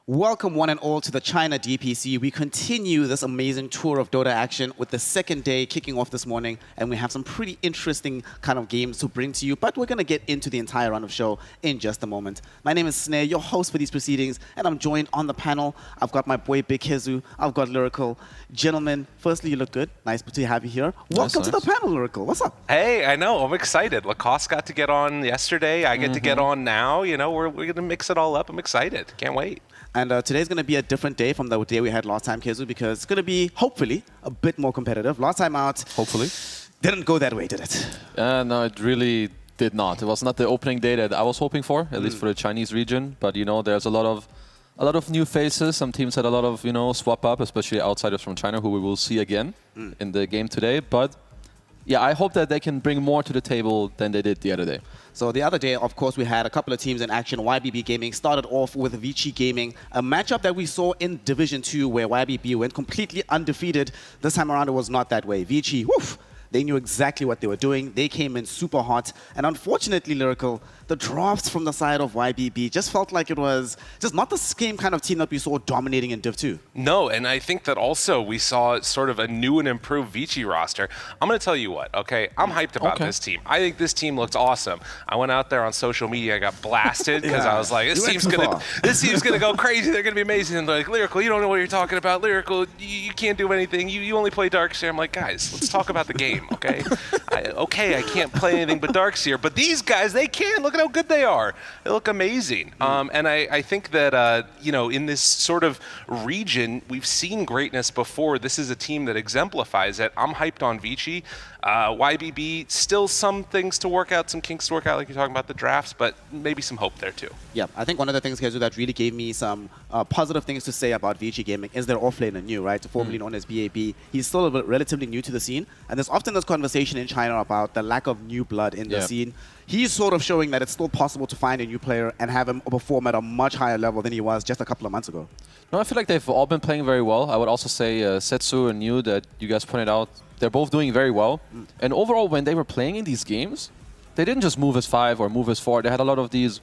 Welcome one and all to the China DPC. We continue this amazing tour of Dota action with the second day kicking off this morning, and we have some pretty interesting kind of games to bring to you, but we're going to get into the entire round of show in just a moment. My name is Snare, your host for these proceedings, and I'm joined on the panel. I've got my boy Big Hezu, I've got Lyrical. Gentlemen, firstly, you look good. Nice to have you here. Welcome to the panel, Lyrical. What's up? Hey, I know. I'm excited. Lacoste got to get on yesterday. I get to get on now. You know, we're going to mix it all up. I'm excited. Can't wait. And today's going to be a different day from the day we had last time, Kezu, because it's going to be, hopefully, a bit more competitive. Last time out, hopefully, didn't go that way, did it? No, it really did not. It was not the opening day that I was hoping for, at least for the Chinese region. But, you know, there's a lot of new faces. Some teams had a lot of, you know, swap up, especially outsiders from China, who we will see again in the game today. But yeah, I hope that they can bring more to the table than they did the other day. So the other day, of course, we had a couple of teams in action. YBB Gaming started off with Vici Gaming, a matchup that we saw in Division 2 where YBB went completely undefeated. This time around, it was not that way. Vici, woof, they knew exactly what they were doing. They came in super hot. And unfortunately, Lyrical, the drafts from the side of YBB just felt like it was just not the same kind of team that we saw dominating in Div 2. No, and I think that also we saw sort of a new and improved Vici roster. I'm going to tell you what, okay? I'm hyped about this team. I think this team looks awesome. I went out there on social media, I got blasted because I was like, this team's gonna go crazy. They're gonna be amazing. And they're like, Lyrical, you don't know what you're talking about. Lyrical, you can't do anything. You only play Darkseer. I'm like, guys, let's talk about the game, okay? I can't play anything but Darkseer, but these guys, they can. Look at how good they are. They look amazing. And I think that, you know, in this sort of region, we've seen greatness before. This is a team that exemplifies it. I'm hyped on Vici. YBB, still some things to work out, some kinks to work out, like you're talking about the drafts, but maybe some hope there too. Yeah, I think one of the things, Kezu, that really gave me some positive things to say about Vici Gaming is their offlaner new, right? Formerly known as BAB. He's still relatively new to the scene, and there's often this conversation in China about the lack of new blood in the scene. He's sort of showing that it's still possible to find a new player and have him perform at a much higher level than he was just a couple of months ago. No, I feel like they've all been playing very well. I would also say Setsu and Yu, that you guys pointed out, they're both doing very well. And overall, when they were playing in these games, they didn't just move as 5 or move as 4. They had a lot of these.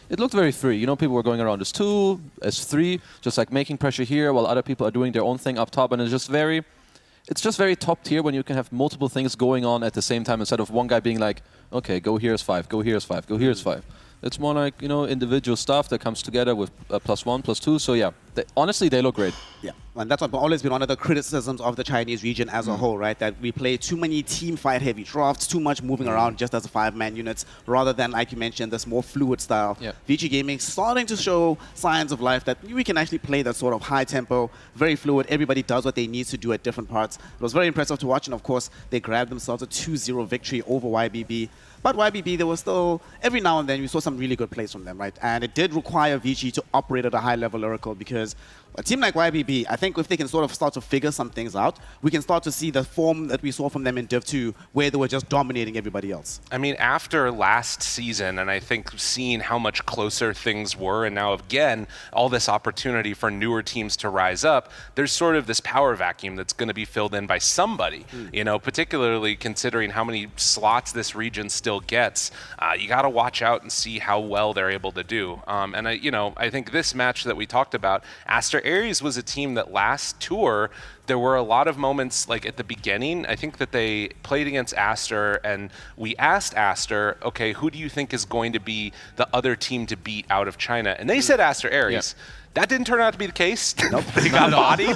It looked very free. You know, people were going around as 2, as 3, just like making pressure here while other people are doing their own thing up top. And it's just very top tier when you can have multiple things going on at the same time instead of one guy being like, okay, go here is 5, go here is 5, go here is 5. It's more like, you know, individual stuff that comes together with +1, +2. So yeah, honestly, they look great. Yeah, and that's always been one of the criticisms of the Chinese region as a whole, right? That we play too many team fight heavy drafts, too much moving around just as a 5-man units, rather than, like you mentioned, this more fluid style. Vici Gaming starting to show signs of life that we can actually play that sort of high tempo, very fluid. Everybody does what they need to do at different parts. It was very impressive to watch, and of course, they grabbed themselves a 2-0 victory over YBB. But YBB, there was still, every now and then, we saw some really good plays from them, right? And it did require Vici to operate at a high level, Lyrical, because a team like YBB, I think if they can sort of start to figure some things out, we can start to see the form that we saw from them in Div 2, where they were just dominating everybody else. I mean, after last season, and I think seeing how much closer things were, and now again, all this opportunity for newer teams to rise up, there's sort of this power vacuum that's going to be filled in by somebody, you know, particularly considering how many slots this region still gets. You got to watch out and see how well they're able to do. And I think this match that we talked about, Aster Aries was a team that last tour, there were a lot of moments like at the beginning. I think that they played against Aster and we asked Aster, okay, who do you think is going to be the other team to beat out of China? And they said Aster Aries. That didn't turn out to be the case. Nope. They got bodied.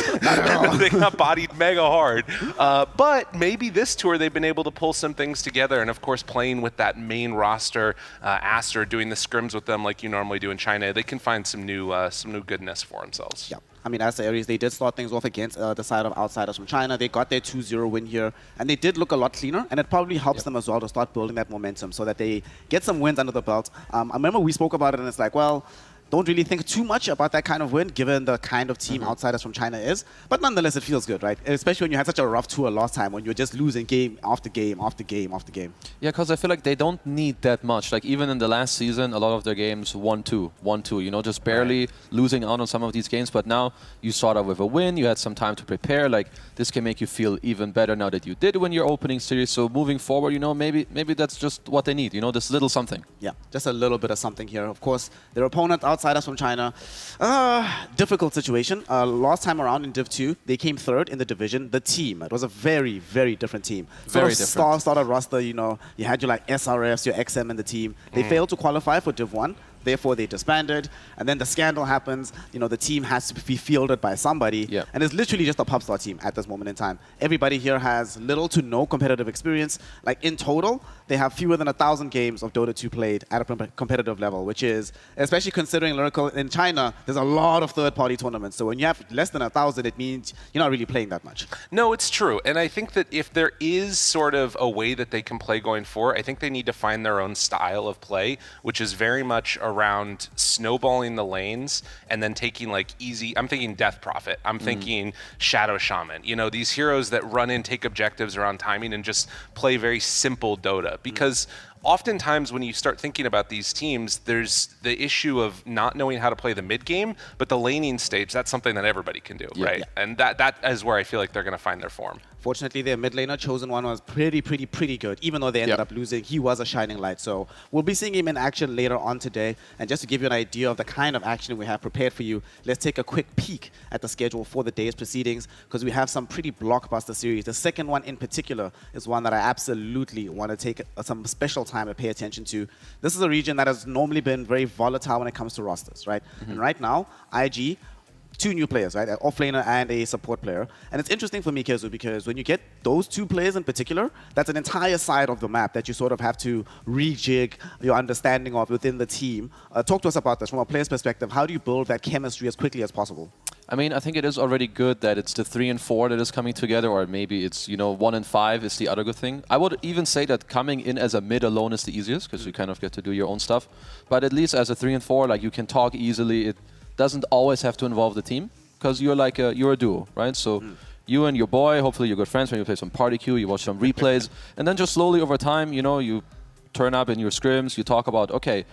They got bodied mega hard. But maybe this tour they've been able to pull some things together. And of course, playing with that main roster, Aster doing the scrims with them like you normally do in China, they can find some new goodness for themselves. Yeah. I mean, as the Aries, they did start things off against the side of outsiders from China. They got their 2-0 win here, and they did look a lot cleaner, and it probably helps them as well to start building that momentum so that they get some wins under the belt. I remember we spoke about it, and it's like, well, don't really think too much about that kind of win, given the kind of team outsiders from China is. But nonetheless, it feels good, right? Especially when you had such a rough tour last time, when you're just losing game after game after game after game. Yeah, because I feel like they don't need that much. Like, even in the last season, a lot of their games 1-2, 1-2, you know, just barely losing out on some of these games. But now you start out with a win, you had some time to prepare. Like, this can make you feel even better now that you did win your opening series. So moving forward, you know, maybe that's just what they need, you know, this little something. Yeah, just a little bit of something here. Of course, their opponent outside outsiders from China. Difficult situation. Last time around in Div 2, they came third in the division. The team, it was a very, very different team. Very different. Started roster, you know, you had your like SRFs, your XM in the team. They failed to qualify for Div 1. Therefore, they disbanded, and then the scandal happens. You know, the team has to be fielded by somebody, and it's literally just a pub star team at this moment in time. Everybody here has little to no competitive experience. Like in total, they have fewer than 1,000 games of Dota 2 played at a competitive level, which is, especially considering Lyrical in China, there's a lot of third-party tournaments. So when you have less than 1,000, it means you're not really playing that much. No, it's true, and I think that if there is sort of a way that they can play going forward, I think they need to find their own style of play, which is very much around snowballing the lanes and then taking like easy, I'm thinking Death Prophet, I'm thinking Shadow Shaman, you know, these heroes that run in, take objectives around timing and just play very simple Dota. Because oftentimes when you start thinking about these teams, there's the issue of not knowing how to play the mid game, but the laning stage, that's something that everybody can do, right? And that is where I feel like they're going to find their form. Fortunately, their mid laner, Chosen One, was pretty good. Even though they ended up losing, he was a shining light. So we'll be seeing him in action later on today. And just to give you an idea of the kind of action we have prepared for you, let's take a quick peek at the schedule for the day's proceedings, because we have some pretty blockbuster series. The second one in particular is one that I absolutely want to take some special time to pay attention to. This is a region that has normally been very volatile when it comes to rosters, right? And right now, IG, 2 new players, right? An offlaner and a support player. And it's interesting for me, Kezu, because when you get those 2 players in particular, that's an entire side of the map that you sort of have to rejig your understanding of within the team. Talk to us about this from a player's perspective. How do you build that chemistry as quickly as possible? I mean, I think it is already good that it's the 3 and 4 that is coming together, or maybe it's, you know, 1 and 5 is the other good thing. I would even say that coming in as a mid alone is the easiest, because you kind of get to do your own stuff. But at least as a 3 and 4, like, you can talk easily. It doesn't always have to involve the team, because you're like you're a duo, right? So you and your boy, hopefully you're good friends when you play some party queue, you watch some replays, and then just slowly over time, you know, you turn up in your scrims, you talk about, okay,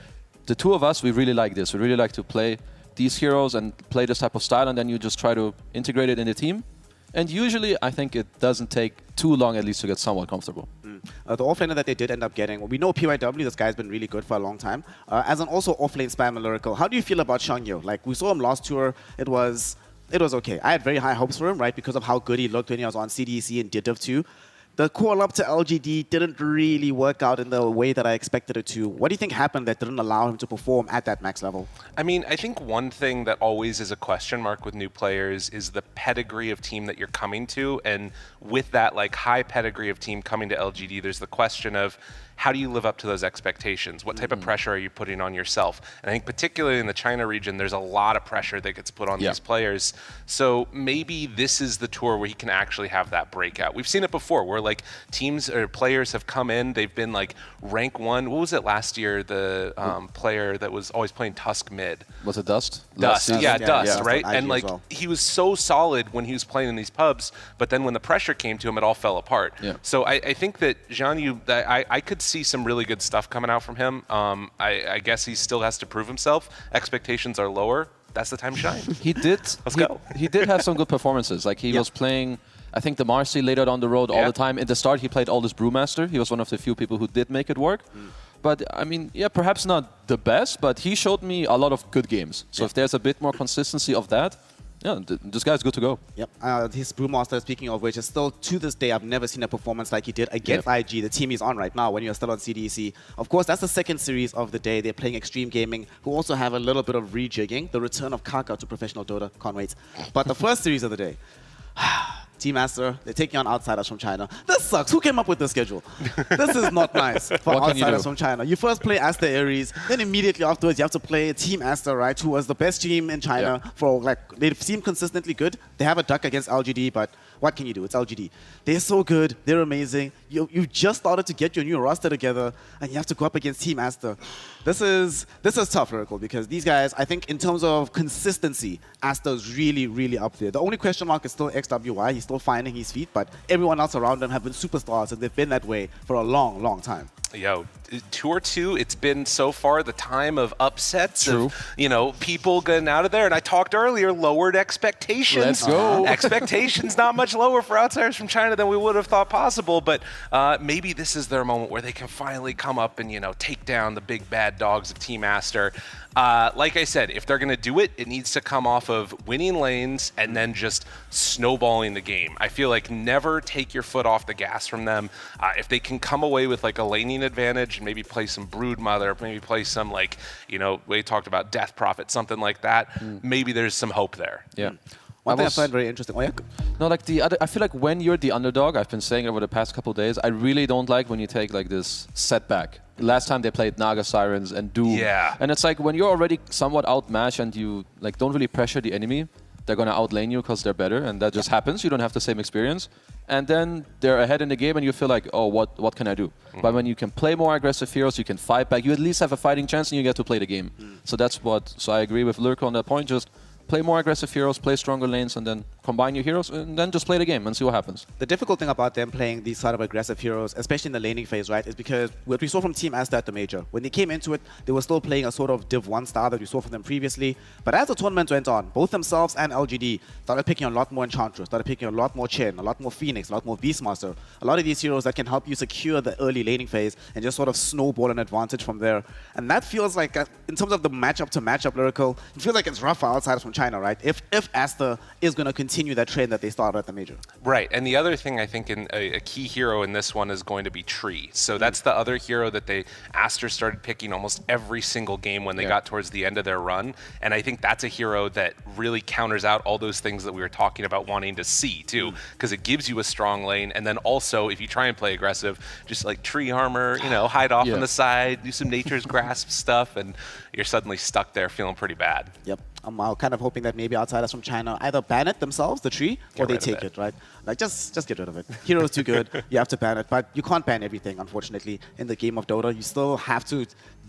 the 2 of us, we really like this. We really like to play these heroes and play this type of style, and then you just try to integrate it in the team. And usually, I think it doesn't take too long, at least, to get somewhat comfortable. The offlaner that they did end up getting, we know PYW, this guy's been really good for a long time. As an also offlane spam Lyrical, how do you feel about Shangyo? Like, we saw him last tour, it was okay. I had very high hopes for him, right, because of how good he looked when he was on CDC and Div 2. The call up to LGD didn't really work out in the way that I expected it to. What do you think happened that didn't allow him to perform at that max level? I mean, I think one thing that always is a question mark with new players is the pedigree of team that you're coming to. And with that like high pedigree of team coming to LGD, there's the question of how do you live up to those expectations? What type of pressure are you putting on yourself? And I think particularly in the China region, there's a lot of pressure that gets put on these players. So maybe this is the tour where he can actually have that breakout. We've seen it before where like teams or players have come in, they've been like rank 1. What was it last year? The player that was always playing Tusk mid. Was it Dust? Dust, Dust, right? And like well. he was so solid when he was playing in these pubs, but then when the pressure came to him, it all fell apart. So I think that Zhang I could see some really good stuff coming out from him. I guess he still has to prove himself. Expectations are lower. That's the time to shine. He did. Let's go. He did have some good performances. Like he was playing, I think, the Marcy later down the road all the time. In the start, he played all this Brewmaster. He was one of the few people who did make it work. But I mean, perhaps not the best, but he showed me a lot of good games. So if there's a bit more consistency of that, this guy's good to go. His Brewmaster, speaking of which, is still, to this day, I've never seen a performance like he did against IG, the team he's on right now, when you're still on CDC. Of course, that's the second series of the day. They're playing Extreme Gaming, who also have a little bit of rejigging, the return of Kaka to professional Dota. Can't wait. But the first series of the day, Team Master, they're taking on outsiders from China. This sucks. Who came up with this schedule? This is not nice for outsiders from China. You first play Aster Ares, then immediately afterwards you have to play Team Aster, right? Who was the best team in China for like, they seem consistently good. They have a duck against LGD, but what can you do? It's LGD. They're so good. They're amazing. You just started to get your new roster together, and you have to go up against Team Aster. This is tough, Lyrical, because these guys, I think in terms of consistency, Aster's really, really up there. The only question mark is still XWY. He's still finding his feet, but everyone else around them have been superstars, and they've been that way for a long, long time. Yo, Tour 2, it's been so far the time of upsets, True. of, people getting out of there. And I talked earlier, lowered expectations. Let's go. Expectations not much lower for outsiders from China than we would have thought possible. But maybe this is their moment where they can finally come up and, take down the big bad dogs of Team Aster. Like I said, if they're going to do it, it needs to come off of winning lanes and then just snowballing the game. I feel like never take your foot off the gas from them. If they can come away with like a laning advantage and maybe play some Broodmother, maybe play some we talked about Death Prophet, something like that, maybe there's some hope there. Yeah. One thing I find very interesting. Oh, yeah. No, I feel like when you're the underdog, I've been saying it over the past couple of days, I really don't like when you take like this setback. Last time they played Naga Sirens and Doom. Yeah. And it's like when you're already somewhat outmatched and you don't really pressure the enemy, they're going to outlane you because they're better, and that just happens. You don't have the same experience. And then they're ahead in the game and you feel like, oh, what can I do? But when you can play more aggressive heroes, you can fight back, you at least have a fighting chance and you get to play the game. So I agree with Lurko on that point. Just play more aggressive heroes, play stronger lanes, and then combine your heroes, and then just play the game and see what happens. The difficult thing about them playing these sort of aggressive heroes, especially in the laning phase, right, is because what we saw from Team Aster at the Major, when they came into it, they were still playing a sort of Div 1 style that we saw from them previously. But as the tournament went on, both themselves and LGD started picking a lot more Enchantress, started picking a lot more Chen, a lot more Phoenix, a lot more Beastmaster. A lot of these heroes that can help you secure the early laning phase and just sort of snowball an advantage from there. And that feels like, in terms of the matchup Lyrical, it feels like it's rough for outsiders from China, right? If Aster is going to continue that trend that they started at the Major. Right, and the other thing I think a key hero in this one is going to be Tree. So that's the other hero that Aster started picking almost every single game when they got towards the end of their run. And I think that's a hero that really counters out all those things that we were talking about wanting to see too, because it gives you a strong lane. And then also, if you try and play aggressive, just like Tree Armor, hide off on the side, do some Nature's Grasp stuff, and you're suddenly stuck there feeling pretty bad. Yep. I'm kind of hoping that maybe outsiders from China either ban it themselves, the tree, or they take it, right? Like, just get rid of it. Hero's too good. You have to ban it. But you can't ban everything, unfortunately, in the game of Dota. You still have to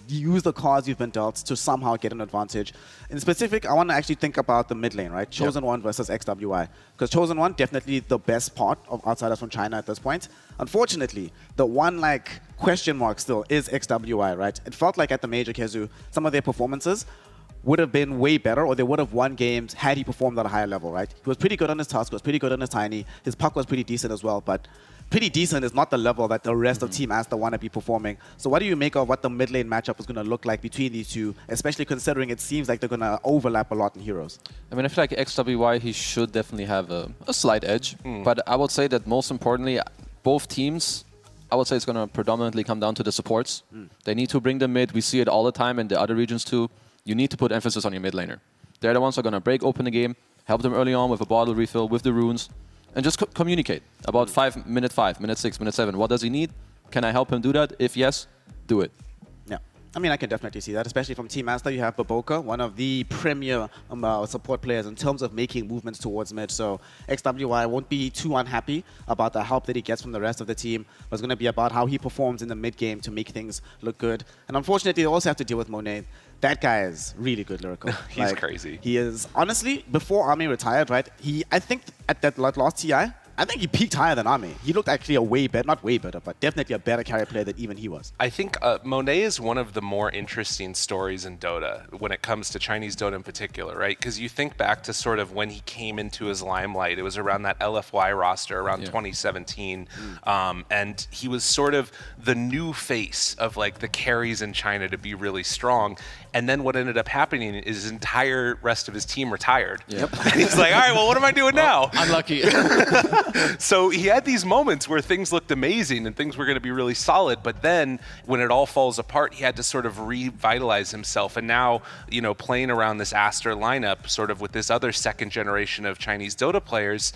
use the cards you've been dealt to somehow get an advantage. In specific, I want to actually think about the mid lane, right? Chosen One versus XWI. Because Chosen One, definitely the best part of outsiders from China at this point. Unfortunately, the one question mark still is XWI, right? It felt like at the Major, Kezu, some of their performances would have been way better, or they would have won games had he performed at a higher level, right? He was pretty good on his Tusk, was pretty good on his Tiny. His puck was pretty decent as well, but pretty decent is not the level that the rest of Team Aster want to be performing. So what do you make of what the mid lane matchup is going to look like between these two, especially considering it seems like they're going to overlap a lot in heroes? I mean, I feel like XWY, he should definitely have a slight edge. But I would say that most importantly, both teams, I would say it's going to predominantly come down to the supports. They need to bring the mid. We see it all the time in the other regions too. You need to put emphasis on your mid laner. They're the ones who are going to break open the game, help them early on with a bottle refill, with the runes, and just communicate about minute 5, minute 6, minute 7. What does he need? Can I help him do that? If yes, do it. Yeah. I mean, I can definitely see that, especially from Team Aster. You have Baboka, one of the premier support players in terms of making movements towards mid. So XWI won't be too unhappy about the help that he gets from the rest of the team. But it's going to be about how he performs in the mid game to make things look good. And unfortunately, they also have to deal with Monet. That guy is really good, Lyrical. He's crazy. He is, honestly, before Army retired, right? I think at that last TI, I think he peaked higher than Army. He looked actually a way better, not way better, but definitely a better carry player than even he was. I think Monet is one of the more interesting stories in Dota when it comes to Chinese Dota in particular, right? Because you think back to sort of when he came into his limelight. It was around that LFY roster around 2017. And he was sort of the new face of the carries in China to be really strong. And then what ended up happening is his entire rest of his team retired. Yep. And he's like, all right, well, what am I doing now? Unlucky. So he had these moments where things looked amazing and things were going to be really solid, but then when it all falls apart, he had to sort of revitalize himself. And now, playing around this Aster lineup, sort of with this other second generation of Chinese Dota players,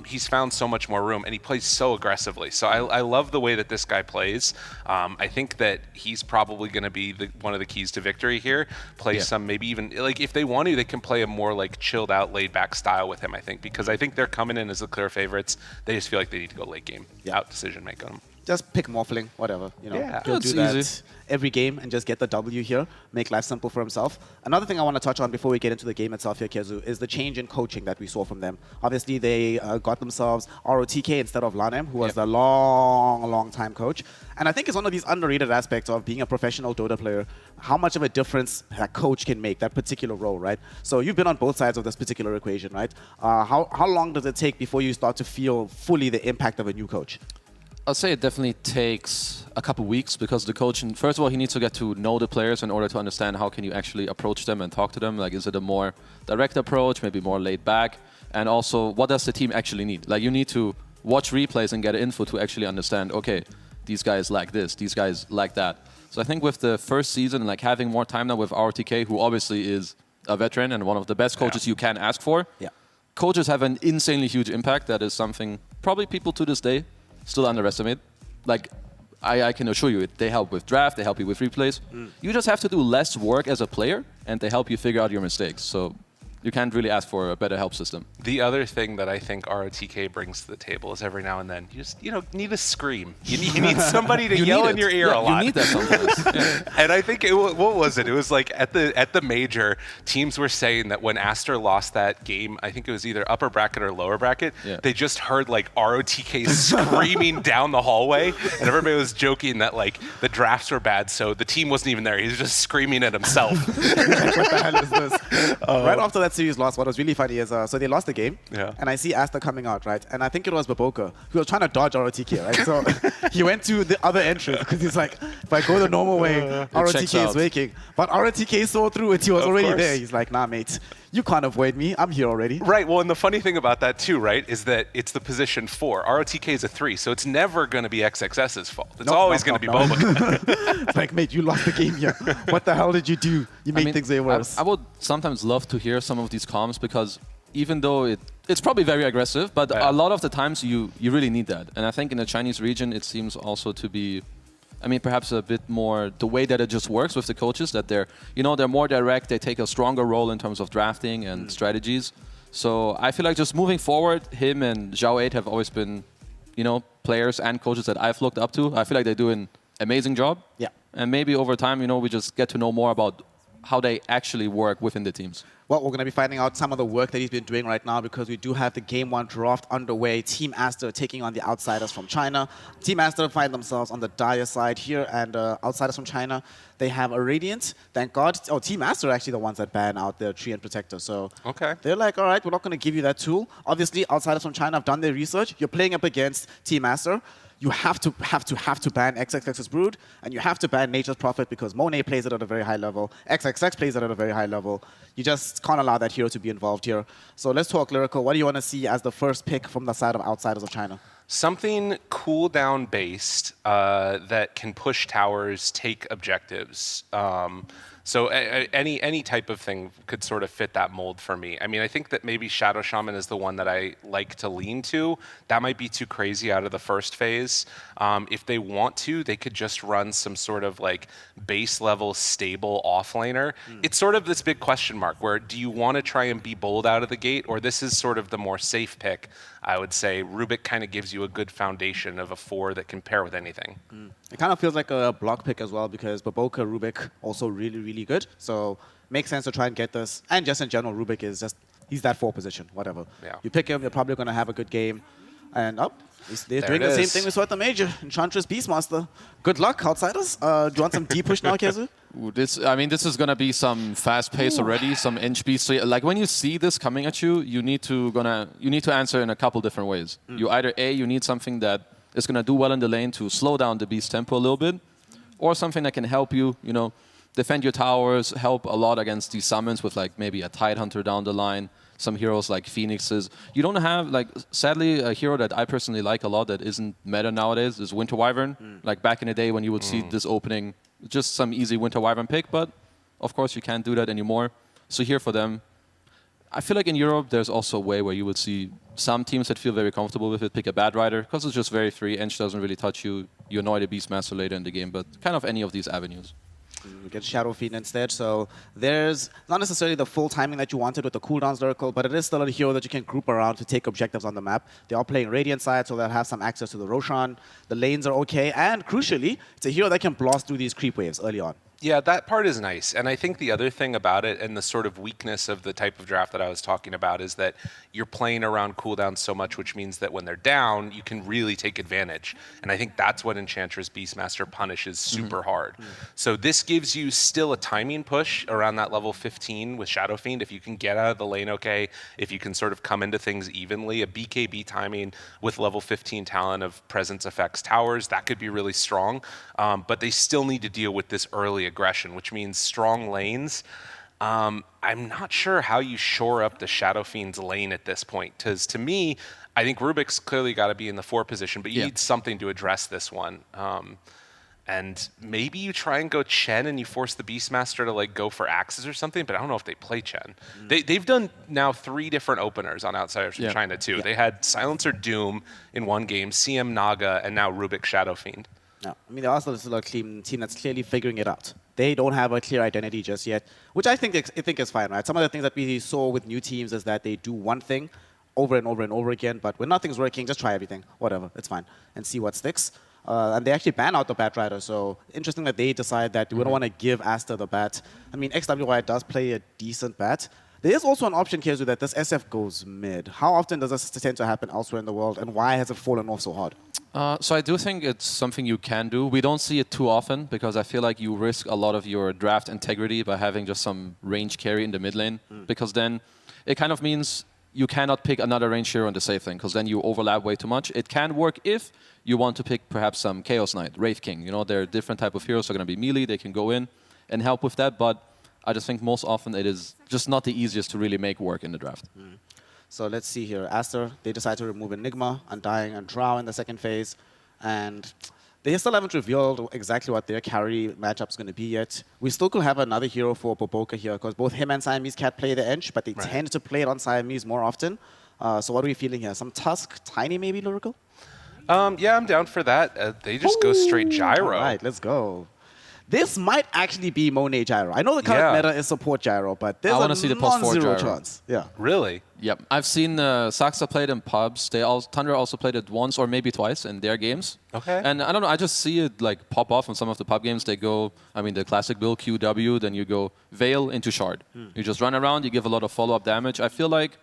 he's found so much more room, and he plays so aggressively. So I love the way that this guy plays. I think that he's probably going to be one of the keys to victory here. Play some, maybe even, if they want to, they can play a more chilled out, laid back style with him, I think, because I think they're coming in as the clear favorites. They just feel like they need to go late game, out decision make on them. just pick Morphling, whatever. You know, Yeah. he'll It's do that easy. every game and just get the W here, make life simple for himself. Another thing I want to touch on before we get into the game itself here, Kezu, is the change in coaching that we saw from them. Obviously, they got themselves ROTK instead of Lanem, who was a long time coach. And I think it's one of these underrated aspects of being a professional Dota player, how much of a difference that coach can make, that particular role, right? So you've been on both sides of this particular equation, right? How long does it take before you start to feel fully the impact of a new coach? I'd say it definitely takes a couple weeks because the coach, first of all, he needs to get to know the players in order to understand how can you actually approach them and talk to them. Like, is it a more direct approach, maybe more laid back? And also, what does the team actually need? Like, you need to watch replays and get info to actually understand, okay, these guys like this, these guys like that. So I think with the first season, like having more time now with RTK, who obviously is a veteran and one of the best coaches you can ask for, coaches have an insanely huge impact. That is something probably people to this day still underestimate. Like, I can assure you, they help with draft, they help you with replays. You just have to do less work as a player, and they help you figure out your mistakes. So you can't really ask for a better help system. The other thing that I think ROTK brings to the table is every now and then you just need a scream. You need somebody to yell in your ear a lot. You need that sometimes. And I think what was it? It was like at the major, teams were saying that when Aster lost that game, I think it was either upper bracket or lower bracket, they just heard like ROTK screaming down the hallway, and everybody was joking that like the drafts were bad, so the team wasn't even there. He was just screaming at himself. What the hell is this? Right after that series loss, what was really funny is, so they lost the game, and I see Aster coming out, right? And I think it was Baboka who was trying to dodge ROTK, right? So he went to the other entrance because he's like, if I go the normal way, ROTK is waking. But ROTK saw through it. He was already there. He's like, nah, mate, you can't avoid me. I'm here already. Right. Well, and the funny thing about that too, right, is that it's the position 4. ROTK is a 3, so it's never going to be XXS's fault. It's always going to be Baboka. It's like, mate, you lost the game here. What the hell did you do? You made things way worse. I would sometimes love to hear some of these comms because even though it's probably very aggressive, but a lot of the times you really need that. And I think in the Chinese region, it seems also to be, I mean, perhaps a bit more the way that it just works with the coaches, that they're more direct, they take a stronger role in terms of drafting and strategies. So I feel like just moving forward, him and Zhao 8 have always been, players and coaches that I've looked up to. I feel like they do an amazing job. Yeah. And maybe over time, we just get to know more about how they actually work within the teams. Well, we're going to be finding out some of the work that he's been doing right now because we do have the Game 1 draft underway. Team Aster taking on the Outsiders from China. Team Aster find themselves on the dire side here, and Outsiders from China, they have a Radiant. Thank God. Oh, Team Aster are actually the ones that ban out the Tree and Protector. So they're like, all right, we're not going to give you that tool. Obviously, Outsiders from China have done their research. You're playing up against Team Aster. You have to ban XXX's Brood, and you have to ban Nature's Prophet because Monet plays it at a very high level. XXX plays it at a very high level. You just can't allow that hero to be involved here. So let's talk Lyrical. What do you want to see as the first pick from the side of Outsiders of China? Something cooldown based that can push towers, take objectives. So any type of thing could sort of fit that mold for me. I mean, I think that maybe Shadow Shaman is the one that I like to lean to. That might be too crazy out of the first phase. If they want to, they could just run some sort of like base level stable offlaner. It's sort of this big question mark where do you want to try and be bold out of the gate, or this is sort of the more safe pick. I would say Rubik kind of gives you a good foundation of a 4 that can pair with anything. It kind of feels like a block pick as well because Baboka, Rubik, also really, really good. So makes sense to try and get this. And just in general, Rubik is just, he's that 4 position, whatever. Yeah. You pick him, you're probably going to have a good game. And they're doing the same thing we saw at the Major. Enchantress Beastmaster. Good luck, Outsiders. Do you want some D push now, Kezu? This is going to be some fast pace already, some inch beast. So like when you see this coming at you, you need to answer in a couple different ways. You either you need something that is going to do well in the lane to slow down the beast tempo a little bit, or something that can help you, defend your towers, help a lot against these summons with like maybe a Tidehunter down the line. Some heroes like Phoenixes. You don't have, sadly, a hero that I personally like a lot that isn't meta nowadays is Winter Wyvern. Like back in the day when you would see this opening, just some easy Winter Wyvern pick, but of course you can't do that anymore. So here for them, I feel like in Europe there's also a way where you would see some teams that feel very comfortable with it pick a Bad Rider because it's just very free. Ench doesn't really touch you. You annoy the Beastmaster later in the game, but kind of any of these avenues. You get Shadow Fiend instead, so there's not necessarily the full timing that you wanted with the cooldowns Lyrical, but it is still a hero that you can group around to take objectives on the map. They are playing Radiant side, so they'll have some access to the Roshan. The lanes are okay, and crucially, it's a hero that can blast through these creep waves early on. Yeah, that part is nice. And I think the other thing about it and the sort of weakness of the type of draft that I was talking about is that you're playing around cooldowns so much, which means that when they're down, you can really take advantage. And I think that's what Enchantress Beastmaster punishes super hard. So this gives you still a timing push around that level 15 with Shadow Fiend. If you can get out of the lane okay, if you can sort of come into things evenly, a BKB timing with level 15 talent of Presence Effects Towers, that could be really strong. But they still need to deal with this early aggression, which means strong lanes. I'm not sure how you shore up the Shadow Fiend's lane at this point, because to me, I think Rubik's clearly got to be in the 4 position, but you need something to address this one. And maybe you try and go Chen and you force the Beastmaster to like go for axes or something, but I don't know if they play Chen. They've done now 3 different openers on Outsiders from China too. They had Silencer Doom in one game, CM Naga, and now Rubik Shadow Fiend. No, I mean, they're also still a team that's clearly figuring it out. They don't have a clear identity just yet, which I think is fine, right? Some of the things that we saw with new teams is that they do one thing over and over and over again, but when nothing's working, just try everything, whatever, it's fine, and see what sticks. And they actually ban out the Bat Rider, so interesting that they decide that we don't want to give Aster the Bat. I mean, XWY does play a decent Bat. There is also an option, Kezu, that this SF goes mid. How often does this tend to happen elsewhere in the world, and why has it fallen off so hard? So I do think it's something you can do. We don't see it too often because I feel like you risk a lot of your draft integrity by having just some range carry in the mid lane, because then it kind of means you cannot pick another range hero in the safe lane, because then you overlap way too much. It can work if you want to pick perhaps some Chaos Knight, Wraith King. You know, there are different type of heroes that are going to be melee. They can go in and help with that, but I just think most often it is just not the easiest to really make work in the draft. So let's see here. Aster, they decide to remove Enigma, Undying, and Drow in the second phase. And they still haven't revealed exactly what their carry matchup is going to be yet. We still could have another hero for Boboka here, because both him and Siamese Cat play the Ench, but they tend to play it on Siamese more often. So what are we feeling here? Some Tusk, Tiny maybe, Lyrical? Yeah, I'm down for that. They just go straight Gyro. All right, let's go. This might actually be Monet Gyro. I know the current meta is support Gyro, but there's a non-zero chance. Yeah. Really? Yep. I've seen Saxa play it in pubs. Thunder also played it once or maybe twice in their games. Okay. And I don't know, I just see it like pop off in some of the pub games. They go, I mean, the classic build QW, then you go Veil into Shard. You just run around, you give a lot of follow-up damage. I feel like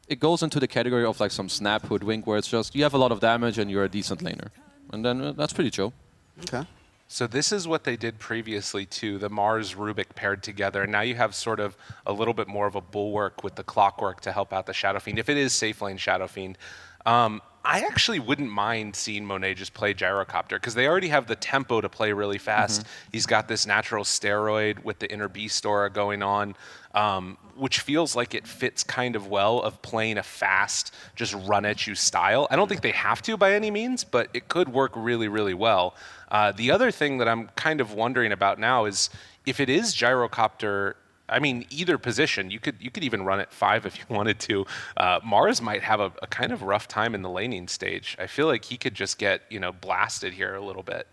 it goes into the category of like some Snap Hoodwink, where it's just you have a lot of damage and you're a decent laner. And then that's pretty chill. Okay. So this is what they did previously to the Mars Rubik paired together, and now you have sort of a little bit more of a bulwark with the Clockwork to help out the Shadow Fiend, if it is safe lane Shadow Fiend. I actually wouldn't mind seeing Monet just play Gyrocopter, because they already have the tempo to play really fast. He's got this natural steroid with the Inner Beast aura going on, which feels like it fits kind of well of playing a fast, just run-at-you style. I don't think they have to by any means, but it could work really, really well. The other thing that I'm kind of wondering about now is if it is Gyrocopter, I mean, either position, you could even run at 5 if you wanted to. Mars might have a kind of rough time in the laning stage. I feel like he could just get, blasted here a little bit.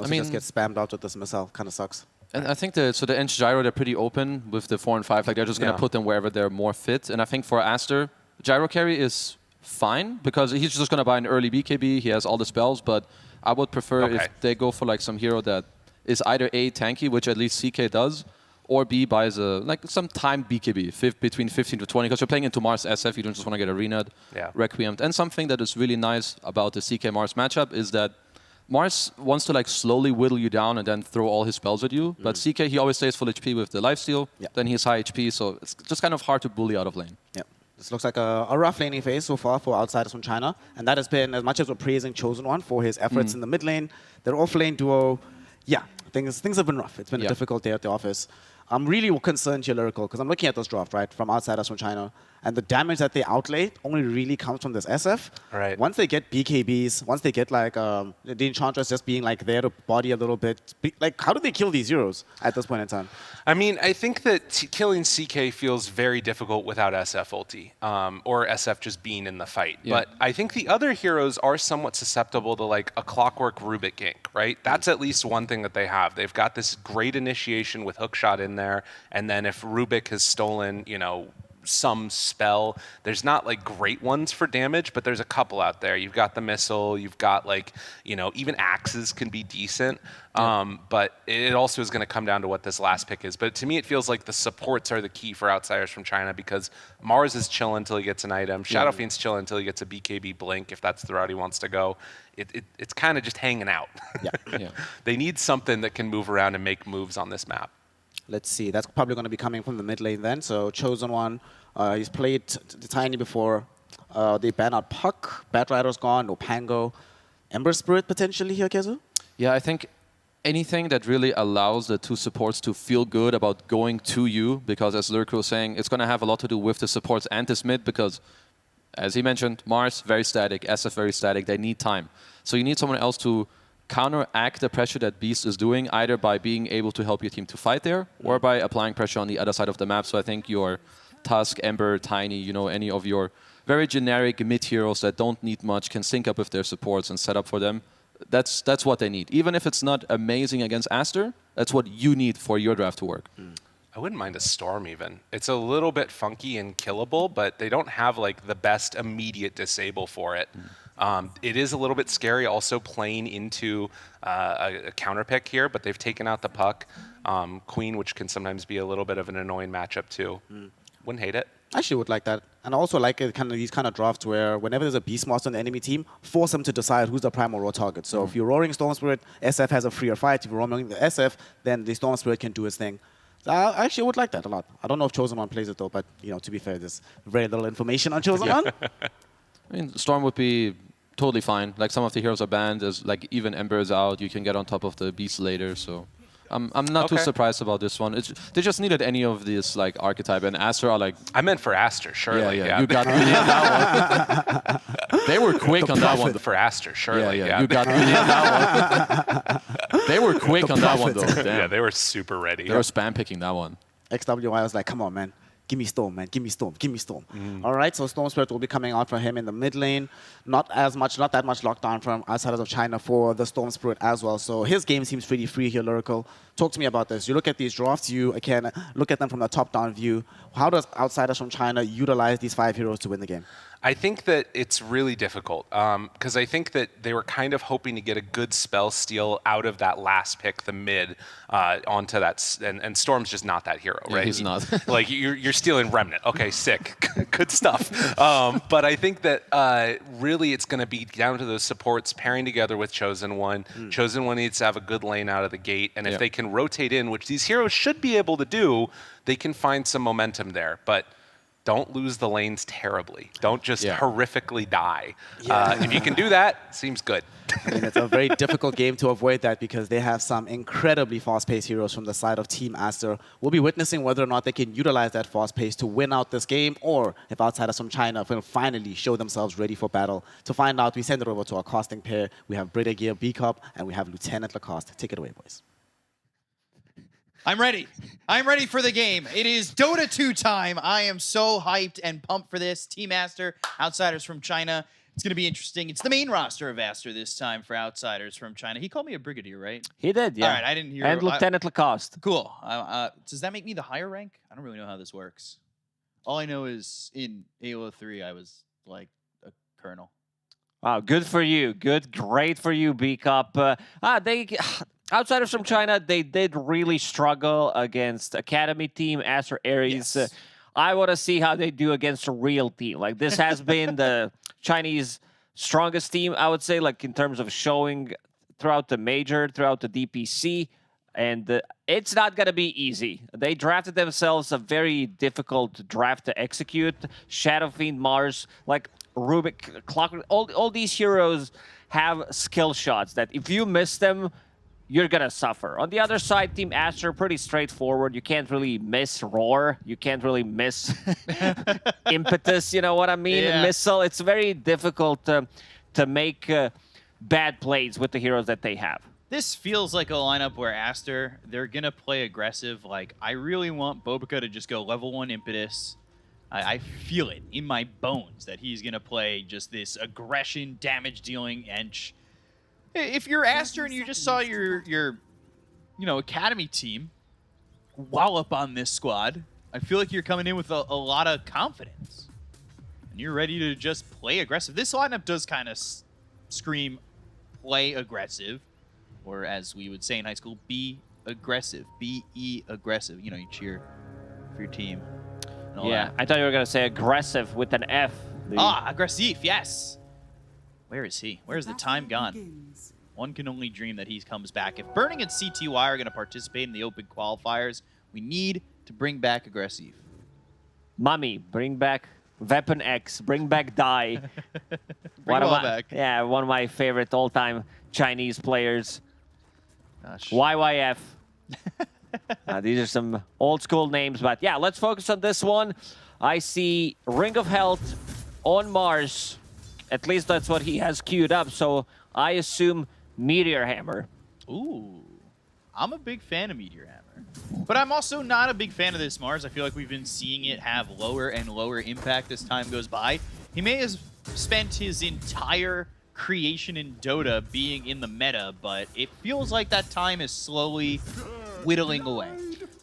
I mean, just get spammed out with this missile. Kind of sucks. And I think the Ench Gyro, they're pretty open with the 4 and 5. Like, they're just going to put them wherever they're more fit. And I think for Aster, Gyro carry is fine, because he's just going to buy an early BKB. He has all the spells, but I would prefer if they go for like some hero that is either A, tanky, which at least CK does, or B, buys some timed BKB, between 15 to 20, because you're playing into Mars SF, you don't just want to get arena'd, Requiem'd. And something that is really nice about the CK Mars matchup is that Mars wants to like slowly whittle you down and then throw all his spells at you, but CK, he always stays full HP with the lifesteal, then he's high HP, so it's just kind of hard to bully out of lane. Yeah. This looks like a rough laning phase so far for Outsiders from China, and that has been, as much as we're praising Chosen One for his efforts in the mid lane, their off-lane duo, things have been rough. It's been a difficult day at the office. I'm really concerned here, Lyrical, because I'm looking at this draft, right, from outsiders from China, and the damage that they outlay only really comes from this SF. Right. Once they get BKBs, once they get like the Enchantress just being like there to body a little bit, like how do they kill these heroes at this point in time? I mean, I think that killing CK feels very difficult without SF ulti, or SF just being in the fight. Yeah. But I think the other heroes are somewhat susceptible to like a Clockwork Rubik gank, right? That's at least one thing that they have. They've got this great initiation with Hookshot in there, and then if Rubik has stolen, you know, some spell. There's not like great ones for damage, but there's a couple out there. You've got the missile, you've got like, you know, even axes can be decent. But it also is going to come down to what this last pick is. But to me, it feels like the supports are the key for outsiders from China because Mars is chilling until he gets an item. Shadow Fiend's chilling until he gets a BKB Blink, if that's the route he wants to go. It's kind of just hanging out. Yeah. They need something that can move around and make moves on this map. Let's see. That's probably going to be coming from the mid lane then. So Chosen One, he's played Tiny before. They ban out Puck. Bat Rider's gone. No Pango. Ember Spirit potentially here, Kezu? Yeah, I think anything that really allows the two supports to feel good about going to you, because as Lurk was saying, it's going to have a lot to do with the supports and this mid, because as he mentioned, Mars, very static, SF, very static. They need time. So you need someone else to counteract the pressure that Beast is doing, either by being able to help your team to fight there, or by applying pressure on the other side of the map. So I think your Tusk, Ember, Tiny, you know, any of your very generic mid heroes that don't need much can sync up with their supports and set up for them. That's what they need. Even if it's not amazing against Aster, that's what you need for your draft to work. I wouldn't mind a Storm even. It's a little bit funky and killable, but they don't have like the best immediate disable for it. It is a little bit scary also playing into a counter pick here, but they've taken out the Puck. Queen, which can sometimes be a little bit of an annoying matchup too. Wouldn't hate it. I actually would like that. And I also like it, kind of these kind of drafts where whenever there's a Beastmaster on the enemy team, force them to decide who's the prime or raw target. So if you're roaring Storm Spirit, SF has a freer fight. If you're roaring the SF, then the Storm Spirit can do his thing. So I actually would like that a lot. I don't know if Chosen One plays it though, but you know, to be fair, there's very little information on Chosen One. I mean, Storm would be totally fine. Like some of the heroes are banned, as like even Ember is out. You can get on top of the Beast later. So I'm not too surprised about this one. They just needed any of this like archetype, and Aster are like. I meant for Aster, surely. Yeah. You got me on that one. They were quick on that one. For Aster, surely. Yeah. You got me on that one. They were quick on that one though. Damn. Yeah, they were super ready. They were spam picking that one. XWI was like, come on, man. Give me Storm, man. Give me Storm. Give me Storm. All right, so Storm Spirit will be coming out for him in the mid lane. Not that much lockdown from outsiders of China for the Storm Spirit as well. So his game seems pretty free here, Lyrical. Talk to me about this. You look at these drafts, you can look at them from the top-down view. How does outsiders from China utilize these 5 heroes to win the game? I think that it's really difficult because I think that they were kind of hoping to get a good spell steal out of that last pick, the mid, onto that. And Storm's just not that hero, right? Yeah, he's not. Like, you're stealing Remnant. Okay, sick. Good stuff. But I think that really it's going to be down to those supports pairing together with Chosen One. Chosen One needs to have a good lane out of the gate. And if they can rotate in, which these heroes should be able to do, they can find some momentum there. But don't lose the lanes terribly. Don't just horrifically die. If you can do that, seems good. I mean, it's a very difficult game to avoid that because they have some incredibly fast-paced heroes from the side of Team Aster. We'll be witnessing whether or not they can utilize that fast pace to win out this game, or if outsiders from China will finally show themselves ready for battle. To find out, we send it over to our casting pair. We have Brigadier B-Cup, and we have Lieutenant Lacoste. Take it away, boys. I'm ready. I'm ready for the game. It is Dota 2 time. I am so hyped and pumped for this. Team Aster, outsiders from China. It's going to be interesting. It's the main roster of Aster this time for outsiders from China. He called me a brigadier, right? He did, yeah. All right, I didn't hear. And Lieutenant Lacoste. Cool. Does that make me the higher rank? I don't really know how this works. All I know is in AO3, I was like a colonel. Wow, good for you. Great for you, B-Cup. Outsiders from China, they did really struggle against Academy team, Aster Ares. Yes. I want to see how they do against a real team. Like, this has been the Chinese strongest team, I would say, like in terms of showing throughout the major, throughout the DPC. And it's not going to be easy. They drafted themselves a very difficult draft to execute. Shadow Fiend, Mars, like Rubik, Clockwork, all these heroes have skill shots that if you miss them, you're gonna suffer. On the other side, Team Aster, pretty straightforward. You can't really miss Roar. You can't really miss Impetus, you know what I mean? Yeah. Missile. It's very difficult to make bad plays with the heroes that they have. This feels like a lineup where Aster, they're going to play aggressive. Like, I really want Bobica to just go level 1 Impetus. I feel it in my bones that he's going to play just this aggression, damage dealing Ench. If you're Aster and you just saw your academy team wallop on this squad, I feel like you're coming in with a lot of confidence. And you're ready to just play aggressive. This lineup does kind of scream play aggressive. Or as we would say in high school, be aggressive. Be aggressive. You know, you cheer for your team. And all Yeah, that. I thought you were gonna say aggressive with an F. Aggressive, yes. Where is he? Where's the time gone? One can only dream that he comes back. If Burning and CTY are going to participate in the open qualifiers, we need to bring back aggressive. Mummy, bring back Weapon X, bring back Dai. Bring them all my, back. Yeah, one of my favorite all-time Chinese players. Gosh. YYF. These are some old school names, but yeah, let's focus on this one. I see Ring of Health on Mars. At least that's what he has queued up, so I assume Meteor Hammer. Ooh. I'm a big fan of Meteor Hammer. But I'm also not a big fan of this Mars. I feel like we've been seeing it have lower and lower impact as time goes by. He may have spent his entire creation in Dota being in the meta, but it feels like that time is slowly whittling away.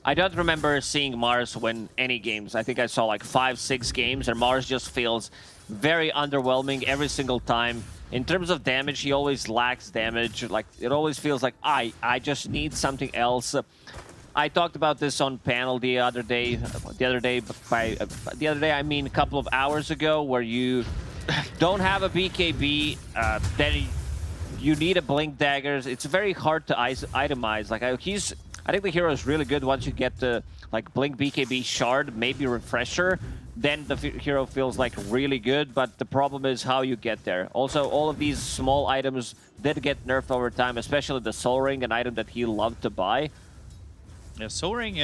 I don't remember seeing Mars win any games. I think I saw like 5-6 games, and Mars just feels very underwhelming every single time. In terms of damage, he always lacks damage. Like, it always feels like I just need something else. I talked about this on panel the other day. I mean a couple of hours ago, where you don't have a BKB, then you need a Blink Daggers. It's very hard to itemize. Like, I think the hero is really good once you get the like Blink BKB Shard, maybe Refresher. Then the hero feels like really good, but the problem is how you get there. Also, all of these small items did get nerfed over time, especially the Soul Ring, an item that he loved to buy. Yeah, Soul Ring,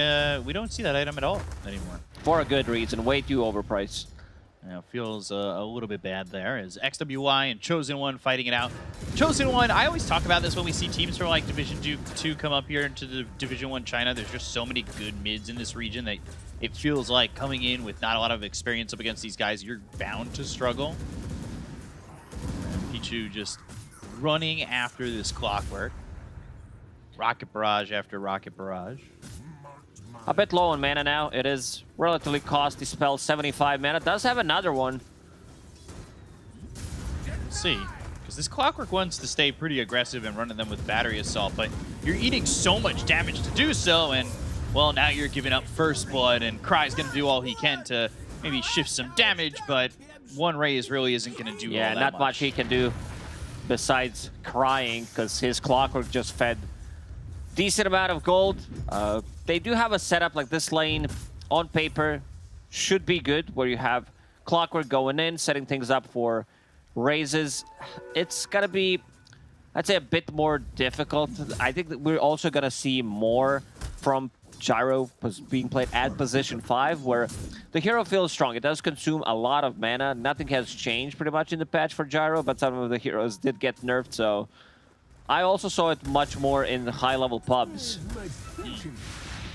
we don't see that item at all anymore. For a good reason, way too overpriced. Yeah, feels a little bit bad there as XWY and Chosen One fighting it out. Chosen One, I always talk about this when we see teams from like Division 2 come up here into the Division 1 China. There's just so many good mids in this region that it feels like coming in with not a lot of experience up against these guys, you're bound to struggle. And Pichu just running after this Clockwork. Rocket Barrage after Rocket Barrage. A bit low on mana now. It is relatively costly spell, 75 mana. Does have another one. Let's see. Because this Clockwork wants to stay pretty aggressive and running them with Battery Assault, but you're eating so much damage to do so, and, well, now you're giving up First Blood, and Cry's going to do all he can to maybe shift some damage, but one Raze really isn't going to do all that not much he can do besides crying, because his Clockwork just fed decent amount of gold. They do have a setup like this lane on paper should be good, where you have Clockwork going in, setting things up for raises. It's gonna be, I'd say, a bit more difficult. I think that we're also gonna see more from Gyro being played at position 5, where the hero feels strong. It does consume a lot of mana. Nothing has changed pretty much in the patch for Gyro, but some of the heroes did get nerfed, so I also saw it much more in the high-level pubs.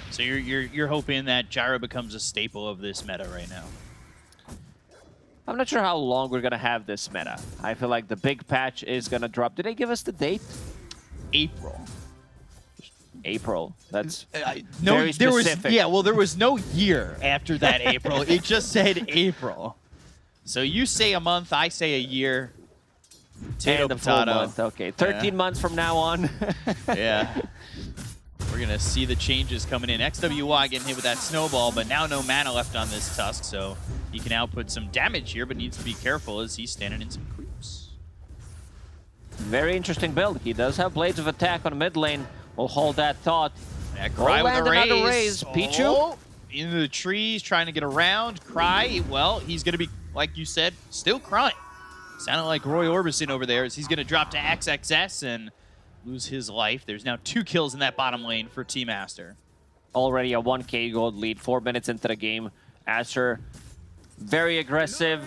So you're hoping that Gyro becomes a staple of this meta right now. I'm not sure how long we're gonna have this meta. I feel like the big patch is gonna drop. Did they give us the date? April. April. That's No, very specific. there was no year after that April. It just said April. So you say a month, I say a year. Potato, And a full potato. month. Okay, 13 months from now on. Yeah. We're going to see the changes coming in. XWY getting hit with that snowball, but now no mana left on this Tusk, so he can output some damage here, but needs to be careful as he's standing in some creeps. Very interesting build. He does have Blades of Attack on mid lane. We'll hold that thought. Yeah, Cry with a another raise. Pichu? Oh, into the trees, trying to get around. Cry, well, he's going to be, like you said, still crying. Sounded like Roy Orbison over there as he's going to drop to XXS, and lose his life. There's now 2 kills in that bottom lane for Team Aster. Already a 1k gold lead, 4 minutes into the game. Aster, very aggressive.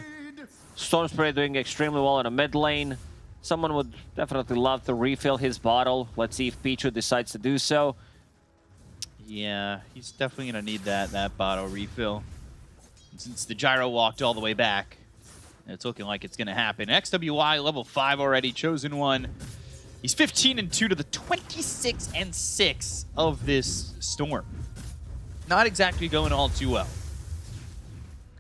Storm Spirit doing extremely well in the mid lane. Someone would definitely love to refill his bottle. Let's see if Pichu decides to do so. Yeah, he's definitely going to need that bottle refill. And since the gyro walked all the way back, it's looking like it's going to happen. XWY level 5 already, Chosen One. He's 15-2 to the 26-6 of this Storm. Not exactly going all too well.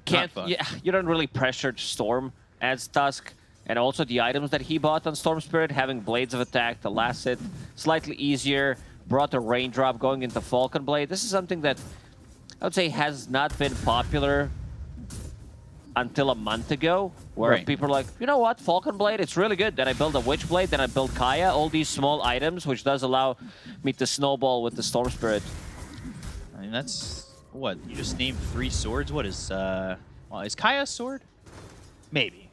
Yeah, you don't really pressure Storm as Tusk. And also the items that he bought on Storm Spirit, having Blades of Attack, the last hit, slightly easier, brought a Raindrop going into Falcon Blade. This is something that I would say has not been popular until a month ago, where people are like, you know what, Falcon Blade, it's really good. Then I build a Witchblade, then I build Kaya, all these small items, which does allow me to snowball with the Storm Spirit. I mean, that's, what, you just named 3 swords? What is, well, is Kaya a sword? Maybe.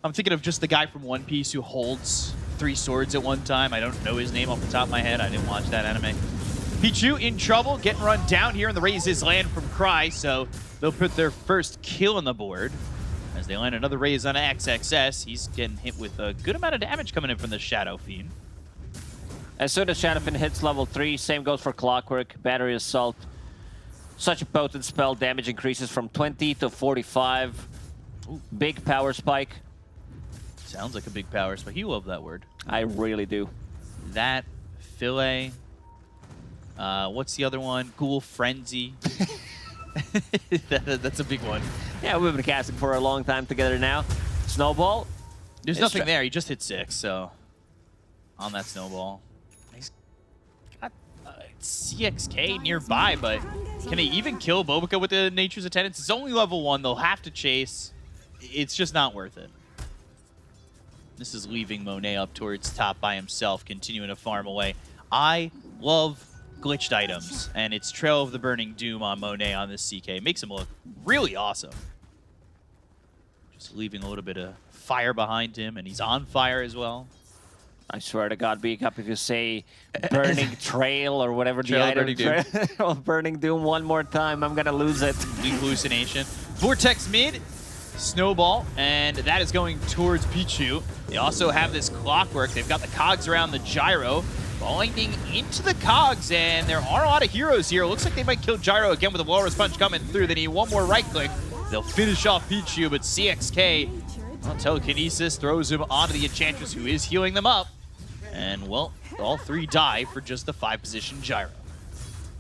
I'm thinking of just the guy from One Piece who holds 3 swords at one time. I don't know his name off the top of my head. I didn't watch that anime. Pichu in trouble, getting run down here in the Raze's land from Cry, so they'll put their first kill on the board as they land another Raze on XXS. He's getting hit with a good amount of damage coming in from the Shadow Fiend. As soon as Shadow Fiend hits level 3, same goes for Clockwork, Battery Assault. Such a potent spell, damage increases from 20 to 45. Ooh. Big power spike. Sounds like a big power spike. You love that word. I really do. That, Fillet. What's the other one? Ghoul Frenzy. That's a big one. Yeah, we've been casting for a long time together now. Snowball. There's nothing there. He just hit 6, so on that Snowball. He's got CXK nearby, but can he even kill Bobica with the Nature's Attendants? It's only level 1. They'll have to chase. It's just not worth it. This is leaving Monet up towards top by himself, continuing to farm away. I love glitched items, and it's Trail of the Burning Doom on Monet on this CK. It makes him look really awesome. Just leaving a little bit of fire behind him, and he's on fire as well. I swear to God, Big Up, if you say Burning Trail or whatever the item, Burning Doom one more time, I'm going to lose it. Hallucination. Vortex mid. Snowball, and that is going towards Pichu. They also have this Clockwork. They've got the cogs around the gyro, falling into the cogs, and there are a lot of heroes here. Looks like they might kill Gyro again with a Walrus Punch coming through. They need one more right click. They'll finish off Pichu, but CXK, well, Telekinesis throws him onto the Enchantress, who is healing them up. And, well, all 3 die for just the 5-position Gyro.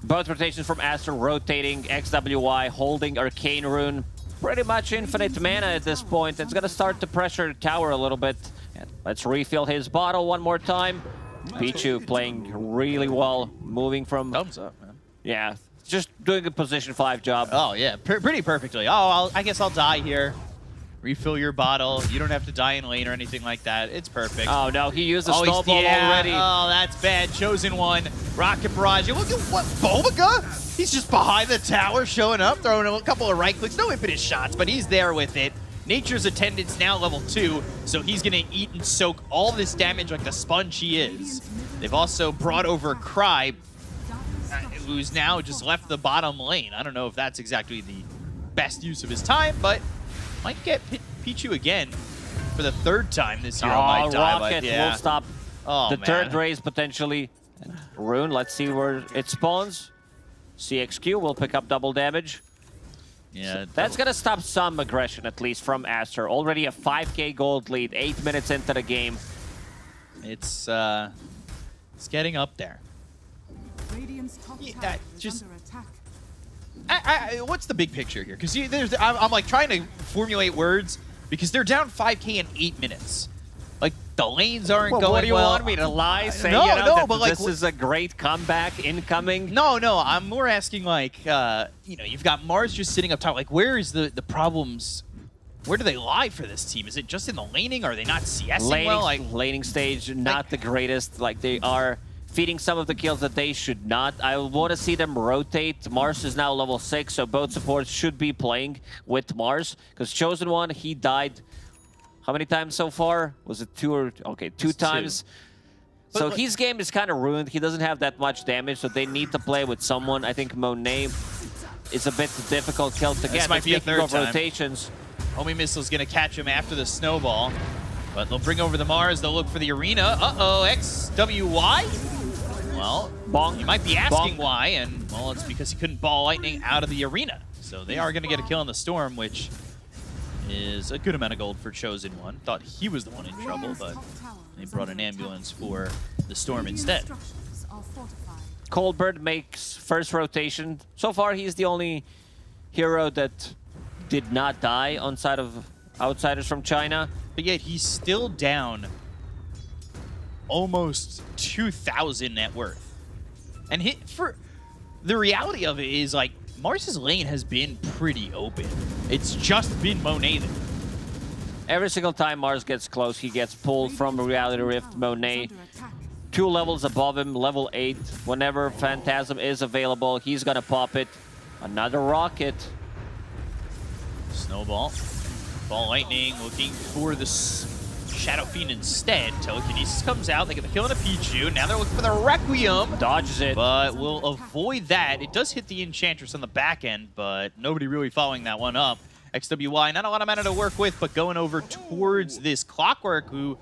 Both rotations from Aster rotating, XWY holding Arcane Rune. Pretty much infinite mana at this point. It's going to start to pressure the tower a little bit. And let's refill his bottle one more time. Pichu playing really well, moving from... Thumbs up, man. Yeah, just doing a position 5 job. Oh, yeah, pretty perfectly. Oh, I guess I'll die here. Refill your bottle. You don't have to die in lane or anything like that. It's perfect. Oh, no, he used a snowball already. Oh, that's bad. Chosen One. Rocket Barrage. Look at what? Bobica? He's just behind the tower, showing up, throwing a couple of right clicks. No infinite shots, but he's there with it. Nature's Attendant's now level 2, so he's going to eat and soak all this damage like the sponge he is. They've also brought over Cry, who's now just left the bottom lane. I don't know if that's exactly the best use of his time, but might get Pichu again for the 3rd time this year. Oh, die, Rocket yeah. will stop the 3rd raise potentially. Rune, let's see where it spawns. CXQ will pick up double damage. Yeah, so that's going to stop some aggression, at least, from Aster. Already a 5k gold lead, 8 minutes into the game. It's getting up there. Yeah, just... what's the big picture here? Because I'm like trying to formulate words because they're down 5k in 8 minutes. Like the lanes aren't going well. What do you want me to lie? Say, but like this is a great comeback incoming. No, I'm more asking like you've got Mars just sitting up top. Like where is the problems? Where do they lie for this team? Is it just in the laning? Are they not CSing well? Like laning stage, not the greatest. Like they are feeding some of the kills that they should not. I want to see them rotate. Mars is now level 6, so both supports should be playing with Mars. Because Chosen One, he died how many times so far? Was it 2 or... Okay, 2 times. So his game is kind of ruined. He doesn't have that much damage, so they need to play with someone. I think Monet is a bit difficult kill to get. This might be a third time. Rotations. Homie Missile's going to catch him after the snowball. But they'll bring over the Mars. They'll look for the arena. Uh-oh, XWY? Well, Bonk. you might be asking Bonk. why, and, well, it's because he couldn't ball Lightning out of the arena. So they are going to get a kill on the Storm, which is a good amount of gold for Chosen One. Thought he was the one in trouble, but they brought an ambulance for the Storm instead. Coldbird makes first rotation. So far, he's the only hero that did not die on side of outsiders from China. But yet he's still down almost 2,000 net worth. And the reality of it is, like, Mars's lane has been pretty open. It's just been Monet there. Every single time Mars gets close, he gets pulled from Reality Rift. Monet, 2 levels above him, level 8. Whenever Phantasm is available, he's gonna pop it. Another rocket. Snowball. Ball Lightning looking for the Shadow Fiend instead. Telekinesis comes out. They get the kill on a Pichu. Now they're looking for the Requiem. Dodges it. But will avoid that. It does hit the Enchantress on the back end, but nobody really following that one up. XWY, not a lot of mana to work with, but going over towards this Clockwork, who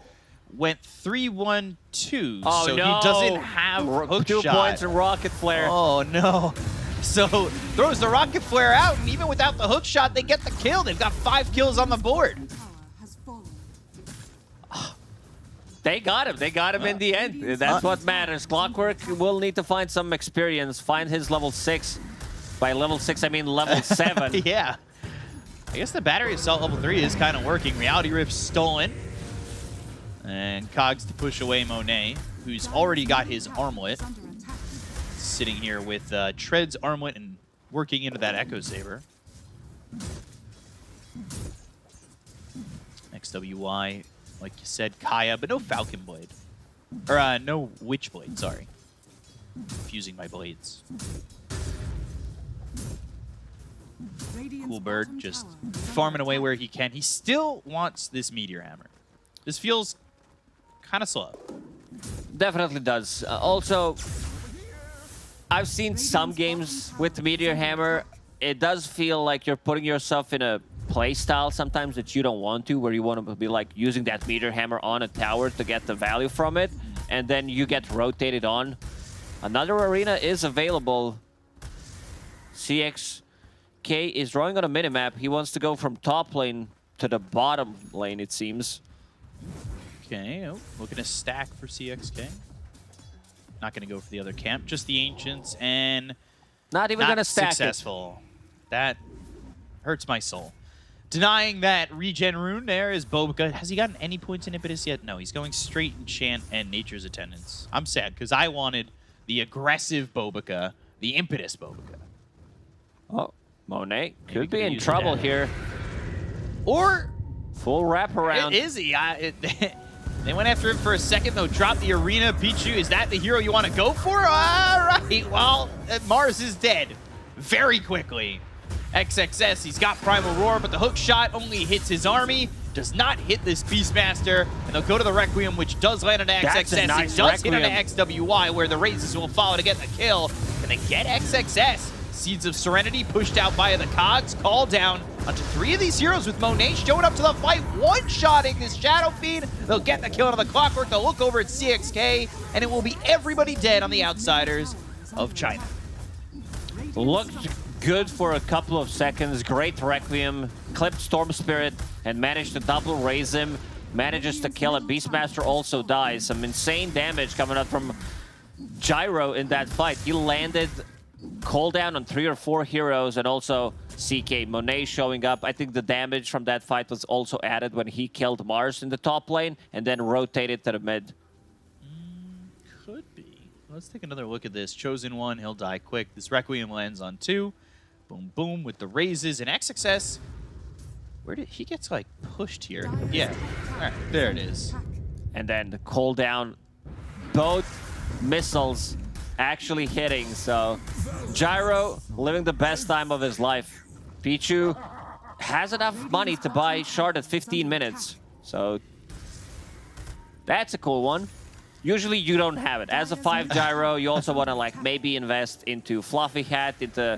went 3-1-2. Oh, so no. he doesn't have hook 2 shot. points and rocket flare. Oh, no. So throws the rocket flare out, and even without the hook shot, they get the kill. They've got 5 kills on the board. They got him. They got him in the end. That's what matters. Clockwork will need to find some experience, find his level 6. By level 6, I mean level 7. Yeah. I guess the battery assault level 3 is kind of working. Reality Rift stolen. And Cogs to push away Monet, who's already got his armlet. Sitting here with Tread's armlet and working into that Echo Saber. XWY, like you said, Kaya, but no Falcon Blade. Or no Witch Blade, sorry. Confusing my blades. Coolbird just farming away where he can. He still wants this Meteor Hammer. This feels kind of slow. Definitely does. Also, I've seen some games with Meteor Hammer. It does feel like you're putting yourself in a play style sometimes that you don't want to, where you want to be like using that Meteor Hammer on a tower to get the value from it, and then you get rotated on. Another arena is available. CXK is drawing on a minimap. He wants to go from top lane to the bottom lane, it seems. Okay, looking to stack for CXK. Not going to go for the other camp, just the Ancients, and Not even going to stack successful. That hurts my soul. Denying that regen rune there is Bobica. Has he gotten any points in Impetus yet? No, he's going straight Enchant and Nature's Attendance. I'm sad, because I wanted the aggressive Bobica, the Impetus Bobica. Oh, Monet could be in trouble here. Or Full wraparound. is he? They went after him for a second, though. Dropped the arena. Pichu, is that the hero you want to go for? All right. Well, Mars is dead very quickly. XXS, he's got Primal Roar, but the hook shot only hits his army, does not hit this Beastmaster, and they'll go to the Requiem, which does land on XXS. That's a nice it does Requiem. hit on XWY, where the Razes will follow to get the kill. And they get XXS. Seeds of Serenity pushed out by the Cogs. Call down onto 3 of these heroes with Monet showing up to the fight, one-shotting this Shadow Fiend. They'll get the kill on the Clockwork. They'll look over at CXK, and it will be everybody dead on the outsiders of China. Looked good for a couple of seconds. Great Requiem, clipped Storm Spirit, and managed to double raise him. Manages to kill it. Beastmaster also dies. Some insane damage coming out from Gyro in that fight. He landed cooldown on 3 or 4 heroes, and also CK Monet showing up. I think the damage from that fight was also added when he killed Mars in the top lane and then rotated to the mid. Could be. Let's take another look at this. Chosen One, he'll die quick. This Requiem lands on 2. Boom, boom, with the raises and XXS. Where did he gets like pushed here? Yeah. All right, there it is. And then the cooldown, both missiles actually hitting. So Gyro living the best time of his life. Pichu has enough money to buy Shard at 15 minutes. So that's a cool one. usually you don't have it. As a 5 gyro, you also want to like maybe invest into Fluffy Hat, into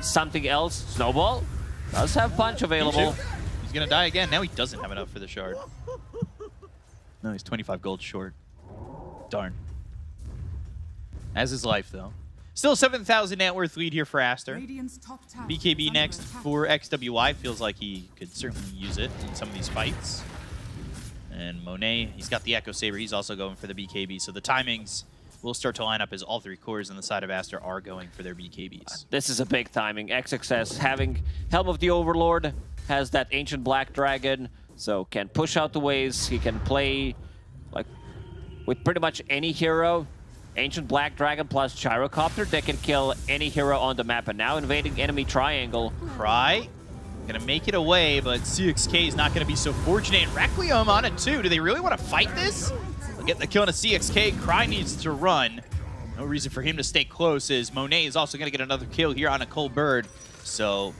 something else. Snowball does have punch available. He's gonna die again. Now he doesn't have enough for the shard. No, he's 25 gold short. Darn. As his life, though. Still 7,000 net worth lead here for Aster. BKB next for XWI. Feels like he could certainly use it in some of these fights. And Monet, he's got the Echo Saber. He's also going for the BKB. So the timings will start to line up as all 3 cores on the side of Aster are going for their BKBs. This is a big timing. XXS having Helm of the Overlord, has that Ancient Black Dragon, so can push out the waves. He can play like with pretty much any hero. Ancient Black Dragon plus Gyrocopter, they can kill any hero on the map. And now invading enemy triangle. Cry, gonna make it away, but CXK is not gonna be so fortunate. Requiem on it too. Do they really want to fight this? They'll get the kill on a CXK. Cry needs to run. No reason for him to stay close, as Monet is also gonna get another kill here on a Cold Bird. So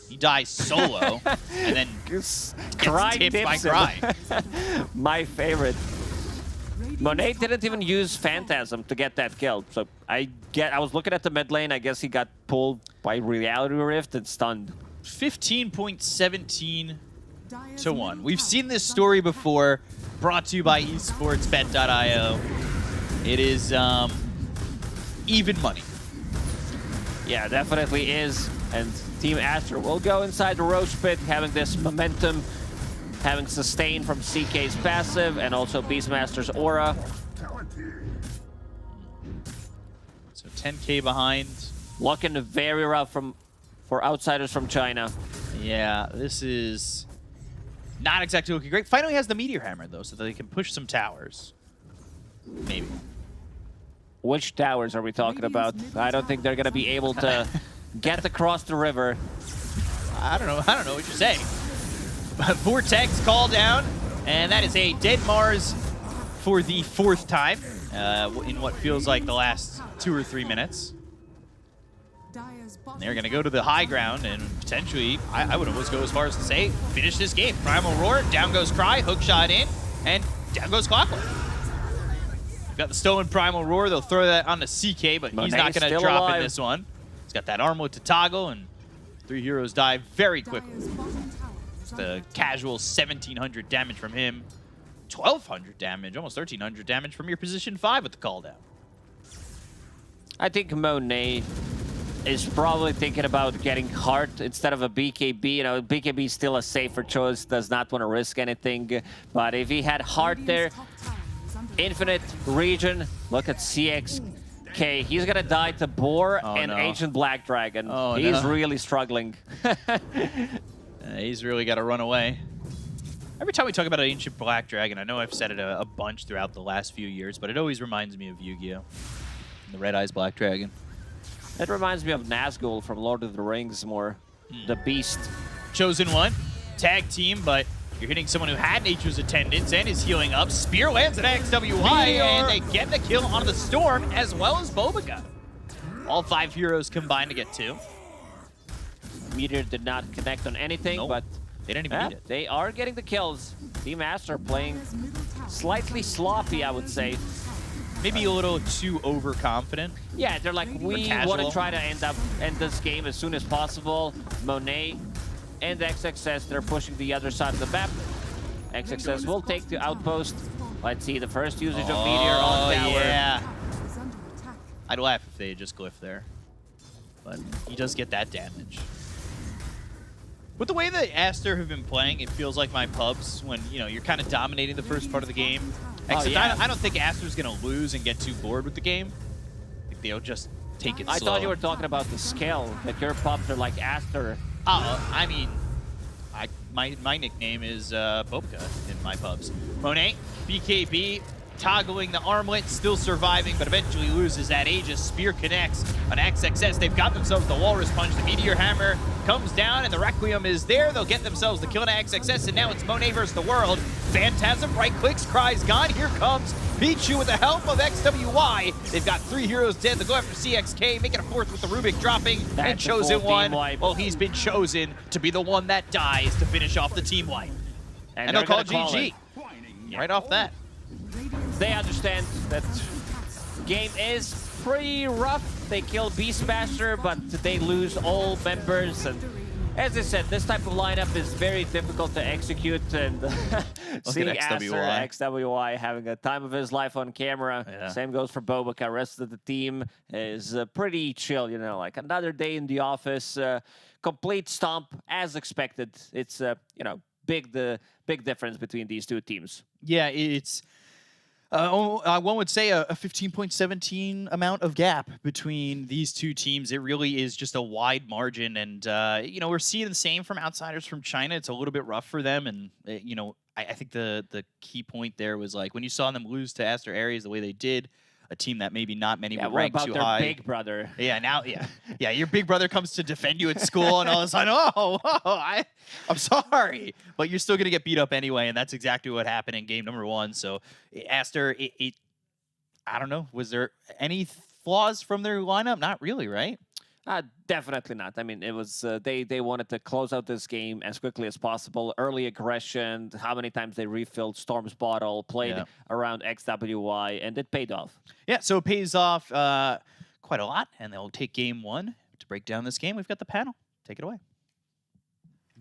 he dies solo, and then gets tipped by Cry. My favorite. Monet didn't even use Phantasm to get that kill. So I was looking at the mid lane. I guess he got pulled by Reality Rift and stunned. 15.17 to 1. We've seen this story before, brought to you by esportsbet.io. It is even money. Yeah, definitely is. And Team Aster will go inside the Roach Pit, having this momentum, having sustain from CK's passive and also Beastmaster's aura. So 10k behind. Looking very rough for outsiders from China. Yeah, this is not exactly looking great. Finally has the Meteor Hammer, though, so that they can push some towers. Maybe. Which towers are we talking about? I don't think they're going to be able to get across the river. I don't know what you're saying. Vortex call down, and that is a dead Mars for the 4th time in what feels like the last 2 or 3 minutes. They're going to go to the high ground and potentially, I would almost go as far as to say, finish this game. Primal Roar, down goes Cry, hook shot in, and down goes Clockwork. Got the stolen Primal Roar. They'll throw that on the CK, but he's not going to drop alive in this one. He's got that Armlet to toggle, and 3 heroes die very quickly. The casual 1,700 damage from him. 1,200 damage, almost 1,300 damage from your position 5 with the call down. I think Monet is probably thinking about getting Heart instead of a BKB. You know, BKB is still a safer choice, does not want to risk anything. But if he had Heart there, Infinite Region, look at CXK. He's going to die to Boar and Ancient Black Dragon. He's really struggling. He's really got to run away. Every time we talk about an Ancient Black Dragon, I know I've said it a bunch throughout the last few years, but it always reminds me of Yu-Gi-Oh! The Red Eyes Black Dragon. It reminds me of Nazgul from Lord of the Rings more. The Beast. Chosen One, tag team, but you're hitting someone who had Nature's Attendance and is healing up. Spear lands at XWI, and they get the kill on the Storm as well as Bobaga. All 5 heroes combined to get 2. Meteor did not connect on anything, but they didn't even need it. They are getting the kills. Team Aster playing slightly sloppy, I would say. Maybe a little too overconfident. Yeah, they're like, we want to try to end this game as soon as possible. Monet and XXS, they're pushing the other side of the map. XXS will take the outpost. Let's see the first usage of Meteor on tower. Yeah. I'd laugh if they had just glyphed there. But he does get that damage. With the way that Aster have been playing, it feels like my pubs when, you know, you're kind of dominating the first part of the game. Except I don't think Aster's going to lose and get too bored with the game. I think they'll just take it slow. I thought you were talking about the skill, that your pubs are like Aster. I mean, my nickname is Bobaga in my pubs. Monet, BKB, toggling the armlet, still surviving, but eventually loses that Aegis. Spear connects on XXS. They've got themselves the Walrus Punch. The Meteor Hammer comes down, and the Requiem is there. They'll get themselves the kill on XXS, and now it's Monet versus the world. Phantasm right-clicks, Cries gone. Here comes Pichu with the help of XWI. They've got 3 heroes dead. They'll go after CXK, making a 4th with the Rubik dropping, and Chosen One. Well, he's been chosen to be the one that dies to finish off the team wipe. And they'll call GG right off that. they understand that game is pretty rough. They kill Beastmaster, but they lose all members. And as I said, this type of lineup is very difficult to execute. And seeing XWY having a time of his life on camera. Yeah. Same goes for Bobica. Rest of the team is pretty chill, you know, like another day in the office. Complete stomp as expected. It's, you know, big difference between these two teams. Yeah, it's... one would say a 15.17 amount of gap between these two teams. It really is just a wide margin. And, you know, we're seeing the same from outsiders from China. It's a little bit rough for them. And, you know, I think the key point there was, like, when you saw them lose to Aster Aries the way they did, a team that maybe not many would rank too high. Big brother? Yeah, now, yeah, your big brother comes to defend you at school, and all of a sudden, I'm sorry, but you're still gonna get beat up anyway, and that's exactly what happened in game number 1. So, Aster, I don't know, was there any flaws from their lineup? Not really, right? Definitely not. I mean, it was they wanted to close out this game as quickly as possible. Early aggression, how many times they refilled Storm's bottle, played around XWY, and it paid off. Yeah, so it pays off quite a lot, and they'll take game 1. To break down this game, we've got the panel. Take it away.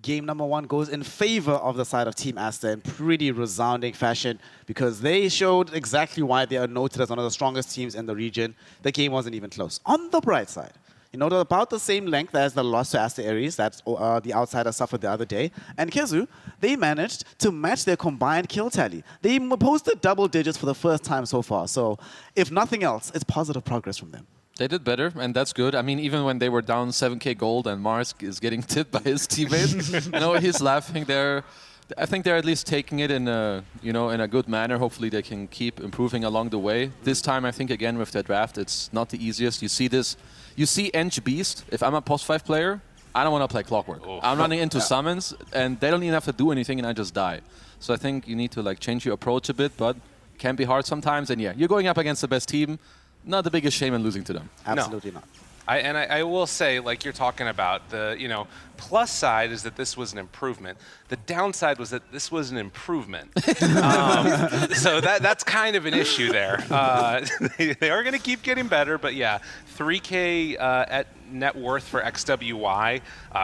Game number 1 goes in favor of the side of Team Aster in pretty resounding fashion because they showed exactly why they are noted as one of the strongest teams in the region. The game wasn't even close. On the bright side, you know, they're about the same length as the loss to Aster Aries that the outsiders suffered the other day. And Kezu, they managed to match their combined kill tally. They posted double digits for the first time so far. So if nothing else, it's positive progress from them. They did better, and that's good. I mean, even when they were down 7k gold and Mars is getting tipped by his teammates, you know, he's laughing there. I think they're at least taking it in a, you know, in a good manner. Hopefully they can keep improving along the way. This time, I think, again, with their draft, it's not the easiest. You see this. You see Eng Beast. If I'm a post 5 player, I don't want to play Clockwork. Oh. I'm running into summons, and they don't even have to do anything, and I just die. So I think you need to like change your approach a bit, but it can be hard sometimes. And yeah, you're going up against the best team. Not the biggest shame in losing to them. Absolutely not. I will say, like you're talking about, the plus side is that this was an improvement. The downside was that this was an improvement. So that's kind of an issue there. They are going to keep getting better, but yeah, 3K at net worth for XWY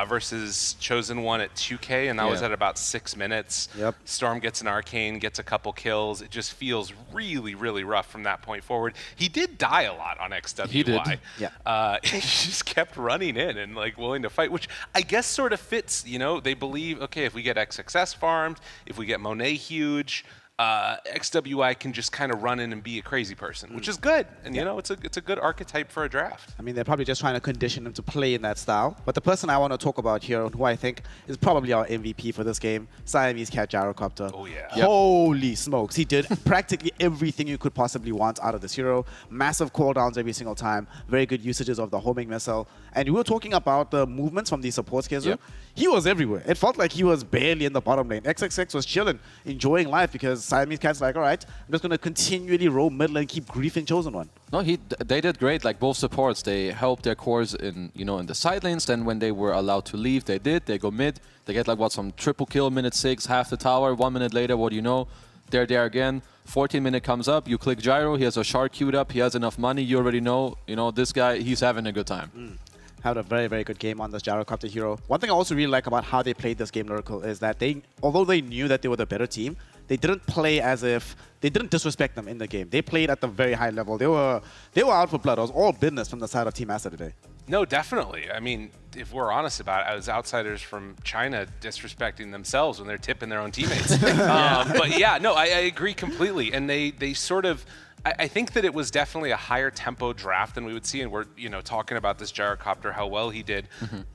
versus Chosen One at 2K, and that was at about 6 minutes. Yep. Storm gets an Arcane, gets a couple kills. It just feels really, really rough from that point forward. He did die a lot on XWY. He did. Yeah. He just kept running in and like willing to fight, which I guess sort of fits. You know, they believe, okay, if we get XXS farmed, if we get Monet huge, XWI can just kind of run in and be a crazy person, which is good. And you know, it's a good archetype for a draft. I mean, they're probably just trying to condition him to play in that style. But the person I want to talk about here, who I think is probably our MVP for this game, Siamese Cat Gyrocopter. Oh yeah. Yep. Holy smokes. He did practically everything you could possibly want out of this hero. Massive cooldowns every single time. Very good usages of the homing missile. And we were talking about the movements from the support Kezu. Yep. He was everywhere. It felt like he was barely in the bottom lane. XXX was chilling, enjoying life because Siamese Cat's like, all right, I'm just going to continually roll middle and keep griefing Chosen One. No, they did great. Like both supports, they helped their cores in in the side lanes. Then when they were allowed to leave, they did. They go mid. They get like some triple kill, minute 6, half the tower. 1 minute later, what do you know? They're there again. 14-minute comes up. You click Gyro. He has a shard queued up. He has enough money. You already know. This guy, he's having a good time. Had a very, very good game on this Gyrocopter hero. One thing I also really like about how they played this game, Lyrical, is that although they knew that they were the better team, they didn't play as if they didn't disrespect them in the game. They played at the very high level. They were out for blood. It was all business from the side of Team Aster today. No, definitely. I mean, if we're honest about it, as outsiders from China disrespecting themselves when they're tipping their own teammates. But yeah, no, I agree completely. And they sort of, I think that it was definitely a higher tempo draft than we would see, and we're talking about this Gyrocopter, how well he did.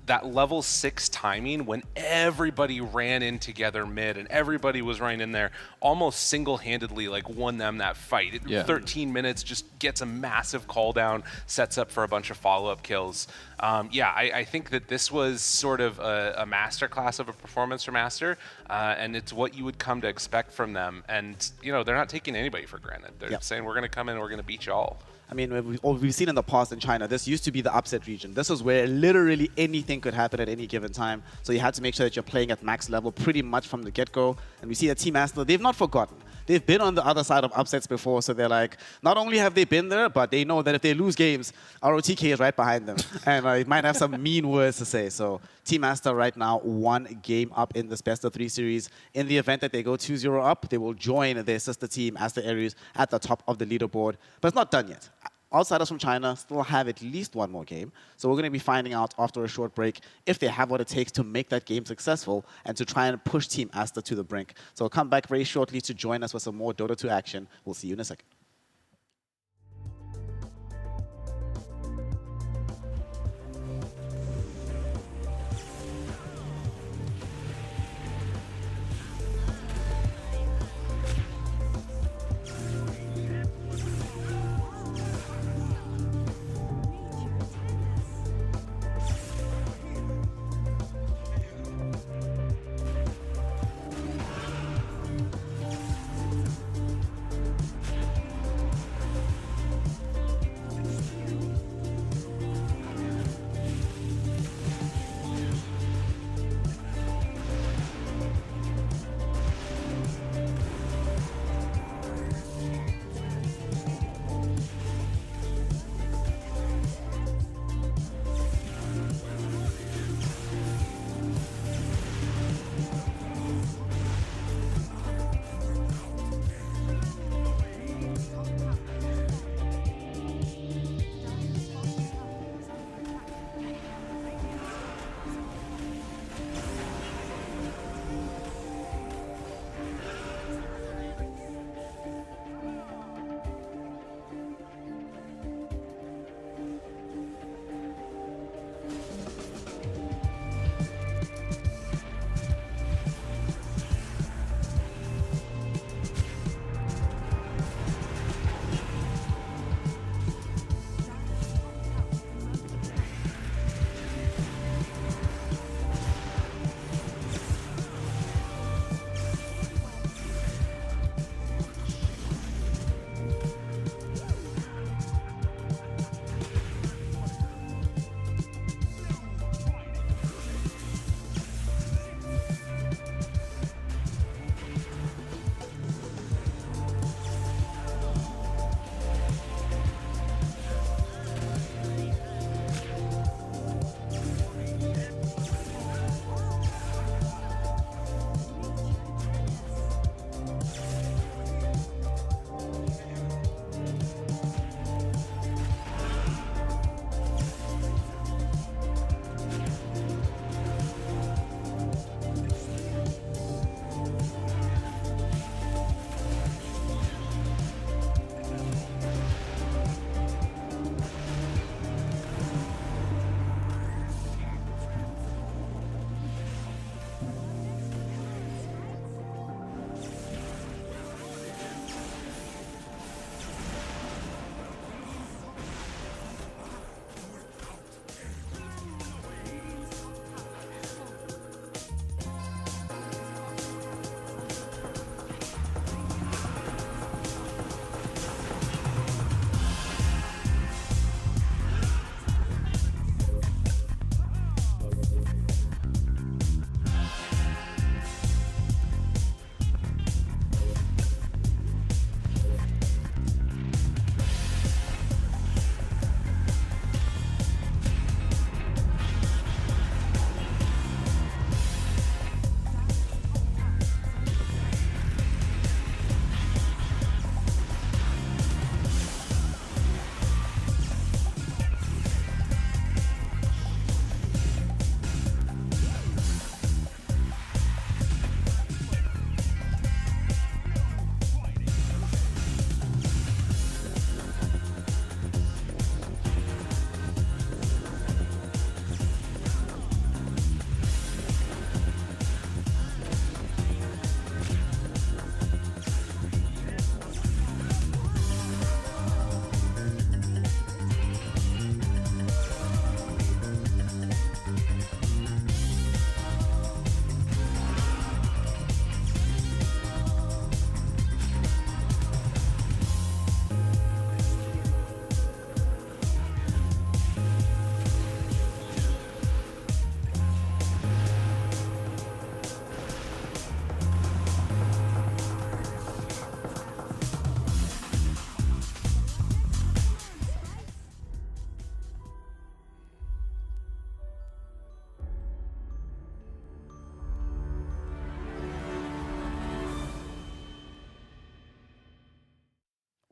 That level 6 timing when everybody ran in together mid and everybody was running in there, almost single-handedly like won them that fight. 13 minutes, just gets a massive call down, sets up for a bunch of follow-up kills. I think that this was sort of a masterclass of a performance from Aster, and it's what you would come to expect from them. And they're not taking anybody for granted. They're saying we're going to come in and we're going to beat you all. I mean, we've seen in the past in China, this used to be the upset region. This is where literally anything could happen at any given time. So you had to make sure that you're playing at max level pretty much from the get-go. And we see that Team Aster, they've not forgotten. they've been on the other side of upsets before, so they're like, not only have they been there, but they know that if they lose games, ROTK is right behind them, and it might have some mean words to say. So Team Master right now 1 game up in this best of 3 series. In the event that they go 2-0 up, they will join their sister team, Aster Aries, at the top of the leaderboard. But it's not done yet. Outsiders from China still have at least 1 more game. So we're going to be finding out after a short break if they have what it takes to make that game successful and to try and push Team Aster to the brink. So we'll come back very shortly to join us with some more Dota 2 action. We'll see you in a second.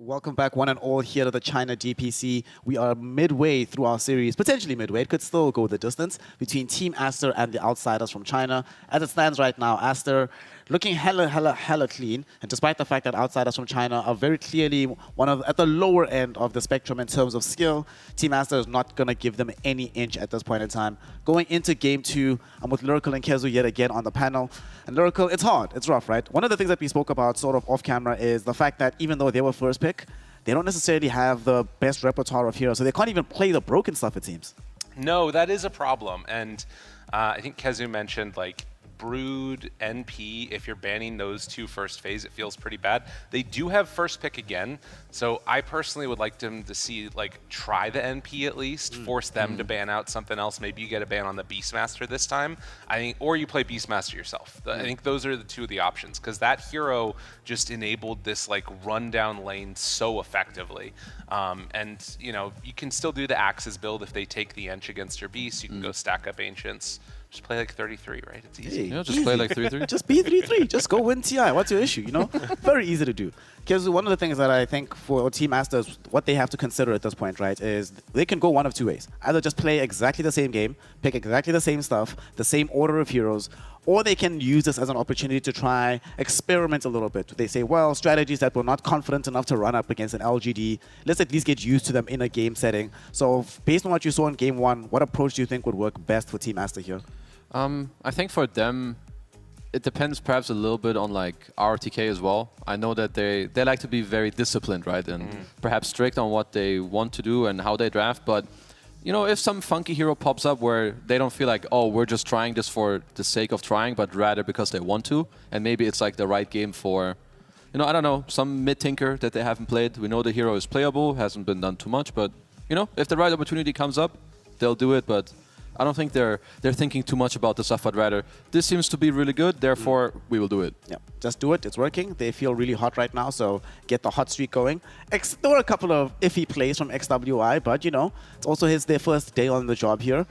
Welcome back, one and all, here to the China DPC. We are midway through our series, potentially midway. It could still go the distance between Team Aster and the outsiders from China. As it stands right now, Aster looking hella clean. And despite the fact that outsiders from China are very clearly at the lower end of the spectrum in terms of skill, Team Aster is not going to give them any inch at this point in time. Going into game 2, I'm with Lyrical and Kezu yet again on the panel. And Lyrical, it's hard, it's rough, right? One of the things that we spoke about sort of off camera is the fact that even though they were first pick, they don't necessarily have the best repertoire of heroes, so they can't even play the broken stuff, it seems. No, that is a problem. And I think Kezu mentioned, like, Brood, NP, if you're banning those two first phase, it feels pretty bad. They do have first pick again, so I personally would like them to see, like, try the NP at least, force them to ban out something else. Maybe you get a ban on the Beastmaster this time, I think, or you play Beastmaster yourself. I think those are the two of the options, because that hero just enabled this, like, rundown lane so effectively. And, you know, you can still do the Axes build if they take the Ench against your Beast. You can go stack up Ancients. Just play like 33, right? It's easy. Yeah, just play like 3-3. Just be 3-3. Just go win TI. What's your issue, you know? Very easy to do. Because one of the things that I think for Team Masters, what they have to consider at this point, right, is they can go one of two ways. Either just play exactly the same game, pick exactly the same stuff, the same order of heroes, or they can use this as an opportunity to try experiment a little bit. They say, well, strategies that we're not confident enough to run up against an LGD, let's at least get used to them in a game setting. So based on what you saw in game 1, what approach do you think would work best for Team Master here? I think for them, it depends perhaps a little bit on like RTK as well. I know that they like to be very disciplined, right? And perhaps strict on what they want to do and how they draft. But, you know, if some funky hero pops up where they don't feel like, oh, we're just trying this for the sake of trying, but rather because they want to, and maybe it's like the right game for, you know, I don't know, some mid-tinker that they haven't played. We know the hero is playable, hasn't been done too much, but, you know, if the right opportunity comes up, they'll do it. But I don't think they're thinking too much about the stuff, but rather, this seems to be really good, therefore we will do it. Yeah, just do it. It's working. They feel really hot right now, so get the hot streak going. There were a couple of iffy plays from XWI, but, you know, it's also their first day on the job here.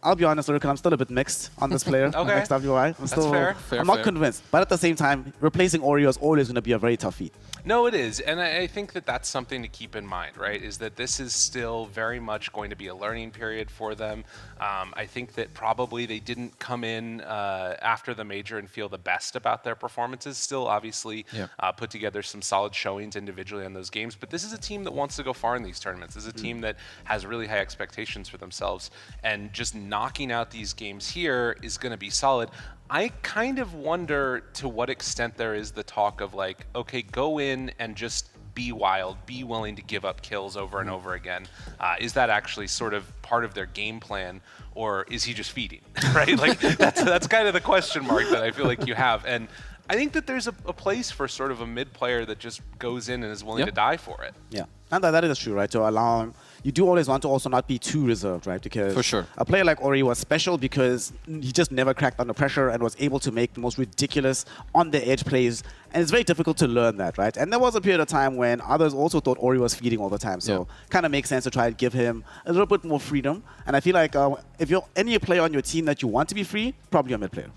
I'll be honest, Lyrical, I'm still a bit mixed on this player, on XWI. That's fair. I'm not convinced, but at the same time, replacing Oreo is always going to be a very tough feat. No, it is. And I think that that's something to keep in mind, right? Is that this is still very much going to be a learning period for them. I think that probably they didn't come in after the major and feel the best about their performances. Still, obviously, put together some solid showings individually on those games. But this is a team that wants to go far in these tournaments. This is a team that has really high expectations for themselves. And just knocking out these games here is going to be solid. I kind of wonder to what extent there is the talk of like, okay, go in and just be wild, be willing to give up kills over and over again. Is that actually sort of part of their game plan, or is he just feeding, right? Like that's kind of the question mark that I feel like you have. And I think that there's a place for sort of a mid player that just goes in and is willing to die for it. Yeah, and that is true, right? To allow him, you do always want to also not be too reserved, right? Because for sure, a player like Ori was special because he just never cracked under pressure and was able to make the most ridiculous on-the-edge plays. And it's very difficult to learn that, right? And there was a period of time when others also thought Ori was feeding all the time. So kind of makes sense to try and give him a little bit more freedom. And I feel like if you're any player on your team that you want to be free, probably a mid player.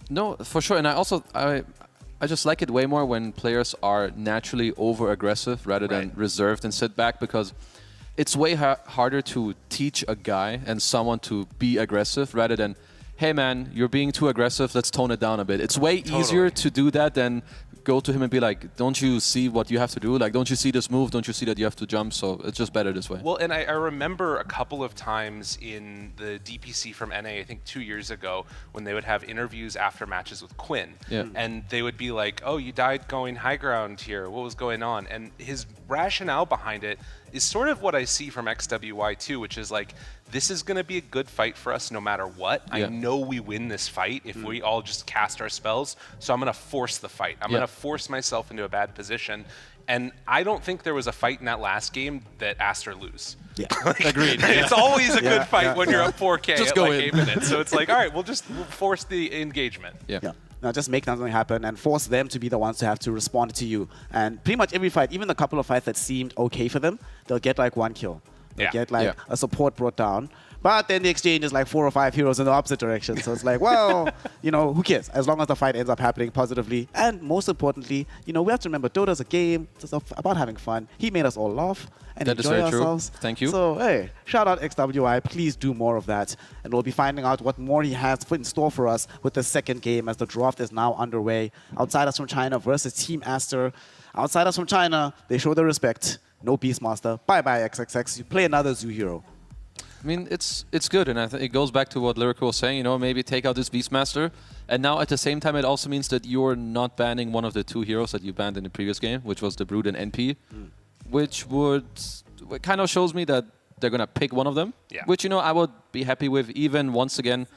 No, for sure. And I just like it way more when players are naturally over-aggressive rather than reserved and sit back, because it's way harder to teach a guy and someone to be aggressive rather than, hey man, you're being too aggressive, let's tone it down a bit. It's way easier to do that than go to him and be like, don't you see what you have to do? Like, don't you see this move? Don't you see that you have to jump? So it's just better this way. Well, and I remember a couple of times in the DPC from NA, I think 2 years ago, when they would have interviews after matches with Quinn. And they would be like, oh, you died going high ground here. What was going on? And his rationale behind it is sort of what I see from XWY too, which is like, this is going to be a good fight for us no matter what. I know we win this fight if we all just cast our spells, so I'm going to force the fight. I'm going to force myself into a bad position. And I don't think there was a fight in that last game that Aster lose. Yeah, agreed. It's always a good fight when you're up 4K just at go like in. 8 minutes. So it's like, all right, we'll force the engagement. Now just make something happen and force them to be the ones to have to respond to you. And pretty much every fight, even the couple of fights that seemed okay for them, they'll get like one kill. They'll get like a support brought down. But then the exchange is like 4 or 5 heroes in the opposite direction. So it's like, well, who cares? As long as the fight ends up happening positively. And most importantly, we have to remember Dota's a game. It's about having fun. He made us all laugh and That is enjoy very true. ourselves. Thank you. So, hey, shout out XWI. Please do more of that. And we'll be finding out what more he has in store for us with the second game as the draft is now underway. Outsiders from China versus Team Aster. Outsiders from China, they show their respect. No Beastmaster. Bye-bye, XXX. You play another Zoo hero. I mean, it's good, and I think it goes back to what Lyrical was saying, maybe take out this Beastmaster. And now, at the same time, it also means that you're not banning one of the 2 heroes that you banned in the previous game, which was the Brood and NP, which kind of shows me that they're going to pick one of them, which, I would be happy with, even once again,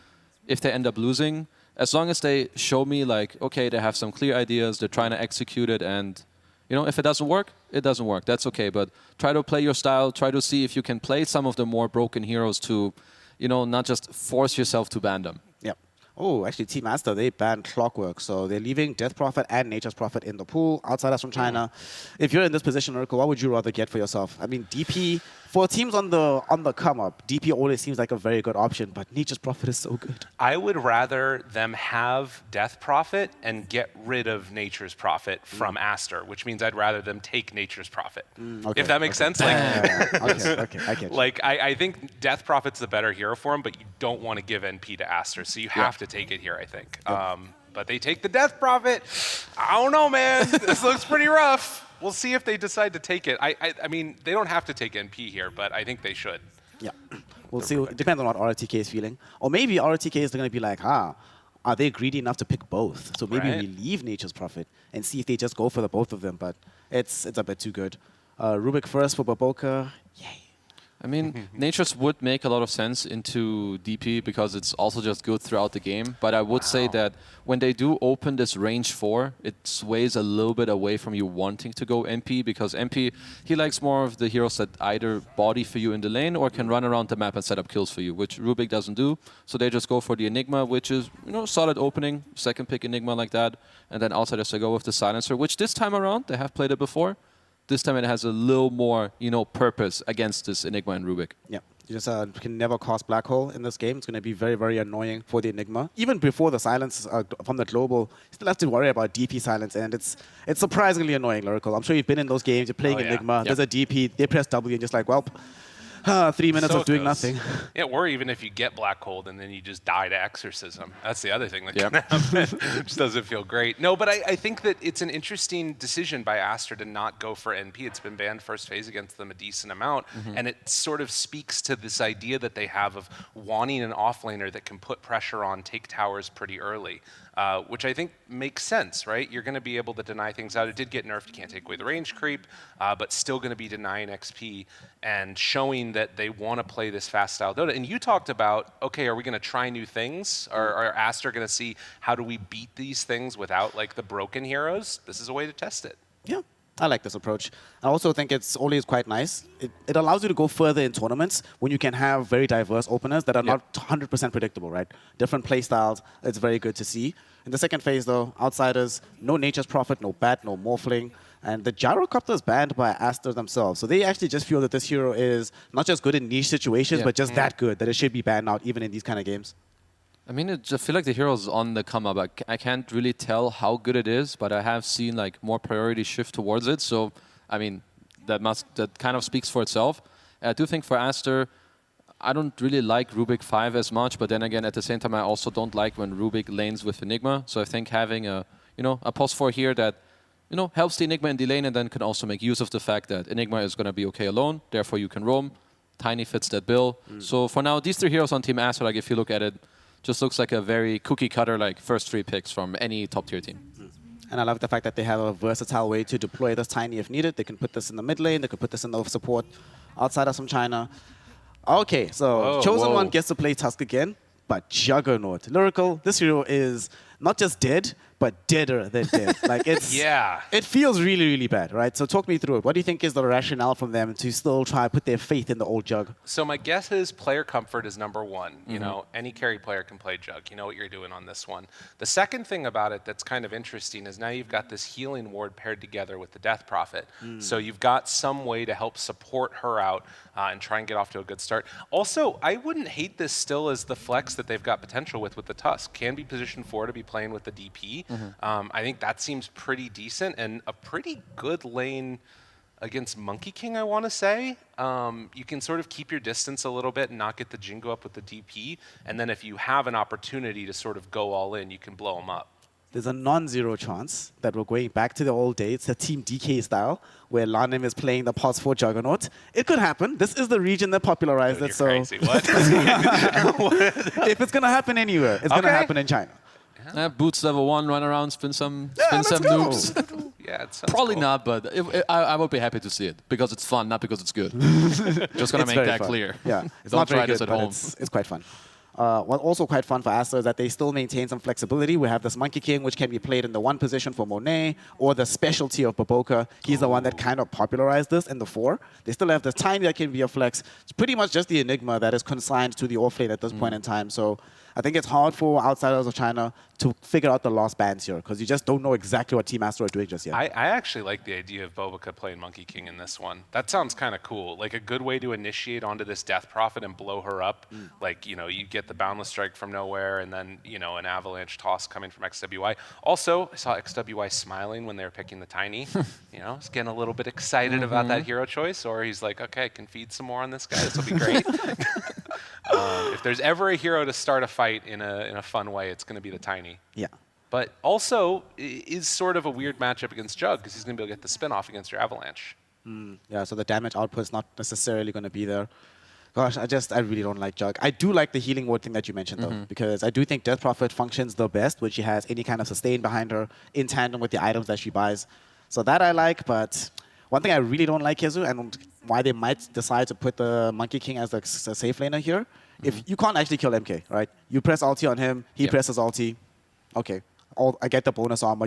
if they end up losing. As long as they show me, like, okay, they have some clear ideas, they're trying to execute it, and if it doesn't work, it doesn't work. That's okay. But try to play your style. Try to see if you can play some of the more broken heroes to, not just force yourself to ban them. Yep. Oh, actually, Team Aster, they banned Clockwork. So they're leaving Death Prophet and Nature's Prophet in the pool. Outsiders from China. If you're in this position, Urkel, what would you rather get for yourself? I mean, DP, for teams on the come-up, DP always seems like a very good option, but Nature's Prophet is so good. I would rather them have Death Prophet and get rid of Nature's Prophet from Aster, which means I'd rather them take Nature's Prophet. Okay, if that makes sense. Okay, I get you. Like, I think Death Prophet's the better hero for him, but you don't want to give NP to Aster, so you have to take it here, I think. But they take the Death Prophet. I don't know, man. This looks pretty rough. We'll see if they decide to take it. I mean, they don't have to take NP here, but I think they should. Yeah. We'll see. It depends on what RTK is feeling. Or maybe RTK is going to be like, are they greedy enough to pick both? So maybe we leave Nature's Prophet and see if they just go for the both of them. But it's a bit too good. Rubik first for Baboka. Yay. I mean, Nature's would make a lot of sense into DP because it's also just good throughout the game. But I would say that when they do open this range 4, it sways a little bit away from you wanting to go MP because MP, he likes more of the heroes that either body for you in the lane or can run around the map and set up kills for you, which Rubik doesn't do. So they just go for the Enigma, which is, solid opening, second pick Enigma like that. And then outsiders they go with the Silencer, which this time around, they have played it before. This time it has a little more, purpose against this Enigma and Rubik. Yeah, you just can never cause Black Hole in this game. It's going to be very, very annoying for the Enigma. Even before the silence from the global, you still have to worry about DP silence, and it's surprisingly annoying, Lyrical. I'm sure you've been in those games. You're playing Enigma. There's a DP. They press W and just like, well, 3 minutes of doing nothing. Yeah, or even if you get Black Hole and then you just die to Exorcism. That's the other thing that can happen. Which doesn't feel great. No, but I think that it's an interesting decision by Aster to not go for NP. It's been banned first phase against them a decent amount. And it sort of speaks to this idea that they have of wanting an offlaner that can put pressure on, take towers pretty early. Which I think makes sense, right? You're going to be able to deny things out. It did get nerfed. You can't take away the range creep, but still going to be denying XP and showing that they want to play this fast style Dota. And you talked about, okay, are we going to try new things? Or are Aster going to see how do we beat these things without like the broken heroes? This is a way to test it. Yeah. I like this approach. I also think it's always quite nice. It allows you to go further in tournaments when you can have very diverse openers that are not 100% predictable, right? Different play styles. It's very good to see. In the second phase, though, outsiders, no Nature's Prophet, no Bat, no Morphling. And the Gyrocopter is banned by Aster themselves. So they actually just feel that this hero is not just good in niche situations, but just that good, that it should be banned out even in these kind of games. I mean, I feel like the hero's on the come up. I can't really tell how good it is, but I have seen like more priority shift towards it. So, I mean, that kind of speaks for itself. I do think for Aster, I don't really like Rubik 5 as much, but then again, at the same time, I also don't like when Rubik lanes with Enigma. So I think having a pulse 4 here that helps the Enigma in the lane and then can also make use of the fact that Enigma is going to be okay alone. Therefore, you can roam. Tiny fits that bill. So for now, these 3 heroes on Team Aster, like if you look at it, just looks like a very cookie cutter, like first 3 picks from any top tier team. And I love the fact that they have a versatile way to deploy this Tiny if needed. They can put this in the mid lane. They could put this in the support. Outsiders from China. Okay, so Chosen One gets to play Tusk again, but Juggernaut. Lyrical, this hero is not just dead, but deader than dead. Like it's Yeah. it feels really, really bad, right? So talk me through it. What do you think is the rationale from them to still try to put their faith in the old Jug? So my guess is player comfort is number one. You know, any carry player can play Jug. You know what you're doing on this one. The second thing about it that's kind of interesting is now you've got this healing ward paired together with the Death Prophet. So you've got some way to help support her out and try and get off to a good start. Also, I wouldn't hate this still as the flex that they've got potential with the Tusk. Can be position 4 to be playing with the DP. I think that seems pretty decent and a pretty good lane against Monkey King, I want to say. You can sort of keep your distance a little bit and not get the Jingo up with the DP. And then if you have an opportunity to sort of go all in, you can blow them up. There's a non-zero chance that we're going back to the old days, a Team DK style, where Lanim is playing the Pulse 4 Juggernaut. It could happen. This is the region that popularized Dude, it, you're so crazy. What? if it's going to happen anywhere, it's going to happen in China. Boots level 1, run around, spin some let's go. nukes. Yeah, it sounds Probably cool. not, but I would be happy to see it because it's fun, not because it's good. Just gonna It's make very that fun. clear. Yeah, it's Don't not very try this good, at but home. it's quite fun. What's also quite fun for Astra is that they still maintain some flexibility. We have this Monkey King, which can be played in the 1 position for Monet, or the specialty of Baboka. He's the one that kind of popularized this in the 4. They still have the Tiny that can be a flex. It's pretty much just the Enigma that is consigned to the off-lane at this point in time. So I think it's hard for outsiders of China to figure out the lost bands here, because you just don't know exactly what Team Astra are doing just yet. I actually like the idea of Bobica playing Monkey King in this one. That sounds kind of cool. Like a good way to initiate onto this Death Prophet and blow her up. Like, you know, you get the Boundless Strike from nowhere and then, you know, an Avalanche toss coming from XWY. Also, I saw XWY smiling when they were picking the Tiny. You know, he's getting a little bit excited about that hero choice, or he's like, okay, I can feed some more on this guy. This will be great. If there's ever a hero to start a fight in a fun way, it's going to be the Tiny. Yeah. But also is sort of a weird matchup against Jug because he's going to be able to get the spin-off against your Avalanche. Yeah, so the damage output is not necessarily going to be there. Gosh, I really don't like Jug. I do like the healing ward thing that you mentioned, though, because I do think Death Prophet functions the best when she has any kind of sustain behind her in tandem with the items that she buys. So that I like, but one thing I really don't like, Hezu, and why they might decide to put the Monkey King as the safe laner here, if you can't actually kill MK, right? You press ulti on him, he presses ulti. Okay. I get the bonus armor.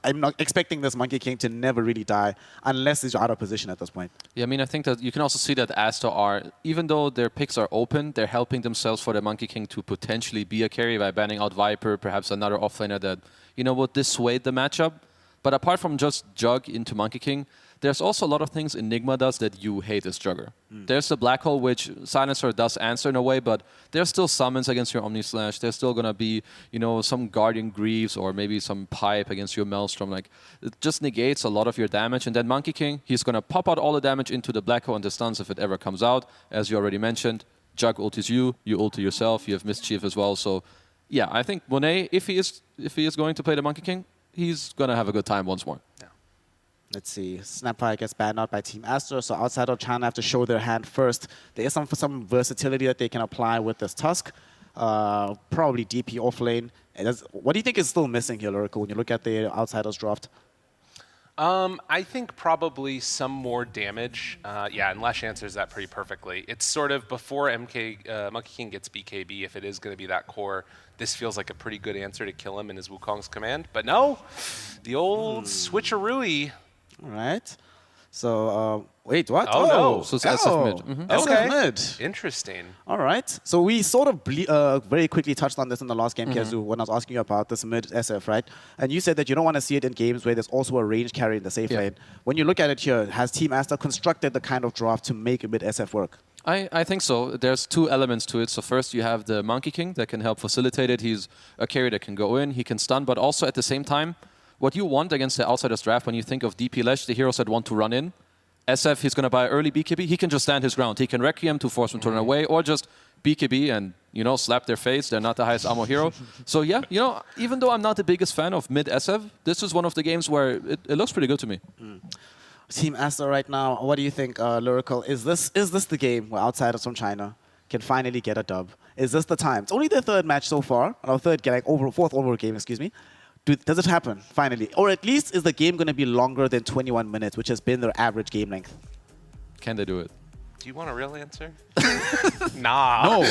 I'm not expecting this Monkey King to never really die unless he's out of position at this point. Yeah, I mean, I think that you can also see that Astra are, even though their picks are open, they're helping themselves for the Monkey King to potentially be a carry by banning out Viper, perhaps another offlaner that, you know, would dissuade the matchup. But apart from just Jug into Monkey King, there's also a lot of things Enigma does that you hate as Jugger. There's the Black Hole, which Silencer does answer in a way, but there's still summons against your Omni Slash. There's still going to be, you know, some Guardian Greaves or maybe some Pipe against your Maelstrom. Like, it just negates a lot of your damage. And then Monkey King, he's going to pop out all the damage into the Black Hole and the stuns if it ever comes out. As you already mentioned, Jug ultis you ulti yourself, you have Mischief as well. So, yeah, I think Monet, if he is going to play the Monkey King, he's going to have a good time once more. Yeah. Let's see. Snapfire gets banned out by Team Astra, so outside of China have to show their hand first. There is some versatility that they can apply with this Tusk. Probably DP offlane. What do you think is still missing here, Lyrical, when you look at the outsiders draft? I think probably some more damage. Yeah, and Lesh answers that pretty perfectly. It's sort of before Monkey King gets BKB, if it is going to be that core, this feels like a pretty good answer to kill him in his Wukong's command. But no, the old switcheroo. All right. So, wait, what? Oh, no. So it's SF mid. Okay. SF mid. Interesting. All right. So we sort of very quickly touched on this in the last game, Kezu, when I was asking you about this mid SF, right? And you said that you don't want to see it in games where there's also a range carry in the safe lane. When you look at it here, has Team Astra constructed the kind of draft to make a mid SF work? I think so. There's 2 elements to it. So first you have the Monkey King that can help facilitate it. He's a carry that can go in, he can stun, but also at the same time, what you want against the Outsiders draft when you think of DP Lesh, the heroes that want to run in, SF, he's going to buy early BKB, he can just stand his ground. He can Requiem to force them to run away, or just BKB and, you know, slap their face. They're not the highest ammo hero. So yeah, you know, even though I'm not the biggest fan of mid SF, this is one of the games where it looks pretty good to me. Team Astra right now, what do you think, Lyrical? Is this the game where outsiders from China can finally get a dub? Is this the time? It's only their 3rd match so far, or 4th overall game, excuse me. Does it happen, finally? Or at least is the game going to be longer than 21 minutes, which has been their average game length? Can they do it? Do you want a real answer? Nah. No.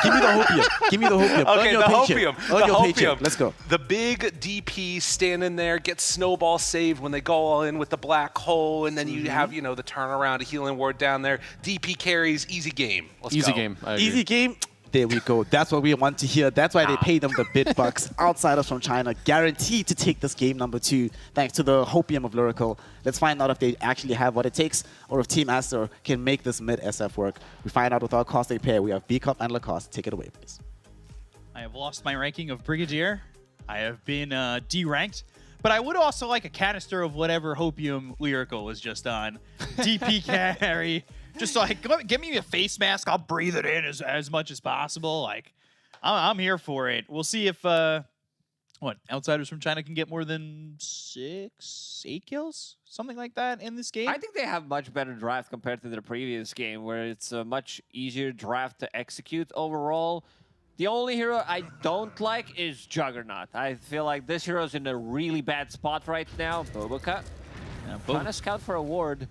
Give me the hopium. Give me the hopium. Okay, the hopium. Earn your The paycheck. hopium. Let's go. The big DP standing there, gets snowball saved when they go all in with the black hole, and then you have, you know, the turnaround, a healing ward down there. DP carries, easy game. Let's Easy go. game. I agree. Easy game. There we go. That's what we want to hear. That's why they pay them the big bucks. Outsiders from China guaranteed to take this game number 2 thanks to the hopium of Lyrical. Let's find out if they actually have what it takes or if Team Aster can make this mid-SF work. We find out with our Caustic pair. We have B-Cup and Lacoste. Take it away, please. I have lost my ranking of Brigadier. I have been D-ranked. But I would also like a canister of whatever hopium Lyrical was just on. DP carry. Just like, give me a face mask. I'll breathe it in as much as possible. Like, I'm here for it. We'll see if, Outsiders from China can get more than 8 kills? Something like that in this game? I think they have much better draft compared to their previous game, where it's a much easier draft to execute overall. The only hero I don't like is Juggernaut. I feel like this hero's in a really bad spot right now. Boboka. Trying to scout for a ward.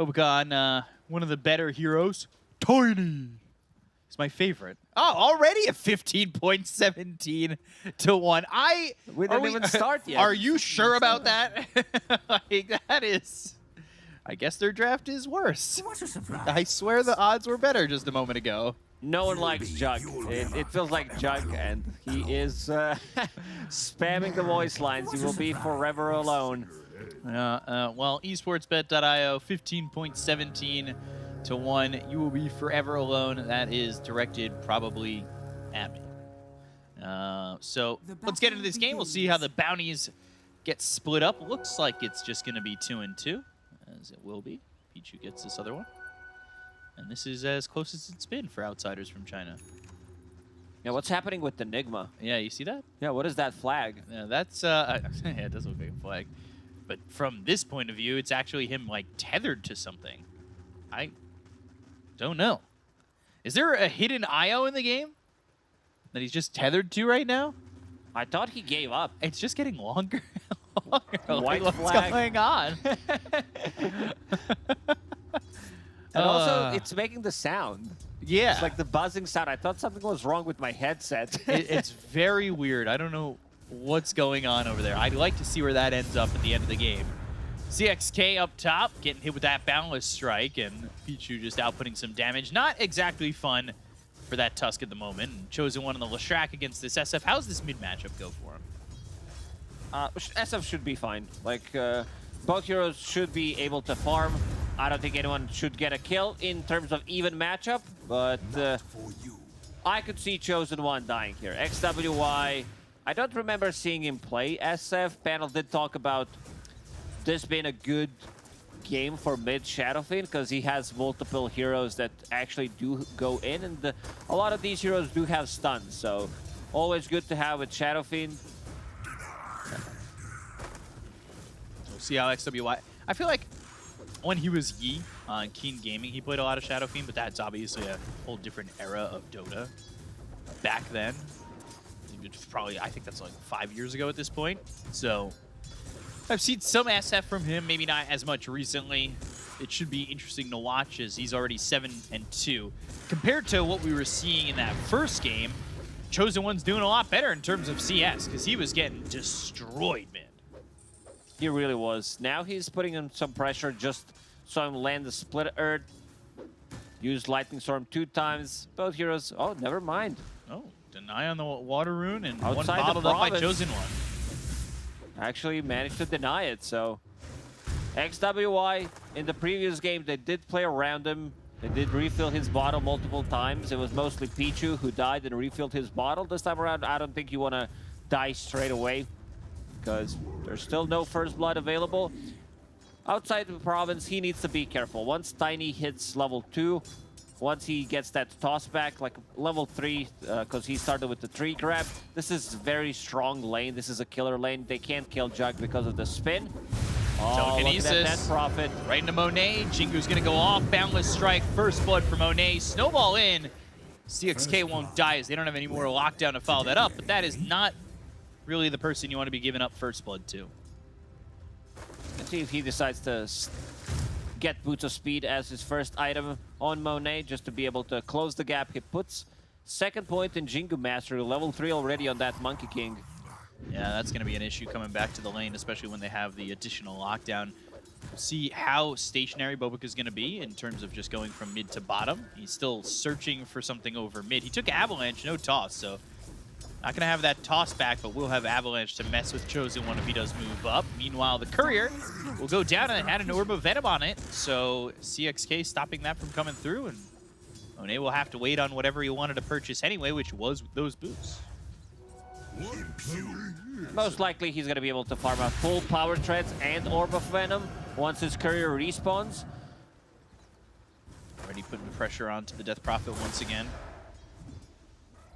Boboka on one of the better heroes. Tiny. It's my favorite. Oh, already a 15.17 to 1. We didn't even start yet. Are you sure about that? Like, that is... I guess their draft is worse. What a surprise. I swear the odds were better just a moment ago. No one likes Jug. It feels like Jug, and he is spamming the voice lines. He will be forever alone. Well, esportsbet.io, 15.17 to 1. You will be forever alone. That is directed probably at me. So let's get into this game. We'll see how the bounties get split up. Looks like it's just going to be 2 and 2, as it will be. Pichu gets this other one. And this is as close as it's been for Outsiders from China. Yeah, what's happening with the Enigma? Yeah, you see that? Yeah, what is that flag? Yeah, that's, yeah, it does look like a flag. But from this point of view, it's actually him, like, tethered to something. I don't know. Is there a hidden IO in the game that he's just tethered to right now? I thought he gave up. It's just getting longer and longer. White Like, what's flag. going on? And also, it's making the sound. Yeah. It's like the buzzing sound. I thought something was wrong with my headset. It's very weird. I don't know what's going on over there. I'd like to see where that ends up at the end of the game. CXK up top, getting hit with that Boundless Strike, and Pichu just outputting some damage. Not exactly fun for that Tusk at the moment. And Chosen One on the Lashrak against this SF. How's this mid matchup go for him? SF should be fine. Like, both heroes should be able to farm. I don't think anyone should get a kill in terms of even matchup, but I could see Chosen One dying here. XWY, I don't remember seeing him play SF. Panel did talk about this being a good game for mid Shadowfiend because he has multiple heroes that actually do go in, and a lot of these heroes do have stuns, so always good to have with Shadowfiend. We'll see how XWY... I feel like when he was Yi on Keen Gaming, he played a lot of Shadowfiend, but that's obviously a whole different era of Dota. Back then, it's probably, I think that's like 5 years ago at this point. So I've seen some SF from him, maybe not as much recently. It should be interesting to watch as he's already 7 and 2. Compared to what we were seeing in that first game, Chosen One's doing a lot better in terms of CS because he was getting destroyed, man. He really was. Now he's putting in some pressure, just saw him land the Split Earth. Used Lightning Storm 2 times. Both heroes, oh, never mind. Oh, deny on the Water Rune and Outside one the bottled up by province. Chosen One. Actually managed to deny it, so. XWY, in the previous game, they did play around him. They did refill his bottle multiple times. It was mostly Pichu who died and refilled his bottle. This time around, I don't think you want to die straight away, because there's still no first blood available. Outside the province, he needs to be careful. Once Tiny hits level 2, once he gets that toss back, like level 3, because he started with the tree grab, this is very strong lane. This is a killer lane. They can't kill Jug because of the spin. Oh, look at that net profit. Right into Monet. Jingu's going to go off. Boundless Strike. First blood for Monet. Snowball in. CXK won't die as they don't have any more lockdown to follow that up, but that is not really the person you want to be giving up first blood to. Let's see if he decides to get Boots of Speed as his first item on Monet, just to be able to close the gap. He puts second point in Jingu Mastery, level 3 already on that Monkey King. Yeah, that's going to be an issue coming back to the lane, especially when they have the additional lockdown. See how stationary Bobica is going to be in terms of just going from mid to bottom. He's still searching for something over mid. He took Avalanche, no toss, so not going to have that toss back, but we'll have Avalanche to mess with Chosen One if he does move up. Meanwhile, the Courier will go down and had an Orb of Venom on it, so CXK stopping that from coming through, and Monet will have to wait on whatever he wanted to purchase anyway, which was those boots. Most likely he's going to be able to farm out full Power Treads and Orb of Venom once his Courier respawns. Already putting pressure onto the Death Prophet once again.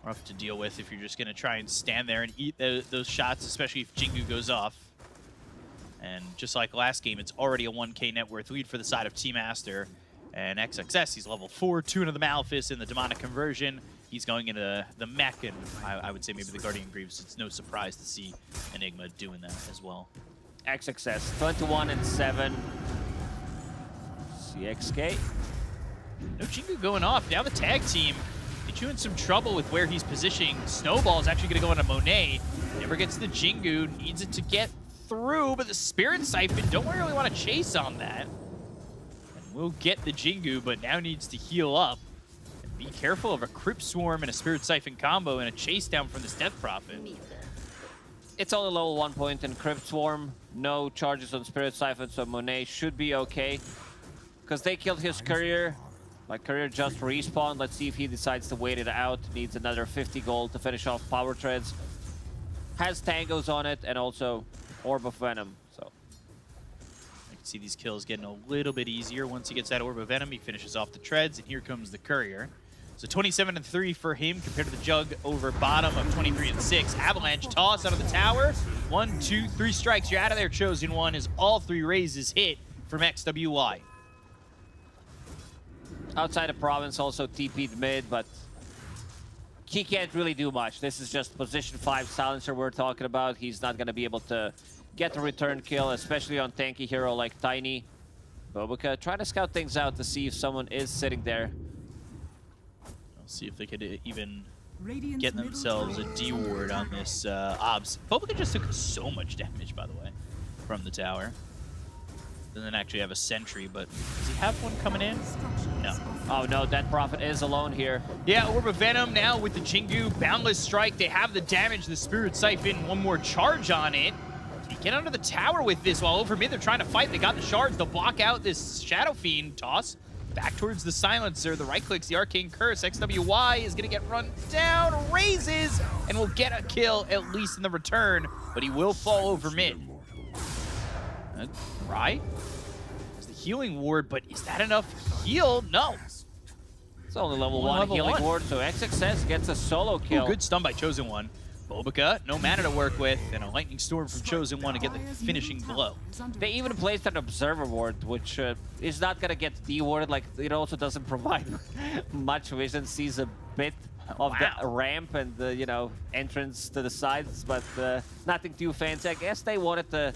Rough to deal with if you're just going to try and stand there and eat those shots, especially if Jingu goes off. And just like last game, it's already a 1k net worth lead for the side of Team Aster. And XXS, he's level 4, 2 into the Malefice in the Demonic Conversion. He's going into the Mech, and I would say maybe the Guardian Greaves. It's no surprise to see Enigma doing that as well. XXS, 21 and 7. CXK. No Jingu going off. Now the tag team, get you in some trouble with where he's positioning. Snowball is actually going to go into Monet. Never gets the Jingu, needs it to get through, but the Spirit Siphon don't really want to chase on that. And will get the Jingu, but now needs to heal up. And be careful of a Crypt Swarm and a Spirit Siphon combo and a chase down from this Death Prophet. It's only level 1 point in Crypt Swarm. No charges on Spirit Siphon, so Monet should be okay. Because they killed his Courier. Like, Courier just respawned. Let's see if he decides to wait it out. Needs another 50 gold to finish off Power Treads. Has Tangos on it, and also Orb of Venom. So I can see these kills getting a little bit easier. Once he gets that Orb of Venom, he finishes off the Treads, and here comes the Courier. So 27 and 3 for him compared to the Jug over bottom of 23 and 6. Avalanche toss out of the tower. 1, 2, 3 strikes. You're out of there, Chosen One, as all 3 raises hit from XWY. outside of province, also TP'd mid, but he can't really do much. This is just position 5 silencer we're talking about. He's not going to be able to get a return kill, especially on tanky hero like Tiny. Bobica trying to scout things out to see if someone is sitting there. I'll see if they could even get themselves a D ward on this Obs. Bobica just took so much damage, by the way, from the tower. Doesn't actually have a sentry, but does he have one coming in? No. Oh no, that Prophet is alone here. Yeah, Orb of Venom now with the Jingu. Boundless Strike, they have the damage. The Spirit Siphon, one more charge on it. Can he get under the tower with this? While over mid, they're trying to fight. They got the shards. They'll block out this Shadow Fiend toss. Back towards the Silencer. The right clicks, the Arcane Curse. XWY is going to get run down, raises, and will get a kill, at least in the return. But he will fall over mid. Right? There's the healing ward, but is that enough heal? No. It's only level 1 healing ward, so XXS gets a solo kill. Ooh, good stun by Chosen One. Bobica, no mana to work with, and a Lightning Storm from Chosen One to get the finishing blow. They even placed an Observer ward, which is not going to get de-warded. Like, it also doesn't provide much vision, sees a bit of the ramp and the, you know, entrance to the sides, but nothing too fancy. I guess they wanted to...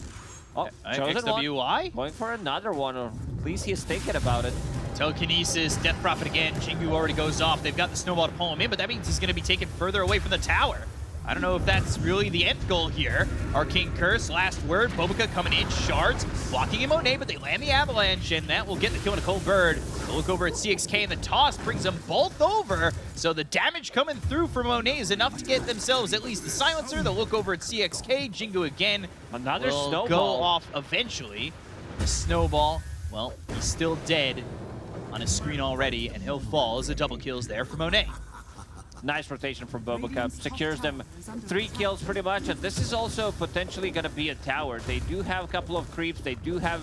Oh, Chosen XWY? One, going for another one, or at least he's thinking about it. Telekinesis, Death Prophet again. Jingu already goes off. They've got the Snowball to pull him in, but that means he's going to be taken further away from the tower. I don't know if that's really the end goal here. Arcane Curse, last word. Bobica coming in, shards, blocking him Monet, but they land the Avalanche, and that will get the kill on a Cold Bird. The look over at CXK, and the toss brings them both over. So the damage coming through for Monet is enough to get themselves at least the Silencer. The look over at CXK, Jingu again. Another Snowball. Go off eventually. The Snowball, well, he's still dead on his screen already, and he'll fall as the double kills there for Monet. Nice rotation from Bobica. Secures them 3 kills pretty much, and this is also potentially going to be a tower. They do have a couple of creeps. They do have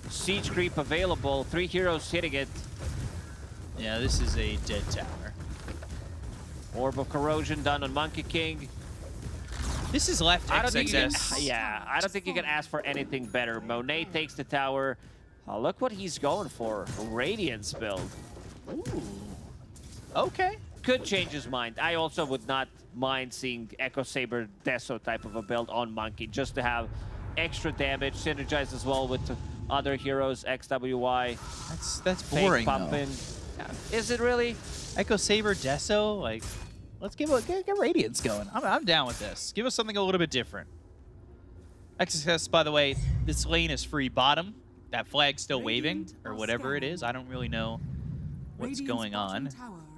siege creep available. 3 heroes hitting it. Yeah, this is a dead tower. Orb of Corrosion done on Monkey King. This is left I don't think you can, XXS. I don't think you can ask for anything better. Monet takes the tower. Look what he's going for. Radiance build. Ooh. Okay. Could change his mind. I also would not mind seeing Echo Saber Deso type of a build on Monkey, just to have extra damage, synergize as well with other heroes, XWY, That's fake boring, though. pumping. Is it really? Echo Saber, Deso, like, let's get Radiance going. I'm down with this. Give us something a little bit different. XSS, by the way, this lane is free bottom. That flag's still waving, or whatever it is. I don't really know what's going on.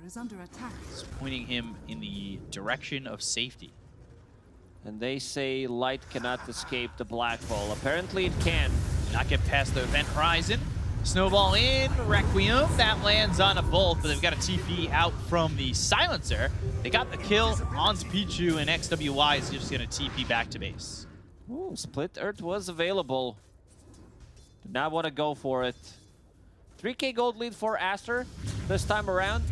It's pointing him in the direction of safety. And they say light cannot escape the black hole. Apparently it can. Not get past the event horizon. Snowball in, Requiem. That lands on a Bolt, but they've got a TP out from the Silencer. They got the kill onto Pichu, and XWY is just going to TP back to base. Ooh, Split Earth was available. Did not want to go for it. 3K gold lead for Aster this time around.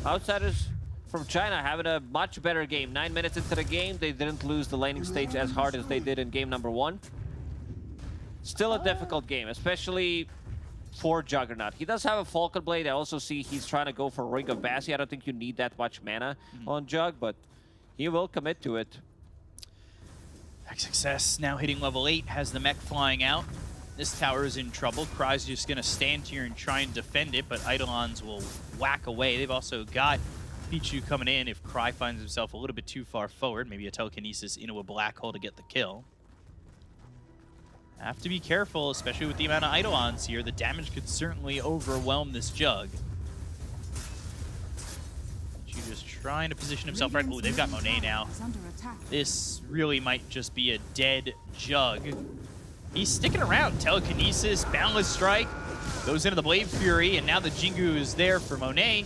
Outsiders from China having a much better game. 9 minutes into the game, they didn't lose the laning stage as hard as they did in game number 1. Still a difficult game, especially for Juggernaut. He does have a Falcon Blade. I also see he's trying to go for Ring of Bassi. I don't think you need that much mana on Jug, but he will commit to it. XXS now hitting level 8, has the mech flying out. This tower is in trouble. Cry's just going to stand here and try and defend it, but Eidolons will whack away. They've also got Pichu coming in if Cry finds himself a little bit too far forward. Maybe a telekinesis into a black hole to get the kill. Have to be careful, especially with the amount of Eidolons here. The damage could certainly overwhelm this Jug. Pichu just trying to position himself right. Ooh, they've got Monet now. This really might just be a dead Jug. He's sticking around. Telekinesis, Boundless Strike, goes into the Blade Fury, and now the Jingu is there for Monet.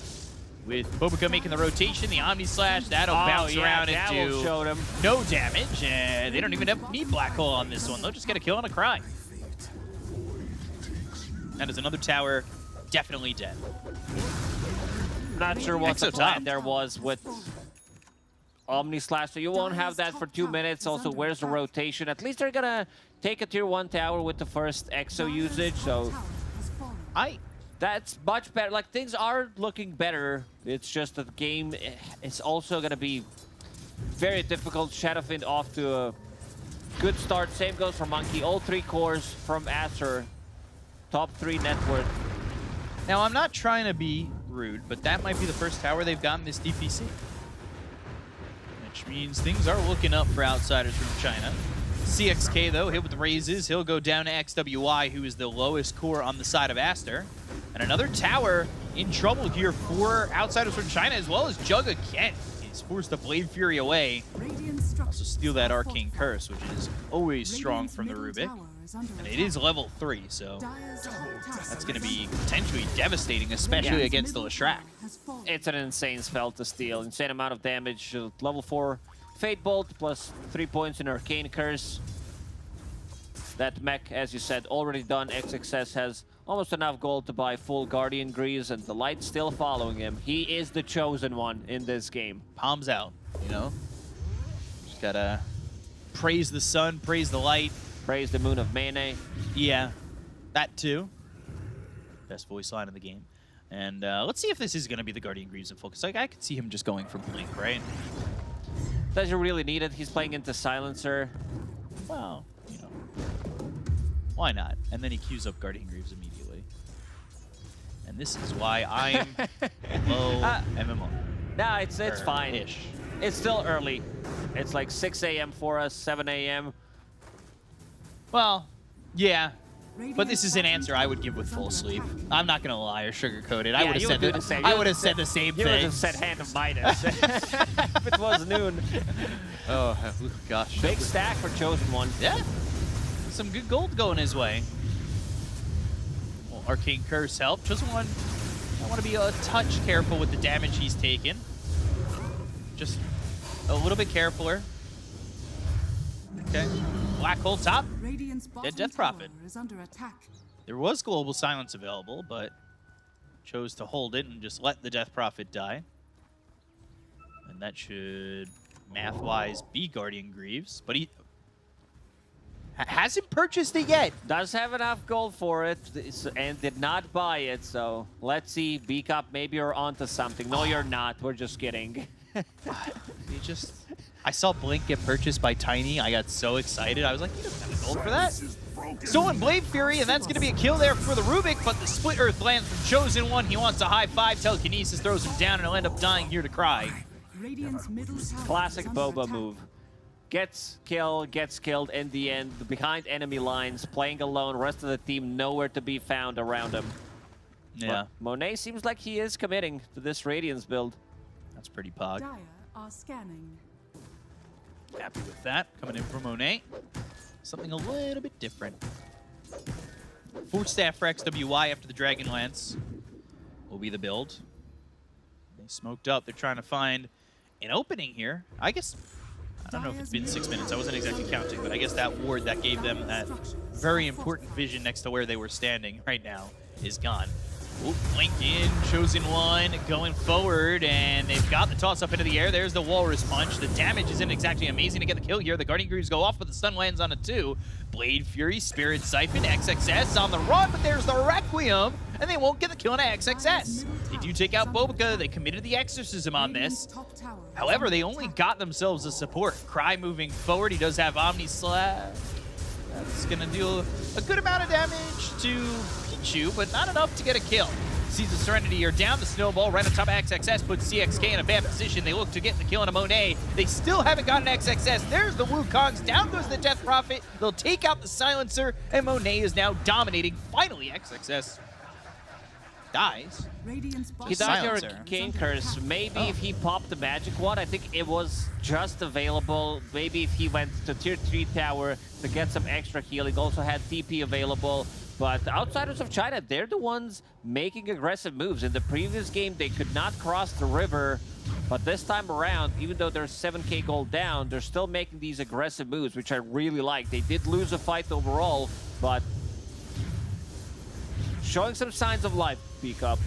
With Bobica making the rotation, the Omni Slash, that'll bounce around into no damage, and they don't even need Black Hole on this one. They'll just get a kill on a Cry. That is another tower, definitely dead. Not sure what the plan there was with Omni Slash, so you won't have that for 2 minutes. Also, where's the rotation? At least they're gonna take a tier 1 tower with the first EXO usage, so that's much better. Like, things are looking better. It's just that the game is also gonna be very difficult. Shadowfiend off to a good start. Same goes for Monkey. All 3 cores from Acer. Top 3 net worth. Now, I'm not trying to be rude, but that might be the first tower they've gotten this DPC. Which means things are looking up for Outsiders from China. CXK, though, hit with the raises. He'll go down to XWY, who is the lowest core on the side of Aster. And another tower in trouble here for Outsiders from China, as well as Jug again. He's forced the Blade Fury away. Also steal that Arcane Curse, which is always strong from the Rubik. And it is level 3, so that's going to be potentially devastating, especially against the Leshrac. It's an insane spell to steal. Insane amount of damage. Level 4 Fate Bolt plus 3 points in Arcane Curse. That mech, as you said, already done. XXS has almost enough gold to buy full Guardian Greaves, and the Light's still following him. He is the chosen one in this game. Palms out, you know? Just gotta praise the sun, praise the light. Praise the moon of Mene. Yeah, that too. Best voice line in the game. And let's see if this is gonna be the Guardian Greaves in focus. Like, I could see him just going for Blink, right? Doesn't really need it. He's playing into Silencer. Well, you know, why not? And then he queues up Guardian Greaves immediately. And this is why I'm low MMR. Nah, it's fine. Ish. It's still early. It's like 6 a.m. for us, 7 a.m. Well, yeah. But this is an answer I would give with full sleep. I'm not gonna lie or sugarcoat it. I would have said I would have said the same thing. You would have said Hand of Midas if it was noon. Oh gosh. Big stack for Chosen One. Yeah. Some good gold going his way. Well, Arcane Curse help. Chosen One, I want to be a touch careful with the damage he's taken. Just a little bit carefuler. Okay. Black hole top. Dead Death Prophet. There was Global Silence available, but chose to hold it and just let the Death Prophet die. And that should, math-wise, be Guardian Greaves. But he hasn't purchased it yet. Does have enough gold for it and did not buy it, so let's see. B-Cup, maybe you're onto something. No, you're not. We're just kidding. You just... I saw Blink get purchased by Tiny. I got so excited. I was like, he doesn't have a gold for that. Stolen Blade Fury, and that's going to be a kill there for the Rubik, but the Split Earth lands from Chosen One. He wants a high five. Telekinesis throws him down, and he'll end up dying here to Cry. Classic Boba move. Gets killed in the end, behind enemy lines, playing alone, rest of the team nowhere to be found around him. Yeah. But Monet seems like he is committing to this Radiance build. That's pretty pog. Dire are scanning. Happy with that. Coming in from Monet. Something a little bit different. Forge Staff for XWY after the Dragon Lance will be the build. They smoked up. They're trying to find an opening here. I guess, I don't know if it's been 6 minutes. I wasn't exactly counting, but I guess that ward that gave them that very important vision next to where they were standing right now is gone. Ooh, Blink in, Chosen One going forward, and they've got the toss up into the air. There's the Walrus Punch. The damage isn't exactly amazing to get the kill here. The Guardian Greaves go off, but the stun lands on it too. Blade Fury, Spirit Siphon, XXS on the run, but there's the Requiem, and they won't get the kill on XXS. They do take out Bobica. They committed the Exorcism on this. However, they only got themselves a support. Cry moving forward. He does have Omni Slap. That's going to do a good amount of damage to Pichu, but not enough to get a kill. Seeds of Serenity are down. The Snowball right on top of XXS puts CXK in a bad position. They look to get the kill on a Monet. They still haven't gotten XXS. There's the Wukongs. Down goes the Death Prophet. They'll take out the Silencer, and Monet is now dominating. Finally, XXS dies. He died here at King Curse. Maybe if he popped the magic one, I think it was just available. Maybe if he went to tier 3 tower to get some extra healing. Also had TP available. But the Outsiders of China, they're the ones making aggressive moves. In the previous game, they could not cross the river. But this time around, even though they're 7k gold down, they're still making these aggressive moves, which I really like. They did lose a fight overall, but showing some signs of life, Peacup.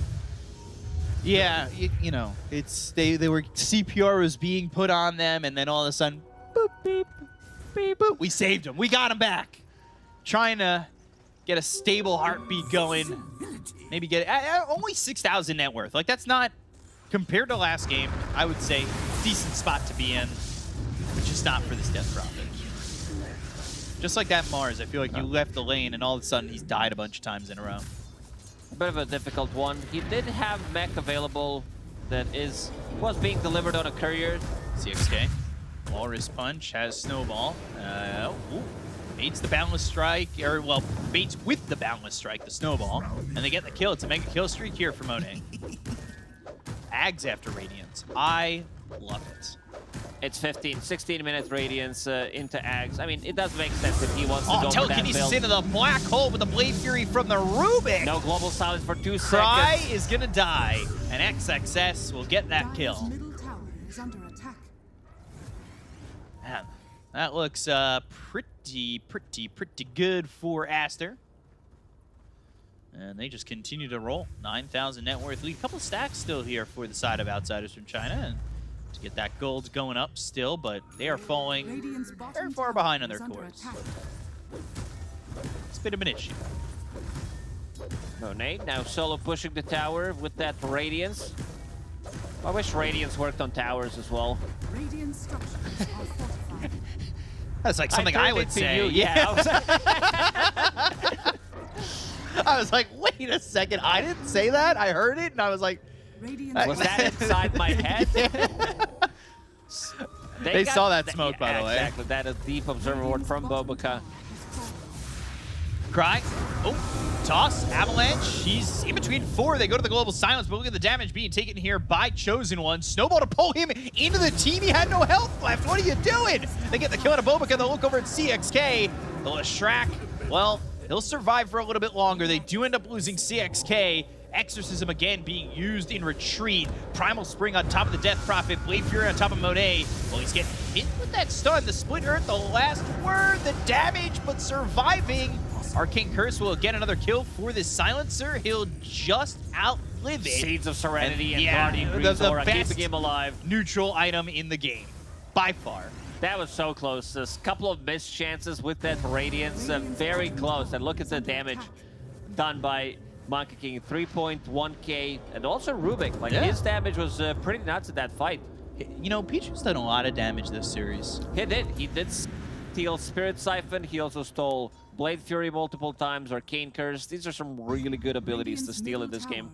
Yeah, you know, it's they were CPR was being put on them, and then all of a sudden, boop, beep, beep, boop. We saved them. We got them back. Trying to get a stable heartbeat going. Maybe get only 6,000 net worth. Like, that's not, compared to last game, I would say, decent spot to be in. Just not for this Death Prophet. Just like that Mars, I feel like you left the lane and all of a sudden he's died a bunch of times in a row. A bit of a difficult one. He did have mech available that was being delivered on a courier. CXK. Walrus Punch has Snowball. Baits the Boundless Strike, or well, baits with the Boundless Strike, the Snowball, and they get the kill. It's a mega kill streak here for Monet. Ags after Radiance. I love it. It's 16 minutes Radiance into Ags. I mean, it does make sense if he wants to go for that Telekinesis build. into the black hole with the Blade Fury from the Rubik. No global silence for 2 Cry seconds. is gonna die, and XXS will get that kill. Middle tower is under attack. Man, that looks pretty good for Aster. And they just continue to roll. 9,000 net worth lead. A couple stacks still here for the side of Outsiders from China. And to get that gold going up still, but they are falling very far behind on their cores. It's a bit of an issue. Monet now solo pushing the tower with that Radiance. I wish Radiance worked on towers as well. Radiant structures are fortified. That's like something I would say. Yeah. I was like, wait a second. I didn't say that. I heard it, and I was like, Was that inside my head? They saw that smoke, by the way. Exactly. That is deep observer ward from Bobica. Cry. Oh, toss. Avalanche. He's in between 4. They go to the global silence, but look at the damage being taken here by Chosen One. Snowball to pull him into the team. He had no health left. What are you doing? They get the kill on a Bobica. They'll look over at CXK. The Leshrac, well, he'll survive for a little bit longer. They do end up losing CXK. Exorcism again being used in retreat. Primal Spring on top of the Death Prophet. Blade Fury on top of Monet. Well, he's getting hit with that stun. The Split Earth, the last word, the damage, but surviving. Arcane Curse will get another kill for this Silencer. He'll just outlive it. Seeds of Serenity and yeah, Guardian Greaves the Aura best keeping him alive. Neutral item in the game, by far. That was so close. A couple of missed chances with that Radiance. Very close. And look at the damage done by Monkey King. 3.1k. And also Rubik. Like, his damage was pretty nuts in that fight. You know, Pichu's done a lot of damage this series. He did. He did steal Spirit Siphon. He also stole Blade Fury multiple times, Arcane Curse. These are some really good abilities to steal in this game.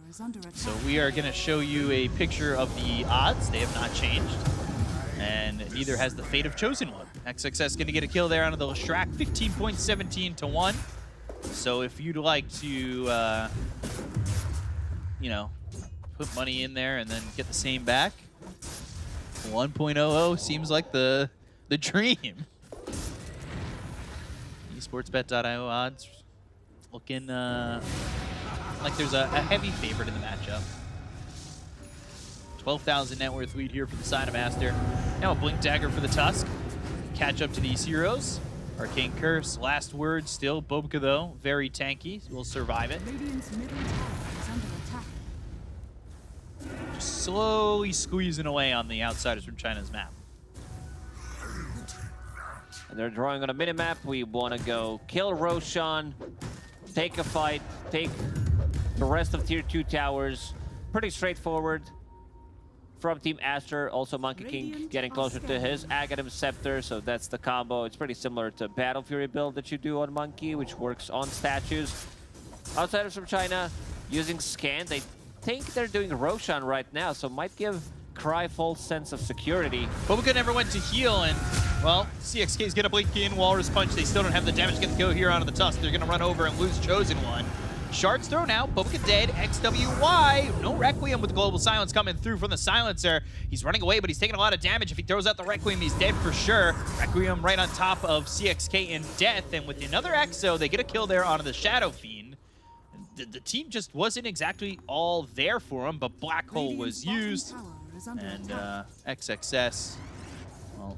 So we are going to show you a picture of the odds. They have not changed. And neither has the fate of Chosen One. XXS going to get a kill there onto the Leshrac, 15.17 to 1. So if you'd like to, you know, put money in there and then get the same back, 1.00 seems like the dream. Esportsbet.io odds looking like there's a heavy favorite in the matchup. 12,000 net worth lead here for the side of Aster. Now a Blink Dagger for the Tusk. Catch up to these heroes. Arcane Curse, last word still. Bobka, though, very tanky. Will survive it. Radiant's middle tower is under attack. Just slowly squeezing away on the Outsiders from China's map. And they're drawing on a minimap. We want to go kill Roshan, take a fight, take the rest of tier 2 towers. Pretty straightforward. From Team Aster, also Monkey King getting closer to his Aghanim Scepter, so that's the combo. It's pretty similar to Battle Fury build that you do on Monkey, which works on statues. Outsiders from China using Scan. They think they're doing Roshan right now, so might give Cry false sense of security. Bobka never went to heal, and, well, CXK is going to blink in, Walrus Punch. They still don't have the damage to get the kill here onto the Tusk. They're going to run over and lose Chosen One. Shards thrown out, Bobka dead, XWY. No Requiem with Global Silence coming through from the Silencer. He's running away, but he's taking a lot of damage. If he throws out the Requiem, he's dead for sure. Requiem right on top of CXK in death, and with another Exo, they get a kill there onto the Shadow Fiend. The team just wasn't exactly all there for him, but Black Hole was used, and XXS, well,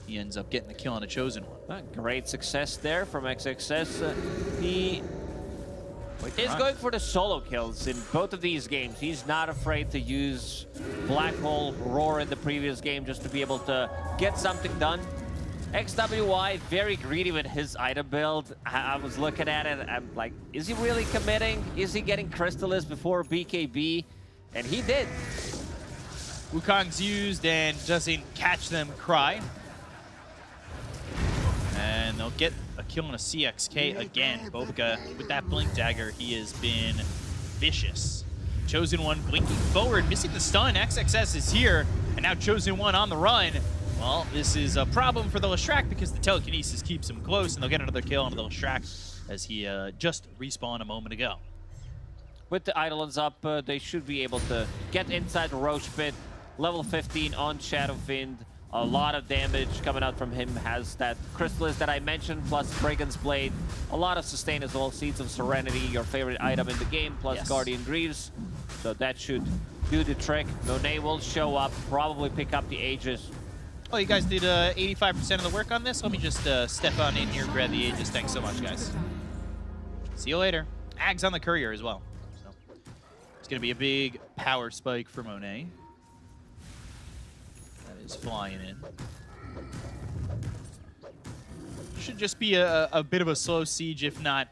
he ends up getting the kill on a Chosen One. Great success there from XXS. He is going for the solo kills in both of these games. He's not afraid to use Black Hole Roar in the previous game just to be able to get something done. XWY, very greedy with his item build. I was looking at it, I'm like, is he really committing? Is he getting Crystallis before BKB? And he did. Wukong's used and doesn't catch them Cry. And they'll get a kill on a CXK again. Bobka with that Blink Dagger, he has been vicious. Chosen One blinking forward, missing the stun. XXS is here, and now Chosen One on the run. Well, this is a problem for the Leshrac because the telekinesis keeps him close, and they'll get another kill onto the Leshrac as he just respawned a moment ago. With the Eidolons up, they should be able to get inside the Roche Pit. Level 15 on Shadow Fiend. A lot of damage coming out from him. Has that Crystallis that I mentioned, plus Brigand's Blade. A lot of sustain as well. Seeds of Serenity, your favorite item in the game, plus Yes. Guardian Greaves. So that should do the trick. Monet will show up, probably pick up the Aegis. Oh, you guys did 85% of the work on this? Let me just step on in here, grab the Aegis. Thanks so much, guys. See you later. Ags on the Courier as well. So it's going to be a big power spike for Monet. That is flying in. Should just be a bit of a slow siege, if not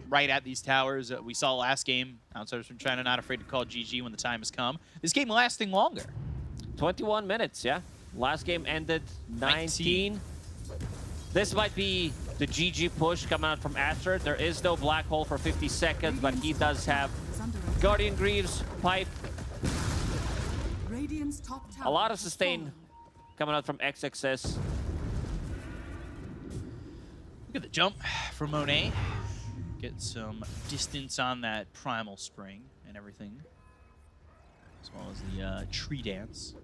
right at these towers. We saw last game, Outsiders from China not afraid to call GG when the time has come. This game lasting longer. 21 minutes, yeah. Last game ended 19. This might be the GG push coming out from Aster. There is no Black Hole for 50 seconds, but he does have Guardian Greaves, Pipe. A lot of sustain coming out from XXS. Look at the jump from Monet. Get some distance on that Primal Spring and everything. As well as the tree dance.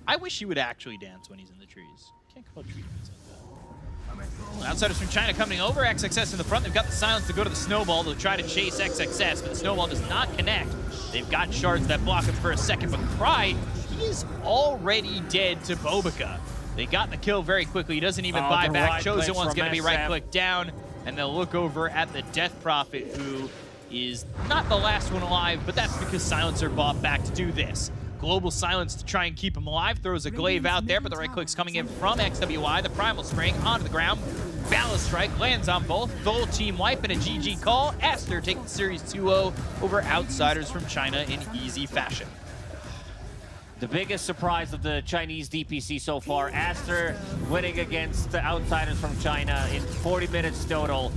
I wish he would actually dance when he's in the trees. Can't call it tree dance like that. Well, Outsiders from China coming over. XXS in the front. They've got the silence to go to the snowball to try to chase XXS, but the snowball does not connect. They've got shards that block him for a second, but Cry, he is already dead to Bobka. They got the kill very quickly. He doesn't even buy back. Right Chosen One's going to be SM. right-click down, and they'll look over at the Death Prophet, who is not the last one alive, but that's because Silencer bought back to do this. Global Silence to try and keep him alive. Throws a glaive out there, but the right-click's coming in from XWY. The Primal Spring onto the ground. Ballast Strike lands on both. Full team wipe and a GG call. Aster taking the series 2-0 over Outsiders from China in easy fashion. the biggest surprise of the Chinese DPC so far. Aster winning against the outsiders from China in 40 minutes total.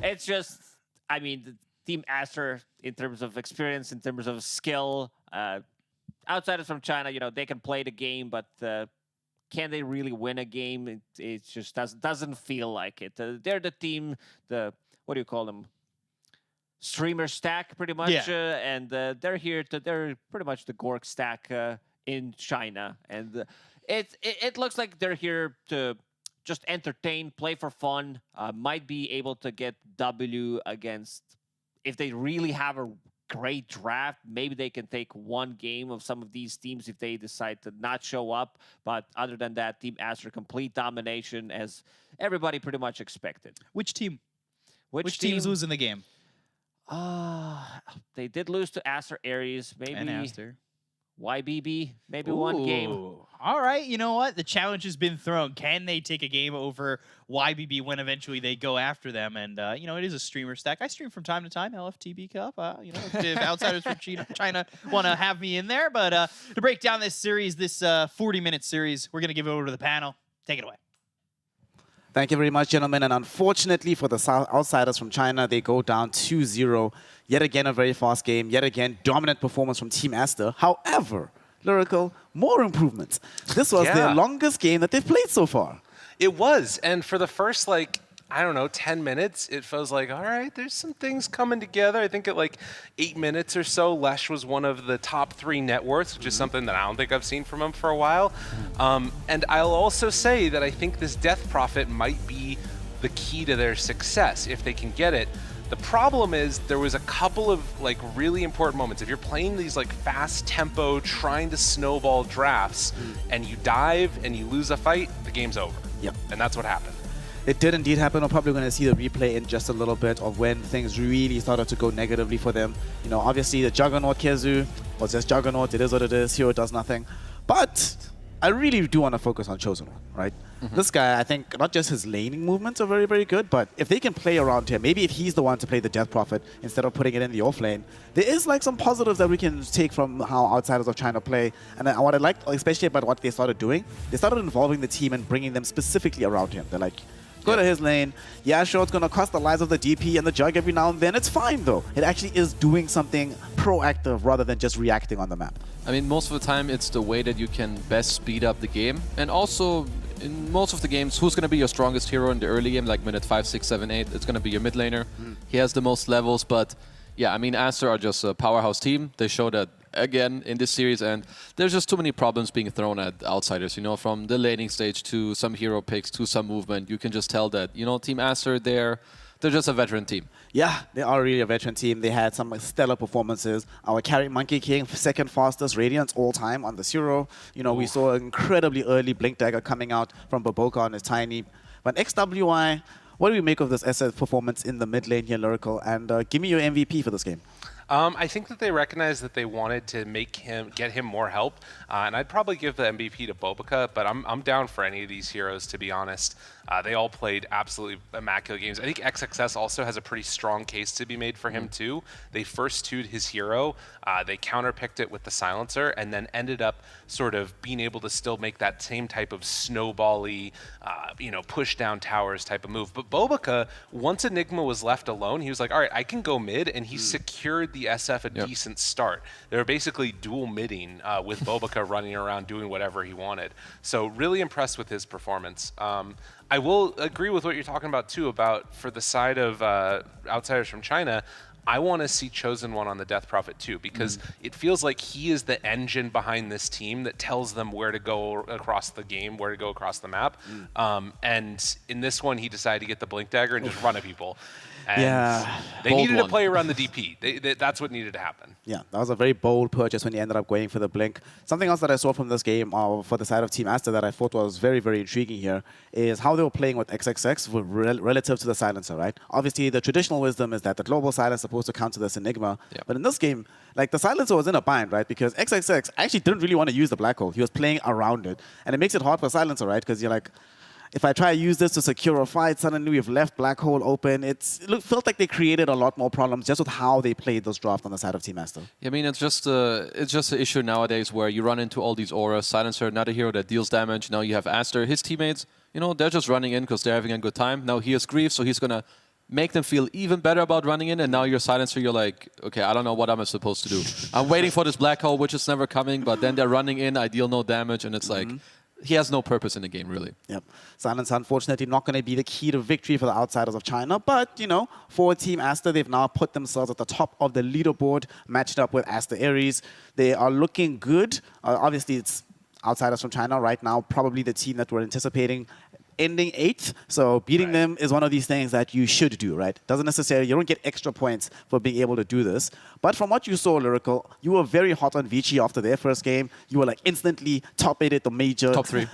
It's just, I mean, the Team Aster, in terms of experience, in terms of skill, outsiders from China, you know, they can play the game, but can they really win a game? It just doesn't feel like it. They're the team, what do you call them? Streamer stack, pretty much. Yeah. And they're pretty much the Gork stack in China. And it looks like they're here to just entertain, play for fun, might be able to get W against, if they really have a great draft, maybe they can take one game of some of these teams if they decide to not show up. But other than that, Team Aster complete domination, as everybody pretty much expected. Which team? Which team's losing the game? They did lose to Aster Aries, maybe And Aster. YBB, maybe one game. All right, you know what? The challenge has been thrown. Can they take a game over YBB when eventually they go after them? And, you know, it is a streamer stack. I stream from time to time, LFTB Cup. You know, if outsiders from China want to have me in there. But to break down this series, this 40-minute series, we're going to give it over to the panel. Take it away. Thank you very much, gentlemen. And unfortunately for the outsiders from China, they go down 2-0. Yet again, a very fast game. Yet again, dominant performance from Team Aster. However, Lyrical, more improvements. This was their longest game that they've played so far. It was. And for the first, like, I don't know, 10 minutes, it feels like, all right, there's some things coming together. I think at like 8 minutes or so, Lesh was one of the top 3 net worths, which is something that I don't think I've seen from him for a while. And I'll also say that I think this Death Prophet might be the key to their success if they can get it. The problem is there was a couple of like really important moments. If you're playing these like fast tempo, trying to snowball drafts, and you dive and you lose a fight, the game's over. Yep. And that's what happened. It did indeed happen. We're probably going to see the replay in just a little bit of when things really started to go negatively for them. You know, obviously the Juggernaut Kezu was just Juggernaut. It is what it is. Hero does nothing. But I really do want to focus on Chosen One, right? This guy, I think, not just his laning movements are very, very good, but if they can play around him, maybe if he's the one to play the Death Prophet instead of putting it in the off lane, there is like some positives that we can take from how outsiders of China play. And what I like, especially about what they started doing, they started involving the team and bringing them specifically around him. They're like, go to his lane. Yeah, sure, it's going to cost the lives of the DP and the Jug every now and then. It's fine, though. It actually is doing something proactive rather than just reacting on the map. I mean, most of the time, it's the way that you can best speed up the game. And also, in most of the games, who's going to be your strongest hero in the early game, like minute 5, 6, 7, 8? It's going to be your mid laner. He has the most levels, but yeah, I mean, Aster are just a powerhouse team. They show that again in this series, and there's just too many problems being thrown at outsiders, you know, from the laning stage to some hero picks to some movement. You can just tell that, you know, Team Aster, they're just a veteran team. Yeah, they are really a veteran team. They had some stellar performances. Our carry Monkey King, second fastest Radiance all time on the Zero. You know, we saw an incredibly early Blink Dagger coming out from Baboka on his Tiny. But XWI, what do we make of this SF performance in the mid lane here, Lyrical? And give me your MVP for this game. I think that they recognized that they wanted to get him more help, and I'd probably give the MVP to Bobica, but I'm down for any of these heroes, to be honest. They all played absolutely immaculate games. I think XXS also has a pretty strong case to be made for him too. They first 2'd his hero, they counterpicked it with the silencer, and then ended up sort of being able to still make that same type of snowball-y, you know, push down towers type of move. But Bobica, once Enigma was left alone, he was like, all right, I can go mid, and he secured the SF a decent start. They were basically dual midding with Bobica running around doing whatever he wanted. So really impressed with his performance. I will agree with what you're talking about too, about for the side of outsiders from China, I want to see Chosen One on the Death Prophet too, because it feels like he is the engine behind this team that tells them where to go across the game, where to go across the map. And in this one, he decided to get the Blink Dagger and just run at people. And they needed to play around the DP. That's what needed to happen. Yeah, that was a very bold purchase when he ended up going for the Blink. Something else that I saw from this game for the side of Team Aster that I thought was very, very intriguing here is how they were playing with XXX relative to the Silencer, right? Obviously, the traditional wisdom is that the global side is supposed to counter this Enigma. But in this game, like the Silencer was in a bind, right? Because XXX actually didn't really want to use the Black Hole. He was playing around it. And it makes it hard for Silencer, right? Because you're like, if I try to use this to secure a fight, suddenly we've left Black Hole open. Felt like they created a lot more problems just with how they played those drafts on the side of Team Master. I mean, it's just an issue nowadays where you run into all these auras. Silencer, another hero that deals damage. Now you have Aster. His teammates, you know, they're just running in because they're having a good time. Now he has Grief, so he's going to make them feel even better about running in. And now you're Silencer, you're like, okay, I don't know what I'm supposed to do. I'm waiting for this Black Hole, which is never coming, but then they're running in, I deal no damage, and it's like, he has no purpose in the game, really. Yep. Silence, unfortunately, not going to be the key to victory for the outsiders of China. But, you know, for Team Aster, they've now put themselves at the top of the leaderboard, matched up with Aster Aries. They are looking good. Obviously, it's outsiders from China right now, probably the team that we're anticipating ending 8th. So beating them is one of these things that you should do, right? Doesn't necessarily, you don't get extra points for being able to do this. But from what you saw, Lyrical, you were very hot on Vici after their first game. You were like instantly top 8 at the major. Top 3.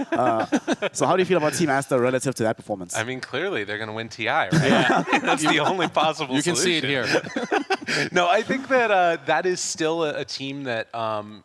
So how do you feel about Team Aster relative to that performance? I mean, clearly they're going to win TI, right? Yeah. That's the only possible You can solution. see it here. No, I think that that is still a team that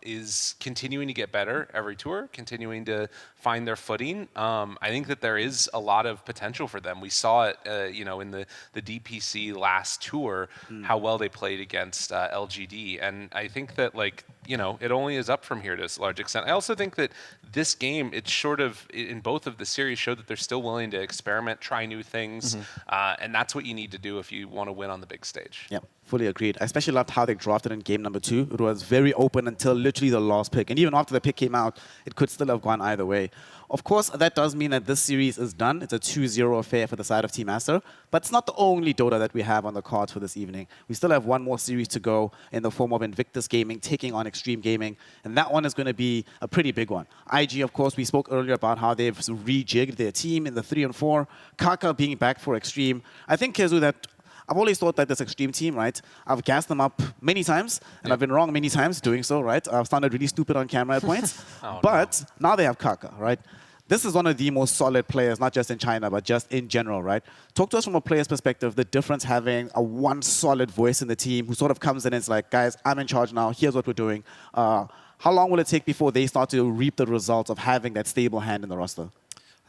is continuing to get better every tour, continuing to find their footing. I think that there is a lot of potential for them. We saw it, you know, in the DPC last tour, how well they played against LGD, and I think that, like, you know, it only is up from here to a large extent. I also think that this game, it's sort of, in both of the series, showed that they're still willing to experiment, try new things, and that's what you need to do if you want to win on the big stage. Yeah, fully agreed. I especially loved how they drafted in game number 2. It was very open until literally the last pick. And even after the pick came out, it could still have gone either way. Of course, that does mean that this series is done. It's a 2-0 affair for the side of Team Aster. But it's not the only Dota that we have on the cards for this evening. We still have one more series to go in the form of Invictus Gaming taking on Extreme Gaming. And that one is going to be a pretty big one. IG, of course, we spoke earlier about how they've rejigged their team in the 3 and 4. Kaka being back for Extreme. I think, Kezu, that I've always thought that this Extreme team, right, I've gassed them up many times, and I've been wrong many times doing so, right? I've sounded really stupid on camera at points. But now they have Kaka, right? This is one of the most solid players, not just in China, but just in general, right? Talk to us from a player's perspective, the difference having a one solid voice in the team who sort of comes in and is like, guys, I'm in charge now, here's what we're doing. How long will it take before they start to reap the results of having that stable hand in the roster?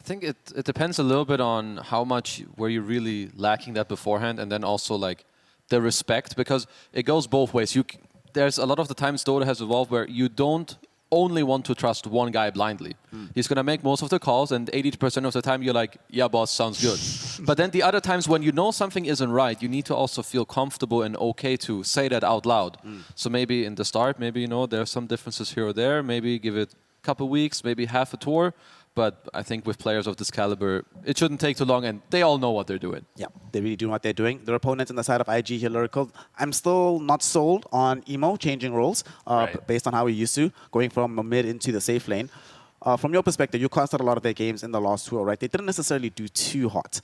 I think it depends a little bit on how much were you really lacking that beforehand, and then also like the respect, because it goes both ways. There's a lot of the times Dota has evolved where you don't only want to trust one guy blindly. He's going to make most of the calls, and 80% of the time you're like, yeah, boss, sounds good. But then the other times when you know something isn't right, you need to also feel comfortable and okay to say that out loud. So maybe in the start, maybe, you know, there are some differences here or there. Maybe give it a couple weeks, maybe half a tour. But I think with players of this caliber, it shouldn't take too long, and they all know what they're doing. Yeah, they really do know what they're doing. Their opponents on the side of IG here, Lyrical, I'm still not sold on Emo changing roles based on how we used to, going from a mid into the safe lane. From your perspective, you casted a lot of their games in the last tour, right? They didn't necessarily do too hot.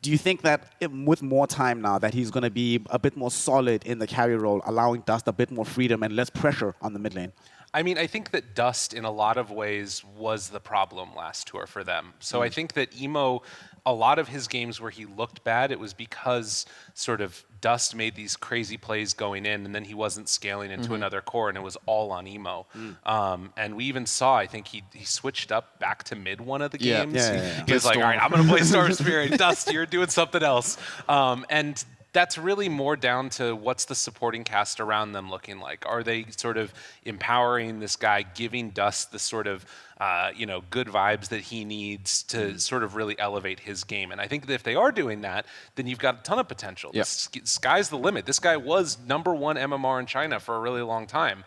Do you think that with more time now, that he's going to be a bit more solid in the carry role, allowing Dust a bit more freedom and less pressure on the mid lane? I mean, I think that Dust, in a lot of ways, was the problem last tour for them. So I think that Emo, a lot of his games where he looked bad, it was because sort of Dust made these crazy plays going in, and then he wasn't scaling into another core, and it was all on Emo. And we even saw, I think he switched up back to mid one of the games. He was like, all right, I'm going to play Storm Spirit. Dust, you're doing something else. And that's really more down to what's the supporting cast around them looking like. Are they sort of empowering this guy, giving Dust the sort of you know, good vibes that he needs to sort of really elevate his game? And I think that if they are doing that, then you've got a ton of potential. The sky's the limit. This guy was #1 MMR in China for a really long time.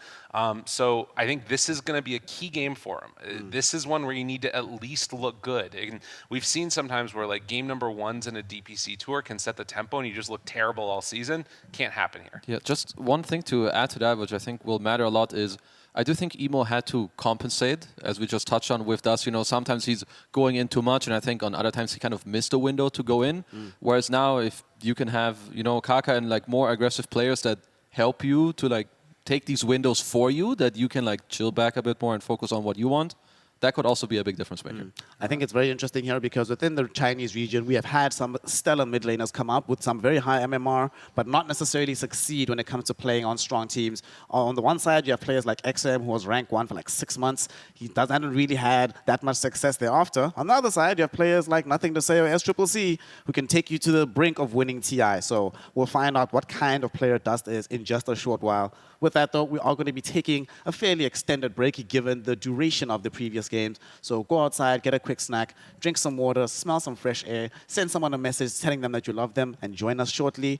So I think this is going to be a key game for him. This is one where you need to at least look good. And we've seen sometimes where like game #1s in a DPC tour can set the tempo and you just look terrible all season. Can't happen here. Yeah, just one thing to add to that, which I think will matter a lot, is I do think Emo had to compensate, as we just touched on with Dust. You know, sometimes he's going in too much, and I think on other times he kind of missed a window to go in. Whereas now, if you can have, you know, Kaka and like more aggressive players that help you to like take these windows for you, that you can like chill back a bit more and focus on what you want, that could also be a big difference maker. I think it's very interesting here because within the Chinese region, we have had some stellar mid laners come up with some very high MMR, but not necessarily succeed when it comes to playing on strong teams. On the one side, you have players like XM, who was rank 1 for like 6 months. He hasn't really had that much success thereafter. On the other side, you have players like Nothing to Say or SCCC, who can take you to the brink of winning TI. So we'll find out what kind of player Dust is in just a short while. With that, though, we are going to be taking a fairly extended break given the duration of the previous games. So go outside, get a quick snack, drink some water, smell some fresh air, send someone a message telling them that you love them, and join us shortly,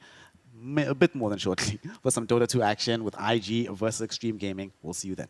a bit more than shortly, for some Dota 2 action with IG versus Extreme Gaming. We'll see you then.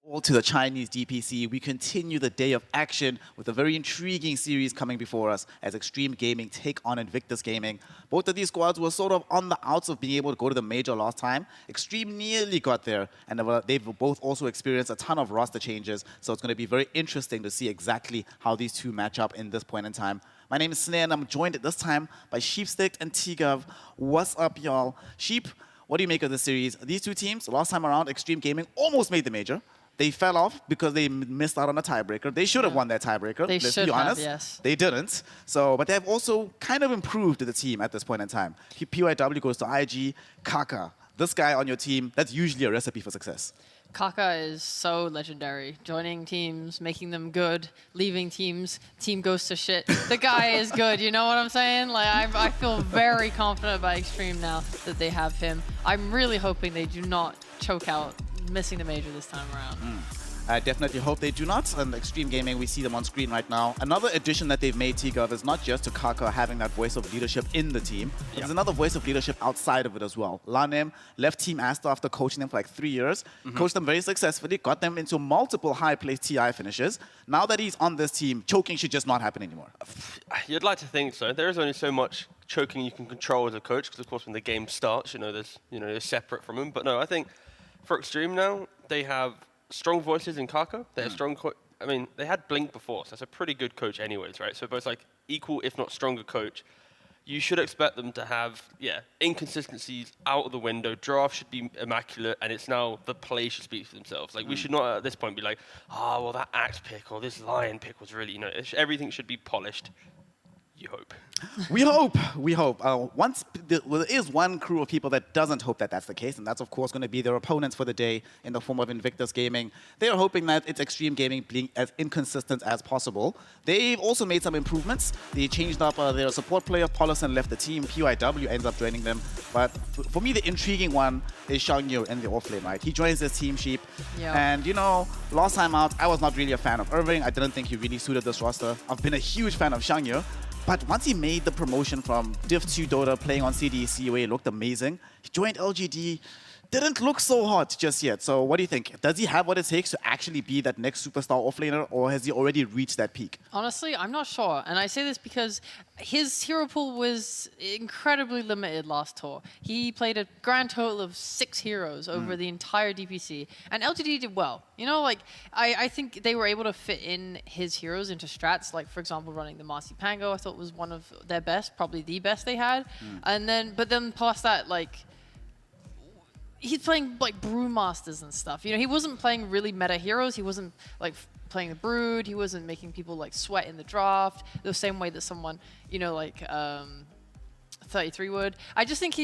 To the Chinese DPC, we continue the day of action with a very intriguing series coming before us as Extreme Gaming take on Invictus Gaming. Both of these squads were sort of on the outs of being able to go to the major last time. Extreme nearly got there, and they've both also experienced a ton of roster changes, so it's going to be very interesting to see exactly how these two match up in this point in time. My name is Snare, and I'm joined at this time by Sheepstick and T-Gov. What's up, y'all? Sheep, what do you make of this series? These two teams, last time around, Extreme Gaming almost made the major. They fell off because they missed out on a tiebreaker. They should have won that tiebreaker. They let's should be have, honest. yes. They didn't. So, but they've also kind of improved the team at this point in time. PYW goes to IG. Kaka, this guy on your team, that's usually a recipe for success. Kaka is so legendary. Joining teams, making them good, leaving teams, team goes to shit. The guy is good, you know what I'm saying? Like I feel very confident about Extreme now that they have him. I'm really hoping they do not choke out missing the major this time around. I definitely hope they do not. And Extreme Gaming, we see them on screen right now. Another addition that they've made, T-Gov, is not just to Kaka having that voice of leadership in the team. There's another voice of leadership outside of it as well. Lanem left Team Asta after coaching them for like 3 years. Coached them very successfully, got them into multiple high-placed TI finishes. Now that he's on this team, choking should just not happen anymore. You'd like to think so. There is only so much choking you can control as a coach, because of course when the game starts, they're separate from him. But no, I think for Extreme now, they have strong voices in Kaka. They have strong. They had Blink before, so that's a pretty good coach, anyways, right? So both like equal, if not stronger, coach. You should expect them to have inconsistencies out of the window. Draft should be immaculate, and it's now the play should speak for themselves. Like we should not at this point be like, well that Axe pick or this Lion pick was really, everything should be polished. You hope. We hope. We hope. There is one crew of people that doesn't hope that that's the case, and that's, of course, going to be their opponents for the day in the form of Invictus Gaming. They are hoping that it's Extreme Gaming being as inconsistent as possible. They've also made some improvements. They changed up their support player. Paulison left the team. PYW ends up joining them. But for me, the intriguing one is Xiangyu in the offlane, right? He joins this team, Sheep. Yeah. And, last time out, I was not really a fan of Irving. I didn't think he really suited this roster. I've been a huge fan of Xiangyu. But once he made the promotion from Div 2 Dota, playing on CDC, where he looked amazing, he joined LGD, didn't look so hot just yet. So what do you think? Does he have what it takes to actually be that next superstar offlaner, or has he already reached that peak? Honestly, I'm not sure. And I say this because his hero pool was incredibly limited last tour. He played a grand total of 6 heroes over the entire DPC. And LGD did well. I think they were able to fit in his heroes into strats. Like, for example, running the Marcy Pango, I thought was one of their best, probably the best they had. But then past that, he's playing like Brewmasters and stuff. He wasn't playing really meta heroes. He wasn't playing the Brood. He wasn't making people sweat in the draft the same way that someone 33 would. I just think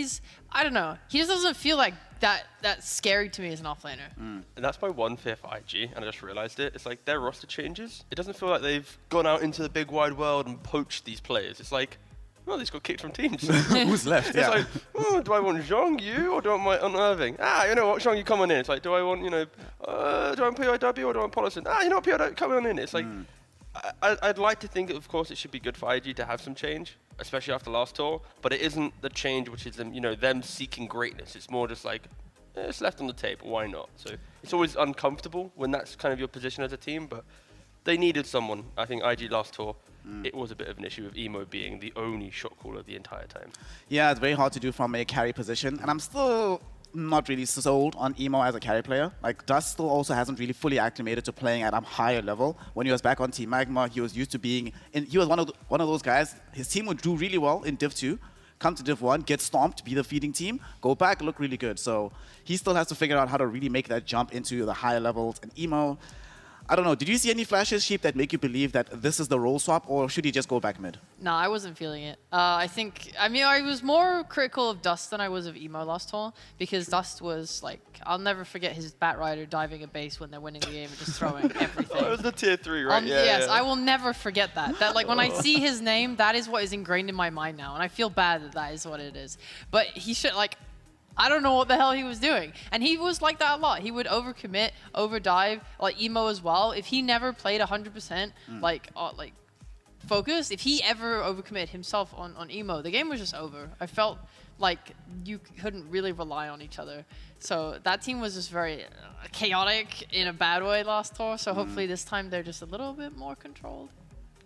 I don't know. He just doesn't feel like that scary to me as an offlaner. And that's my 1/5 IG, and I just realized it. It's like their roster changes. It doesn't feel like they've gone out into the big wide world and poached these players. It's like, well, they just got kicked from teams. Who's left? It's like, do I want Zhong Yu or do I want Irving? You know what, Zhong Yu, come on in. It's like, do I want, do I want PYW or do I want Paulison? You know what, PYW, come on in. It's like, I'd like to think, of course, it should be good for IG to have some change, especially after last tour, but it isn't the change which is them seeking greatness. It's more just like, it's left on the table, why not? So it's always uncomfortable when that's kind of your position as a team, but they needed someone. I think IG last tour, it was a bit of an issue with Emo being the only shot caller the entire time. Yeah, it's very hard to do from a carry position, and I'm still not really sold on Emo as a carry player. Dust still also hasn't really fully acclimated to playing at a higher level. When he was back on Team Magma, he was used to being, he was one of those guys, his team would do really well in Div 2, come to Div 1, get stomped, be the feeding team, go back, look really good. So he still has to figure out how to really make that jump into the higher levels. And Emo, I don't know, did you see any flashes, Sheep, that make you believe that this is the role swap, or should he just go back mid? No, I wasn't feeling it. I was more critical of Dust than I was of Emo last tour, because Dust was I'll never forget his Batrider diving a base when they're winning the game and just throwing everything. It was the tier 3, right? Yes, I will never forget that. When I see his name, that is what is ingrained in my mind now, and I feel bad that is what it is. But he should, I don't know what the hell he was doing. And he was like that a lot. He would overcommit, overdive, like Emo as well. If he never played 100%, focused, if he ever overcommitted himself on Emo, the game was just over. I felt like you couldn't really rely on each other. So that team was just very chaotic in a bad way last tour. So hopefully this time they're just a little bit more controlled.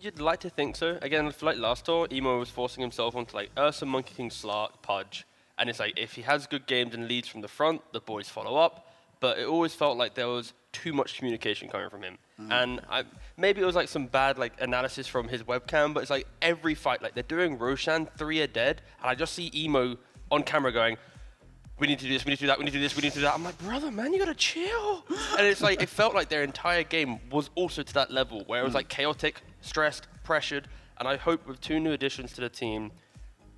You'd like to think so. Again, for like last tour, Emo was forcing himself onto like Ursa, Monkey King, Slark, Pudge. And it's like, if he has good games and leads from the front, the boys follow up. But it always felt like there was too much communication coming from him. And maybe it was like some bad like analysis from his webcam, but it's like every fight, like they're doing Roshan, 3 are dead. And I just see Emo on camera going, we need to do this, we need to do that, we need to do this, we need to do that. I'm like, brother, man, you gotta chill. And it's like, it felt like their entire game was also to that level, where it was like chaotic, stressed, pressured. And I hope with 2 new additions to the team,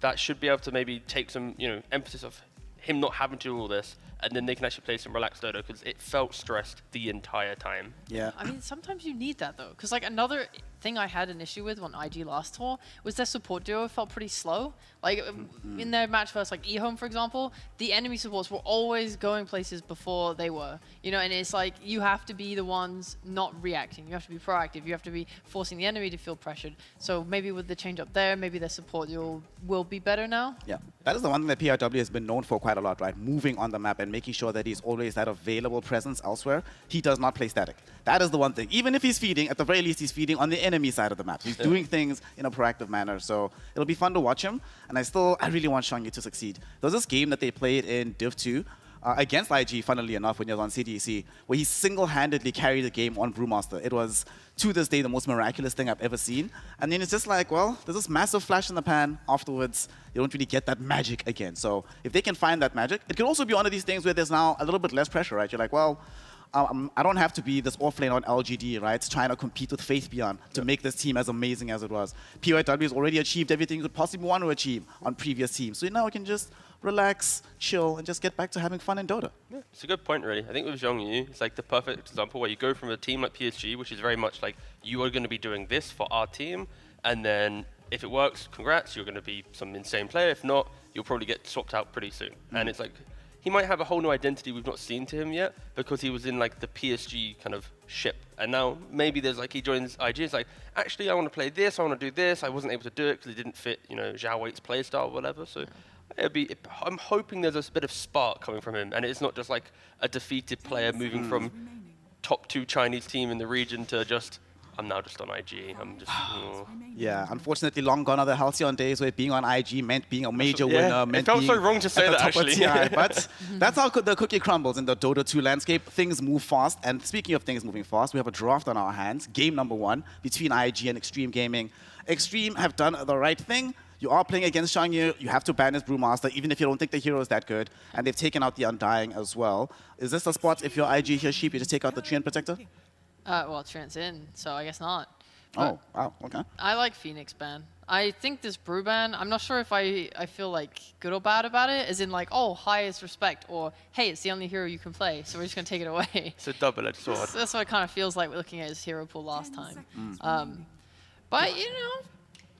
that should be able to maybe take some, emphasis of him not having to do all this, and then they can actually play some relaxed Dodo, because it felt stressed the entire time. Yeah. I mean, sometimes you need that though, because like another thing I had an issue with on IG last tour was their support duo felt pretty slow. Like in their match versus like eHome, for example, the enemy supports were always going places before they were, and it's like you have to be the ones not reacting. You have to be proactive. You have to be forcing the enemy to feel pressured. So maybe with the change up there, maybe their support duo will be better now. Yeah, that is the one thing that PRW has been known for quite a lot, right? Moving on the map and making sure that he's always that available presence elsewhere. He does not play static. That is the one thing. Even if he's feeding, at the very least, he's feeding on the enemy side of the map. He's doing things in a proactive manner. So it'll be fun to watch him. And I really want Xiangyu to succeed. There was this game that they played in Div 2 against IG, funnily enough, when he was on CDC, where he single-handedly carried the game on Brewmaster. It was, to this day, the most miraculous thing I've ever seen. And then it's just like, well, there's this massive flash in the pan. Afterwards, you don't really get that magic again. So if they can find that magic, it could also be one of these things where there's now a little bit less pressure, right? You're like, well, I don't have to be this off-lane on LGD, right? Trying to compete with Faith Beyond to make this team as amazing as it was. PYW has already achieved everything you could possibly want to achieve on previous teams. So now we can just relax, chill, and just get back to having fun in Dota. Yeah, it's a good point, really. I think with Xiangyu, it's like the perfect example where you go from a team like PSG, which is very much like, you are going to be doing this for our team, and then if it works, congrats, you're going to be some insane player. If not, you'll probably get swapped out pretty soon. And it's like, he might have a whole new identity we've not seen to him yet, because he was in like the PSG kind of ship. And now maybe there's like, he joins IG, it's like, actually I want to play this, I want to do this. I wasn't able to do it because it didn't fit, Zhao Weight's playstyle or whatever. So I'm hoping there's a bit of spark coming from him, and it's not just like a defeated player moving from top 2 Chinese team in the region to just, I'm now just on IG. I'm just. Yeah, unfortunately, long gone are the halcyon days where being on IG meant being a major winner. Meant it felt being so wrong to say at the that, top of actually. TI, but that's how the cookie crumbles in the Dota 2 landscape. Things move fast. And speaking of things moving fast, we have a draft on our hands. Game number 1 between IG and Extreme Gaming. Extreme have done the right thing. You are playing against Xiangyu. You have to ban his Brewmaster, even if you don't think the hero is that good. And they've taken out the Undying as well. Is this the spot, if you're IG here, Sheep, you just take out the Treant Protector? Well, Trent's in, so I guess not. Oh, wow, okay. I like Phoenix ban. I think this brew ban, I'm not sure if I feel like good or bad about it, as in like, oh, highest respect, or hey, it's the only hero you can play, so we're just going to take it away. It's a double-edged sword. That's what it kind of feels like looking at his hero pool last time. But,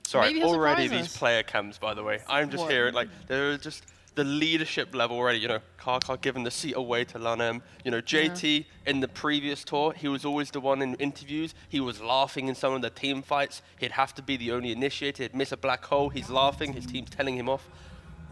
Sorry, maybe he'll already surprise these us. player cams, by the way. I'm just What? hearing, like, they're just the leadership level already. Karkar giving the seat away to Lanem. JT in the previous tour, he was always the one in interviews. He was laughing in some of the team fights. He'd have to be the only initiator. He'd miss a black hole. He's laughing. His team's telling him off.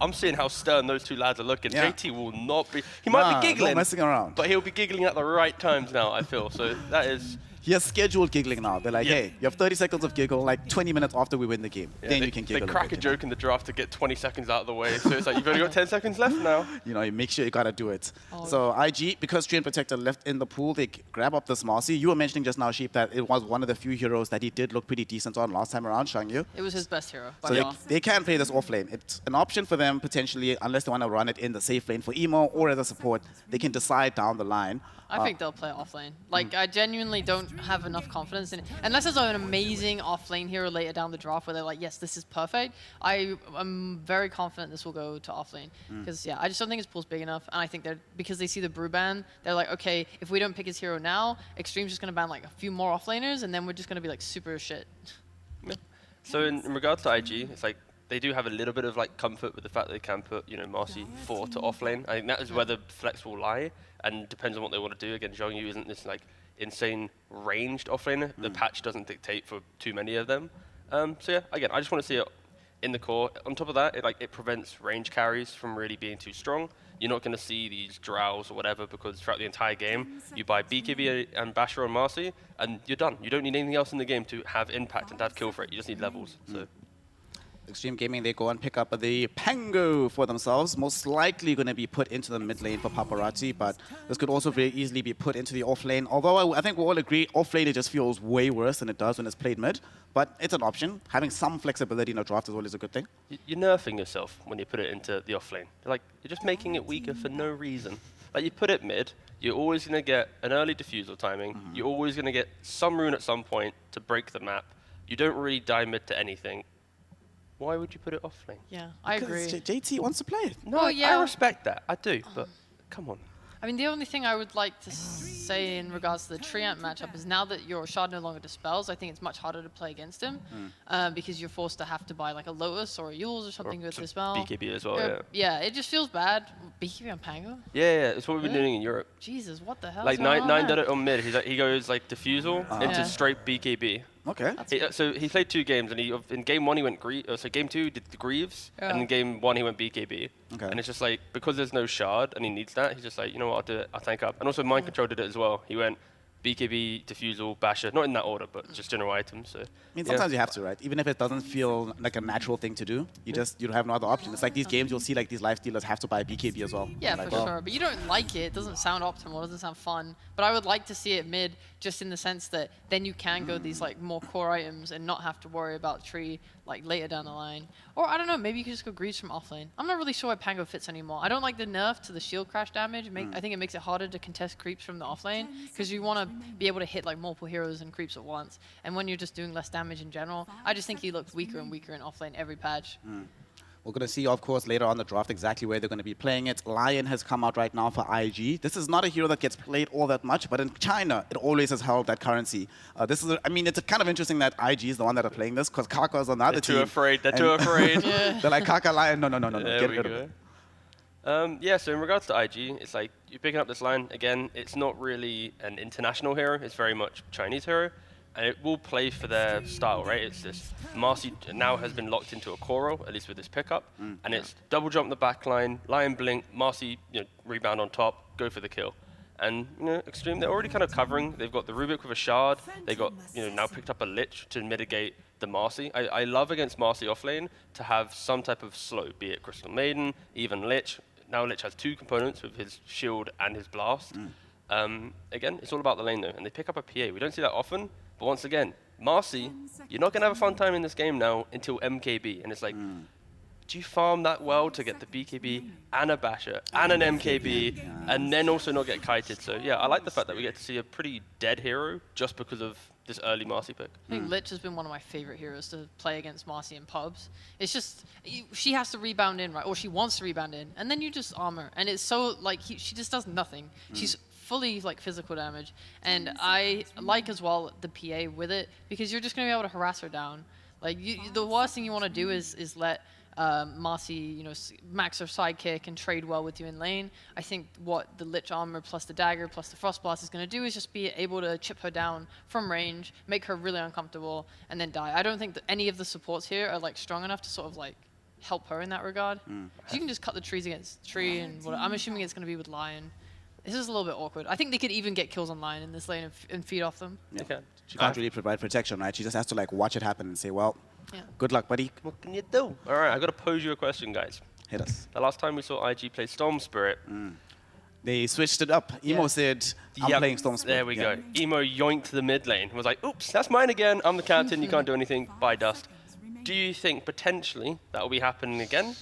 I'm seeing how stern those 2 lads are looking. Yeah. JT will not be. He might be giggling. Not messing around. But he'll be giggling at the right times now, I feel. So that is. He has scheduled giggling now. They're like, hey, you have 30 seconds of giggle, like 20 minutes after we win the game. Then you can giggle. They crack a joke in the draft to get 20 seconds out of the way. So it's like, you've only got 10 seconds left now. You make sure you gotta do it. So IG, because Treant Protector left in the pool, they grab up this Marcy. You were mentioning just now, Sheep, that it was one of the few heroes that he did look pretty decent on last time around, Xiangyu. It was his best hero. by So far. they can play this off lane. It's an option for them potentially, unless they want to run it in the safe lane for Emo or as a support. They can decide down the line. I think they'll play offlane. Like, I genuinely don't have enough confidence in it. Unless there's an amazing offlane hero later down the draft where they're like, yes, this is perfect. I'm very confident this will go to offlane. Because, I just don't think his pool's big enough. And I think because they see the brew ban, they're like, okay, if we don't pick his hero now, Extreme's just going to ban like a few more offlaners, and then we're just going to be like super shit. Yeah. So in regards to IG, it's like, they do have a little bit of like comfort with the fact that they can put, Marcy 4 to offlane. I think that is where the flex will lie, and depends on what they want to do. Again, Xiangyu isn't this like insane ranged offlaner. The patch doesn't dictate for too many of them. So yeah, again, I just want to see in the core. On top of that, it prevents range carries from really being too strong. You're not going to see these drows or whatever because throughout the entire game, you buy BKB and Basher on Marcy, and you're done. You don't need anything else in the game to have impact and to have kill threat. You just need levels. So. Extreme Gaming, they go and pick up the Pango for themselves. Most likely going to be put into the mid lane for Paparazzi, but this could also very easily be put into the off lane. Although I think we all agree, off lane it just feels way worse than it does when it's played mid. But it's an option. Having some flexibility in a draft as well is a good thing. You're nerfing yourself when you put it into the off lane. You're just making it weaker for no reason. Like, you put it mid, you're always going to get an early diffusal timing. You're always going to get some rune at some point to break the map. You don't really die mid to anything. Why would you put it off lane? Yeah, I agree. Because JT wants to play it. No, Well, yeah. I respect that. I do, but come on. I mean, the only thing I would like to say in regards to the Treant matchup is now that your Shard no longer dispels, I think it's much harder to play against him because you're forced to have to buy like a Lotus or a Eul's or something with dispel. BKB as well, yeah. Yeah, it just feels bad. BKB on Pango? Yeah, it's what we've been doing in Europe. Jesus, what the hell? Like, Nine did it on mid. He goes like diffusal into Yeah. straight BKB. Okay. So he played 2 games, and in game 1 he went so game 2 he did the Greaves, and in game 1 he went BKB. Okay. And it's just like, because there's no shard and he needs that, he's just like, you know what, I'll do it. I'll tank up. And also Mind Control did it as well. He went BKB, diffusal, basher, not in that order, but just general items. So I mean, sometimes you have to, right? Even if it doesn't feel like a natural thing to do, you don't have no other option. It's like these games you'll see like these life stealers have to buy BKB as well. Yeah, like, for sure. But you don't like it. It doesn't sound optimal. It doesn't sound fun. But I would like to see it mid, just in the sense that then you can go these like more core items and not have to worry about tree like later down the line. Or I don't know, maybe you could just go Greaves from offlane. I'm not really sure why Pango fits anymore. I don't like the nerf to the shield crash damage. I think it makes it harder to contest creeps from the offlane because you want to be able to hit like multiple heroes and creeps at once. And when you're just doing less damage in general, I just think he looks weaker and weaker in offlane every patch. We're going to see, of course, later on the draft exactly where they're going to be playing it. Lion has come out right now for IG. This is not a hero that gets played all that much, but in China, it always has held that currency. It's kind of interesting that IG is the one that are playing this, because Kaka is on the other team. They're too afraid. They're like, Kaka, Lion, no, There get we rid of go. it. So in regards to IG, it's like, you're picking up this line, again, it's not really an international hero, it's very much Chinese hero. And it will play for their style, right? It's this, Marcy now has been locked into a Koro, at least with this pickup, and it's double jump the back line, Lion blink, Marcy rebound on top, go for the kill. And Extreme, they're already kind of covering. They've got the Rubik with a shard. They got now picked up a Lich to mitigate the Marcy. I love against Marcy offlane to have some type of slow, be it Crystal Maiden, even Lich. Now Lich has 2 components with his shield and his blast. Again, it's all about the lane though, and they pick up a PA. We don't see that often. But once again, Marcy, you're not going to have a fun time in this game now until MKB. And it's like, do you farm that well to get the BKB and a Basher and an MKB and then also not get kited? So yeah, I like the fact that we get to see a pretty dead hero just because of this early Marcy pick. I think Lich has been one of my favorite heroes to play against Marcy in pubs. It's just, she has to rebound in, right? Or she wants to rebound in. And then you just armor. And it's so, like, she just does nothing. She's fully like physical damage, and I like as well the PA with it because you're just gonna be able to harass her down. Like the worst thing you want to do is let Marcy, max her sidekick and trade well with you in lane. I think what the Lich armor plus the dagger plus the frost blast is gonna do is just be able to chip her down from range, make her really uncomfortable, and then die. I don't think that any of the supports here are like strong enough to sort of like help her in that regard. So you can just cut the trees against tree, and I'm assuming it's gonna be with Lion. This is a little bit awkward. I think they could even get kills online in this lane and feed off them. Yeah. Okay. She can't really provide protection, right? She just has to like watch it happen and say, well, good luck, buddy. What can you do? All right, I've got to pose you a question, guys. Hit us. The last time we saw IG play Storm Spirit. They switched it up. Emo said, I'm playing Storm Spirit. There we go. Emo yoinked the mid lane. Was like, oops, that's mine again. I'm the captain. You can't do anything. Bye, Dust. Do you think potentially that will be happening again?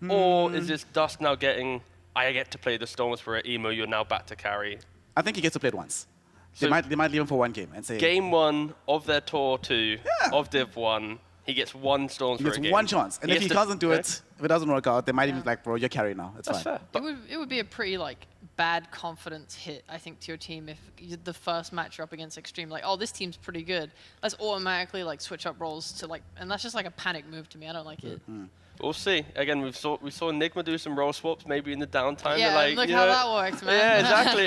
Or is this Dust now getting... I get to play the Storm Spirit, Emo, you're now back to carry. I think he gets to play it once. So they might leave him for one game and say... Game 1 of their Tour 2 of Div 1, he gets one Storm Spirit game. He gets one chance. And if he doesn't do it, if it doesn't work out, they might even be like, bro, you're carry now. It's That's fine. fair. It would be a pretty like bad confidence hit, I think, to your team if the first match you're up against Extreme, like, oh, this team's pretty good. Let's automatically like switch up roles to like, and that's just like a panic move to me. I don't like it. We'll see. Again, we saw Enigma do some role swaps maybe in the downtime. Yeah, like, look you how know, that worked, man. Yeah, exactly.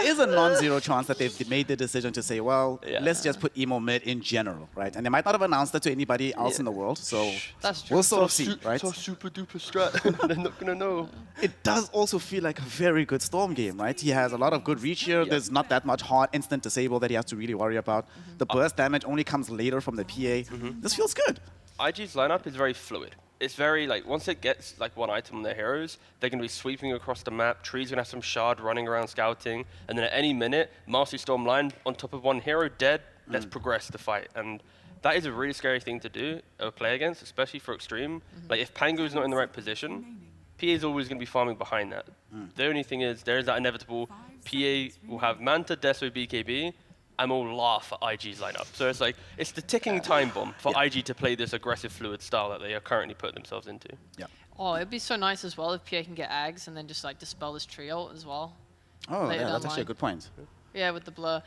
There is a non-zero chance that they've made the decision to say, well, Yeah. let's just put emo mid in general, right? And they might not have announced it to anybody else in the world, so That's true. we'll sort of see, right? It's a super duper strat. They're not gonna know. It does also feel like a very good Storm game, right? He has a lot of good reach here. There's not that much hard instant disable that he has to really worry about. The burst damage only comes later from the PA. This feels good. IG's lineup is very fluid. It's very, like, once it gets, like, one item on their heroes, they're going to be sweeping across the map. Tree's going to have some shard running around scouting. And then at any minute, Mastery Storm line on top of one hero dead, let's progress the fight. And that is a really scary thing to do or play against, especially for Extreme. Like, if Pango's not in the right position, PA is always going to be farming behind that. The only thing is, there is that inevitable PA will have Manta, Deso, BKB, and we'll laugh at IG's lineup. So it's like, it's the ticking time bomb for IG to play this aggressive fluid style that they are currently putting themselves into. Yeah. Oh, it'd be so nice as well if PA can get Ags and then just like dispel this trio as well. Oh, Later yeah, down that's the actually a line. good point. Yeah, with the blur.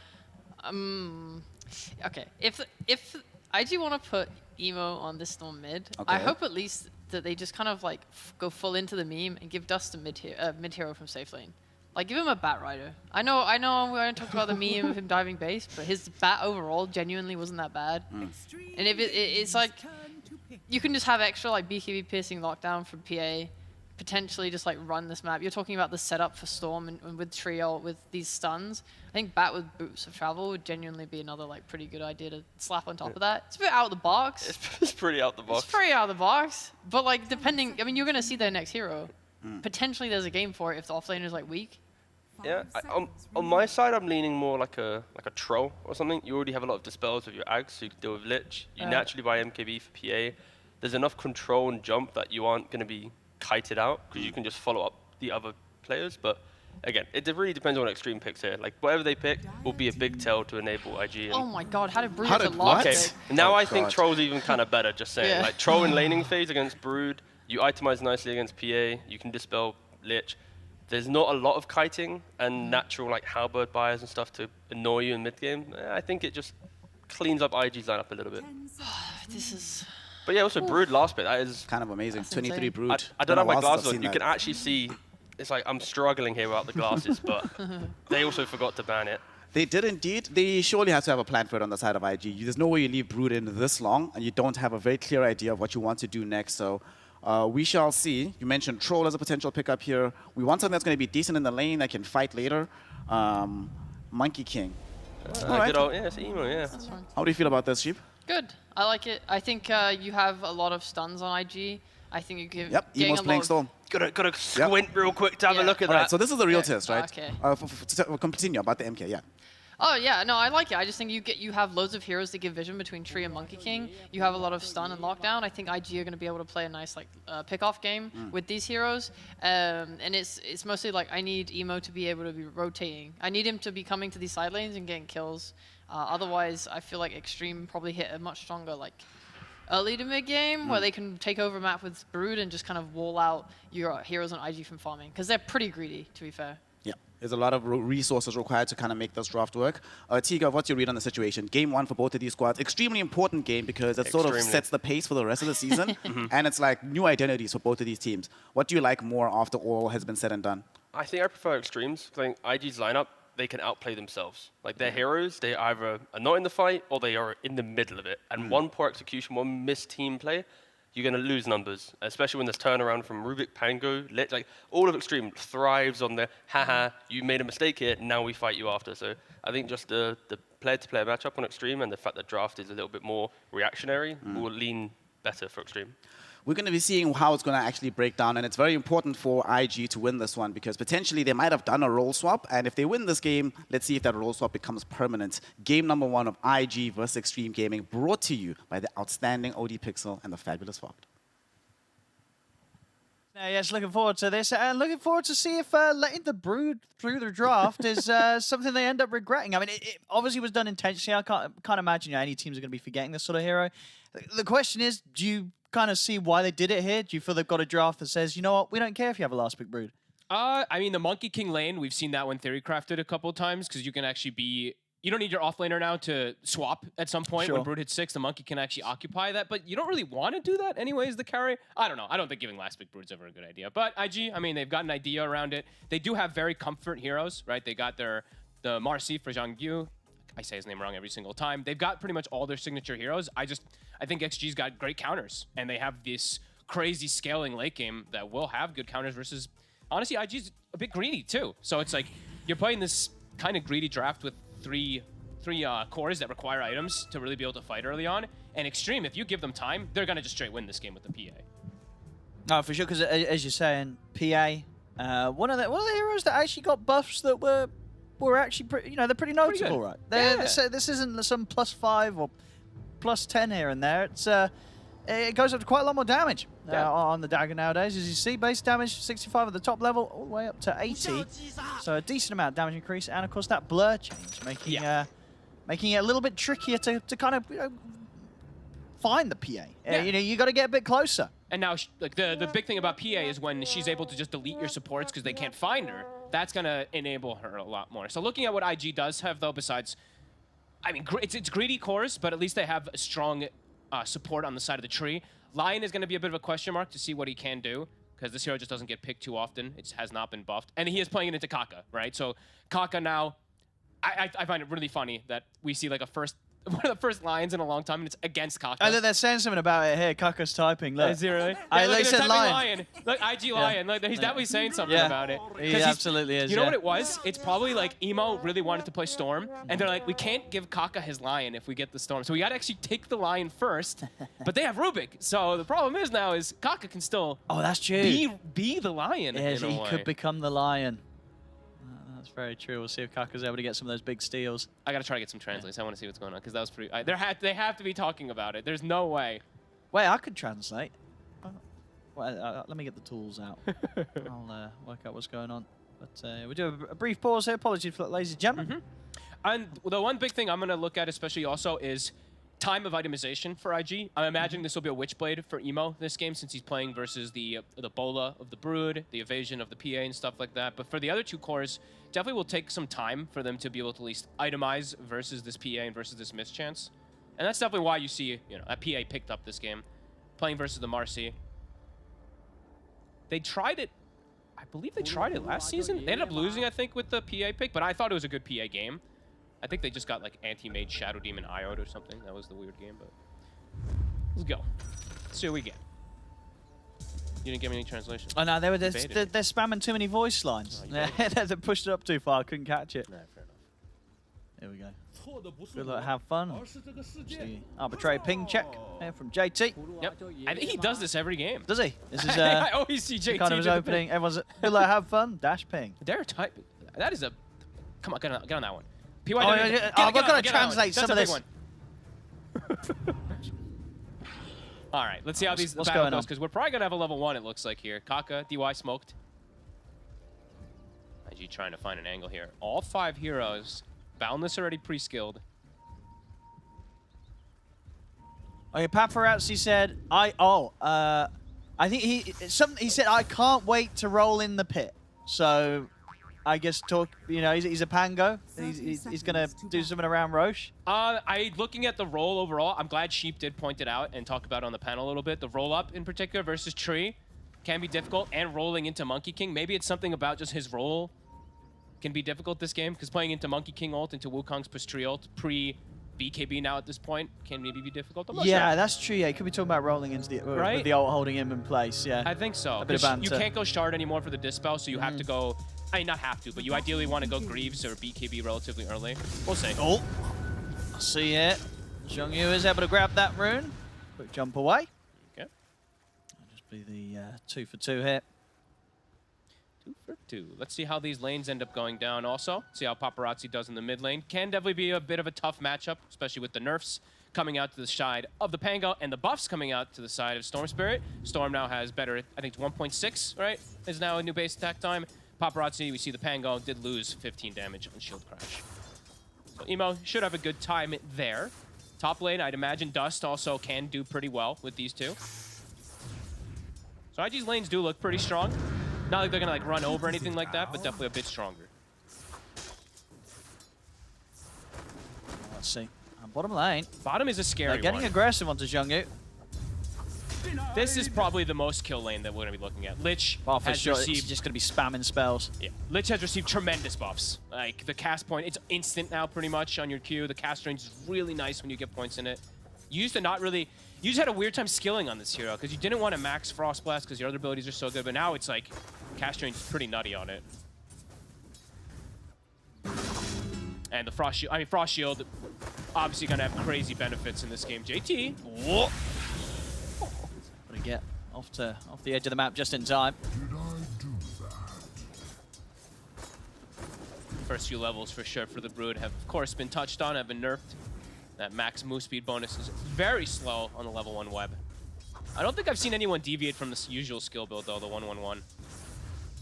Okay, if IG want to put emo on this Storm mid, I Okay. hope at least that they just kind of like go full into the meme and give Dust a mid hero from safe lane. Like, give him a Bat Rider. I know we already talked about the meme of him diving base, but his Bat overall genuinely wasn't that bad. And if it's like, you can just have extra like BKB piercing lockdown from PA, potentially just like run this map. You're talking about the setup for Storm and with Trio, with these stuns. I think Bat with Boots of Travel would genuinely be another like pretty good idea to slap on top of that. It's a bit out of the box. It's pretty out the box. It's pretty out of the box. But like, depending, I mean, you're going to see their next hero. Potentially there's a game for it if the offlaner is like weak. Yeah, on my side, I'm leaning more like a troll or something. You already have a lot of dispels with your Ags, so you can deal with Lich. You naturally buy MKB for PA. There's enough control and jump that you aren't going to be kited out, because you can just follow up the other players. But again, it really depends on what Extreme picks here. Like, whatever they pick will be a big tell to enable IG. And Oh my god, how did Brood How get did lost? what? okay, now Oh I think God. Troll's even kind of better, just saying. Yeah. Like, Troll in laning phase against Brood, you itemize nicely against PA, you can dispel Lich. There's not a lot of kiting and natural like halberd buyers and stuff to annoy you in mid game. I think it just cleans up IG's lineup a little bit. This is... But yeah, also Brood last bit. That is, Kind of amazing. That's 23 insane. brood. I don't have my know how else glasses I've on. seen You that. can actually see. It's like I'm struggling here without the glasses, but they also forgot to ban it. They did indeed. They surely have to have a plan for it on the side of IG. There's no way you leave Brood in this long and you don't have a very clear idea of what you want to do next. So we shall see. You mentioned Troll as a potential pickup here. We want something that's going to be decent in the lane that can fight later. Monkey King. All right. Good old, yeah, it's emo, yeah. That's fine. How do you feel about this, Sheep? Good. I like it. I think you have a lot of stuns on IG. I think you give Yep, getting Emo's a playing lot Storm. Gotta squint real quick to have a Yeah. look at All that. right, so this is a real Yeah, test, right? okay. We'll continue about the MK, yeah. Oh yeah, no, I like it. I just think you have loads of heroes that give vision between Tree and Monkey King. You have a lot of stun and lockdown. I think IG are going to be able to play a nice like pick-off game with these heroes. And it's mostly like I need Emo to be able to be rotating. I need him to be coming to these side lanes and getting kills. Otherwise, I feel like Extreme probably hit a much stronger like early to mid game where they can take over map with Brood and just kind of wall out your heroes on IG from farming because they're pretty greedy, to be fair. Yeah, there's a lot of resources required to kind of make this draft work. Tiga, what's your read on the situation? Game one for both of these squads. Extremely important game because it sort of Extremely. sets the pace for the rest of the season. And it's like new identities for both of these teams. What do you like more after all has been said and done? I think I prefer Extremes. I think IG's lineup, they can outplay themselves. Like, their heroes, they either are not in the fight or they are in the middle of it. And one poor execution, one missed team play, you're going to lose numbers, especially when there's turnaround from Rubik, Pango, Lit. Like, all of Extreme thrives on the, haha, you made a mistake here, now we fight you after. So I think just the player-to-player matchup on Extreme and the fact that draft is a little bit more reactionary will lean better for Extreme. We're going to be seeing how it's going to actually break down, and it's very important for IG to win this one because potentially they might have done a role swap, and if they win this game, let's see if that role swap becomes permanent. Game number one of IG versus Extreme Gaming, brought to you by the outstanding OD Pixel and the fabulous Fogged. Yes, looking forward to this, and looking forward to see if letting the Brood through the draft is something they end up regretting. I mean, it obviously was done intentionally. I can't imagine any teams are going to be forgetting this sort of hero. The question is, do you kind of see why they did it here? Do you feel they've got a draft that says, you know what, we don't care if you have a last pick Brood? I mean, the Monkey King lane, we've seen that one theory crafted a couple of times because you can actually be you don't need your offlaner now to swap at some point. Sure. When Brood hits 6, the Monkey can actually occupy that, but you don't really want to do that anyways, the carry. I don't know. I don't think giving last pick Brood's ever a good idea. But IG, I mean, they've got an idea around it. They do have very comfort heroes, right? They got the Marcy for Zhang Yu. I say his name wrong every single time. They've got pretty much all their signature heroes. I think XG's got great counters, and they have this crazy scaling late game that will have good counters versus, honestly, IG's a bit greedy too. So it's like you're playing this kind of greedy draft with three cores that require items to really be able to fight early on. And Extreme, if you give them time, they're gonna just straight win this game with the PA. No, for sure, because as you're saying, PA, one of the heroes that actually got buffs that were actually pretty, they're pretty noticeable, right? This isn't some +5 or +10 here and there. It's it goes up to quite a lot more damage on the dagger nowadays. As you see, base damage 65 at the top level, all the way up to 80. So a decent amount of damage increase, and of course that blur change, making it a little bit trickier to kind of find the PA. You got to get a bit closer. And now, like the big thing about PA is when she's able to just delete your supports because they can't find her, that's going to enable her a lot more. So looking at what IG does have, though, besides, I mean, it's greedy cores, but at least they have a strong support on the side of the tree. Lion is going to be a bit of a question mark to see what he can do, because this hero just doesn't get picked too often. It has not been buffed. And he is playing it into Kaka, right? So Kaka now, I find it really funny that we see like one of the first lines in a long time, and it's against Kaka. I think they're saying something about it here. Kaka's typing. Look. Is he really? They said lion. Look, IG lion. Like, he's definitely saying something about it. He absolutely is. You know what it was? It's probably like Emo really wanted to play Storm, and they're like, we can't give Kaka his lion if we get the Storm. So we got to actually take the lion first, but they have Rubik. So the problem is now is Kaka can still that's true. be the lion. Yes, he could become the lion. That's very true. We'll see if Kaka's able to get some of those big steals. I gotta try to get some translates. I want to see what's going on because that was pretty. They have to be talking about it. There's no way. Wait, I could translate. Well, let me get the tools out. I'll work out what's going on. But we'll do a brief pause here. Apologies for that, ladies and gentlemen. And the one big thing I'm gonna look at, especially also, is time of itemization for IG. I'm imagining this will be a Witchblade for Emo this game since he's playing versus the Bola of the Brood, the Evasion of the PA and stuff like that. But for the other two cores, definitely will take some time for them to be able to at least itemize versus this PA and versus this mischance. And that's definitely why you see, that PA picked up this game, playing versus the Marcy. They tried it, I believe they tried it last season. They ended up losing, I think, with the PA pick, but I thought it was a good PA game. I think they just got like anti-mage Shadow Demon Iode or something. That was the weird game, but let's go. Let's see what we get. You didn't give me any translation. Oh no, they're spamming too many voice lines. They pushed it up too far. I couldn't catch it. Nah, fair enough. Here we go. Good luck, have fun. Arbitrary ping check here from JT. Yep. I think he does this every game. Does he? This is I always see JT kind of his opening. Everyone's good luck, have fun. Dash ping. They're type. That is a. Come on, get on that one. PYW. I'm going to translate some of this. All right, let's see how these battle goes, because we're probably going to have a level 1, it looks like here. Kaka, DY smoked. IG trying to find an angle here. All 5 heroes. Boundless already pre-skilled. Okay, Paparazzi said, I think he said, I can't wait to roll in the pit. So, I guess he's a Pango. He's going to do something around Roche. Looking at the roll overall, I'm glad Sheep did point it out and talk about it on the panel a little bit. The roll-up in particular versus Tree can be difficult, and rolling into Monkey King. Maybe it's something about just his roll can be difficult this game, because playing into Monkey King ult, into Wukong's plus Tree ult, pre-BKB now at this point, can maybe be difficult. Yeah, sure. That's true. Yeah, he could be talking about rolling into the with the ult holding him in place. Yeah, I think so. A bit of banter. You can't go Shard anymore for the Dispel, so you have to go. I mean, not have to, but you ideally want to go Greaves or BKB relatively early. We'll see. Oh, I see it. Zhang Yu is able to grab that rune. Quick jump away. Okay. That'll just be the 2 for 2 here. 2 for 2. Let's see how these lanes end up going down also. See how Paparazzi does in the mid lane. Can definitely be a bit of a tough matchup, especially with the nerfs coming out to the side of the Pango and the buffs coming out to the side of Storm Spirit. Storm now has better, I think it's 1.6, right? Is now a new base attack time. Paparazzi, we see the Pango did lose 15 damage on Shield Crash. So Emo should have a good time there. Top lane, I'd imagine Dust also can do pretty well with these two. So IG's lanes do look pretty strong. Not like they're gonna like run over anything like that, but definitely a bit stronger. Let's see. Bottom lane. Bottom is a scary They're getting one. aggressive onto Xiongyu. This is probably the most kill lane that we're going to be looking at. Lich Oh, for has sure. received... It's just going to be spamming spells. Yeah. Lich has received tremendous buffs. Like, the cast point, it's instant now pretty much on your Q. The cast range is really nice when you get points in it. You used to not really... You just had a weird time skilling on this hero because you didn't want to max Frost Blast because your other abilities are so good, but now it's like, cast range is pretty nutty on it. And the Frost Shield, Frost Shield, obviously going to have crazy benefits in this game. JT. Whoa. Gonna get off the edge of the map just in time. First few levels for sure for the Brood have, of course, been touched on, have been nerfed. That max move speed bonus is very slow on the level 1 web. I don't think I've seen anyone deviate from this usual skill build, though, the 1-1-1. I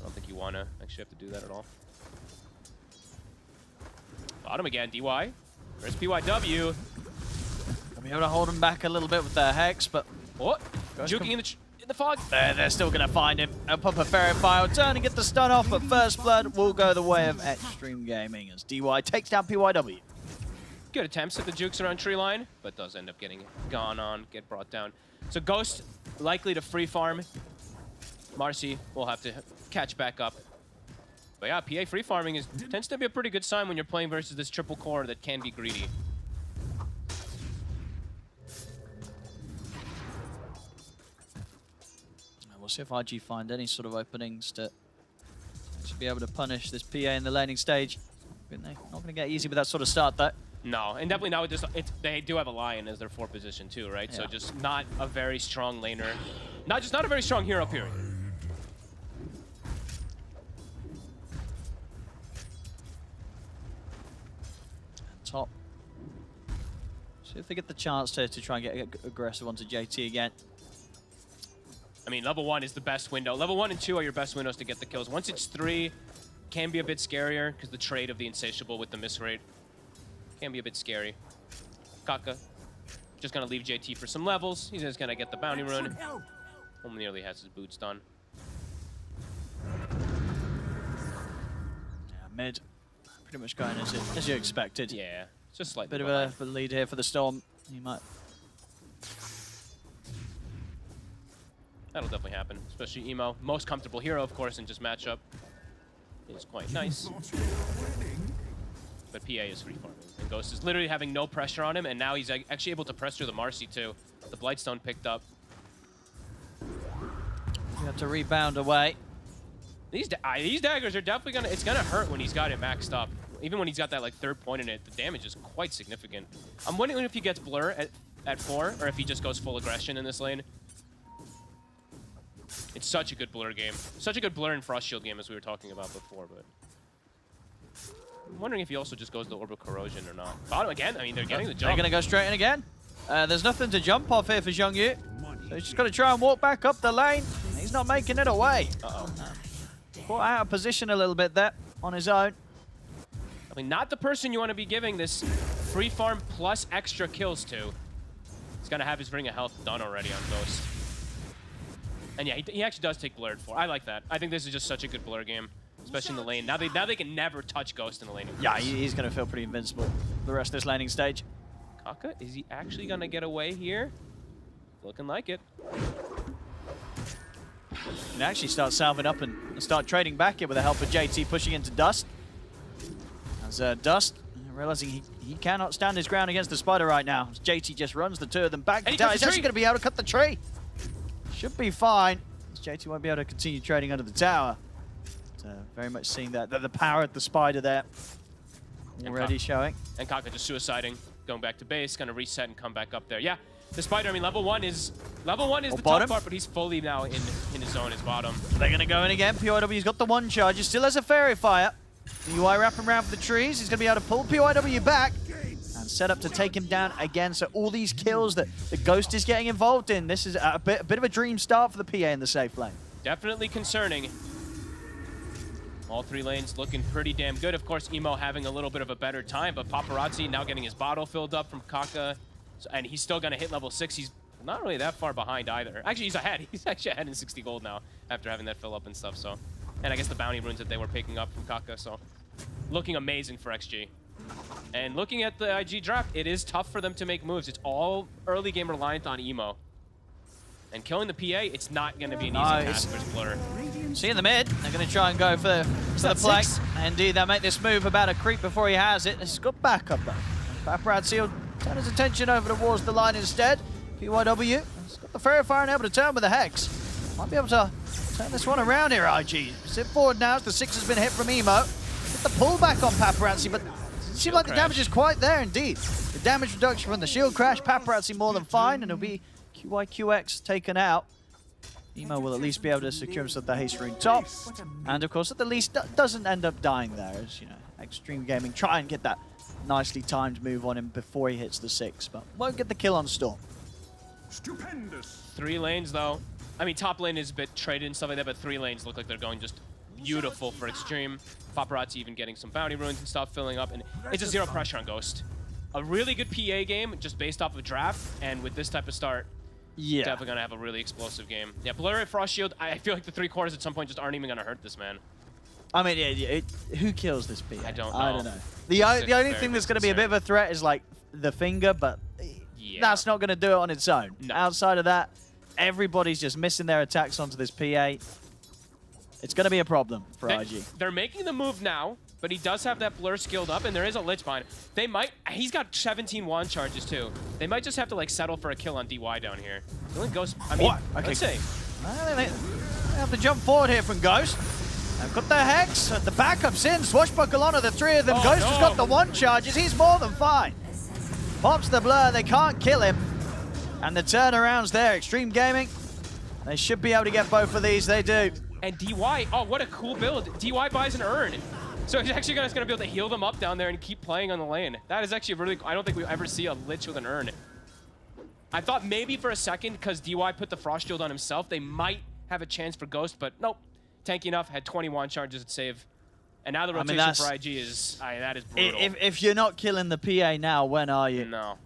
don't think you want to actually have to do that at all. Bottom again, DY. Where's PYW? Gonna be able to hold him back a little bit with their Hex, but... What? Juking in the fog. They're still going to find him. They'll pop a Fairy Fire, turn and get the stun off, but First Blood will go the way of Extreme Gaming as DY takes down PYW. Good attempts at the jukes around tree line, but does end up getting gone on, get brought down. So Ghost likely to free farm. Marcy will have to catch back up. But yeah, PA free farming tends to be a pretty good sign when you're playing versus this triple core that can be greedy. We'll see if IG find any sort of openings to actually be able to punish this PA in the laning stage. Not going to get easy with that sort of start, though. No, and definitely not with this. They do have a Lion as their 4th position too, right? Yeah. So just not a very strong laner. Not a very strong hero, period. Top. See if they get the chance to try and get aggressive onto JT again. I mean, level 1 is the best window. Level 1 and 2 are your best windows to get the kills. Once it's 3, can be a bit scarier because the trade of the Insatiable with the miss rate can be a bit scary. Kaka just gonna leave JT for some levels. He's just gonna get the bounty run. Home nearly has his boots done. Yeah, mid. Pretty much going as you expected. Yeah, just slightly bit of a lead here for the Storm. He might. That'll definitely happen, especially Emo. Most comfortable hero, of course, in just matchup. Is quite nice. But PA is free farming. And Ghost is literally having no pressure on him, and now he's actually able to pressure the Marcy too. The Blightstone picked up. You have to rebound away. These daggers are definitely gonna, it's gonna hurt when he's got it maxed up. Even when he's got that like 3rd point in it, the damage is quite significant. I'm wondering if he gets Blur at 4, or if he just goes full aggression in this lane. It's such a good Blur game. Such a good Blur and Frost Shield game as we were talking about before, but... I'm wondering if he also just goes to Orbital Corrosion or not. Bottom again, I mean, they're getting the jump. They're going to go straight in again. There's nothing to jump off here for Xiongyu. So he's just got to try and walk back up the lane. He's not making it away. Uh-oh. Caught out of position a little bit there on his own. I mean, not the person you want to be giving this free farm plus extra kills to. He's going to have his Ring of Health done already on Ghost. And yeah, he actually does take Blurred for. I like that. I think this is just such a good Blur game, especially in the lane. Now they can never touch Ghost in the lane. Yeah, he's going to feel pretty invincible the rest of this laning stage. Kaka, is he actually going to get away here? Looking like it. Can actually start salving up and start trading back here with the help of JT pushing into Dust. As Dust, realizing he cannot stand his ground against the Spider right now. As JT just runs the 2 of them back. He's actually going to be able to cut the tree. Should be fine. As JT won't be able to continue trading under the tower. But, very much seeing that the power of the Spider there already showing. And Kaka just suiciding, going back to base, going to reset and come back up there. Yeah, the Spider, I mean, level 1 is the bottom top part, but he's fully now in his zone, his bottom. They're going to go in again. PYW's got the 1 charge. He still has a Fairy Fire. The UI wrapping around for the trees. He's going to be able to pull PYW back and set up to take him down again. So all these kills that the Ghost is getting involved in, this is a bit of a dream start for the PA in the safe lane. Definitely concerning. All 3 lanes looking pretty damn good. Of course, Emo having a little bit of a better time, but Paparazzi now getting his bottle filled up from Kaka. And he's still going to hit level 6. He's not really that far behind either. Actually, he's ahead. He's actually ahead in 60 gold now after having that fill up and stuff. So, and I guess the bounty runes that they were picking up from Kaka. So, looking amazing for XG. And looking at the IG draft, it is tough for them to make moves. It's all early game reliant on Emo. And killing the PA, it's not going to be an easy task for Blur. See in the mid, they're going to try and go for the flex. Indeed, they'll make this move about a creep before he has it. He's got backup though. Paparazzi will turn his attention over towards the line instead. PYW has got the Fairy Fire and able to turn with the Hex. Might be able to turn this one around here, IG. Sit forward now as the 6 has been hit from Emo. Get the pullback on Paparazzi, but it seems like the damage is quite there indeed. The damage reduction from the shield crash, Paparazzi more than fine, and it'll be QYQX taken out. Emo will at least be able to secure himself the haste ring top. And of course, at the least, doesn't end up dying there, as you know, Extreme Gaming try and get that nicely timed move on him before he hits the 6, but won't get the kill on Storm. Stupendous. 3 lanes though. I mean, top lane is a bit traded and stuff like that, but 3 lanes look like they're going just beautiful for Extreme. Paparazzi even getting some bounty runes and stuff filling up, and it's a 0 pressure on Ghost. A really good PA game just based off of draft, and with this type of start, definitely gonna have a really explosive game. Yeah, Blur at Frost Shield, I feel like the 3 quarters at some point just aren't even gonna hurt this man. I mean, who kills this PA? I don't know. The only thing that's going to be a bit of a threat is like the finger, but that's not going to do it on its own. No. Outside of that, everybody's just missing their attacks onto this PA. It's going to be a problem for IG. They're making the move now, but he does have that Blur skilled up, and there is a Lich Bind. They might, he's got 17 wand charges too. They might just have to like settle for a kill on DY down here. The only Ghost, I mean, let's see. They have to jump forward here from Ghost. They've got the Hex, the backup's in, Swashbuckle on the 3 of them. Ghost has got the 1 charges, he's more than fine. Pops the Blur, they can't kill him. And the turnaround's there, Extreme Gaming. They should be able to get both of these, they do. And DY, oh, what a cool build. DY buys an urn. So he's actually going to be able to heal them up down there and keep playing on the lane. That is actually really, I don't think we ever see a Lich with an urn. I thought maybe for a second, because DY put the Frost Shield on himself, they might have a chance for Ghost, but nope. Tanky enough, had 21 charges at save. And now the rotation for IG is, that is brutal. If you're not killing the PA now, when are you? No.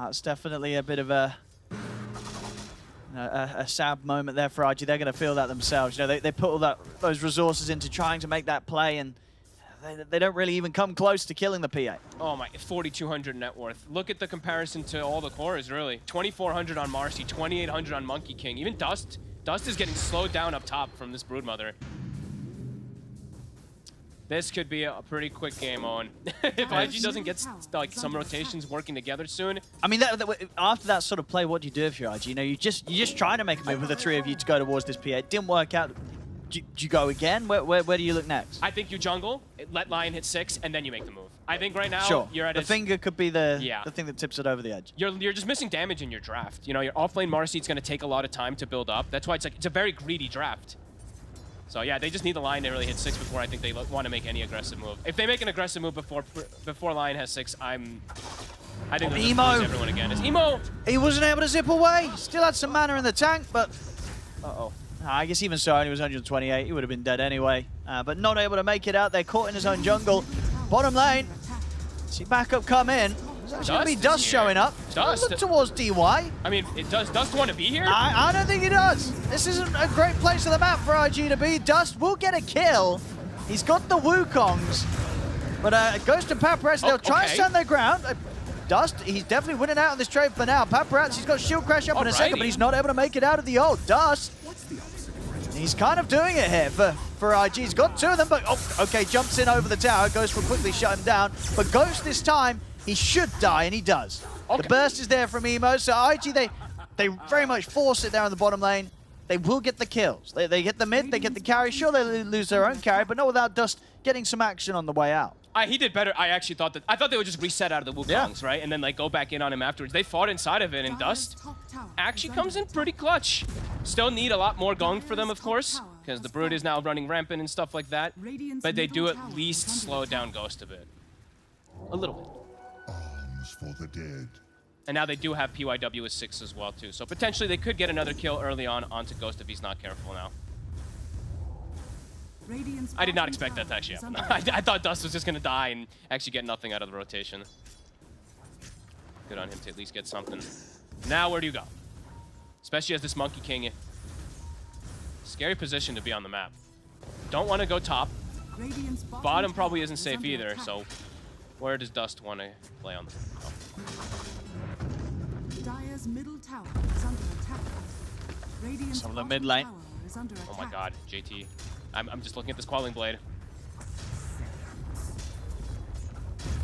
It's definitely a bit of a sad moment there for IG. They're going to feel that themselves. You know, they put all those resources into trying to make that play, and they don't really even come close to killing the PA. Oh my, 4,200 net worth. Look at the comparison to all the cores, really. 2,400 on Marcy, 2,800 on Monkey King. Even Dust is getting slowed down up top from this Broodmother. This could be a pretty quick game, Owen. If IG doesn't get like some rotations working together soon. I mean, after that sort of play, what do you do if you're IG? You know, you just try to make a move with the 3 of you to go towards this PA. It didn't work out. Do you go again? Where do you look next? I think you jungle, let Lion hit 6, and then you make the move. I think right now you're at the finger could be the thing that tips it over the edge. You're just missing damage in your draft. You know, your offlane Marcy, it's going to take a lot of time to build up. That's why it's a very greedy draft. So yeah, they just need the Lion to really hit 6 before I think they want to make any aggressive move. If they make an aggressive move before Lion has 6, I think they'll just lose everyone again. It's Emo! He wasn't able to zip away. Still had some mana in the tank, but I guess even so, he was 128. He would have been dead anyway. But not able to make it out. They're caught in his own jungle. Bottom lane. See backup come in. There's actually going to be Dust showing up. Dust? Look towards DY. I mean, does Dust want to be here? I don't think he does. This isn't a great place on the map for IG to be. Dust will get a kill. He's got the Wukongs. But Ghost and Paparazzi, they'll try and stand their ground. Dust, he's definitely winning out on this trade for now. Paparazzi's got shield crash up in a second, but he's not able to make it out of the ult. Dust. He's kind of doing it here for IG. He's got 2 of them, but okay, jumps in over the tower. Ghost will quickly shut him down. But Ghost this time, he should die, and he does. Okay. The burst is there from Emo, so IG, they very much force it there on the bottom lane. They will get the kills. They get the mid, they get the carry. Sure, they lose their own carry, but not without Dust getting some action on the way out. He did better. I actually thought they would just reset out of the Wukongs, right? And then like go back in on him afterwards. They fought inside of it, and Dust actually comes in pretty clutch. Still need a lot more going for them, of course, because the Brood is now running rampant and stuff like that. But they do at least slow down Ghost a bit. A little bit. Arms for the dead. And now they do have PYW with 6 as well, too. So potentially they could get another kill early on onto Ghost if he's not careful now. I did not expect that to actually happen. I thought Dust was just going to die and actually get nothing out of the rotation. Good on him to at least get something. Now where do you go? Especially as this Monkey King. Scary position to be on the map. Don't want to go top. Bottom probably isn't safe either, so Where does Dust want to play on? Oh. Dire's middle tower is under attack. Radiant's Some of the bottom mid lane. tower is under attack. Oh my God, JT. I'm just looking at this Quelling Blade.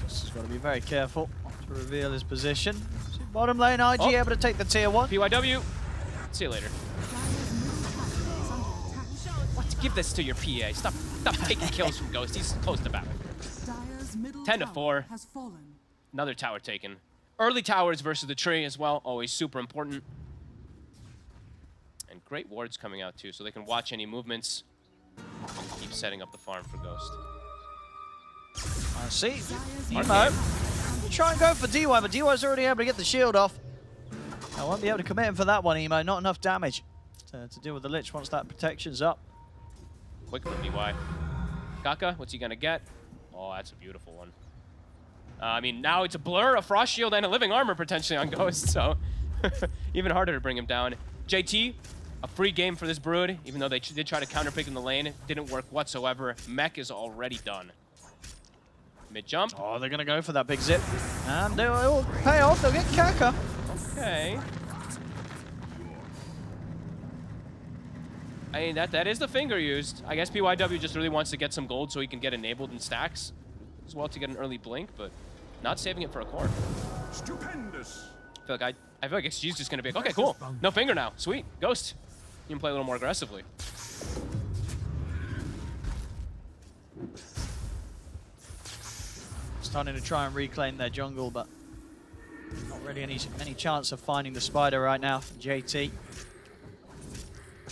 Just has got to be very careful to reveal his position. See, bottom lane, IG able to take the tier 1. PYW. See you later. Dire's middle tower is under attack. What? Give this to your PA. Stop taking kills from Ghost. He's close to battle. Dire's middle 10 to tower 4. has fallen. Another tower taken. Early towers versus the tree as well. Always super important. And great wards coming out too, so they can watch any movements. Keep setting up the farm for Ghost. I see. Dire's Emo. Try and go for DY, but DY's already able to get the shield off. I won't be able to commit him for that one, Emo. Not enough damage to deal with the Lich once that protection's up. Quick for DY. Kaka, what's he gonna get? Oh, that's a beautiful one. I mean, now it's a blur, a frost shield, and a living armor potentially on Ghost, so even harder to bring him down. JT, a free game for this Brood, even though they did try to counterpick in the lane. It didn't work whatsoever. Mech is already done. Mid jump. Oh, they're going to go for that big zip. And it will pay off. They'll get Kaka. Okay. I mean, that is the finger used. I guess PYW just really wants to get some gold so he can get enabled in stacks as well to get an early blink, but not saving it for a core. Stupendous. I feel like XG's just gonna be like, okay, cool. No finger now. Sweet. Ghost. You can play a little more aggressively. Starting to try and reclaim their jungle, but not really any chance of finding the spider right now. JT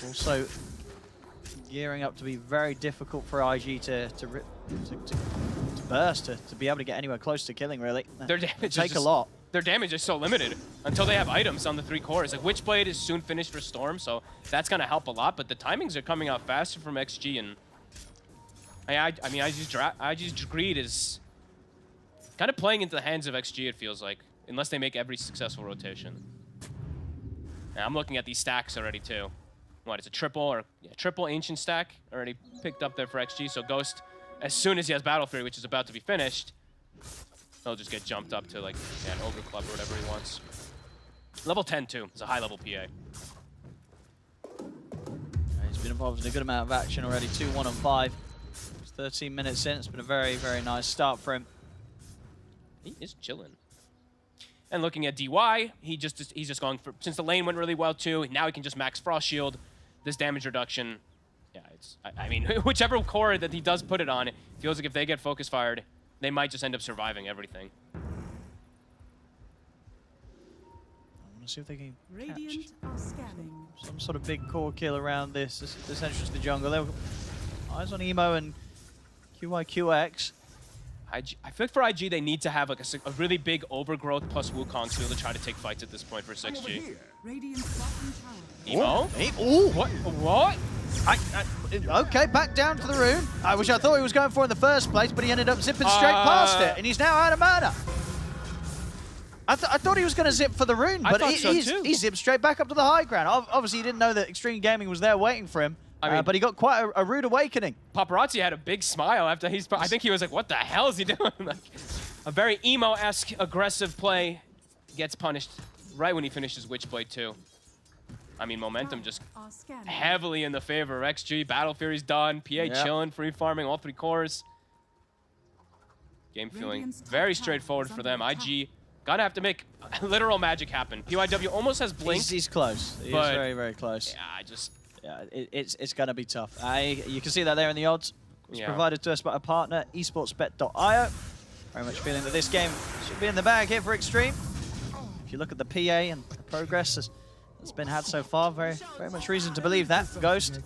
also gearing up to be very difficult for IG to burst, to be able to get anywhere close to killing, really. Their damage take a lot. Their damage is so limited until they have items on the 3 cores. Like, Witchblade is soon finished for Storm, so that's going to help a lot, but the timings are coming out faster from XG, and I mean, IG's greed is kind of playing into the hands of XG, it feels like, unless they make every successful rotation. And I'm looking at these stacks already, too. What, it's a triple Ancient stack already picked up there for XG, so Ghost, as soon as he has Battle Fury, which is about to be finished, he'll just get jumped up to, like, an Ogre Club or whatever he wants. Level 10, too. It's a high-level PA. He's been involved in a good amount of action already, 2-1 on 5. It's 13 minutes in. It's been a very, very nice start for him. He is chilling. And looking at DY, he's just going for, since the lane went really well, too, now he can just max Frost Shield. This damage reduction, yeah, I mean, whichever core that he does put it on, it feels like if they get focus fired, they might just end up surviving everything. I want to see if they can Radiant are scanning. some sort of big core kill around this entrance to the jungle. Eyes on Emo and QYQX. I feel like for IG, they need to have like a really big overgrowth plus Wukong to be able to try to take fights at this point for 6G. Radiant's bottom tower. Emo? Ooh. What? Okay, back down to the rune. I thought he was going for in the first place, but he ended up zipping straight past it, and he's now out of mana. I thought he was going to zip for the rune, but he zipped straight back up to the high ground. Obviously, he didn't know that Extreme Gaming was there waiting for him. I mean, but he got quite a rude awakening. Paparazzi had a big smile after I think he was like, what the hell is he doing? Like, a very emo-esque aggressive play gets punished right when he finishes Witchblade 2. I mean, momentum just heavily in the favor of XG. Battle Fury's done. PA chilling, free farming all 3 cores. Game feeling very straightforward for them. IG gonna have to make literal magic happen. PYW almost has Blink. He's close. He's very, very close. Yeah, it's going to be tough. You can see that there in the odds. It's provided to us by a partner, esportsbet.io. Very much feeling that this game should be in the bag here for Extreme. If you look at the PA and the progress that's been had so far, very much reason to believe that. Ghost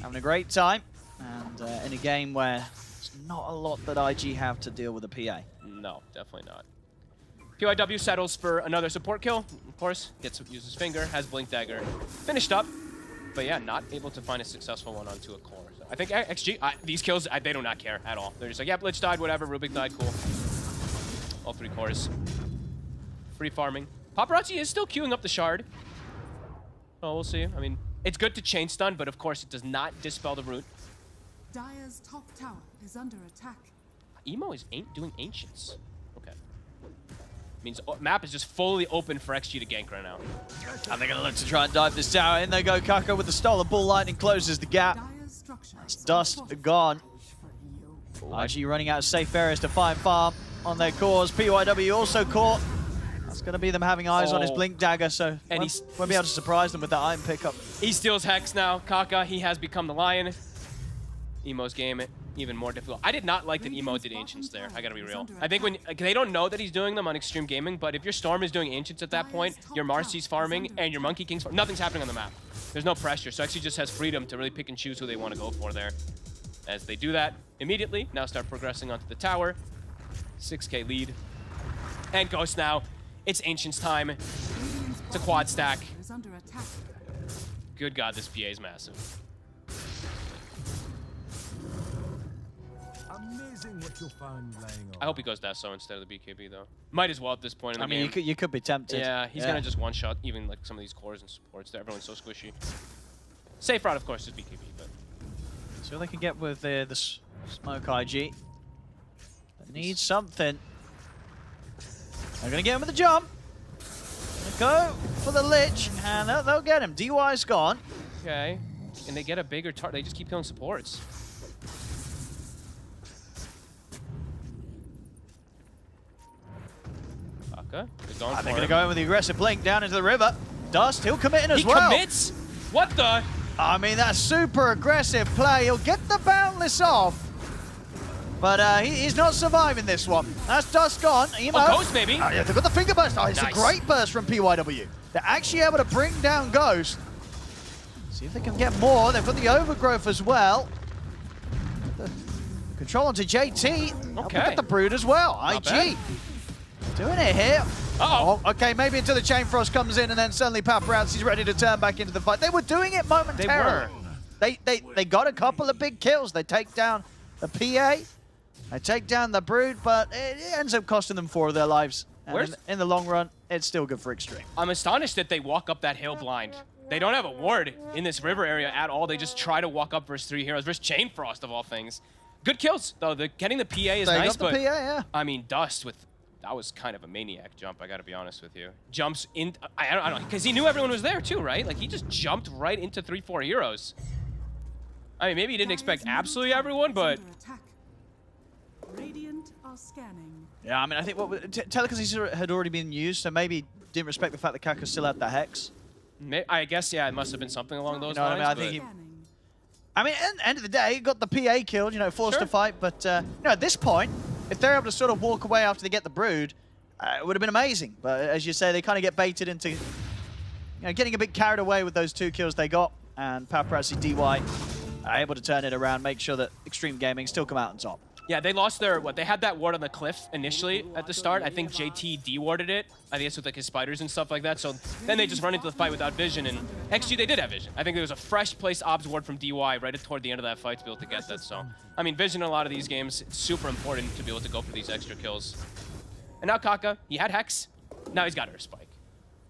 having a great time, and in a game where there's not a lot that IG have to deal with the PA. No, definitely not. PYW settles for another support kill. Of course, uses finger, has Blink Dagger. Finished up. But yeah, not able to find a successful one onto a core. So I think XG, these kills, they do not care at all. They're just like, yep, Lich died, whatever, Rubik died, cool. All 3 cores. Free farming. Paparazzi is still queuing up the shard. Oh, we'll see. I mean, it's good to chain stun, but of course it does not dispel the root. Dire's top tower is under attack. Emo is doing Ancients. Okay. Means map is just fully open for XG to gank right now. And they're going to look to try and dive this tower. In they go, Kako with the stolen bull. Lightning closes the gap. It's Dust gone. IG running out of safe areas to find farm on their cores. PYW also caught. That's going to be them having eyes on his Blink Dagger, so And won't be able to surprise them with that item pickup. He steals Hex now. Kaka, he has become the Lion. Emo's game even more difficult. I did not like that Emo did Ancients there. I gotta be real. I think when they don't know that he's doing them on Extreme Gaming, but if your Storm is doing Ancients at that point, your Marcy's farming and your Monkey King's nothing's happening on the map. There's no pressure, so actually just has freedom to really pick and choose who they want to go for there. As they do that immediately, now start progressing onto the tower. 6k lead. And Ghost now. It's Ancients time. It's a quad stack. Good God, this PA is massive. Amazing what you'll find laying on. I hope he goes Deso instead of the BKB though. Might as well at this point in the game. I mean, you could be tempted. Yeah, he's gonna just one-shot even like some of these cores and supports. Everyone's so squishy. Safe route, of course, is BKB, but So they can get with the smoke IG. They need something. They're gonna get him with the jump. Go for the Lich, and they'll get him. DY's gone. okay. And they get a bigger target. They just keep killing supports. Aka, They're gonna go in with the aggressive blink down into the river. Dust, he'll commit in as well. He commits? What the? I mean, that's super aggressive play. He'll get the Boundless off. But he's not surviving this one. That's Dust gone. Emo. Oh, Ghost maybe. Oh, yeah, they've got the finger burst. Oh, it's Nice. a great burst from PYW. They're actually able to bring down Ghost. See if they can get more. They've got the overgrowth as well. The control onto JT. Okay. We've got the Brood as well. Not IG. Doing it here. Uh-oh. Oh, okay, maybe until the Chain Frost comes in and then suddenly Paparazzi's ready to turn back into the fight. They were doing it momentarily. They got a couple of big kills. They take down the PA. They take down the Brood, but it ends up costing them 4 of their lives. And in the long run, it's still good for Extreme. I'm astonished that they walk up that hill blind. They don't have a ward in this river area at all. They just try to walk up versus 3 heroes, versus Chain Frost of all things. Good kills, though. Getting the PA is They nice, got the but PA, yeah. I mean, Dust with... That was kind of a maniac jump, I gotta be honest with you. Jumps in... I don't know, because he knew everyone was there too, right? Like, he just jumped right into 3-4 heroes. I mean, maybe he didn't expect absolutely everyone, but... Radiant are scanning. Yeah, I mean, I think Telekinesis had already been used, so maybe didn't respect the fact that Kaka still had the Hex. I guess, yeah, it must have been something along those You know what lines. I mean? I think at the end of the day, he got the PA killed, you know, forced to fight. But, you know, at this point, if they're able to sort of walk away after they get the Brood, it would have been amazing. But as you say, they kind of get baited into, you know, getting a bit carried away with those 2 kills they got. And Paparazzi DY are able to turn it around, make sure that Extreme Gaming still come out on top. Yeah, they lost their, they had that ward on the cliff initially at the start. I think JT de-warded it. I think it's with like his spiders and stuff like that. So then they just run into the fight without vision. And XG, they did have vision. I think there was a fresh placed obs ward from DY right toward the end of that fight to be able to get that. So, I mean, vision in a lot of these games, it's super important to be able to go for these extra kills. And now Kaka, he had Hex. Now he's got her Spike.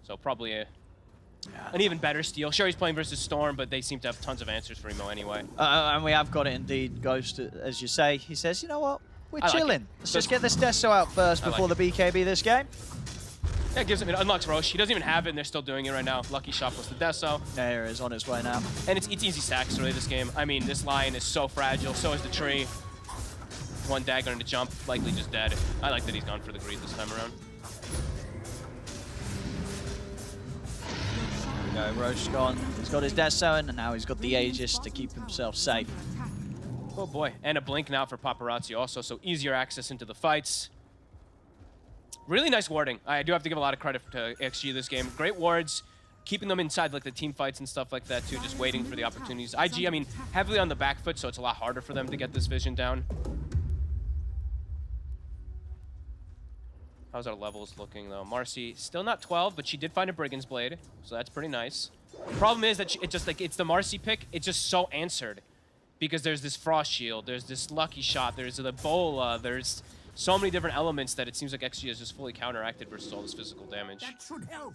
So probably an even better steal. Sure, he's playing versus Storm, but they seem to have tons of answers for Emo anyway. And we have got it indeed, Ghost, as you say. He says, you know what? We're I like chilling. it. Let's just get this Deso out first before the BKB this game. Yeah, it gives him, it unlocks Roche. He doesn't even have it, and they're still doing it right now. Lucky shot plus the Deso. There he is, on his way now. And it's easy stacks, really, this game. I mean, this Lion is so fragile, so is the tree. 1 dagger and a jump, likely just dead. I like that he's gone for the greed this time around. There we go, Roche's gone. He's got his Deso, and now he's got the Aegis to keep himself safe. Oh boy, and a blink now for Paparazzi also, so easier access into the fights. Really nice warding. I do have to give a lot of credit to XG this game. Great wards, keeping them inside like the team fights and stuff like that too, just waiting for the opportunities. IG, I mean, heavily on the back foot, so it's a lot harder for them to get this vision down. How's our levels looking though? Marcy, still not 12, but she did find a Brigand's Blade, so that's pretty nice. Problem is that it's the Marcy pick, it's just so answered. Because there's this Frost Shield, there's this Lucky Shot, there's the Bola, there's so many different elements that it seems like XG is just fully counteracted versus all this physical damage. That should help.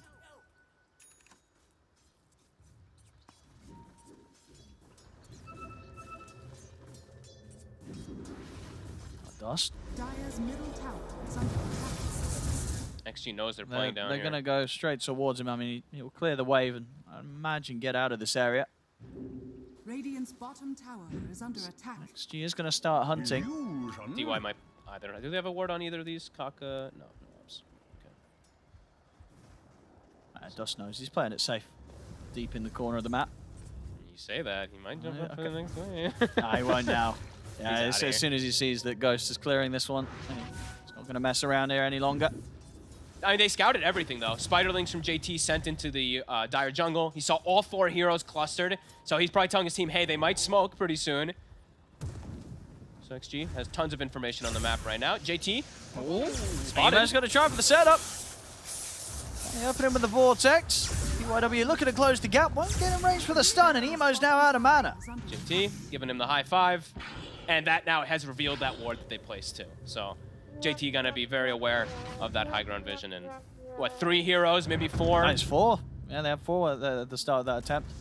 Dust. Dire's middle tower is under attack. XG knows they're playing down They're here. going to go straight towards him. I mean, he'll clear the wave and I imagine get out of this area. Radiant's bottom tower is under attack. XG is going to start hunting. DY might either. Do they have a ward on either of these? Kaka? No. Oops. Okay. Dust knows he's playing it safe. Deep in the corner of the map. You say that, he might jump up for the next way. Nah, he won't now. He's Yeah, outta as here. soon as he sees that Ghost is clearing this one, he's not going to mess around here any longer. I mean, they scouted everything, though. Spiderlings from JT sent into the Dire jungle. He saw all 4 heroes clustered, so he's probably telling his team, hey, they might smoke pretty soon. So XG has tons of information on the map right now. JT, spotted. He's going to try for the setup. They open him with the Vortex. PYW looking to close the gap. Won't get him range for the stun, and Emo's now out of mana. JT giving him the high five, and that now has revealed that ward that they placed too. So JT gonna be very aware of that high ground vision, and what, 3 heroes, maybe 4? That's 4. Yeah, they have 4 at the start of that attempt.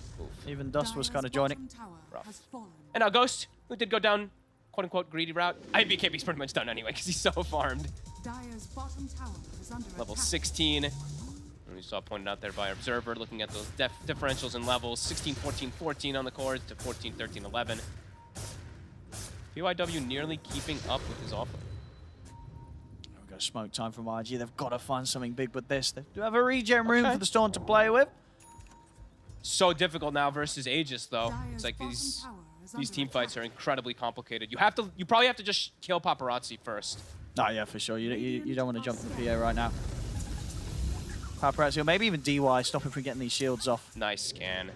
Even Dust was kind of joining. Bottom tower has fallen. And now Ghost, who did go down, quote unquote, greedy route. BKB's pretty much done anyway because he's so farmed. Dire's bottom tower is under Level attack. 16. And we saw pointed out there by Observer, looking at those differentials in levels. 16, 14, 14 on the cores to 14, 13, 11. PYW nearly keeping up with his offlane. We've got smoke time from RG. They've got to find something big with this. They do have a regen room for the Storm to play with. So difficult now versus Aegis, though. Dire's It's like bottom these tower is these under team fights are attack. incredibly complicated. You probably have to just kill Paparazzi first. Oh, yeah, for sure. You don't want to jump in the PA right now. Paparazzi, or maybe even DY, stop him from getting these shields off. Nice scan.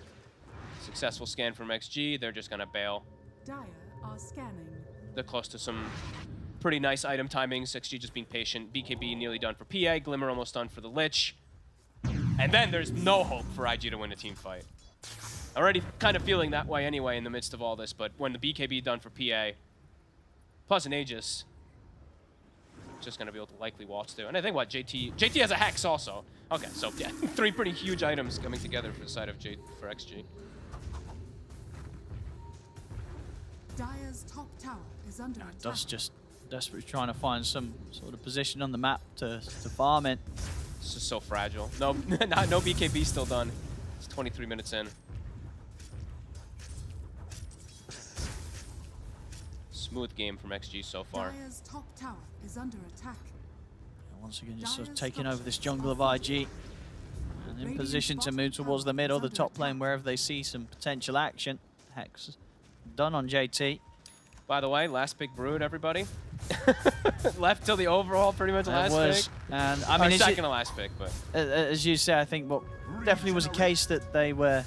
Successful scan from XG. They're just gonna bail. Dire are scanning. They're close to some pretty nice item timings. XG just being patient. BKB nearly done for PA. Glimmer almost done for the Lich. And then there's no hope for IG to win a team fight. Already kind of feeling that way anyway in the midst of all this, but when the BKB done for PA, plus an Aegis, just going to be able to likely waltz through. And I think what, JT has a Hex also. Okay, so yeah, 3 pretty huge items coming together for the side of for XG. Dire's top tower is under attack. Dust just desperately trying to find some sort of position on the map to farm it. It's just so fragile. No, no BKB still done. It's 23 minutes in. Smooth game from XG so far. Dire's top tower is under attack. And once again, just sort of taking over this jungle of IG. And in position to move towards the mid or the top lane wherever they see some potential action. Hex done on JT. By the way, last pick Brood, everybody. Left till the overall, pretty much last pick. And I I mean, mean, second to last pick, but as you say, I think what definitely was a case that they were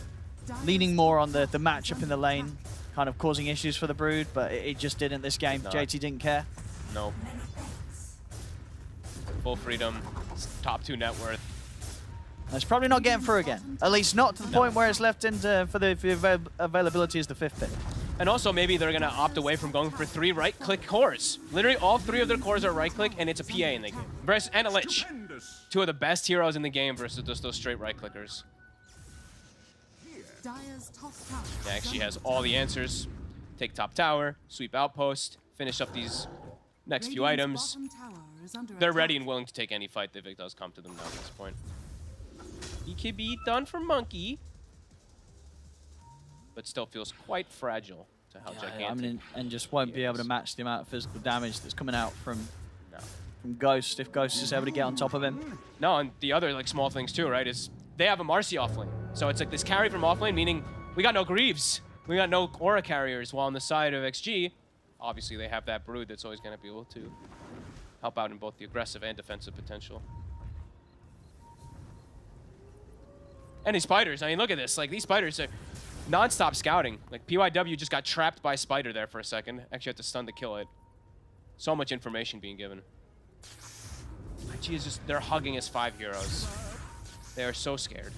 leaning more on the matchup in the lane, kind of causing issues for the Brood, but it just didn't this game. No. JT didn't care. no. Full freedom, top 2 net worth. It's probably not getting through again. At least not to the point where it's left into for the availability as the 5th pick. And also, maybe they're going to opt away from going for 3 right-click cores. Literally, all 3 of their cores are right-click, and it's a PA in the game. And a Lich. 2 of the best heroes in the game versus just those straight right-clickers. Dire's top tower. Yeah, actually has all the answers. Take top tower, sweep outpost, finish up these next few items. Bottom tower is under They're attack. ready and willing to take any fight if it does come to them now at this point. BKB done for Monkey. But still feels quite fragile to how gigantic. I mean, and just won't be able to match the amount of physical damage that's coming out from No. Ghost if Ghost is able to get on top of him. No, and the other like small things too, right, is they have a Marcy offlane. So it's like this carry from offlane, meaning we got no Greaves. We got no Aura carriers, while on the side of XG, obviously they have that Brood that's always going to be able to help out in both the aggressive and defensive potential. And these spiders, I mean, look at this. Like, these spiders are non-stop scouting. Like, PYW just got trapped by a spider there for a second. Actually had to stun to kill it. So much information being given. IG is just, they're hugging his 5 heroes. They are so scared.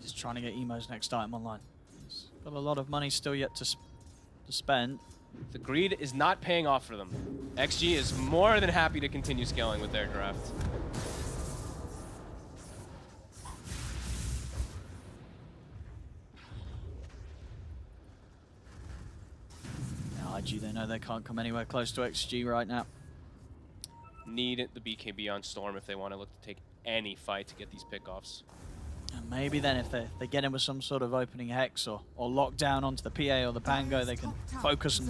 Just trying to get Emo's next item online. He's got a lot of money still yet to spend. The greed is not paying off for them. XG is more than happy to continue scaling with their draft. IG. They know they can't come anywhere close to XG right now. Need the BKB on Storm if they want to look to take any fight to get these pickoffs. And maybe then if they get in with some sort of opening hex or lock down onto the PA or the Pango, they can focus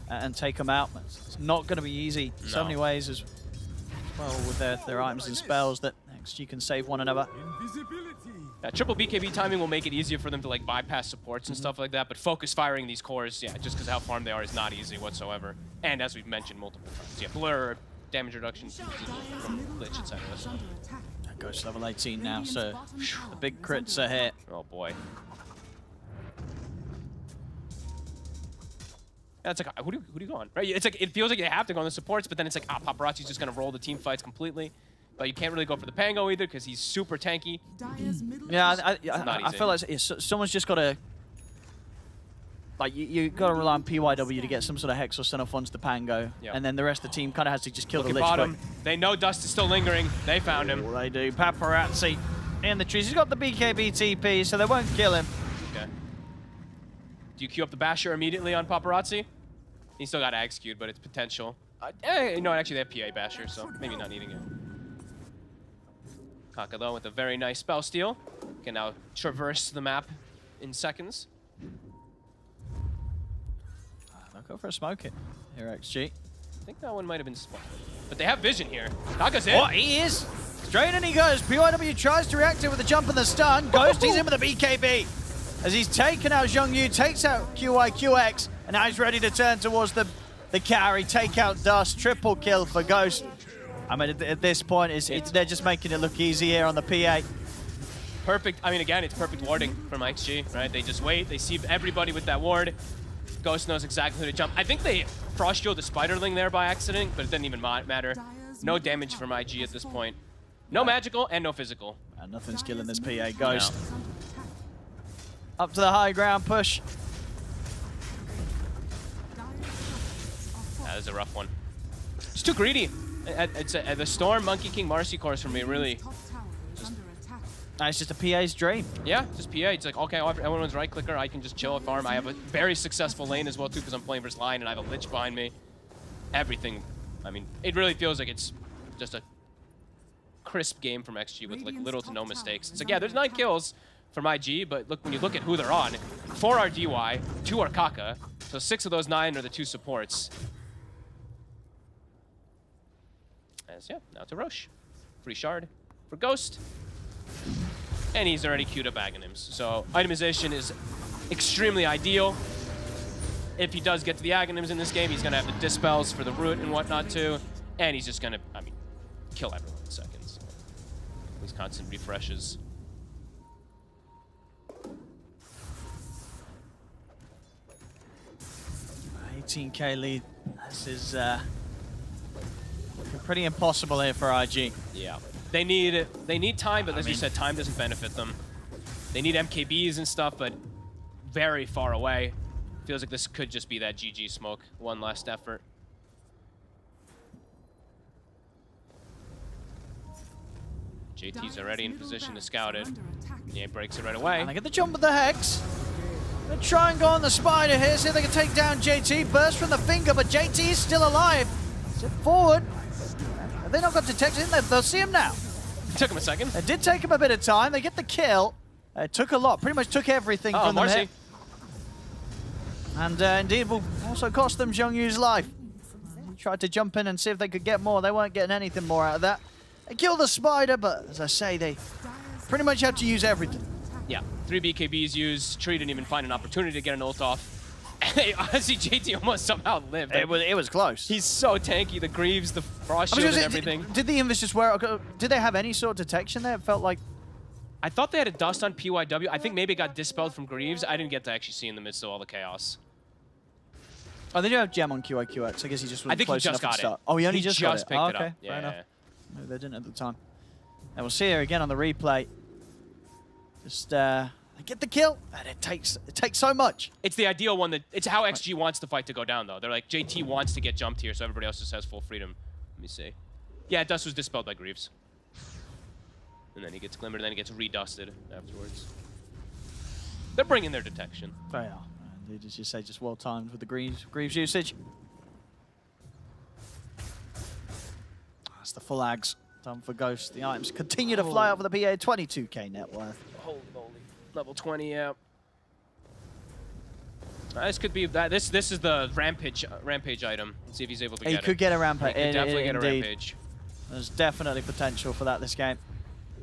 and take them out. It's not going to be easy in so many ways as well with their items and spells that XG can save one another. Yeah, triple BKB timing will make it easier for them to like bypass supports and stuff like that, but focus firing these cores, yeah, just because how farmed they are is not easy whatsoever. And as we've mentioned multiple times, yeah, blur, damage reduction, glitch, etc. So. Ghost level 18 now, so the big crits are hit. Oh boy. Yeah, it's like, who do you go on? Right? It's like, it feels like you have to go on the supports, but then it's like, Paparazzi's just gonna roll the team fights completely. But you can't really go for the Pango either because he's super tanky. Yeah, I feel like someone's just got to... Like, you got to rely on PYW to get some sort of Hex or Son of Funds to Pango, and then the rest of the team kind of has to just kill the Lich. Bottom. They know Dust is still lingering. They found him. Well, they do. Paparazzi in the trees. He's got the BKB TP, so they won't kill him. Okay. Do you queue up the Basher immediately on Paparazzi? He still got Ag skewed, but it's potential. No, actually they have PA Basher, so maybe not needing it. Kaka, though, with a very nice spell steal. Can now traverse the map in seconds. They'll go for a smoke hit here, XG. I think that one might have been spotted. But they have vision here. Kaka's in. Oh, he is. Straight in he goes. PYW tries to react it with a jump and the stun. Ghost, he's in with a BKB. As he's taken out Zhongyu, takes out QIQX, and now he's ready to turn towards the carry, take out Dust. Triple kill for Ghost. I mean, at this point, they're just making it look easy here on the PA. Perfect. I mean, again, it's perfect warding from XG, right? They just wait. They see everybody with that ward. Ghost knows exactly who to jump. I think they frost shielded the Spiderling there by accident, but it didn't even matter. No damage from IG at this point. No magical and no physical. And nothing's killing this PA. Ghost. Up to the high ground push. That is a rough one. It's too greedy. It's the Storm, Monkey King, Marcy course for me, really. It's just a PA's dream. Yeah, just PA. It's like, okay, everyone's right clicker. I can just chill at farm. I have a very successful lane as well, too, because I'm playing versus line, and I have a Lich behind me. Everything. I mean, it really feels like it's just a crisp game from XG with, like, little to no mistakes. It's like, yeah, there's 9 kills from IG, but look, when you look at who they're on, 4 are DY, 2 are Kaka, so 6 of those 9 are the 2 supports. As, yeah, now to Roche. Free shard for Ghost. And he's already queued up Aghanims. So itemization is extremely ideal. If he does get to the Aghanims in this game, he's going to have the Dispels for the root and whatnot too. And he's just going to, I mean, kill everyone in seconds. These constant refreshes. $18K lead. This is looking pretty impossible here for IG. Yeah. They need time, but as you said, time doesn't benefit them. They need MKBs and stuff, but very far away. Feels like this could just be that GG smoke. One last effort. JT's already in position to scout it. Yeah, breaks it right away. And they get the jump with the Hex. They try and go on the Spider here, see if they can take down JT. Burst from the finger, but JT is still alive. Step forward. Have they not got detected? They'll see him now. It took him a second. It did take him a bit of time. They get the kill. It took a lot. Pretty much took everything from them here. And indeed will also cost them Zhongyu's life. They tried to jump in and see if they could get more. They weren't getting anything more out of that. They killed the Spider, but as I say, they pretty much have to use everything. Yeah, 3 BKBs used. Tree didn't even find an opportunity to get an ult off. Honestly, JT almost somehow lived. It was close. He's so tanky. The Greaves, the Frost Shield, and everything. Did the Invis just wear... Did they have any sort of detection there? It felt like... I thought they had a Dust on PYW. I think maybe it got dispelled from Greaves. I didn't get to actually see in the midst of all the chaos. Oh, they do have Gem on QIQX. I guess he just wasn't I think close he just enough got to start. it. Oh, he only just got picked it okay, up. fair enough. Yeah. Maybe they didn't at the time. And we'll see here again on the replay. Just they get the kill, and it takes so much. It's the ideal one. It's how XG wants the fight to go down, though. They're like, JT wants to get jumped here, so everybody else just has full freedom. Let me see. Yeah, Dust was dispelled by Greaves. And then he gets glimmered, and then he gets redusted afterwards. They're bringing their detection. They are. Indeed, as you say, just well timed with the Greaves usage. That's the full ags done for Ghost. The items continue to fly over the PA. 22k net worth. Holy moly. Level 20, yeah. This could be that. This is the rampage item. Let's see if he's able to get it. He could get a rampage. He could definitely get a Indeed. rampage. There's definitely potential for that this game.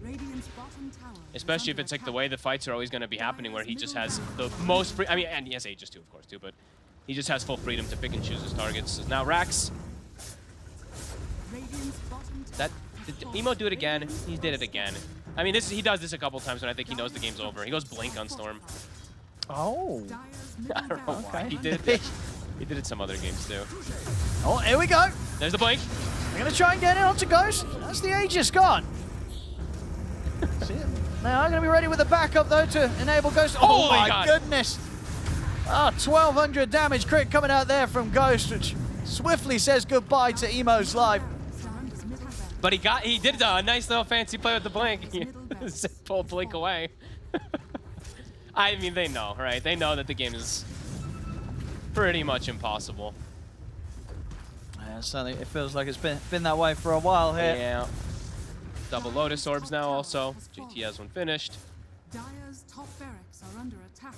Radiant's bottom tower is Especially if under it's like the attack. way the fights are always going to be happening, where he just has the most free. I mean, and he has Aegis too, of course, too, but he just has full freedom to pick and choose his targets. So now Rax, Radiant's bottom tower that has did fallen. Emo do it again? He did it again. I mean, he does this a couple times when I think he knows the game's over. He goes Blink on Storm. Oh. Dyer's I middle don't know tower why is he under did it. He did it some other games too. Oh, here we go. There's the Blink. We're going to try and get it onto Ghost. That's the Aegis gone. See it? Now I'm going to be ready with the backup, though, to enable Ghost. Oh, Holy my God. goodness. Ah, 1,200 damage crit coming out there from Ghost, which swiftly says goodbye to Emo's life. Surrounders middle barracks. But he did a nice little fancy play with the Blink. He pulled Blink away. I mean, they know, right? They know that the game is pretty much impossible. Yeah, certainly it feels like it's been that way for a while here. Yeah. Double Lotus Orbs now also. JT has one finished. Dyer's top barracks are under attack.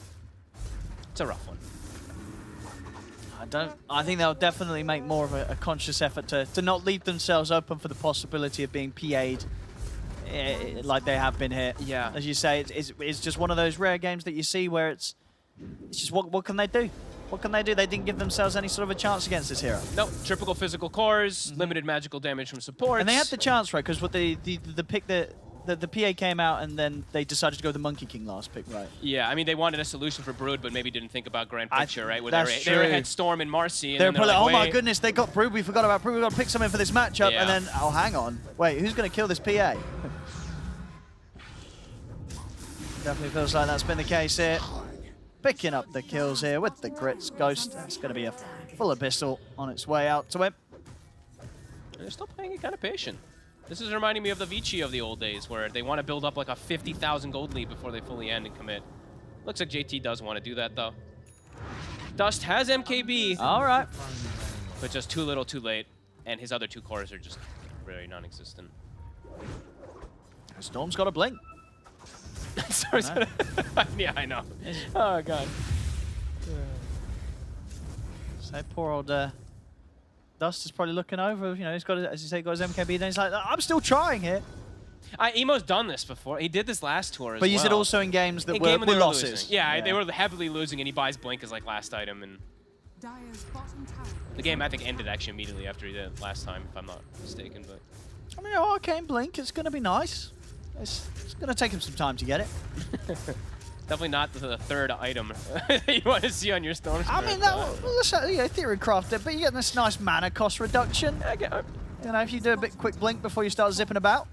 It's a rough one. I think they'll definitely make more of a conscious effort to not leave themselves open for the possibility of being PA'd like they have been here. Yeah. As you say, it's just one of those rare games that you see where it's just what can they do? What can they do? They didn't give themselves any sort of a chance against this hero. No, triple physical cores, limited magical damage from supports. And they had the chance, right? Because what the pick the PA came out and then they decided to go with the Monkey King last pick, right? Yeah, I mean, they wanted a solution for Brood, but maybe didn't think about grand picture, right? Where that's they were true. ahead Storm and Marcy. And They were then probably, like, oh my wait. goodness, they got Brood. We forgot about Brood. We've got to pick something for this matchup. Yeah. And then, oh, hang on. Wait, who's going to kill this PA? Definitely feels like that's been the case here. Picking up the kills here with the grits. Ghost, that's going to be a full abyssal on its way out to him. They're still playing it kind of patient. This is reminding me of the Vici of the old days, where they want to build up like a 50,000 gold lead before they fully end and commit. Looks like JT does want to do that, though. Dust has MKB, All right. but just too little too late. And his other two cores are just very non-existent. Storm's got a blink. Sorry, yeah, I know. Oh, God. So poor old Dust is probably looking over. You know, he's got, as you say, got his MKB. Then he's like, I'm still trying here. Emo's done this before. He did this last tour as But you well. said also in games that In were game when they were losses. losing. Yeah, they were heavily losing, and he buys Blink as like last item. And Dyer's bottom tower. the game, I think, ended actually immediately after he did it last time, if I'm not mistaken. But I mean, Arcane Blink, it's going to be nice. It's going to take him some time to get it. definitely not the third item that you want to see on your Storm I Spirit. mean, let's theory craft it, but you get this nice mana cost reduction. You know, if you do a bit quick blink before you start zipping about.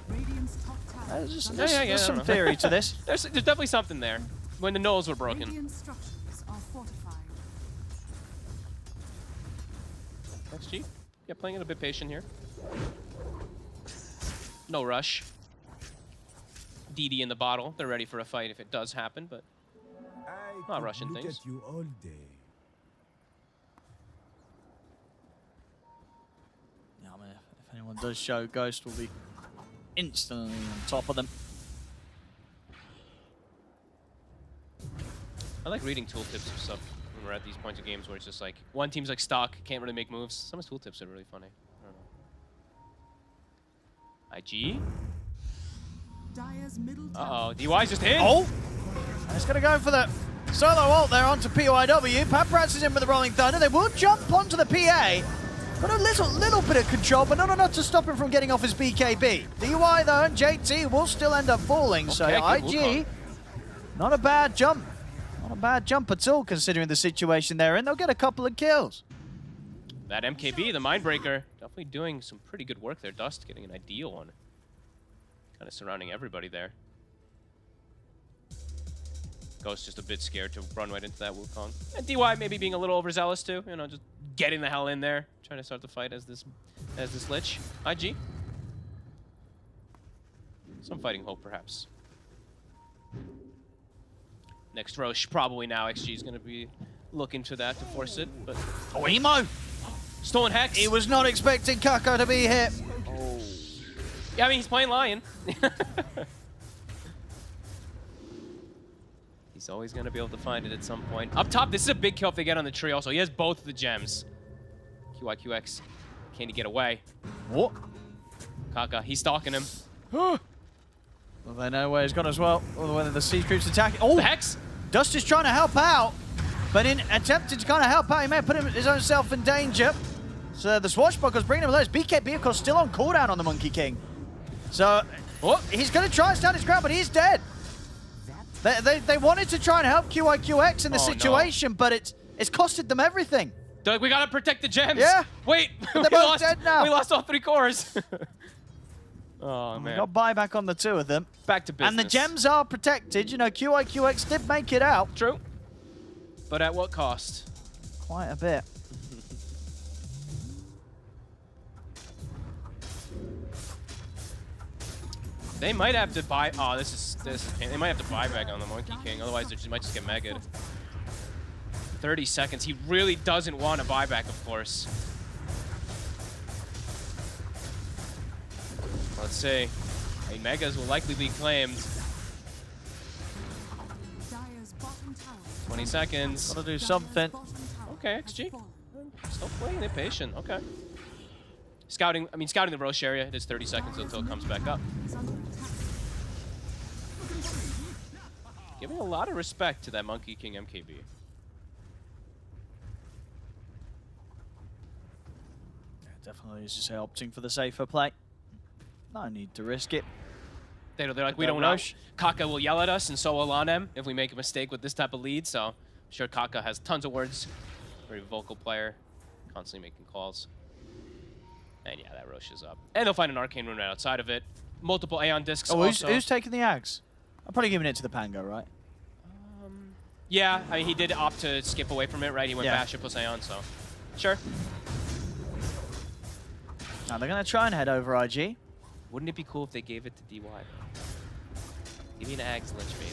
Radiant's top tower. There's, Yeah, I there's don't some know. theory to this. There's definitely something there. When the nulls were broken. Radiant structures are fortified. XG. Yeah, playing it a bit patient here. No rush. DD in the bottle. They're ready for a fight if it does happen, but Not could rushing look things. at you all day. Yeah, I mean, if anyone does show, Ghost will be instantly on top of them. I like reading tooltips of stuff when we're at these points of games where it's just like, one team's like stuck, can't really make moves. Some of his tooltips are really funny. I don't know. IG? Dyer's middle tower. Uh-oh, DY's just in! Oh! It's going to go for the solo ult there onto PYW. Paprats is in with the Rolling Thunder. They will jump onto the PA. Got a little bit of control, but not enough to stop him from getting off his BKB. DY, though, and JT will still end up falling. So Okay, good IG, not a bad jump. Not a bad jump at all, considering the situation they're in. They'll get a couple of kills. That MKB, the Mindbreaker, definitely doing some pretty good work there. Dust getting an ideal one. Kind of surrounding everybody there. Ghost just a bit scared to run right into that Wukong. And DY maybe being a little overzealous too. You know, just getting the hell in there, trying to start the fight as this Lich. IG. Some fighting hope, perhaps. Next Roche, probably now. XG is going to be looking to that to force it. But Oh, Emo! Stolen Hex. He was not expecting Kako to be hit. Yeah, I mean, he's playing Lion. He's always going to be able to find it at some point. Up top, this is a big kill if they get on the tree also. He has both of the gems. QIQX, can he get away? What? Kaka, he's stalking him. Well, they know where he's gone as well. Or whether the Siege Creep's attacking. Oh! The Hex? Dust is trying to help out, but in attempting to kind of help out, he may have put his own self in danger. So the Swashbuckler's bringing him low. BKB, of course, still on cooldown on the Monkey King. So he's going to try and stand his ground, but he's dead. They wanted to try and help QIQX in the situation, but it's costed them everything. Doug, we gotta protect the gems. Yeah. Wait, They're both dead now. We lost all 3 cores. Oh, man. We got buyback on the 2 of them. Back to business. And the gems are protected. You know, QIQX did make it out. True. But at what cost? Quite a bit. They might have to buy. Oh, this is. They might have to buy back on the Monkey King. Otherwise, they might just get megged. 30 seconds. He really doesn't want a buyback, of course. Let's see. Hey, Megas will likely be claimed. Dire's bottom tower. 20 seconds. Gotta do something. Okay, XG. Still playing it patient. Okay. Scouting. I mean, scouting the Roche area. It is 30 seconds until it comes back up. Is under attack. Giving a lot of respect to that Monkey King MKB. Definitely, as you say, opting for the safer play. No need to risk it. They're like, we don't know. Kaka will yell at us, and so will Lanem if we make a mistake with this type of lead. So I'm sure Kaka has tons of words. Very vocal player, constantly making calls. And yeah, that Roche is up. And they'll find an Arcane Rune right outside of it. Multiple Aeon discs Oh, also. who's taking the Ags? I'm probably giving it to the Pango, right? Yeah, I mean, he did opt to skip away from it, right? He went Bastion plus Aeon, so sure. Now they're going to try and head over IG. Wouldn't it be cool if they gave it to DY, though? Give me an Ags Lynch, baby.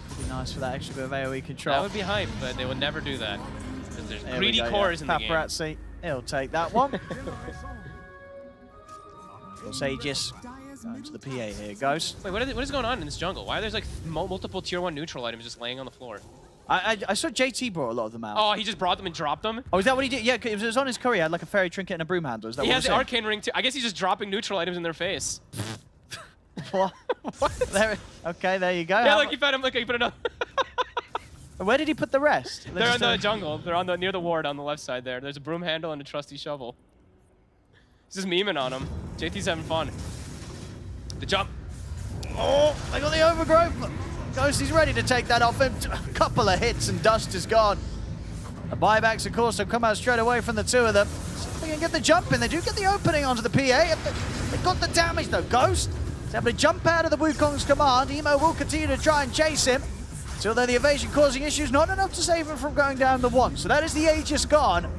Would be nice for that extra bit of AoE control. That would be hype, but they would never do that. Because there's There we greedy go, cores in the game. Paparazzi, he'll take that one. Aegis going to the PA here, Ghost. Wait, what is going on in this jungle? Why are there like multiple tier 1 neutral items just laying on the floor? I saw JT brought a lot of them out. Oh, he just brought them and dropped them? Oh, is that what he did? Yeah, it was on his courier. He had like a fairy trinket and a broom handle. Is that He what has the Arcane Ring too. I guess he's just dropping neutral items in their face. What? Okay, there you go. Yeah, look, he found him. Look, he put another. Where did he put the rest? They're in the jungle. They're on near the ward on the left side there. There's a broom handle and a trusty shovel. He's just memeing on him. JT's having fun. The jump. Oh, they got the overgrowth. Ghost is ready to take that off him. A couple of hits and Dust is gone. The buybacks, of course, have come out straight away from the 2 of them. They can get the jump in. They do get the opening onto the PA. They got the damage, though. Ghost is able to jump out of the Wukong's command. Emo will continue to try and chase him. Still, though, the evasion causing issues, not enough to save him from going down the 1. So that is the Aegis gone.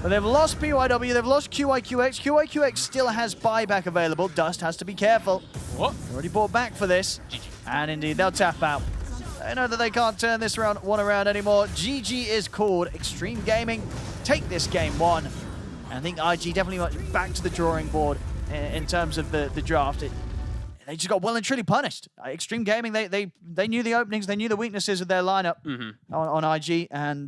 But they've lost PYW, they've lost QIQX. QIQX still has buyback available. Dust has to be careful. What? Already bought back for this. GG. And indeed, they'll tap out. They know that they can't turn this one around anymore. GG is called. Extreme Gaming take this game 1. And I think IG definitely went back to the drawing board in terms of the draft. They just got well and truly punished. Extreme Gaming, they knew the openings, they knew the weaknesses of their lineup on IG, and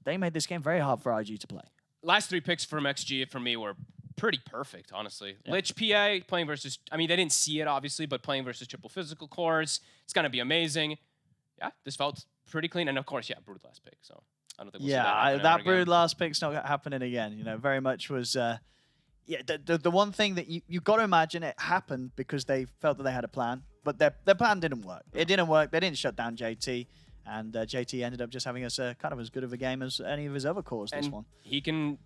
they made this game very hard for IG to play. Last 3 picks from XG for me were pretty perfect, honestly. Yeah. Lich PA playing versus, I mean, they didn't see it, obviously, but playing versus triple physical cores, it's going to be amazing. Yeah, this felt pretty clean. And of course, yeah, Brood last pick, so I don't think we'll see that happen that ever Brood again. last pick's not happening again. You know, very much was, yeah, the one thing that you got to imagine it happened because they felt that they had a plan, but their plan didn't work. It didn't work. They didn't shut down JT. And JT ended up just having us kind of as good of a game as any of his other cores this one. He can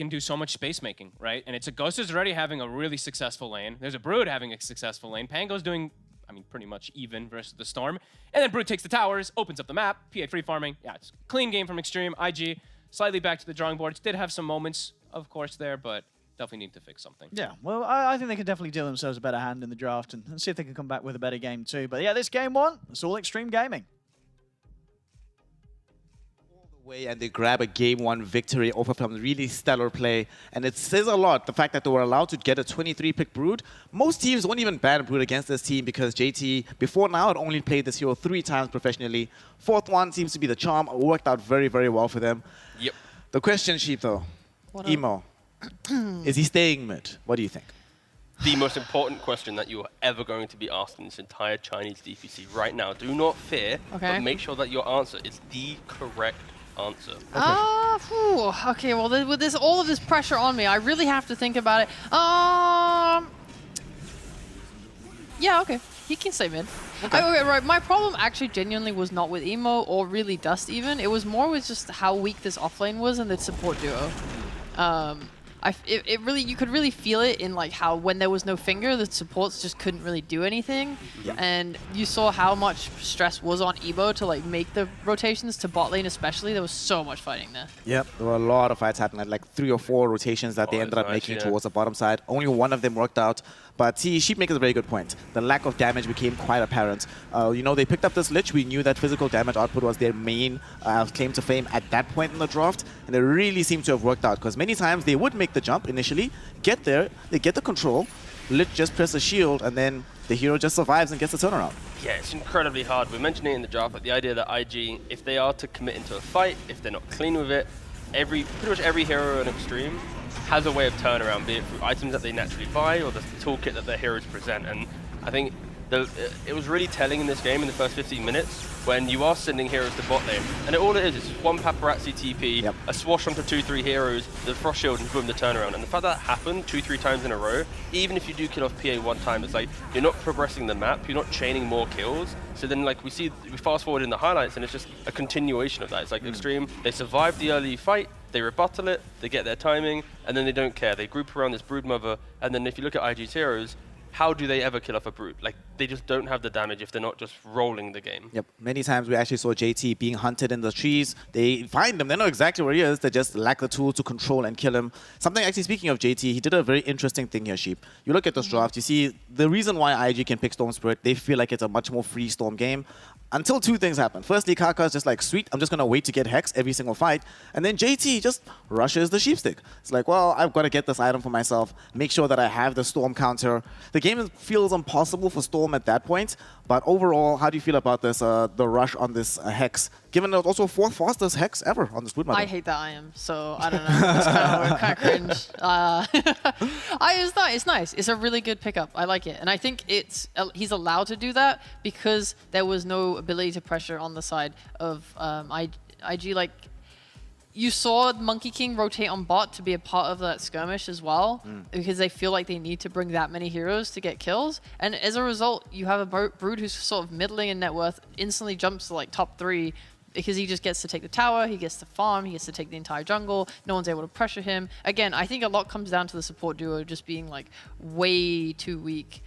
do so much space making, right? And it's a Ghost is already having a really successful lane. There's a Brood having a successful lane. Pango's doing, I mean, pretty much even versus the Storm. And then Brood takes the towers, opens up the map, PA free farming. Yeah, it's a clean game from Extreme. IG slightly back to the drawing boards. Did have some moments, of course, there, but definitely need to fix something. Yeah, well, I think they can definitely deal themselves a better hand in the draft and see if they can come back with a better game too. But yeah, this game one, it's all Extreme Gaming. Way and they grab a game one victory over from really stellar play, and it says a lot, the fact that they were allowed to get a 23-pick Brood. Most teams won't even ban Brood against this team because JT, before now, had only played this hero 3 times professionally. Fourth one seems to be the charm, worked out very, very well for them. Yep. The question, Sheep, though, Emo, is he staying mid? What do you think? The most important question that you're ever going to be asked in this entire Chinese DPC right now. Do not fear, but make sure that your answer is the correct answer. Okay, well, with this all of this pressure on me, I really have to think about it. Yeah, okay. He can stay mid. Okay. Right. My problem actually genuinely was not with Emo or really Dust even. It was more with just how weak this offlane was and the support duo. It really, you could really feel it in like how when there was no finger, the supports just couldn't really do anything. Yeah. And you saw how much stress was on Ebo to like make the rotations to bot lane especially. There was so much fighting there. Yep, there were a lot of fights happening, like 3 or 4 rotations that they ended up making towards the bottom side. Only one of them worked out. But see, Sheep makes a very good point. The lack of damage became quite apparent. You know, they picked up this Lich. We knew that physical damage output was their main claim to fame at that point in the draft. And it really seemed to have worked out because many times they would make the jump initially, get there, they get the control, Lich just press a shield, and then the hero just survives and gets the turnaround. Yeah, it's incredibly hard. We're mentioning it in the draft, but the idea that IG, if they are to commit into a fight, if they're not clean with it, pretty much every hero in Extreme has a way of turnaround, be it through items that they naturally buy or the toolkit that their heroes present. And I think it was really telling in this game in the first 15 minutes when you are sending heroes to bot lane. And all it is one paparazzi TP, a swash onto 2-3 heroes, the frost shield, and boom, the turnaround. And the fact that happened 2-3 times in a row, even if you do kill off PA one time, it's like you're not progressing the map, you're not chaining more kills. So then like we fast forward in the highlights and it's just a continuation of that. It's like Extreme, they survive the early fight, they rebuttal it, they get their timing, and then they don't care. They group around this Brood Mother, and then if you look at IG's heroes, how do they ever kill off a Brood? Like, they just don't have the damage if they're not just rolling the game. Yep. Many times we actually saw JT being hunted in the trees. They find him. They know exactly where he is. They just lack the tools to control and kill him. Something, actually, speaking of JT, he did a very interesting thing here, Sheep. You look at this draft, you see the reason why IG can pick Storm Spirit, they feel like it's a much more free Storm game. Until 2 things happen. Firstly, Kaka's just like, sweet, I'm just going to wait to get Hex every single fight. And then JT just rushes the Sheepstick. It's like, well, I've got to get this item for myself, make sure that I have the Storm counter. The game feels impossible for Storm at that point. But overall, how do you feel about this, the rush on this Hex? Given that it's also 4th fastest Hex ever on this Brood Mother. I hate that I am, so I don't know. It's kind of cringe. It's nice. It's a really good pickup. I like it. And I think he's allowed to do that because there was no ability to pressure on the side of IG. Like, you saw Monkey King rotate on bot to be a part of that skirmish as well because they feel like they need to bring that many heroes to get kills. And as a result, you have a Brood who's sort of middling in net worth, instantly jumps to like top 3 because he just gets to take the tower, he gets to farm, he gets to take the entire jungle, no one's able to pressure him. Again, I think a lot comes down to the support duo just being like way too weak.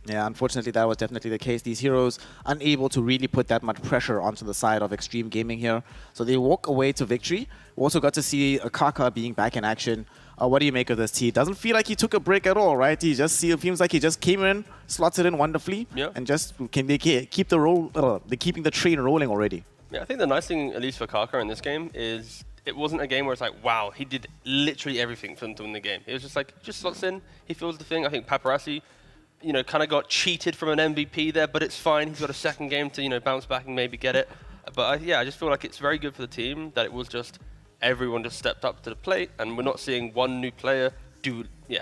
Yeah, unfortunately, that was definitely the case. These heroes unable to really put that much pressure onto the side of Extreme Gaming here. So they walk away to victory. We also got to see Kaka being back in action. What do you make of this, T? Doesn't feel like he took a break at all, right? He just seems like he just came in, slots it in wonderfully, and just they keep the they're keeping the train rolling already. Yeah, I think the nice thing, at least for Kaka in this game, is it wasn't a game where it's like, wow, he did literally everything for them to win the game. It was just like, just slots in, he feels the thing. I think Paparazzi, you know, kind of got cheated from an MVP there, but it's fine. He's got a second game to, you know, bounce back and maybe get it. But yeah, I just feel like it's very good for the team that it was just everyone just stepped up to the plate, and we're not seeing one new player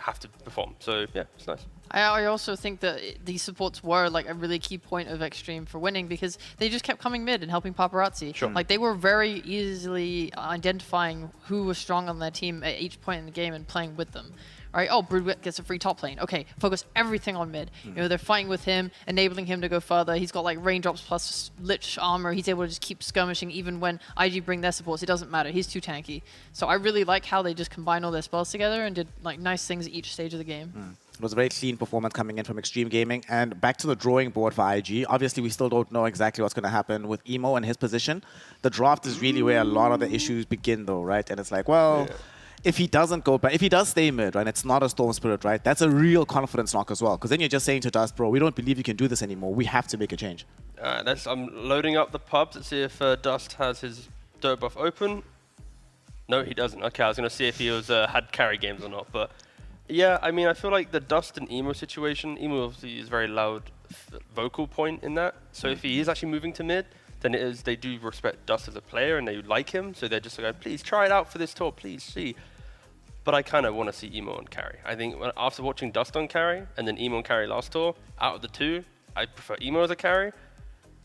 have to perform. So yeah, it's nice. I also think that these supports were like a really key point of Extreme for winning because they just kept coming mid and helping Paparazzi. Sure. Like they were very easily identifying who was strong on their team at each point in the game and playing with them. Right? Oh, Brood gets a free top lane. Okay, focus everything on mid. You know, they're fighting with him, enabling him to go further. He's got like raindrops plus Lich armor. He's able to just keep skirmishing even when IG bring their supports. It doesn't matter. He's too tanky. So I really like how they just combined all their spells together and did like nice things at each stage of the game. It was a very clean performance coming in from Extreme Gaming. And back to the drawing board for IG. Obviously, we still don't know exactly what's going to happen with Emo and his position. The draft is really where a lot of the issues begin, though, right? And it's like, well, if he doesn't go back, if he does stay mid, right, it's not a Storm Spirit, right, that's a real confidence knock as well. Because then you're just saying to Dust, bro, we don't believe you can do this anymore. We have to make a change. Alright, I'm loading up the pub to see if Dust has his dirt buff open. No, he doesn't. Okay, I was going to see if he had carry games or not. But yeah, I mean, I feel like the Dust and Emo situation, Emo obviously is a very loud vocal point in that. So if he is actually moving to mid, then it is they do respect Dust as a player and they like him. So they're just like, please try it out for this tour, please see. But I kind of want to see Emo on carry. I think after watching Dust on carry and then Emo on carry last tour, out of the two, I prefer Emo as a carry.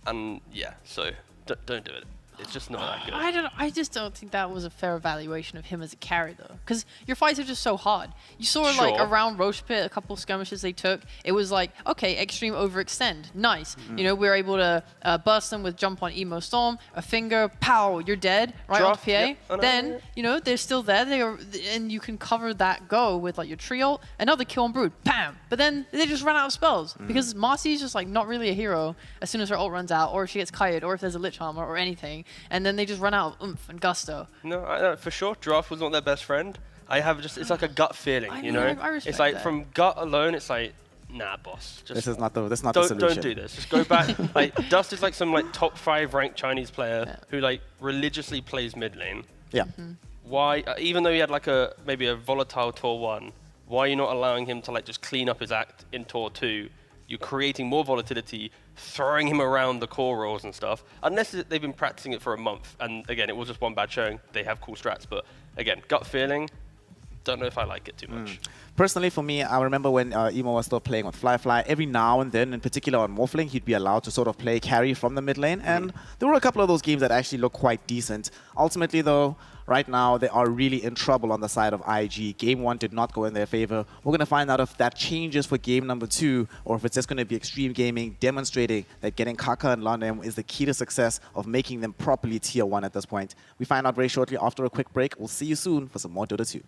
And yeah, so don't do it. It's just not that good. I don't know. I just don't think that was a fair evaluation of him as a carry, though. Because your fights are just so hard. You saw, like, around Roche Pit, a couple skirmishes they took. It was like, okay, extreme overextend. Nice. You know, we were able to burst them with jump on Emo Storm, a finger, pow, you're dead, right on PA. Yep. Then, you know, they're still there. And you can cover that go with, like, your trio. Another kill on Brood. Bam! But then they just run out of spells. Because Marcy's just, like, not really a hero as soon as her ult runs out, or if she gets kited, or if there's a Lich Armor, or anything. And then they just run out of oomph and gusto. No, for sure, Draft was not their best friend. It's like a gut feeling, I you mean, know? I respect it's like that. from gut alone, it's like, nah, boss. Just This is not the solution. don't do this. Just go back. Like Dust is like some like top 5 ranked Chinese player who like religiously plays mid lane. Yeah. Why, even though he had like maybe a volatile Tour 1, why are you not allowing him to like just clean up his act in Tour 2? You're creating more volatility, throwing him around the core rolls and stuff. Unless they've been practicing it for a month, and again, it was just one bad showing. They have cool strats, but again, gut feeling. Don't know if I like it too much. Personally, for me, I remember when Emo was still playing with Fly, every now and then, in particular on Morphling, he'd be allowed to sort of play carry from the mid lane, and there were a couple of those games that actually looked quite decent. Ultimately, though, right now, they are really in trouble on the side of IG. Game 1 did not go in their favor. We're going to find out if that changes for game number 2, or if it's just going to be Extreme Gaming demonstrating that getting Kaka and London is the key to success of making them properly tier 1 at this point. We find out very shortly after a quick break. We'll see you soon for some more Dota 2.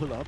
pull up.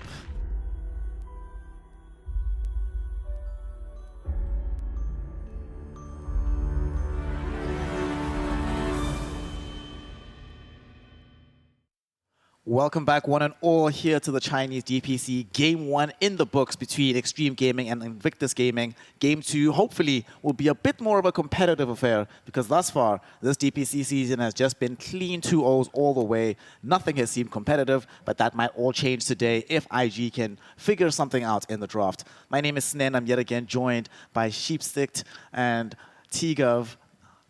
Welcome back, one and all, here to the Chinese DPC. Game 1 in the books between Extreme Gaming and Invictus Gaming. Game 2, hopefully, will be a bit more of a competitive affair because thus far, this DPC season has just been clean 2-0s all the way. Nothing has seemed competitive, but that might all change today if IG can figure something out in the draft. My name is Snen. I'm yet again joined by Sheepstick and T-Gov.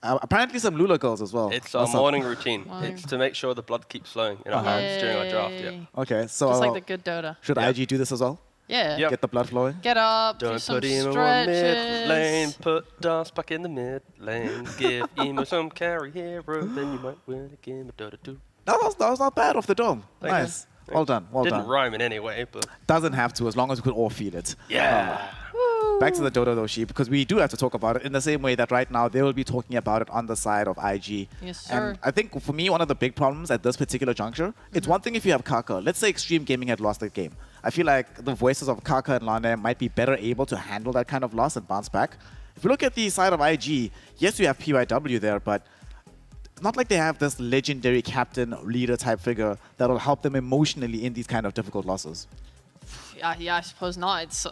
Apparently some Lula girls as well. It's our morning routine. It's to make sure the blood keeps flowing in our hands during our draft. Yeah. Okay, so Just like the good Dota. should IG do this as well? Yeah. Yep. Get the blood flowing? Get up, do Don't some put emo on mid lane, stretches. put DOS back in the mid lane. Give emo some carry hero, then you might win a game of Dota 2. That was not bad off the dome. Thank Nice. you. Well done. Well Didn't done. rhyme in any way, but Doesn't have to, as long as we could all feel it. yeah. Back to the Dota though, Sheep, because we do have to talk about it in the same way that right now they will be talking about it on the side of IG. Yes, sir. And I think for me, one of the big problems at this particular juncture, it's one thing if you have Kaka. Let's say Extreme Gaming had lost that game. I feel like the voices of Kaka and Lana might be better able to handle that kind of loss and bounce back. If you look at the side of IG, yes, you have PYW there, but it's not like they have this legendary captain, leader type figure that will help them emotionally in these kind of difficult losses. Yeah, I suppose not. It's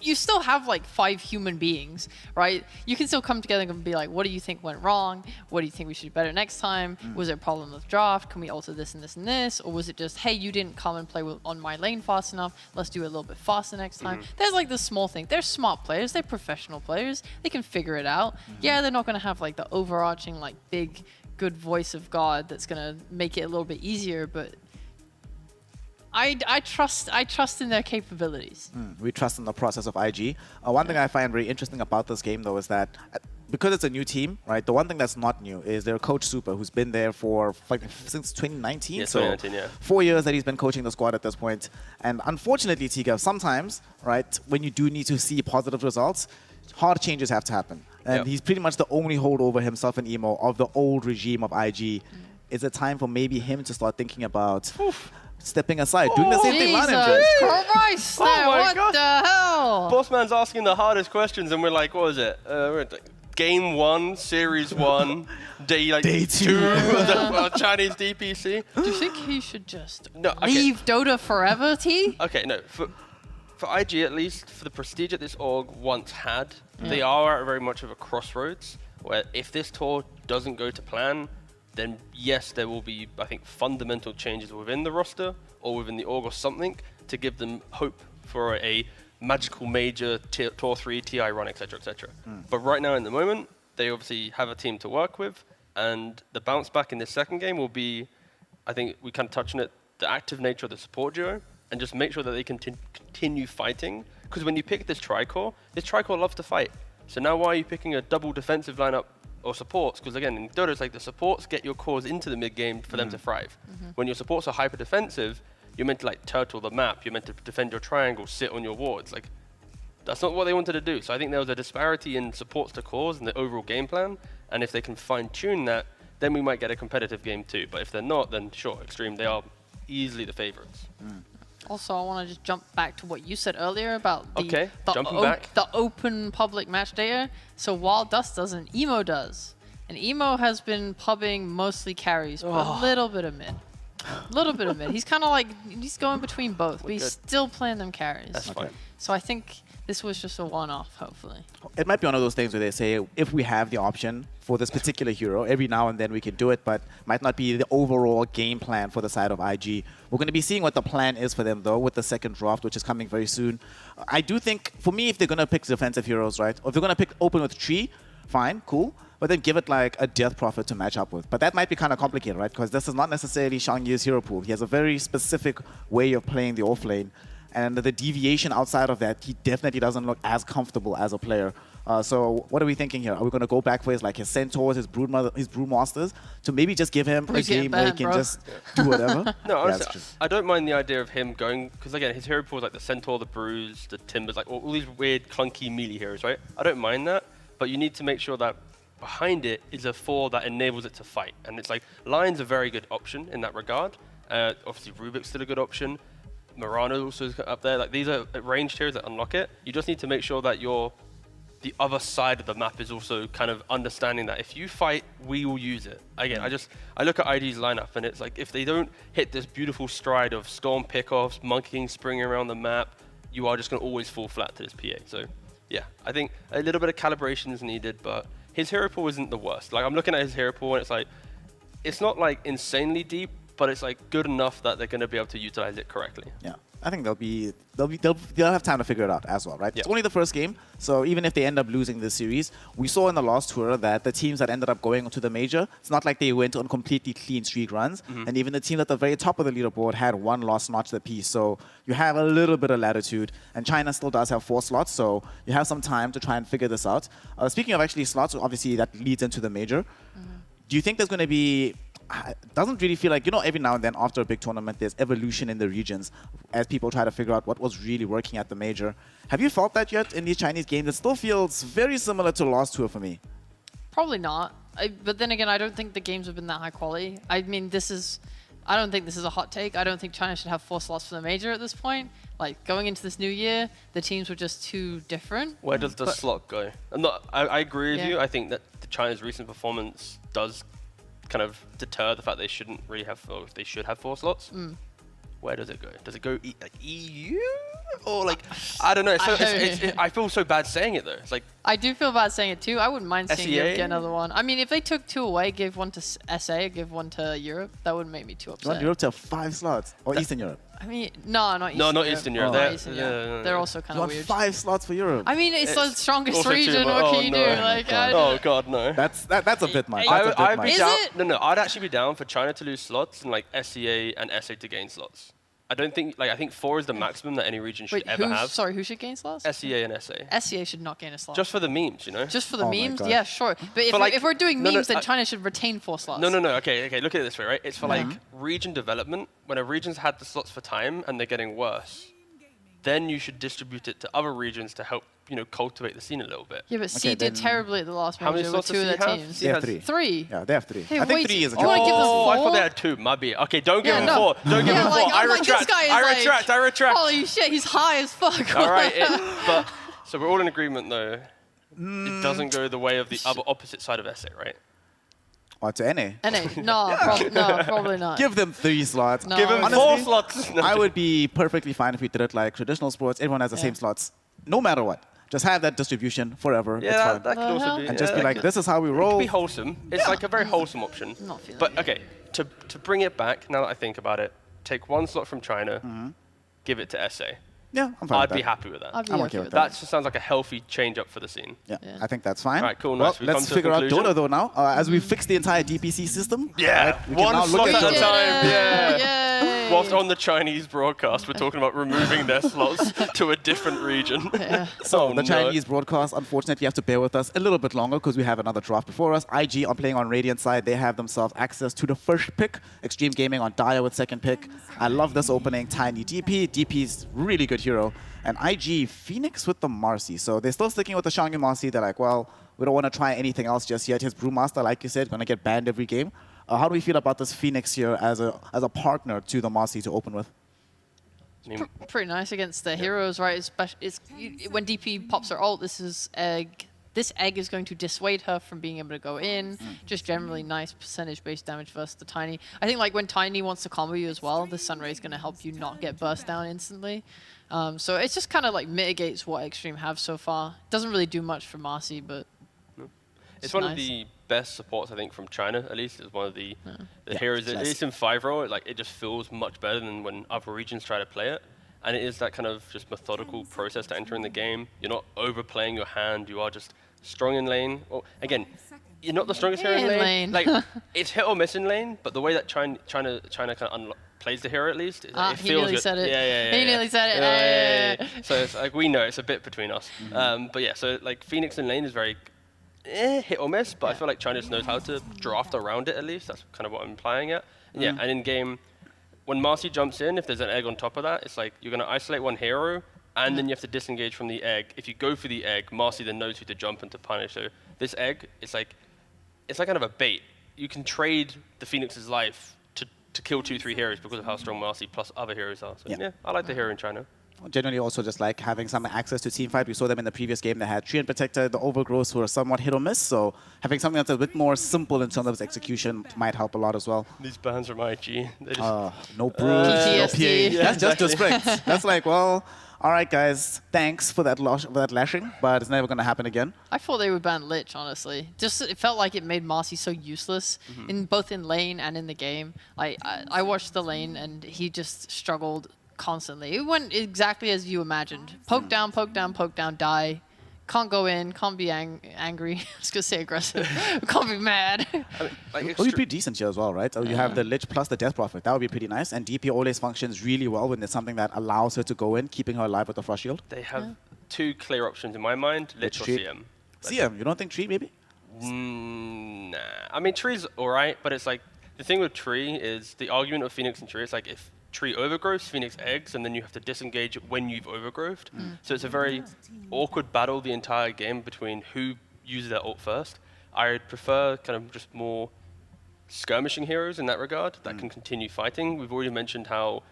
you still have like 5 human beings, right? You can still come together and be like, what do you think went wrong? What do you think we should do better next time? Was there a problem with draft? Can we alter this and this and this? Or was it just, hey, you didn't come and play on my lane fast enough. Let's do it a little bit faster next time. There's like this small thing. They're smart players. They're professional players. They can figure it out. Yeah, they're not going to have like the overarching, like big, good voice of God that's going to make it a little bit easier, but I trust in their capabilities. We trust in the process of IG. One thing I find very interesting about this game, though, is that because it's a new team, right? The one thing that's not new is their coach Super, who's been there for since 2019. Yeah, so 2019, yeah. 4 years that he's been coaching the squad at this point. And unfortunately, Tika, sometimes, right, when you do need to see positive results, hard changes have to happen. And he's pretty much the only holdover, himself and Emo, of the old regime of IG. Is it time for maybe him to start thinking about stepping aside, doing the same thing Lana did? Jesus Christ! Oh my What God. the hell? Bossman's asking the hardest questions, and we're like, what was it? We're at Game 1, Series 1, day 2 of the Chinese DPC. Do you think he should just No, okay. leave Dota forever, T? Okay, no. For IG, at least, for the prestige that this org once had, they are at very much of a crossroads, where if this tour doesn't go to plan, then yes, there will be, I think, fundamental changes within the roster or within the org or something to give them hope for a magical major Tour 3 TI run, etc., etc. But right now, in the moment, they obviously have a team to work with, and the bounce back in this second game will be, I think we kind of touched on it, the active nature of the support duo, and just make sure that they can continue fighting. Because when you pick this Tricore loves to fight. So now why are you picking a double defensive lineup or supports? Because again, in Dota, it's like the supports get your cores into the mid game for them to thrive. When your supports are hyper defensive, you're meant to like turtle the map. You're meant to defend your triangle, sit on your wards. Like that's not what they wanted to do. So I think there was a disparity in supports to cores and the overall game plan. And if they can fine tune that, then we might get a competitive game too. But if they're not, then sure, Extreme, they are easily the favorites. Also, I want to just jump back to what you said earlier about the open public match data. So Wild Dust doesn't, Emo does. And Emo has been pubbing mostly carries, but a little bit of mid. He's kind of like, he's going between both, but he's still playing them carries. That's fine. So I think this was just a one-off, hopefully. It might be one of those things where they say, if we have the option for this particular hero, every now and then we can do it, but might not be the overall game plan for the side of IG. We're going to be seeing what the plan is for them, though, with the second draft, which is coming very soon. I do think, for me, if they're going to pick defensive heroes, right, or if they're going to pick open with Tree, fine, cool, but then give it like a Death Prophet to match up with. But that might be kind of complicated, right, because this is not necessarily Shang Yi's hero pool. He has a very specific way of playing the offlane. And the deviation outside of that, he definitely doesn't look as comfortable as a player. So what are we thinking here? Are we going to go back for his Centaurs, his Brewmasters, to maybe just give him a game where he can just do whatever? No, honestly, I don't mind the idea of him going, because again, his hero pool is like the Centaur, the Brews, the Timbers, like all these weird, clunky melee heroes, right? I don't mind that, but you need to make sure that behind it is a 4 that enables it to fight. And it's like, Lion's a very good option in that regard. Obviously, Rubik's still a good option. Murano also is up there. Like these are ranged heroes that unlock it. You just need to make sure that the other side of the map is also kind of understanding that if you fight, we will use it. Again, I look at ID's lineup and it's like if they don't hit this beautiful stride of Storm pickoffs, Monkey King springing around the map, you are just going to always fall flat to this PA. So yeah, I think a little bit of calibration is needed, but his hero pool isn't the worst. Like I'm looking at his hero pool and it's like, it's not like insanely deep, but it's like good enough that they're going to be able to utilize it correctly. Yeah, I think they'll have time to figure it out as well, right? Yeah. It's only the first game, so even if they end up losing this series, we saw in the last tour that the teams that ended up going to the major, it's not like they went on completely clean streak runs, and even the team at the very top of the leaderboard had one loss notched apiece. So you have a little bit of latitude, and China still does have 4 slots, so you have some time to try and figure this out. Speaking of actually slots, obviously that leads into the major. Do you think there's going to be... It doesn't really feel like, every now and then after a big tournament, there's evolution in the regions as people try to figure out what was really working at the major. Have you felt that yet in these Chinese games? It still feels very similar to last tour for me. Probably not. But then again, I don't think the games have been that high quality. I mean, I don't think this is a hot take. I don't think China should have 4 slots for the major at this point. Like, going into this new year, the teams were just too different. Where does the slot go? I agree with you. I think that China's recent performance does kind of deter the fact they shouldn't really have, or they should have 4 slots. Where does it go? Does it go like EU or like I don't know? I feel so bad saying it though. It's like I do feel bad saying it too. I wouldn't mind seeing Europe SEA? get another one. I mean, if they took 2 away, give one to SA, give one to Europe, that wouldn't make me too You want upset. Europe to have 5 slots? Or Eastern Europe? I mean, no, not Eastern not Europe. Eastern Europe. Not Eastern Europe. No. They're also You kind of want weird. 5 slots for Europe? I mean, it's the strongest also too region. much. What can Oh, you no. do? Like, I Oh don't- god, no. That's a bit much. I- That's a bit I'd be much. Is down. it? No, I'd actually be down for China to lose slots and like SEA and SA to gain slots. I don't think I think 4 is the maximum that any region should Wait, ever have. Sorry, who should gain slots? SEA and SA. SEA should not gain a slot. Just for the memes, Just for the Oh my memes? God. Yeah, sure. But For, like- if we're doing no, memes, then I- China should retain 4 slots. No. Okay. Look at it this way, right? It's for like region development. When a region's had the slots for time and they're getting worse, then you should distribute it to other regions to help, cultivate the scene a little bit. Yeah, but C did then- terribly at the last How many major with slots 2 does of C their have? teams. They have has 3. 3. Yeah, they have 3. Hey, I think wait, 3 is a you wanna good give them Oh, I thought 4? they had 2. My bad. Okay, don't give Yeah, them no. 4. Don't give Yeah, them 4. like, I I'm like, retract. this guy is I like- retract. I retract. Holy shit, he's high as fuck. All right. But so we're all in agreement though. It doesn't go the way of the other opposite side of SA, right? Or to NA. NA? No, probably not. Give them 3 slots. No. Give them Honestly, 4 slots. No, I would be perfectly fine if we did it like traditional sports. Everyone has the same slots, no matter what. Just have that distribution forever. It's Yeah, fine. that could also be. And just yeah, be that like, could- this is how we It roll. could be wholesome. It's like a very wholesome option. I'm not feeling But it. okay, to bring it back, now that I think about it, take 1 slot from China, give it to SA. Yeah, I'm fine I'd with be that. happy with that. I'd be I'm okay okay with with that. That just sounds like a healthy change up for the scene. Yeah, Yeah. I think that's fine. Alright, cool, Well, nice. We've come let's to a figure out conclusion. Dota though now. As we fix the entire DPC system. Yeah, right, we can now one look slot at at a did time. it. Yeah. Yay. Whilst on the Chinese broadcast, we're talking about removing their slots to a different region. Yeah. So Oh, the no. Chinese broadcast, unfortunately, you have to bear with us a little bit longer because we have another draft before us. IG are playing on Radiant side. They have themselves access to the first pick. Extreme Gaming on Dire with second pick. I love this opening. Tiny DP. DP's really good hero. And IG, Phoenix with the Marcy. So they're still sticking with the Shangyu Marcy. They're like, well, we don't want to try anything else just yet. His Brewmaster, like you said, going to get banned every game. How do we feel about this Phoenix here as a partner to the Marcy to open with? I mean, Pretty nice against the heroes, right? When DP pops her ult, this egg is going to dissuade her from being able to go in. Just generally nice percentage-based damage versus the Tiny. I think like when Tiny wants to combo you as well, the Sunray is going to help you not get burst down instantly. So it's just kind of like mitigates what Extreme have so far. Doesn't really do much for Marcy, but it's one of nice. the best supports, I think, from China, at least. It's one of the heroes, at least in 5-row, like, it just feels much better than when other regions try to play it. And it is that kind of just methodical process to enter in the game. You're not overplaying your hand. You are just strong in lane. Well, again, you're not the strongest hero in In lane. lane. Like, it's hit or miss in lane, but the way that China kind of plays the hero, at least, it he feels nearly good. said it. Yeah. He nearly said it. Yeah. So it's like, we know it's a bit between us. But yeah, so like Phoenix in lane is very hit or miss, but I feel like China just knows how to draft around it, at least. That's kind of what I'm implying at. Yeah, and in game, when Marcy jumps in, if there's an egg on top of that, it's like you're going to isolate one hero, and then you have to disengage from the egg. If you go for the egg, Marcy then knows who to jump and to punish. So this egg, it's like kind of a bait. You can trade the Phoenix's life to kill 2-3 heroes because of how strong Marcy plus other heroes are. So yeah, I like the hero in China. Generally also just like having some access to team fight. We saw them in the previous game. They had Tree and Protector, the Overgrowths who are somewhat hit or miss. So having something that's a bit more simple in terms of its execution might help a lot as well. These bans from IG. They just No Brood, no PA. PTSD. Yeah, That's just the Springs. That's like, well, all right, guys, thanks for that, lashing, but it's never going to happen again. I thought they would ban Lich, honestly. Just it felt like it made Marcy so useless in both in lane and in the game. I watched the lane and he just struggled constantly. It went exactly as you imagined. Poke down, die. Can't go in, can't be angry. I was going to say aggressive. Can't be mad. I mean, like It would be pretty decent here as well, right? So you have the Lich plus the Death Prophet. That would be pretty nice. And DP always functions really well when there's something that allows her to go in, keeping her alive with the Frost Shield. They have two clear options in my mind, Lich or Tree. CM. CM, you don't think Tree maybe? Nah. I mean, Tree's alright, but it's like, the thing with Tree is the argument of Phoenix and Tree. It's like if Tree overgrowths, Phoenix eggs, and then you have to disengage when you've overgrowthed. So it's a very awkward battle the entire game between who uses their ult first. I prefer kind of just more skirmishing heroes in that regard that can continue fighting. We've already mentioned how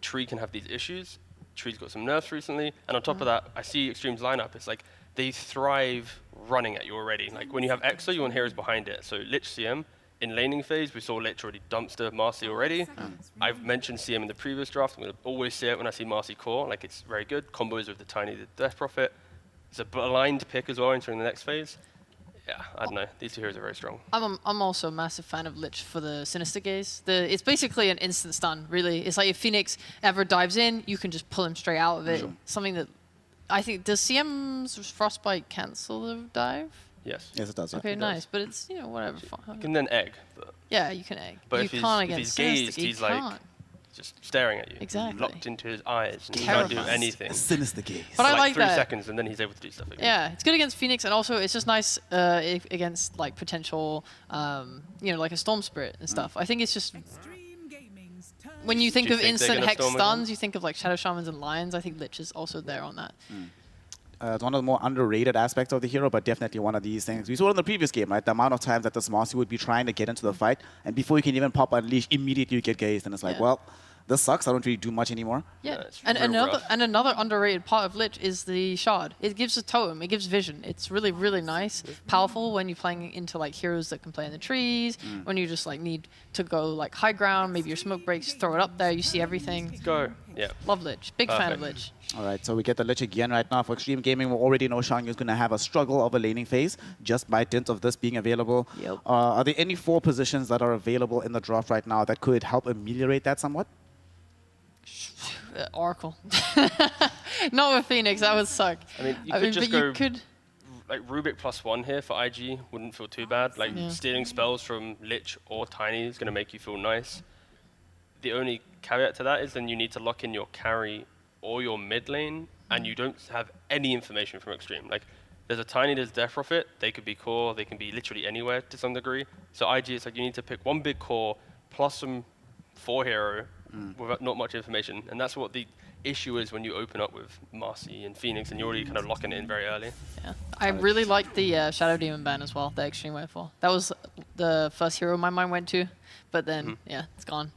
Tree can have these issues. Tree's got some nerfs recently, and on top of that, I see Extreme's lineup. It's like they thrive running at you already. Like when you have Exa, you want heroes behind it. So Lich CM. In laning phase, we saw Lich already dumpster Marcy already. I've mentioned CM in the previous draft. I'm going to always say it when I see Marcy core. Like, it's very good. Combos with the Tiny, the Death Prophet. It's a blind pick as well entering the next phase. Yeah, I don't know. These two heroes are very strong. I'm also a massive fan of Lich for the Sinister Gaze. It's basically an instant stun, really. It's like if Phoenix ever dives in, you can just pull him straight out of it. Something that I think, does CM's Frostbite cancel the dive? Yes. Yes, it does. Okay, nice. But it's, whatever. You can then egg. But Yeah, you can egg. But you if can't he's against gazed, Sinister. You he's like can't. just staring at you. Exactly. Locked into his eyes. And he can't do Terrifying. anything. Sinister Gaze. But For I like 3 that. seconds, and then he's able to do stuff again. Yeah, it's good against Phoenix, and also it's just nice against like potential, like a Storm Spirit and stuff. I think it's just when you think Do you of think they're instant gonna hex Storm stuns, again? you think of like Shadow Shamans and Lions. I think Lich is also there on that. It's one of the more underrated aspects of the hero, but definitely one of these things. We saw it in the previous game, right? The amount of times that this Marcy would be trying to get into the fight, and before you can even pop Unleash, immediately you get gazed, and it's like, Yeah. well, this sucks. I don't really do much anymore. Yeah, it's and real rough. another underrated part of Lich is the Shard. It gives a totem, it gives vision. It's really, really nice, powerful when you're playing into like heroes that can play in the trees, when you just like need to go like high ground, maybe your smoke breaks, throw it up there, you see everything. Go. Yeah. Love Lich, big fan of Perfect. Lich. All right, so we get the Lich again right now. For Extreme Gaming, we already know Shang is going to have a struggle of a laning phase just by dint of this being available. Yep. Are there any 4 positions that are available in the draft right now that could help ameliorate that somewhat? Oracle. Not with Phoenix, that would suck. I mean, you could just but go you could. like Rubik +1 here for IG wouldn't feel too bad. Like Yeah. stealing spells from Lich or Tiny is going to make you feel nice. The only caveat to that is then you need to lock in your carry or your mid lane, and you don't have any information from Extreme. Like there's a Tiny, there's Death Prophet. They could be core, they can be literally anywhere to some degree. So IG, it's like you need to pick one big core plus some 4 hero without not much information, and that's what the issue is when you open up with Marcy and Phoenix, and you're already kind of locking it in very early. Yeah. I really liked the Shadow Demon ban as well, the Extreme went for. That was the first hero my mind went to, but then, yeah, it's gone.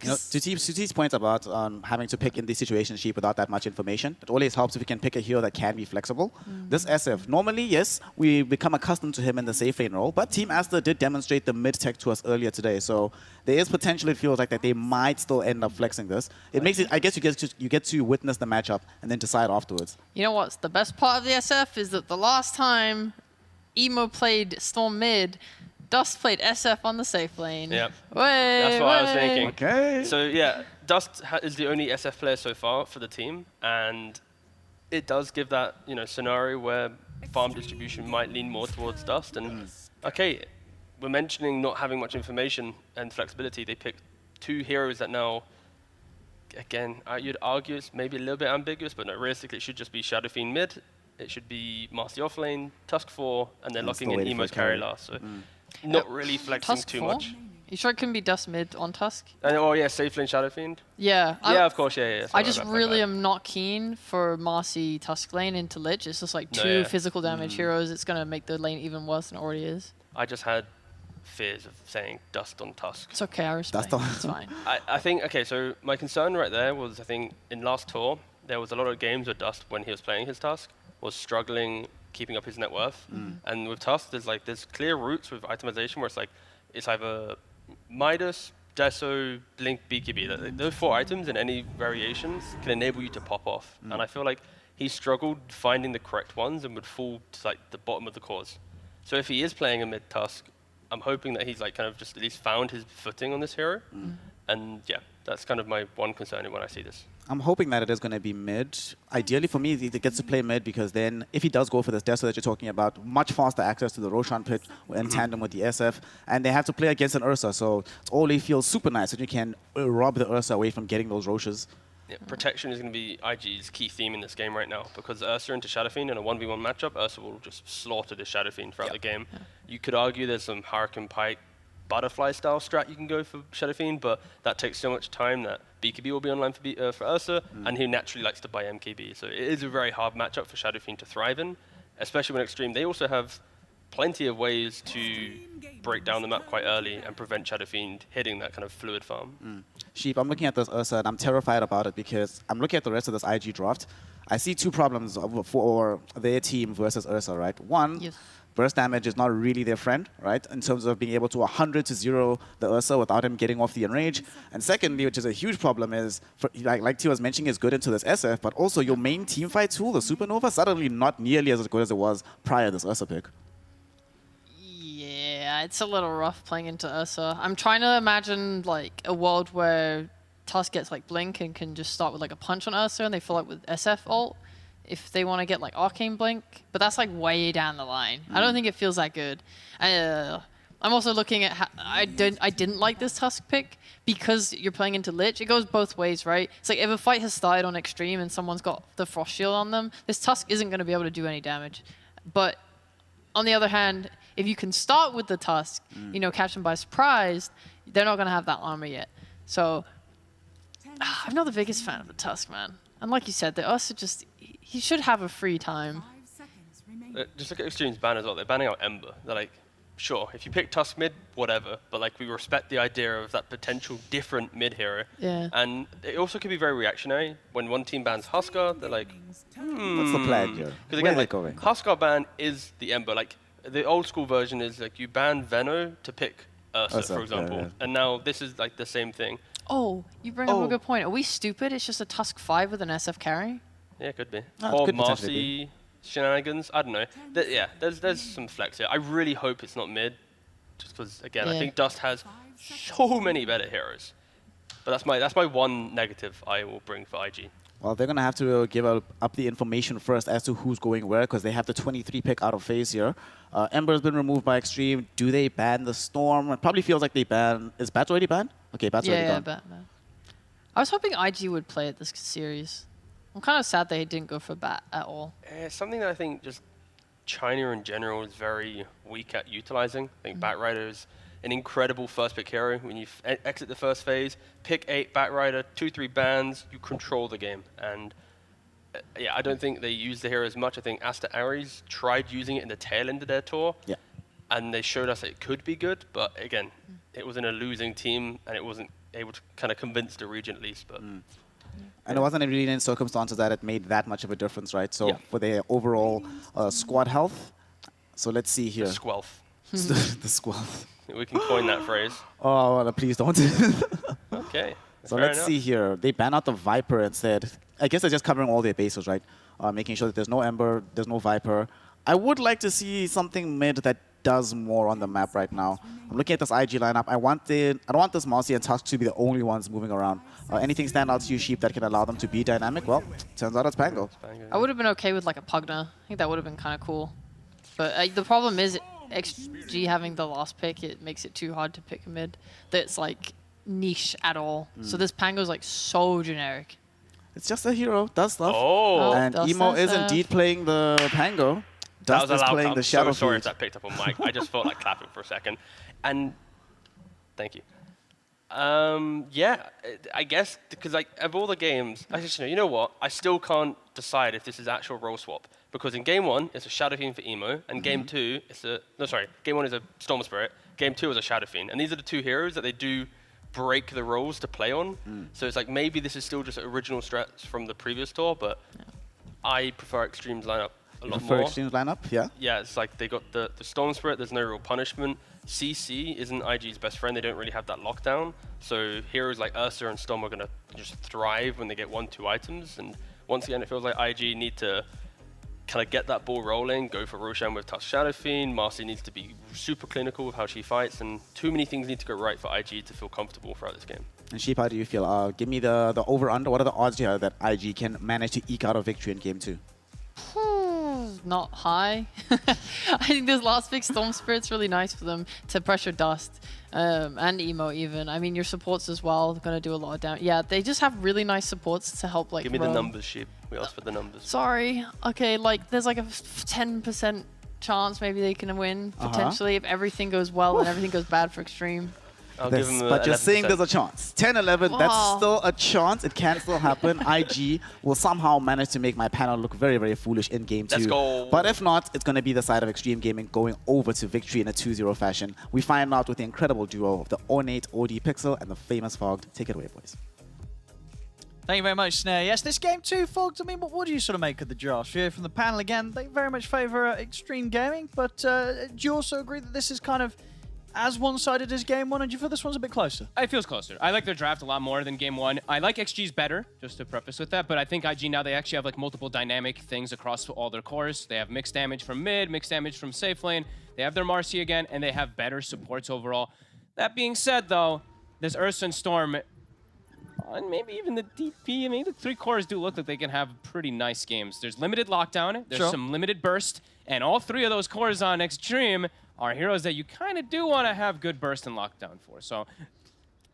You know, to T's point about having to pick in these situations cheap without that much information, it always helps if we can pick a hero that can be flexible. This SF, normally, yes, we become accustomed to him in the safe lane role, but Team Aster did demonstrate the mid-tech to us earlier today, so there is potential, it feels like, that they might still end up flexing this. It makes it, I guess you get to witness the matchup and then decide afterwards. You know what's the best part of the SF is that the last time Emo played Storm mid, Dust played SF on the safe lane. Yep. That's what I was thinking. Okay. So yeah, Dust is the only SF player so far for the team, and it does give that scenario where farm distribution might lean more towards Dust. And okay, we're mentioning not having much information and flexibility. They picked 2 heroes that now, again, you'd argue it's maybe a little bit ambiguous, but no, realistically it should just be Shadow Fiend mid. It should be Marcy off lane, Tusk 4, and then locking still in waiting for Emo's his carry. carry last. So not really flexing Tusk too 4? much. You sure it couldn't be Dust mid on Tusk? And, oh yeah, safe lane Shadow Fiend. Yeah. Yeah, of course, yeah. I Sorry, just my bad, really my bad. am not keen for Marcy Tusk lane into Lich. It's just like No, 2 yeah. physical damage heroes. It's going to make the lane even worse than it already is. I just had fears of saying Dust on Tusk. It's okay, I respect. Dust on- It's fine. I think, okay, so my concern right there was, I think, in last tour, there was a lot of games where Dust, when he was playing his Tusk, was struggling keeping up his net worth. And with Tusk, there's clear routes with itemization where it's either Midas, Deso, Blink, BKB. Those 4 items in any variations can enable you to pop off. And I feel like he struggled finding the correct ones and would fall to like the bottom of the course. So if he is playing a mid Tusk, I'm hoping that he's like kind of just at least found his footing on this hero. And yeah, that's kind of my one concern when I see this. I'm hoping that it is going to be mid. Ideally for me, he gets to play mid because then if he does go for this Deso that you're talking about, much faster access to the Roshan pit in tandem with the SF. And they have to play against an Ursa, so it only feels super nice that you can rob the Ursa away from getting those Roshas. Yeah, protection is going to be IG's key theme in this game right now because Ursa into Shadow Fiend in a 1v1 matchup, Ursa will just slaughter the Shadow Fiend throughout the game. You could argue there's some Hurricane Pike butterfly style strat you can go for Shadow Fiend, but that takes so much time that BKB will be online for Ursa, and he naturally likes to buy MKB. So it is a very hard matchup for Shadow Fiend to thrive in, especially when Extreme. They also have plenty of ways to break down the map quite early and prevent Shadow Fiend hitting that kind of fluid farm. Sheep, I'm looking at this Ursa and I'm terrified about it because I'm looking at the rest of this IG draft. I see 2 problems for their team versus Ursa, right? One, burst damage is not really their friend, right? In terms of being able to 100 to 0 the Ursa without him getting off the enrage. And secondly, which is a huge problem, is like T was mentioning, is good into this SF, but also your main teamfight tool, the Supernova, suddenly not nearly as good as it was prior to this Ursa pick. Yeah, it's a little rough playing into Ursa. I'm trying to imagine like a world where Tusk gets like Blink and can just start with like a punch on Ursa and they fill up with SF ult if they want to get like Arcane Blink, but that's like way down the line. I don't think it feels that good. I'm also looking at how I didn't like this Tusk pick because you're playing into Lich. It goes both ways, right? It's like if a fight has started on Extreme and someone's got the Frost Shield on them, this Tusk isn't going to be able to do any damage. But on the other hand, if you can start with the Tusk, you know, catch them by surprise, they're not going to have that armor yet. So I'm not the biggest fan of the Tusk, man. And like you said, the Ursa just, he should have a free time. 5 seconds remaining. Just look at Extreme's ban as well. They're banning out Ember. They're like, sure, if you pick Tusk mid, whatever. But like, we respect the idea of that potential different mid hero. Yeah. And it also can be very reactionary. When one team bans Huskar, they're like, What's the plan here? because Where again, are they like, going? Huskar ban is the Ember. Like, the old school version is like you ban Veno to pick Ursa, Ursa, for example. yeah. And now this is like the same thing. Oh, you bring up a good point. Are we stupid? It's just a Tusk 5 with an SF carry? Yeah, it could be. it Or could potentially Marcy shenanigans. I don't know. Yeah, there's some flex here. I really hope it's not mid, just because again, I Yeah. think Dust has so many better heroes. But that's my one negative I will bring for IG. Well, they're going to have to give up the information first as to who's going where because they have the 23 pick out of phase here. Ember's been removed by Extreme. Do they ban the Storm? It probably feels like they ban... Is Bat already banned? Okay, Bat's already gone. Batman. I was hoping IG would play at this series. I'm kind of sad they didn't go for Bat at all. It's something that I think just China in general is very weak at utilizing. I think Batrider is an incredible first pick hero. When you exit the first phase, pick 8 Batrider, 2-3 bans, you control the game. And yeah, I don't think they use the hero as much. I think Asta Ares tried using it in the tail end of their tour. Yeah. And they showed us it could be good, but again, it was in a losing team and it wasn't able to kind of convince the region at least. But And it wasn't really in circumstances that it made that much of a difference, right? So for their overall squad health. So let's see here. the Squelf. The squad. We can coin that phrase. Oh, no, please don't. Okay. So fair let's enough. see here. They ban out the Viper instead. I guess they're just covering all their bases, right? Making sure that there's no Ember, there's no Viper. I would like to see something mid that does more on the map right now. I'm looking at this IG lineup. I don't want this Marcy and Tusk to be the only ones moving around. Anything stand out to you, Sheep, that can allow them to be dynamic? Well, turns out it's Pango. I would have been okay with like a Pugna. I think that would have been kind of cool. But the problem is XG having the last pick, it makes it too hard to pick a mid that's like niche at all. So this Pango's like so generic. It's just a hero, does stuff. Oh. And does Emo that is stuff. indeed playing the Pango. That Dust was is a loud playing clap. the I'm Shadow so sorry Fiend. if that picked up on mic. I just felt like clapping for a second. And thank you. Yeah, I guess because like of all the games, I just you know what? I still can't decide if this is actual role swap Because in game 1, it's a Shadow Fiend for Emo, and game 2, it's a... No, sorry. Game 1 is a Storm Spirit. Game 2 is a Shadow Fiend. And these are the two heroes that they do break the rules to play on. So it's like maybe this is still just original strats from the previous tour, but I prefer Extreme's lineup a lot more. Extreme's lineup, yeah? Yeah, it's like they got the Storm Spirit, there's no real punishment. CC isn't IG's best friend, they don't really have that lockdown. So heroes like Ursa and Storm are going to just thrive when they get 1-2 items. And once again, it feels like IG need to kind of get that ball rolling, go for Roshan with Touch Shadow Fiend. Marcy needs to be super clinical with how she fights, and too many things need to go right for IG to feel comfortable throughout this game. And Sheep, how do you feel? Give me the over-under. What are the odds here that IG can manage to eke out a victory in game 2? Not high. I think this last big Storm Spirit's really nice for them to pressure Dust and Emo even. I mean, your supports as well are going to do a lot of damage. Yeah, they just have really nice supports to help like Give me roam. the numbers, Sheep. We asked for the numbers. Sorry. Okay, like there's like a 10% chance maybe they can win potentially if everything goes well and everything goes bad for Extreme. I'll give them but you're 11%. saying there's a chance. 10, 11, that's Wow. still a chance. It can still happen. IG will somehow manage to make my panel look very, very foolish in game 2. Let's go. But if not, it's going to be the side of Extreme Gaming going over to victory in a 2-0 fashion. We find out with the incredible duo of the ornate OD Pixel and the famous Fogged. Take it away, boys. Thank you very much, Snare. Yes, this game too, Fogged. I mean, what do you sort of make of the draft? Here from the panel again, they very much favour Extreme Gaming, but do you also agree that this is kind of as one-sided as game 1, and do you feel this one's a bit closer? It feels closer. I like their draft a lot more than game 1. I like XG's better, just to preface with that, but I think IG now, they actually have like multiple dynamic things across all their cores. They have mixed damage from mid, mixed damage from safe lane, they have their Marcy again, and they have better supports overall. That being said, though, this Ursa and Storm, and maybe even the DP, I mean, the 3 cores do look like they can have pretty nice games. There's limited lockdown, there's some limited burst, and all 3 of those cores on Extreme are heroes that you kind of do want to have good burst and lockdown for. So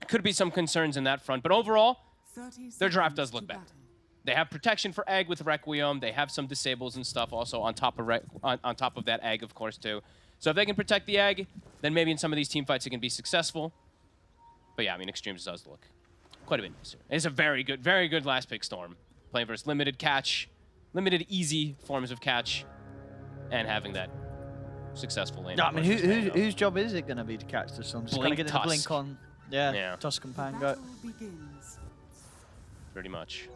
could be some concerns in that front. But overall, their draft does look better. They have protection for Egg with Requiem. They have some disables and stuff also on top of on top of that Egg, of course, too. So if they can protect the Egg, then maybe in some of these team fights it can be successful. But yeah, I mean, Extremes does look quite a bit nicer. It's a very good last pick Storm. Playing versus limited catch, limited easy forms of catch, and having that successful lane. Yeah, I mean, whose job is it going to be to catch this one? Just kind of get the blink on, Tusk and Pango. Pretty much.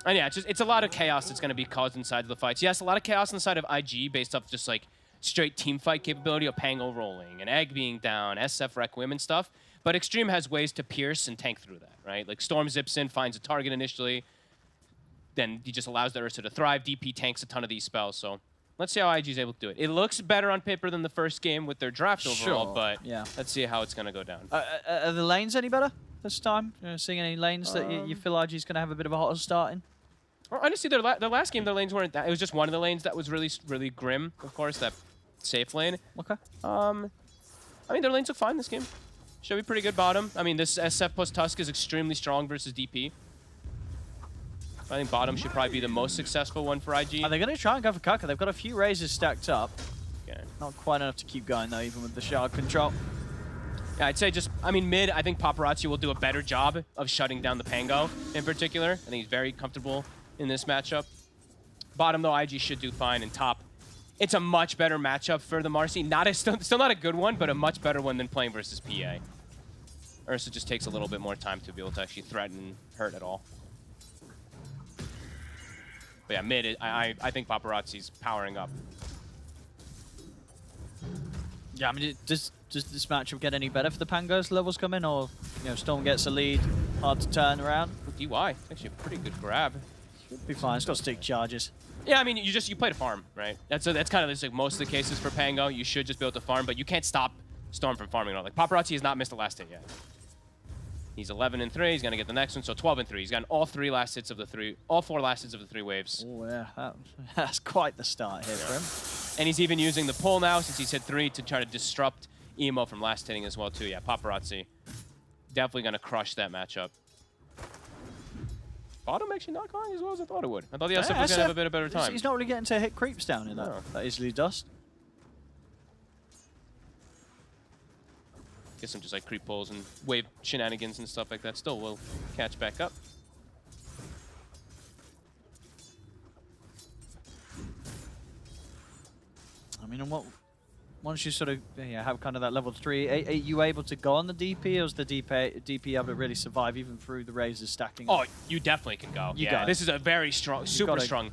And yeah, it's a lot of chaos that's going to be caused inside the fights. Yes, a lot of chaos inside of IG based off just like straight team fight capability of Pango rolling, and Egg being down, SF Requiem and stuff. But Extreme has ways to pierce and tank through that, right? Like Storm zips in, finds a target initially, then he just allows the Ursa to thrive. DP tanks a ton of these spells, so let's see how IG's able to do it. It looks better on paper than the first game with their draft overall, but let's see how it's going to go down. Are the lanes any better this time? Seeing any lanes that you feel IG's going to have a bit of a hotter start in? Well, honestly, their last game, their lanes weren't that. It was just one of the lanes that was really grim, of course, that safe lane. Okay. I mean, their lanes look fine this game. Should be pretty good bottom. I mean, this SF plus Tusk is extremely strong versus DP. I think bottom should probably be the most successful one for IG. Are they going to try and go for Kaka? They've got a few razors stacked up. Okay. Not quite enough to keep going, though, even with the shard control. Yeah, I'd say just, I mean, mid, I think Paparazzi will do a better job of shutting down the Pango in particular. I think he's very comfortable in this matchup. Bottom, though, IG should do fine. And top, it's a much better matchup for the Marcy. Still not a good one, but a much better one than playing versus PA. Ursa just takes a little bit more time to be able to actually threaten and hurt at all. But yeah, mid, I think Paparazzi's powering up. Yeah, I mean, does this matchup get any better for the Pangos? Levels come in, or Storm gets a lead, hard to turn around? DY, actually a pretty good grab. Should be fine. It's got stick charges. Yeah, I mean, you play to farm, right? That's kind of just like most of the cases for Pango. You should just be able to farm, but you can't stop Storm from farming at all. Like Paparazzi has not missed a last hit yet. He's 11-3. He's gonna get the next one, so 12-3. He's gotten all 4 last hits of the 3 waves. Oh yeah, that's quite the start here for him. And he's even using the pull now since he's hit 3 to try to disrupt Emo from last hitting as well too. Yeah, Paparazzi definitely gonna crush that matchup. Bottom actually not going as well as I thought it would. I thought the SF was gonna have a bit of better time. He's not really getting to hit creeps down in that easily Dust. Get some just like creep pulls and wave shenanigans and stuff like that. Still will catch back up. mean, once you sort of have kind of that level 3, are you able to go on the DP, or is the DP able to really survive even through the Razors stacking? Oh, you definitely can go. Yeah, this is a very strong, super strong.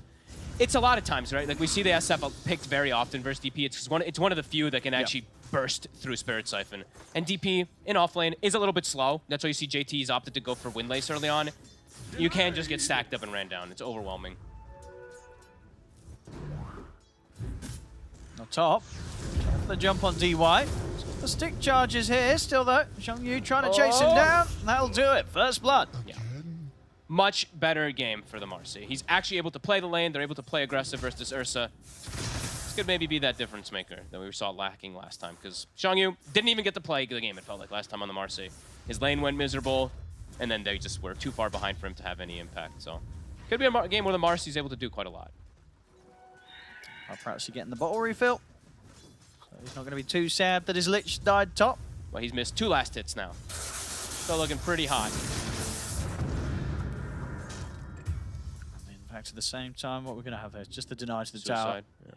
It's a lot of times, right? Like we see the SF picked very often versus DP. It's one of the few that can actually burst through Spirit Siphon. And DP in offlane is a little bit slow. That's why you see JT's opted to go for Windlace early on. You can just get stacked up and ran down. It's overwhelming. On top. The jump on DY. The stick charges here still though. Xiongyu trying to chase him down. That'll do it. First blood. Yeah. Much better game for the Marcy. He's actually able to play the lane. They're able to play aggressive versus Ursa. This could maybe be that difference maker that we saw lacking last time, because Xiongyu didn't even get to play the game, it felt like, last time on the Marcy. His lane went miserable, and then they just were too far behind for him to have any impact. So could be a game where the Marcy's able to do quite a lot. Perhaps getting the bottle refill. So he's not going to be too sad that his Lich died top. Well, he's missed 2 last hits now. Still looking pretty hot. In fact, at the same time, what we're going to have here is just the deny to the Suicide. tower. Yeah.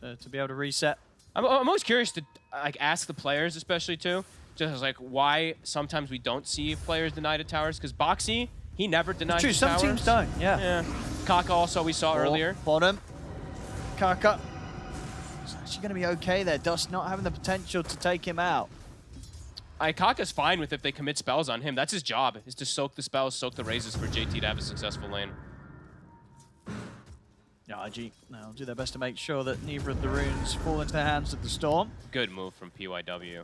Just to be able to reset. I'm always curious to ask the players, especially too, just like why sometimes we don't see players deny to towers. Because Boxy, he never denies True, to some towers. teams don't. Yeah. Kaka also we saw earlier. Bottom. Kaka. It's actually going to be okay there. Dust not having the potential to take him out. Kaka's fine with if they commit spells on him. That's his job, is to soak the spells, soak the raises for JT to have a successful lane. Yeah, IG will do their best to make sure that neither of the runes fall into the hands of the Storm. Good move from PYW.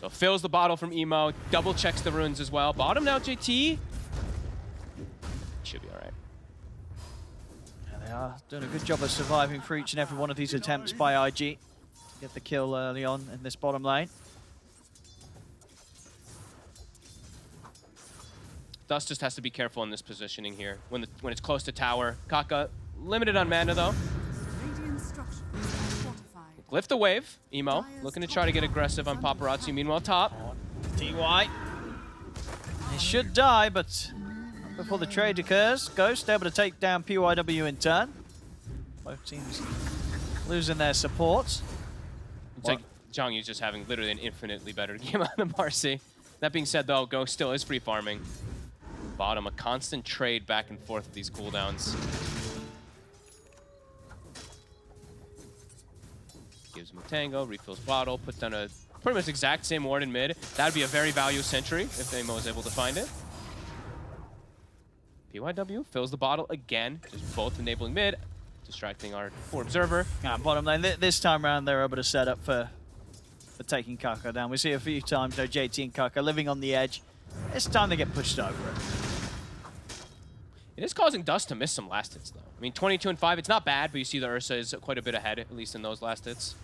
So fills the bottle from Emo, double checks the runes as well. Bottom now, JT. Should be all right. Yeah, they are doing a good job of surviving for each and every one of these attempts by IG to get the kill early on in this bottom lane. Dust just has to be careful in this positioning here when it's close to tower. Kaka limited on mana though. Lift the wave. Emo looking to try to get aggressive on Paparazzi. Meanwhile, top. DY. He should die, but before the trade occurs, Ghost able to take down PYW in turn. Both teams losing their supports. It's like Xiongyu's just having literally an infinitely better game on the Marcy. That being said though, Ghost still is free farming. Bottom, a constant trade back and forth with these cooldowns. Gives him a tango, refills bottle, puts down a pretty much exact same ward in mid. That'd be a very value sentry if Amo is able to find it. PYW fills the bottle again, just both enabling mid, distracting our poor observer. Bottom lane, this time around they're able to set up for taking Kaka down. We see a few times though, JT and Kaka living on the edge. It's time they get pushed over it. It is causing Dust to miss some last hits, though. I mean, 22 and 5, it's not bad, but you see the Ursa is quite a bit ahead, at least in those last hits.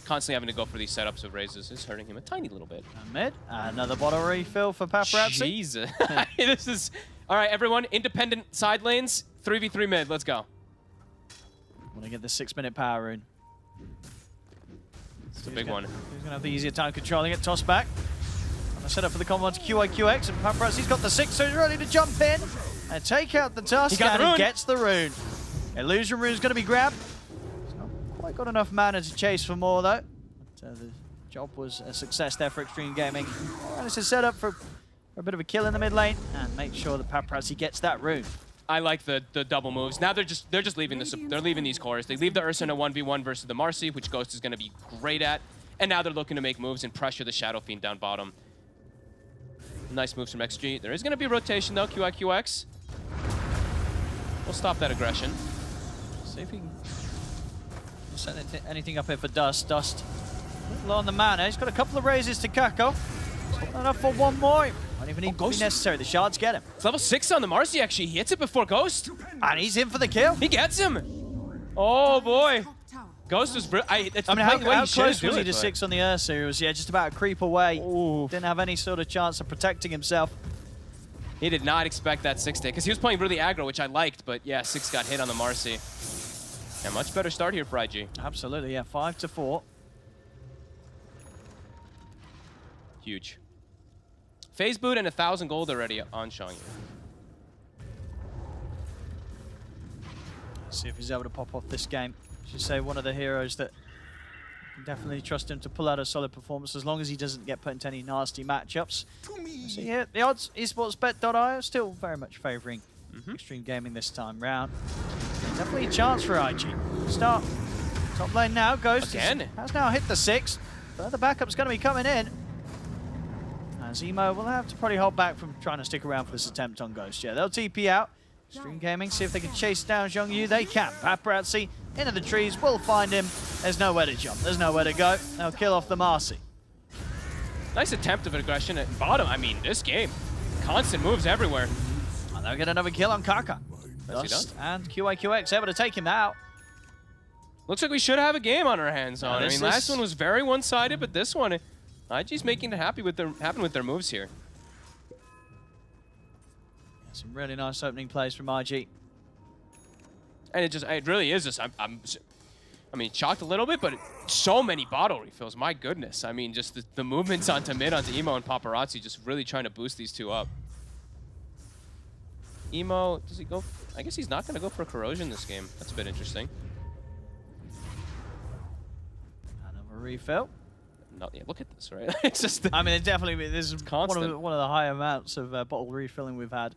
Constantly having to go for these setups of raises is hurting him a tiny little bit. Mid, another bottle refill for Paparazzi. Jesus. This is... All right, everyone, independent side lanes, 3v3 mid, let's go. Want to get the 6-minute power rune. It's a big one. He's going to have the easier time controlling it. Toss back. Set up for the combo to QIQX, and Paparazzi's got the 6, so he's ready to jump in and take out the Tusk, and he gets the rune. Illusion rune's going to be grabbed. He's not quite got enough mana to chase for more, though. But the job was a success there for Extreme Gaming. And it's a setup for a bit of a kill in the mid lane, and make sure that Paparazzi gets that rune. I like the double moves. Now they're just leaving they're leaving these cores. They leave the Ursa in a 1v1 versus the Marcy, which Ghost is going to be great at. And now they're looking to make moves and pressure the Shadow Fiend down bottom. Nice moves from XG. There is going to be rotation though, QIQX. We'll stop that aggression. See if he can set anything up here for Dust. Dust low on the mana. He's got a couple of raises to Kako. Not enough for one more. Don't even need to be necessary. The shards get him. It's level 6 on the Marcy actually. He hits it before Ghost. And he's in for the kill. He gets him. Oh boy. Ghost was it's I mean, how close was he to but 6 on the Ursa? He was, just about a creep away. Ooh. Didn't have any sort of chance of protecting himself. He did not expect that 6 day, because he was playing really aggro, which I liked, but yeah, 6 got hit on the Marcy. Yeah, much better start here for IG. Absolutely, yeah, 5-4. Huge. Phase boot and 1,000 gold already on Xiongyu. See if he's able to pop off this game. should say, one of the heroes that can definitely trust him to pull out a solid performance as long as he doesn't get put into any nasty matchups. So yeah, the odds, esportsbet.io, still very much favouring Extreme Gaming this time round. Definitely a chance for IG. Start top lane now. Ghost has now hit the 6. Further backup's going to be coming in. As Emo will have to probably hold back from trying to stick around for this attempt on Ghost. Yeah, they'll TP out. Extreme Gaming, see if they can chase down Zhongyu. They can. Paparazzi into the trees, will find him. There's nowhere to jump. There's nowhere to go. They'll kill off the Marcy. Nice attempt of aggression at bottom. I mean, this game, constant moves everywhere. And they'll get another kill on Kaka. Dust and QAQX able to take him out. Looks like we should have a game on our hands on. I mean, last one was very one-sided, but this one, IG's making it happen with their moves here. Some really nice opening plays from IG. And it really is just, I mean, shocked a little bit, but so many bottle refills. My goodness. I mean, just the movements onto mid, onto Emo and Paparazzi, just really trying to boost these two up. Emo, does he go? I guess he's not going to go for corrosion this game. That's a bit interesting. Another refill. No, yeah, look at this, right? It's just. I mean, it definitely this is constant. one of the high amounts of bottle refilling we've had.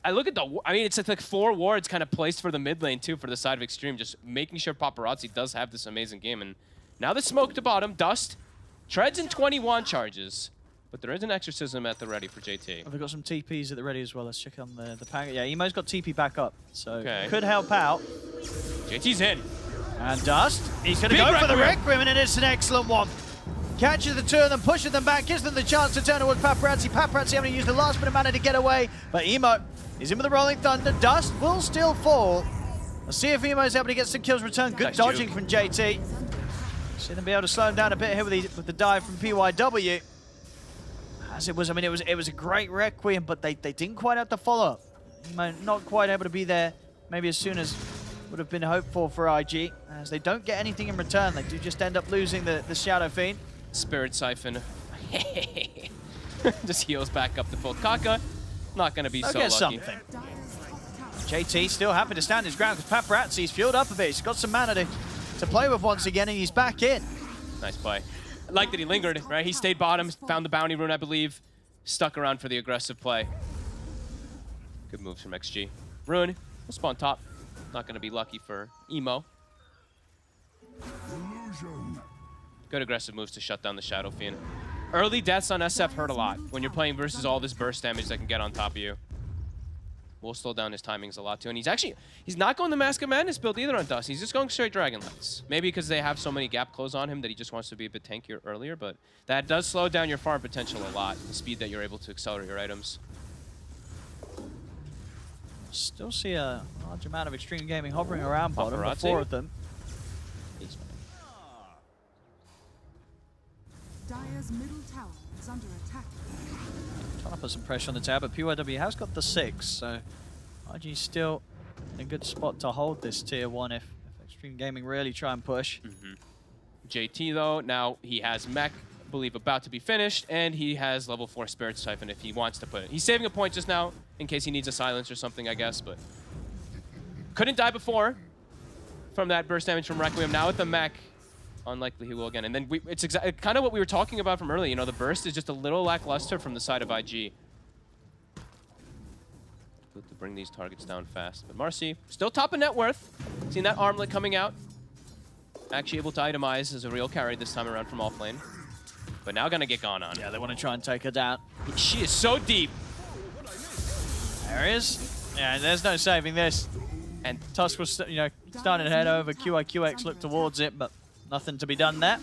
I look at I mean, it's like 4 wards kind of placed for the mid lane too, for the side of Extreme, just making sure Paparazzi does have this amazing game. And now the smoke to bottom, Dust treads in 21 charges, but there is an exorcism at the ready for JT. We've got some TPs at the ready as well. Let's check on the pang. Yeah, Emo's got TP back up, so could help out. JT's in. And Dust, he's going to go for the Requiem, and it's an excellent one. Catches the two of them, pushes them back, gives them the chance to turn towards Paparazzi. Paparazzi having to use the last bit of mana to get away, but Emo is in with the Rolling Thunder. Dust will still fall. Let's see if Emo is able to get some kills return. Good dodging from JT. See them be able to slow him down a bit here with the dive from PYW. As it was, I mean, it was a great Requiem, but they didn't quite have the follow-up. Emo not quite able to be there maybe as soon as would have been hoped for IG. As they don't get anything in return, they do just end up losing the Shadow Fiend. Spirit Siphon. Just heals back up the full Kaka. Not going to be so lucky. Something. JT still happy to stand his ground because Paparazzi's fueled up a bit. He's got some mana to play with once again, and he's back in. Nice play. I like that he lingered, right? He stayed bottom, found the bounty rune, I believe. Stuck around for the aggressive play. Good moves from XG. Rune will spawn top. Not going to be lucky for Emo. Good aggressive moves to shut down the Shadow Fiend. Early deaths on SF hurt a lot when you're playing versus all this burst damage that can get on top of you. Will slow down his timings a lot too. And he's not going the Mask of Madness build either on Dust. He's just going straight Dragonlance. Maybe because they have so many gap close on him that he just wants to be a bit tankier earlier, but that does slow down your farm potential a lot, the speed that you're able to accelerate your items. Still see a large amount of Extreme Gaming hovering around bottom, Paparazzi. 4 of them. Dire's middle tower is under attack. Trying to put some pressure on the tower, but PYW has got the 6, so IG's still in a good spot to hold this tier 1 if Extreme Gaming really try and push. JT though, now he has mech, I believe, about to be finished, and he has level 4 Spirit Siphon if he wants to put it. He's saving a point just now in case he needs a silence or something, I guess, but couldn't die before from that burst damage from Requiem. Now with the mech, unlikely he will again. And then it's kind of what we were talking about from earlier. You know, the burst is just a little lackluster from the side of IG. Good to bring these targets down fast. But Marcy, still top of net worth. Seeing that armlet coming out. Actually able to itemize as a real carry this time around from offlane. But now gonna get gone on. Yeah, they want to try and take her down. She is so deep. There he is. Yeah, there's no saving this. And Tusk was, starting to head over. QIQX looked towards it, but nothing to be done there.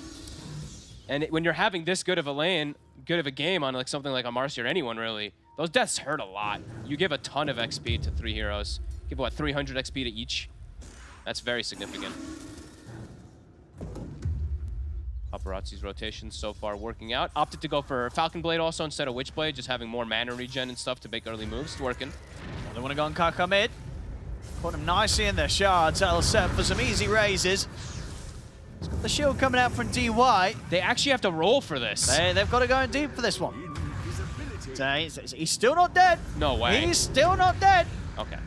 And when you're having this good of a lane, good of a game on like something like a Marcy or anyone really, those deaths hurt a lot. You give a ton of XP to 3 heroes. Give what, 300 XP to each? That's very significant. Paparazzi's rotations so far working out. Opted to go for Falcon Blade also instead of Witchblade, just having more mana regen and stuff to make early moves. It's working. Well, they want to go on Kaka mid. Caught him nicely in their shards. That'll set up for some easy raises. He's got the shield coming out from DY. They actually have to roll for this. They've got to go in deep for this one. He's still not dead. No way. He's still not dead. Okay.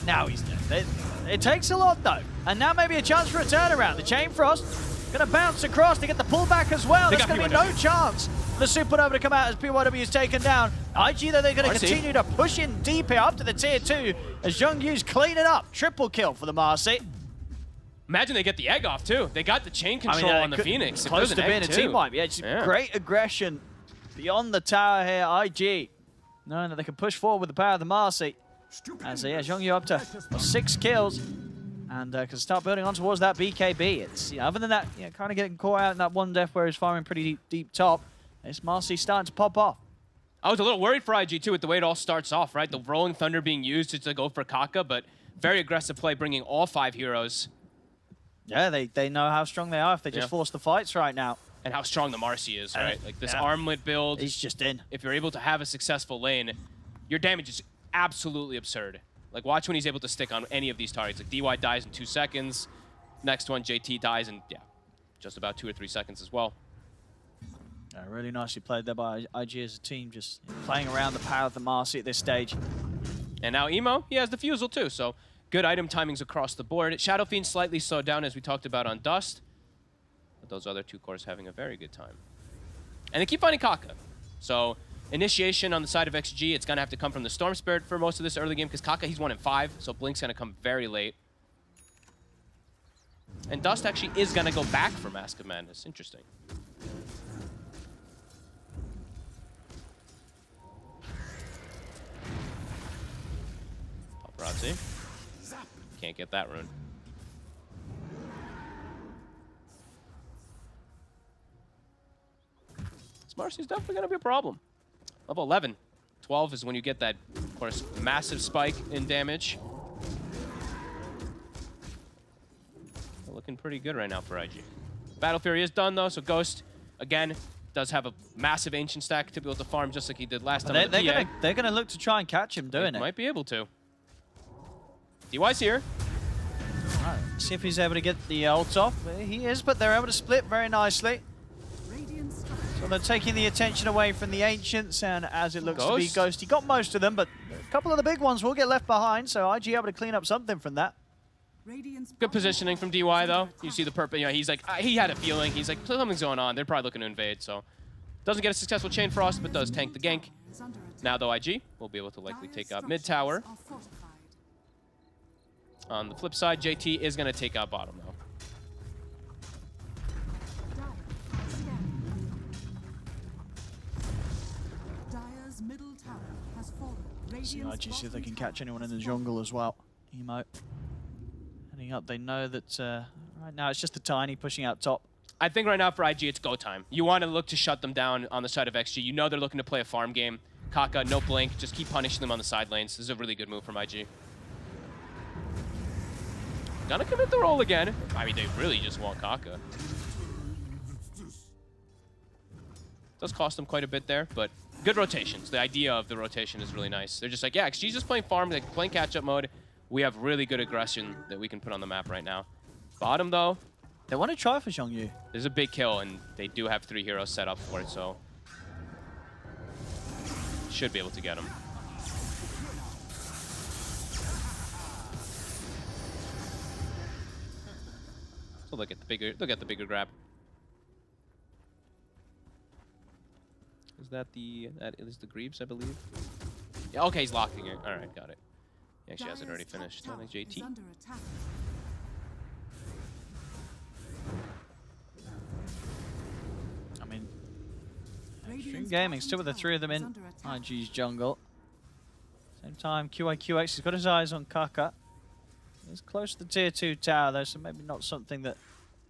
Now he's dead. It takes a lot, though. And now maybe a chance for a turnaround. The Chain Frost going to bounce across to get the pullback as well. There's going to be no chance for the Supernova to come out as BYW is taken down. IG, though, they're going to continue to push in deep here up to the tier 2 as Zhongyu's clean it up. Triple kill for the Marcy. Imagine they get the egg off, too. They got the chain control on the Phoenix. Close to being a team wipe. Yeah, just great aggression beyond the tower here. IG, knowing that they can push forward with the power of the Marcy. As Zhongyu up to 6 kills. And can start building on towards that BKB. It's other than that, kind of getting caught out in that one death where he's firing pretty deep top. This Marcy starting to pop off. I was a little worried for IG too with the way it all starts off, right? The Rolling Thunder being used to go for Kaka, but very aggressive play, bringing all 5 heroes. Yeah, they know how strong they are if they just force the fights right now. And how strong the Marcy is, right? Like this armlet build. He's just in. If you're able to have a successful lane, your damage is absolutely absurd. Like, watch when he's able to stick on any of these targets. Like, DY dies in 2 seconds. Next one, JT dies in, just about 2 or 3 seconds as well. Really nicely played there by IG as a team, just playing around the power of the Marcy at this stage. And now Emo, he has Diffusal too, so good item timings across the board. Shadow Fiend slightly slowed down as we talked about on Dust. But those other 2 cores having a very good time. And they keep finding Kaka. So initiation on the side of XG, it's going to have to come from the Storm Spirit for most of this early game, because Kaka, he's 1 in 5, so Blink's going to come very late. And Dust actually is going to go back for Mask of Madness. Interesting. Paparazzi. Can't get that rune. This Marcy's definitely going to be a problem. Level 11. 12 is when you get that, of course, massive spike in damage. They're looking pretty good right now for IG. Battle Fury is done, though, so Ghost, again, does have a massive Ancient stack to be able to farm just like he did last time. They're gonna look to try and catch him doing it. Might be able to. DY's here. Right, see if he's able to get the ult off. He is, but they're able to split very nicely. So they're taking the attention away from the Ancients, and as it looks to be Ghost, he got most of them, but a couple of the big ones will get left behind, so IG able to clean up something from that. Good positioning from DY, though. You see the purple, he's like, he had a feeling. He's like, something's going on. They're probably looking to invade, so. Doesn't get a successful Chain Frost, but does tank the gank. Now, though, IG will be able to likely take out mid tower. On the flip side, JT is going to take out bottom, though. See IG, see if they can catch anyone in the jungle as well. Emo heading up. They know that right now it's just a Tiny pushing out top. I think right now for IG, it's go time. You want to look to shut them down on the side of XG. You know they're looking to play a farm game. Kaka, no blink. Just keep punishing them on the side lanes. This is a really good move from IG. Gonna commit the roll again. I mean, they really just want Kaka. Does cost them quite a bit there, but good rotations. The idea of the rotation is really nice. They're just like, yeah, XG's just playing farm, like playing catch-up mode. We have really good aggression that we can put on the map right now. Bottom, though. They want to try for Zhongyu. There's a big kill, and they do have 3 heroes set up for it, so should be able to get him. So look at the bigger grab. Is that is the Greaves, I believe? Yeah, okay, he's locking it. All right, got it. He actually has it already finished. I think JT. I mean, Extreme Gaming still with the 3 of them in IG's jungle. Same time, QIQX has got his eyes on Kaka. He's close to the tier 2 tower though, so maybe not something that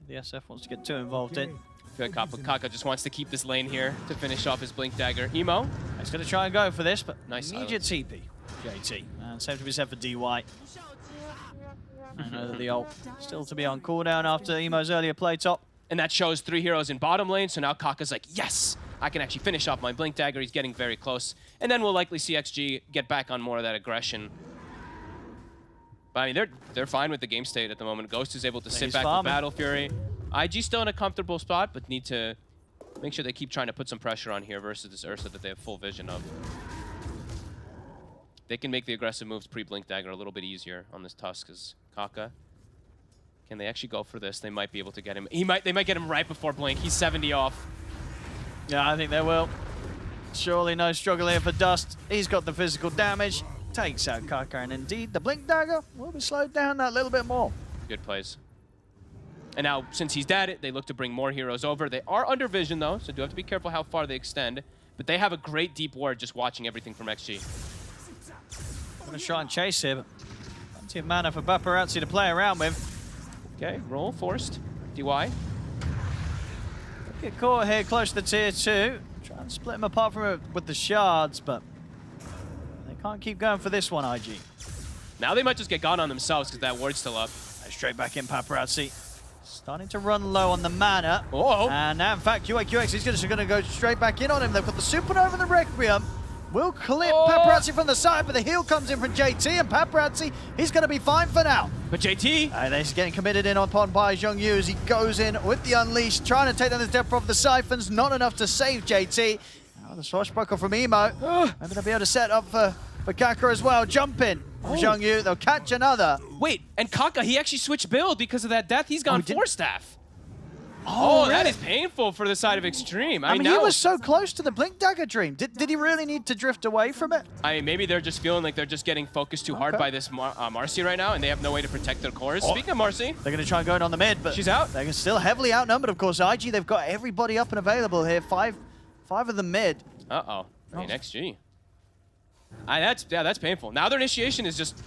the SF wants to get too involved in. Good, Kaka just wants to keep this lane here to finish off his Blink Dagger. Emo. He's going to try and go for this, but nice immediate TP. JT. And same to be said for DY. I know that the ult still to be on cooldown after Emo's earlier play top. And that shows 3 heroes in bottom lane, so now Kaka's like, yes! I can actually finish off my Blink Dagger. He's getting very close. And then we'll likely see XG get back on more of that aggression. But I mean, they're fine with the game state at the moment. Ghost is able to sit back with Battle Fury. IG still in a comfortable spot, but need to make sure they keep trying to put some pressure on here versus this Ursa that they have full vision of. They can make the aggressive moves pre-Blink Dagger a little bit easier on this Tusk as Kaka Can they actually go for this? They might be able to get him. They might get him right before Blink. He's 70 off. Yeah, I think they will. Surely no struggle here for Dust. He's got the physical damage. Takes out Kaka, and indeed the Blink Dagger will be slowed down that little bit more. Good plays. And now, since he's dead, they look to bring more heroes over. They are under vision, though, so do have to be careful how far they extend. But they have a great deep ward just watching everything from XG. I'm going to try and chase here, but plenty of mana for Paparazzi to play around with. Okay, roll, forced. DY. Get caught here close to tier 2. Try and split him apart from it with the shards, but they can't keep going for this one, IG. Now they might just get gone on themselves because that ward's still up. Straight back in, Paparazzi. Starting to run low on the mana. Uh-oh. And now, in fact, QAQX is just going to go straight back in on him. They've got the Supernova and the Requiem. Will clip Paparazzi from the side, but the heal comes in from JT, and Paparazzi, he's going to be fine for now. But JT... He's getting committed in upon by Zhongyu as he goes in with the Unleash, trying to take down the depth of the Siphons. Not enough to save JT. Now the swashbuckle from Emo. Maybe they'll be able to set up for Kaka as well. Jump in from Zhongyu. They'll catch another. Wait, and Kaka, he actually switched build because of that death. He's gone 4-staff. Oh, That really? is painful for the side of Extreme. I mean, he was so close to the Blink Dagger Dream. Did he really need to drift away from it? I mean, maybe they're just feeling like they're just getting focused too hard by this Marcy right now, and they have no way to protect their cores. Speaking of Marcy... They're going to try and go in on the mid, but... She's out. They're still heavily outnumbered, of course. IG, they've got everybody up and available here. Five of the mid. Uh-oh. I mean, XG. That's painful. Now their initiation is just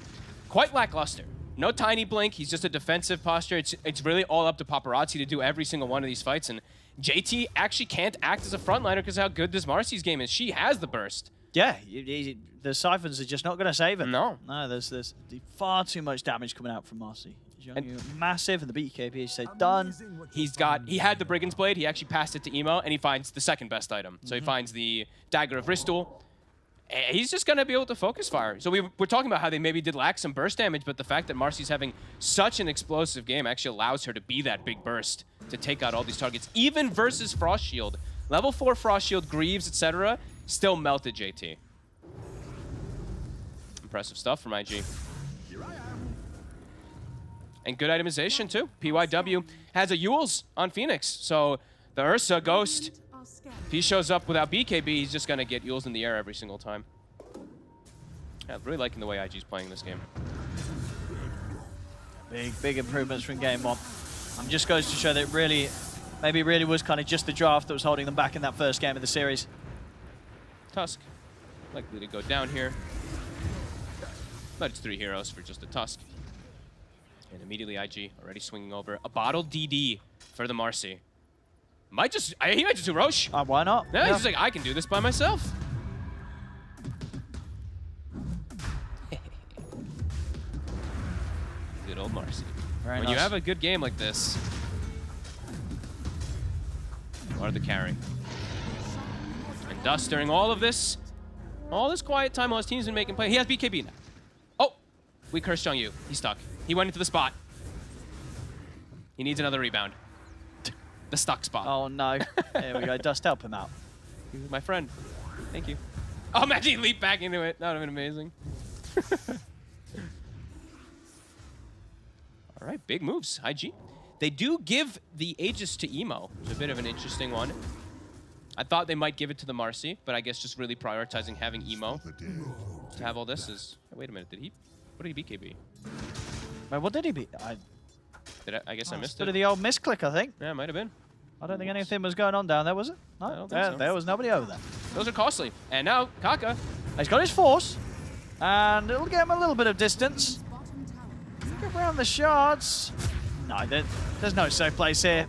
quite lackluster. No tiny blink. He's just a defensive posture. It's really all up to Paparazzi to do every single one of these fights. And JT actually can't act as a frontliner because how good this Marcy's game is. She has the burst. Yeah, the Siphons are just not going to save him. No. No, there's far too much damage coming out from Marcy. Massive, and the BKB said done. He had the Brigand's Blade. He actually passed it to Emo, and he finds the second best item. So he finds the Dagger of Ristul. He's just going to be able to focus fire. So we're talking about how they maybe did lack some burst damage, but the fact that Marcy's having such an explosive game actually allows her to be that big burst to take out all these targets, even versus Frost Shield. Level 4 Frost Shield, Greaves, etc. still melted JT. Impressive stuff from IG. And good itemization too. PYW has a Yules on Phoenix, so the Ursa Ghost, if he shows up without BKB, he's just going to get Yules in the air every single time. Yeah, I'm really liking the way IG's playing this game. Big improvements from game 1. Just goes to show that maybe it really was kind of just the draft that was holding them back in that first game of the series. Tusk, likely to go down here. But it's 3 heroes for just a Tusk. And immediately IG already swinging over. A bottle DD for the Marcy. He might just do Roche. Why not? Yeah, he's just like, I can do this by myself. Good old Marcy. Very When nice. you have a good game like this, you are the carry. And Dust during all this quiet time while his team's been making play. He has BKB now. Oh, we cursed Zhongyu. He's stuck. He went into the spot. He needs another rebound. The stuck spot. Oh no. There we go. Dust, help him out. He was my friend. Thank you. Oh, imagine he leaped back into it. That would have been amazing. All right, big moves. IG. They do give the Aegis to Emo, which is a bit of an interesting one. I thought they might give it to the Marcy, but I guess just really prioritizing having Emo to have all this is... Oh, wait a minute, what did he BKB? Wait, what did he beat? I guess I missed Bit it. of the old misclick, I think. Yeah, it might have been. I don't think anything was going on down there, was it? No, I don't think so. There was nobody over there. Those are costly. And now, Kaka. He's got his force, and it'll get him a little bit of distance. Get around the shards. No, there's no safe place here.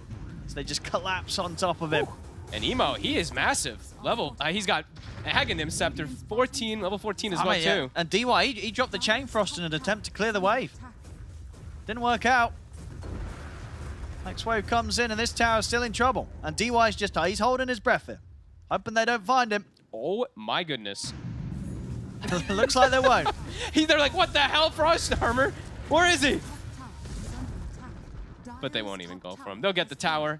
So they just collapse on top of him. And Emo, he is massive. He's got Aghanim Scepter 14, level 14 as well, too. Yeah. And DY, he dropped the Chain Frost in an attempt to clear the wave. Didn't work out. Next wave comes in, and this tower's still in trouble. And DY's just, he's holding his breath here. Hoping they don't find him. Oh, my goodness. Looks like they won't. They're like, what the hell, Frost Armor? Where is he? But they won't even go for him. They'll get the tower.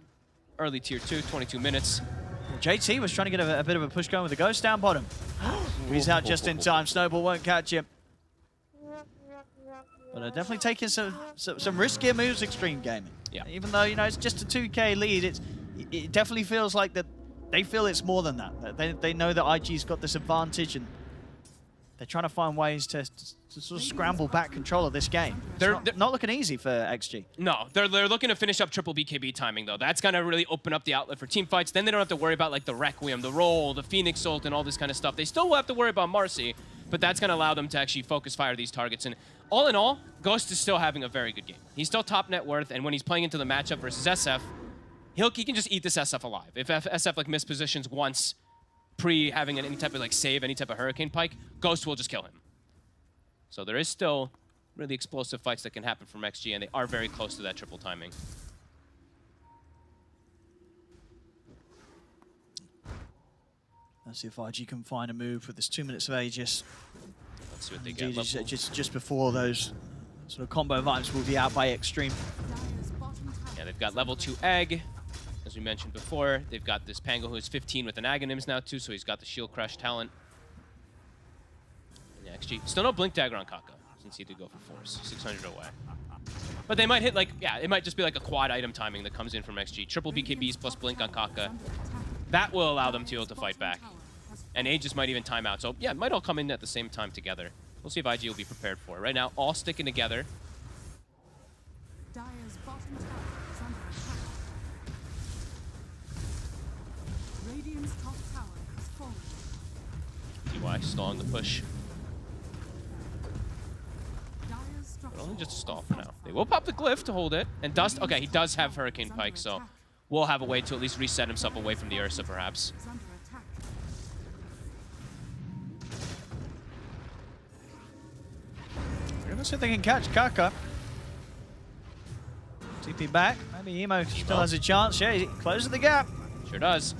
Early tier 2, 22 minutes. JT was trying to get a bit of a push going with the Ghost down bottom. He's out just in time. Snowball won't catch him. But definitely taking some riskier moves, Extreme Gaming. Yeah. Even though, you know, it's just a 2K lead, it definitely feels like that they feel it's more than that. They know that IG's got this advantage, and they're trying to find ways to sort of scramble back control of this game. They're not looking easy for XG. No, they're looking to finish up triple BKB timing, though. That's going to really open up the outlet for team fights. Then they don't have to worry about, like, the Requiem, the Roll, the Phoenix Ult, and all this kind of stuff. They still will have to worry about Marcy, but that's going to allow them to actually focus fire these targets. And all in all, Ghost is still having a very good game. He's still top net worth, and when he's playing into the matchup versus SF, he can just eat this SF alive. If SF, like, mispositions once pre-having any type of, like, save, any type of Hurricane Pike, Ghost will just kill him. So there is still really explosive fights that can happen from XG, and they are very close to that triple timing. Let's see if IG can find a move with this 2 minutes of Aegis. Let's see what they get. Just before those sort of combo vibes will be out by Extreme. Yeah, they've got level 2 Egg, as we mentioned before. They've got this Pango who is 15 with an Aghanims now too, so he's got the Shield Crush talent. And yeah, XG. Still no Blink Dagger on Kaka, since he did go for Force. 600 away. But they might hit, like, yeah, it might just be like a quad item timing that comes in from XG. Triple BKBs plus Blink on Kaka. That will allow them to be able to fight back. And Aegis might even time out. So yeah, it might all come in at the same time together. We'll see if IG will be prepared for it. Right now, all sticking together. Dire's bottom tower is under attack. Radiant's top tower has fallen. DY stalling the push. Dire's structure But only just a stall for now. They will pop the glyph to hold it. And Dust, okay, he does have Hurricane Pike, so we'll have a way to at least reset himself away from the Ursa, perhaps. is under attack. We're gonna see if they can catch Kaka. TP back. Maybe Emo still has a chance. Yeah, he closes the gap. Sure does.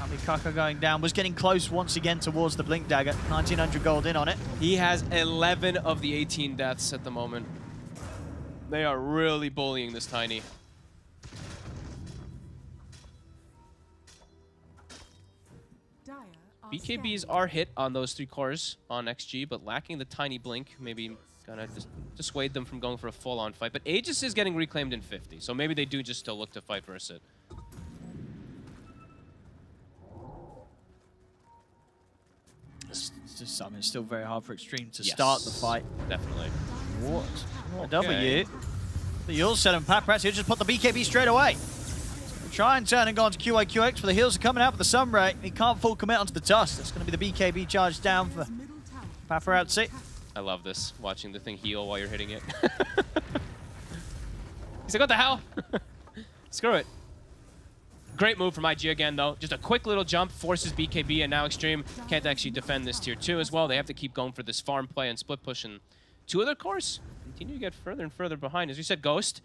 Maybe Kaka going down. Was getting close once again towards the Blink Dagger. 1900 gold in on it. He has 11 of the 18 deaths at the moment. They are really bullying this Tiny. Dire are BKBs scanning. are hit on those 3 cores on XG, but lacking the Tiny Blink, maybe gonna dissuade them from going for a full-on fight. But Aegis is getting reclaimed in 50, so maybe they do just still look to fight versus it. It's just, I mean, it's still very hard for Extreme to Yes, start the fight. Definitely. A W. The Yule's set him Paprats. He'll just put the BKB straight away. Try and turn and go onto QAQX, for the heals are coming out with the Sunray. He can't full commit onto the Dust. That's going to be the BKB charge down for Paparazzi. I love this, watching the thing heal while you're hitting it. He's like, what the hell? Screw it. Great move from IG again, though. Just a quick little jump, forces BKB, and now Extreme can't actually defend this tier 2 as well. They have to keep going for this farm play and split push, and 2 of their cores continue to get further and further behind. As you said, Ghost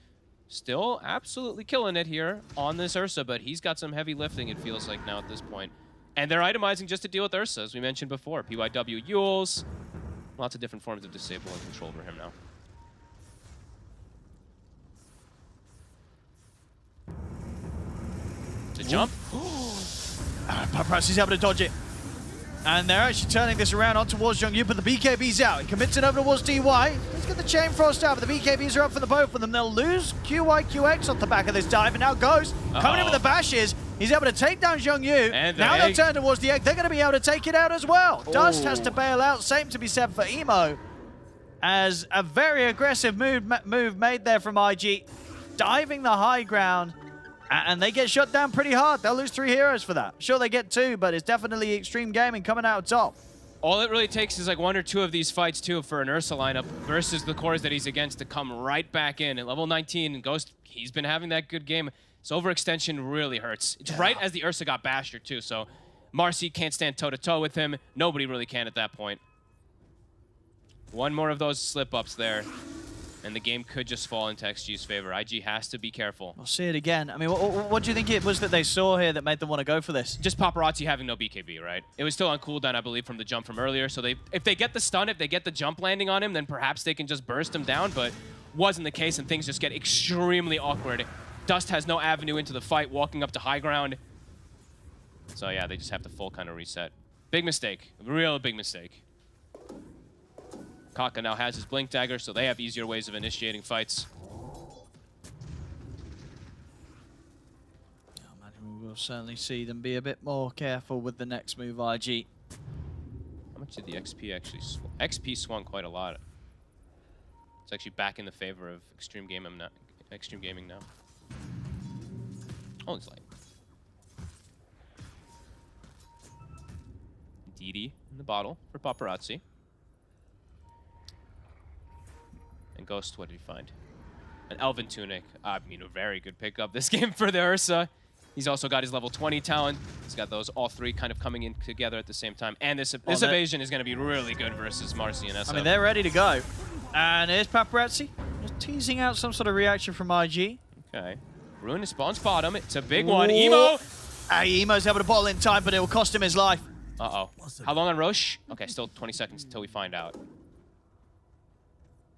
still absolutely killing it here on this Ursa, but he's got some heavy lifting, it feels like now at this point. And they're itemizing just to deal with Ursa, as we mentioned before. PYW Yules, lots of different forms of disable and control over him now. The jump. Paparazzi's able to dodge it. And they're actually turning this around on towards Jungyu, but the BKB's out. He commits it over towards DY. Let's get the Chain Frost out, but the BKBs are up for the both of them. They'll lose QYQX off the back of this dive, and now Ghost coming in with the bashes. He's able to take down Jungyu. And now they'll egg. turn towards the egg. They're going to be able to take it out as well. Dust has to bail out. Same to be said for Emo. As a very aggressive move made there from IG. Diving the high ground. And they get shut down pretty hard. They'll lose 3 heroes for that. Sure, they get 2, but it's definitely Extreme Gaming coming out top. All it really takes is like 1 or 2 of these fights, too, for an Ursa lineup versus the cores that he's against to come right back in. At level 19, and Ghost, he's been having that good game. His overextension really hurts. It's right as the Ursa got bashed, too, so Marcy can't stand toe-to-toe with him. Nobody really can at that point. 1 more of those slip-ups there, and the game could just fall into XG's favor. IG has to be careful. We'll see it again. I mean, what do you think it was that they saw here that made them want to go for this? Just Paparazzi having no BKB, right? It was still on cooldown, I believe, from the jump from earlier. So if they get the stun, if they get the jump landing on him, then perhaps they can just burst him down, but wasn't the case, and things just get extremely awkward. Dust has no avenue into the fight, walking up to high ground. So yeah, they just have to full kind of reset. Big mistake. Real big mistake. Kaka now has his Blink Dagger, so they have easier ways of initiating fights. I imagine we will certainly see them be a bit more careful with the next move, IG. How much did the XP actually swing? XP swung quite a lot. It's actually back in the favor of Extreme Gaming now. Oh, it's like DD in the bottle for Paparazzi. And Ghost, what did he find? An Elven Tunic. I mean, a very good pickup this game for the Ursa. He's also got his level 20 talent. He's got those all three kind of coming in together at the same time. And this evasion is going to be really good versus Marcy and SF. I mean, they're ready to go. And here's Paparazzi, just teasing out some sort of reaction from IG. Okay. Ruin spawns bottom. It's a big one. Emo! Emo's able to bottle in time, but it will cost him his life. Uh-oh. How long on Roche? Okay, still 20 seconds until we find out.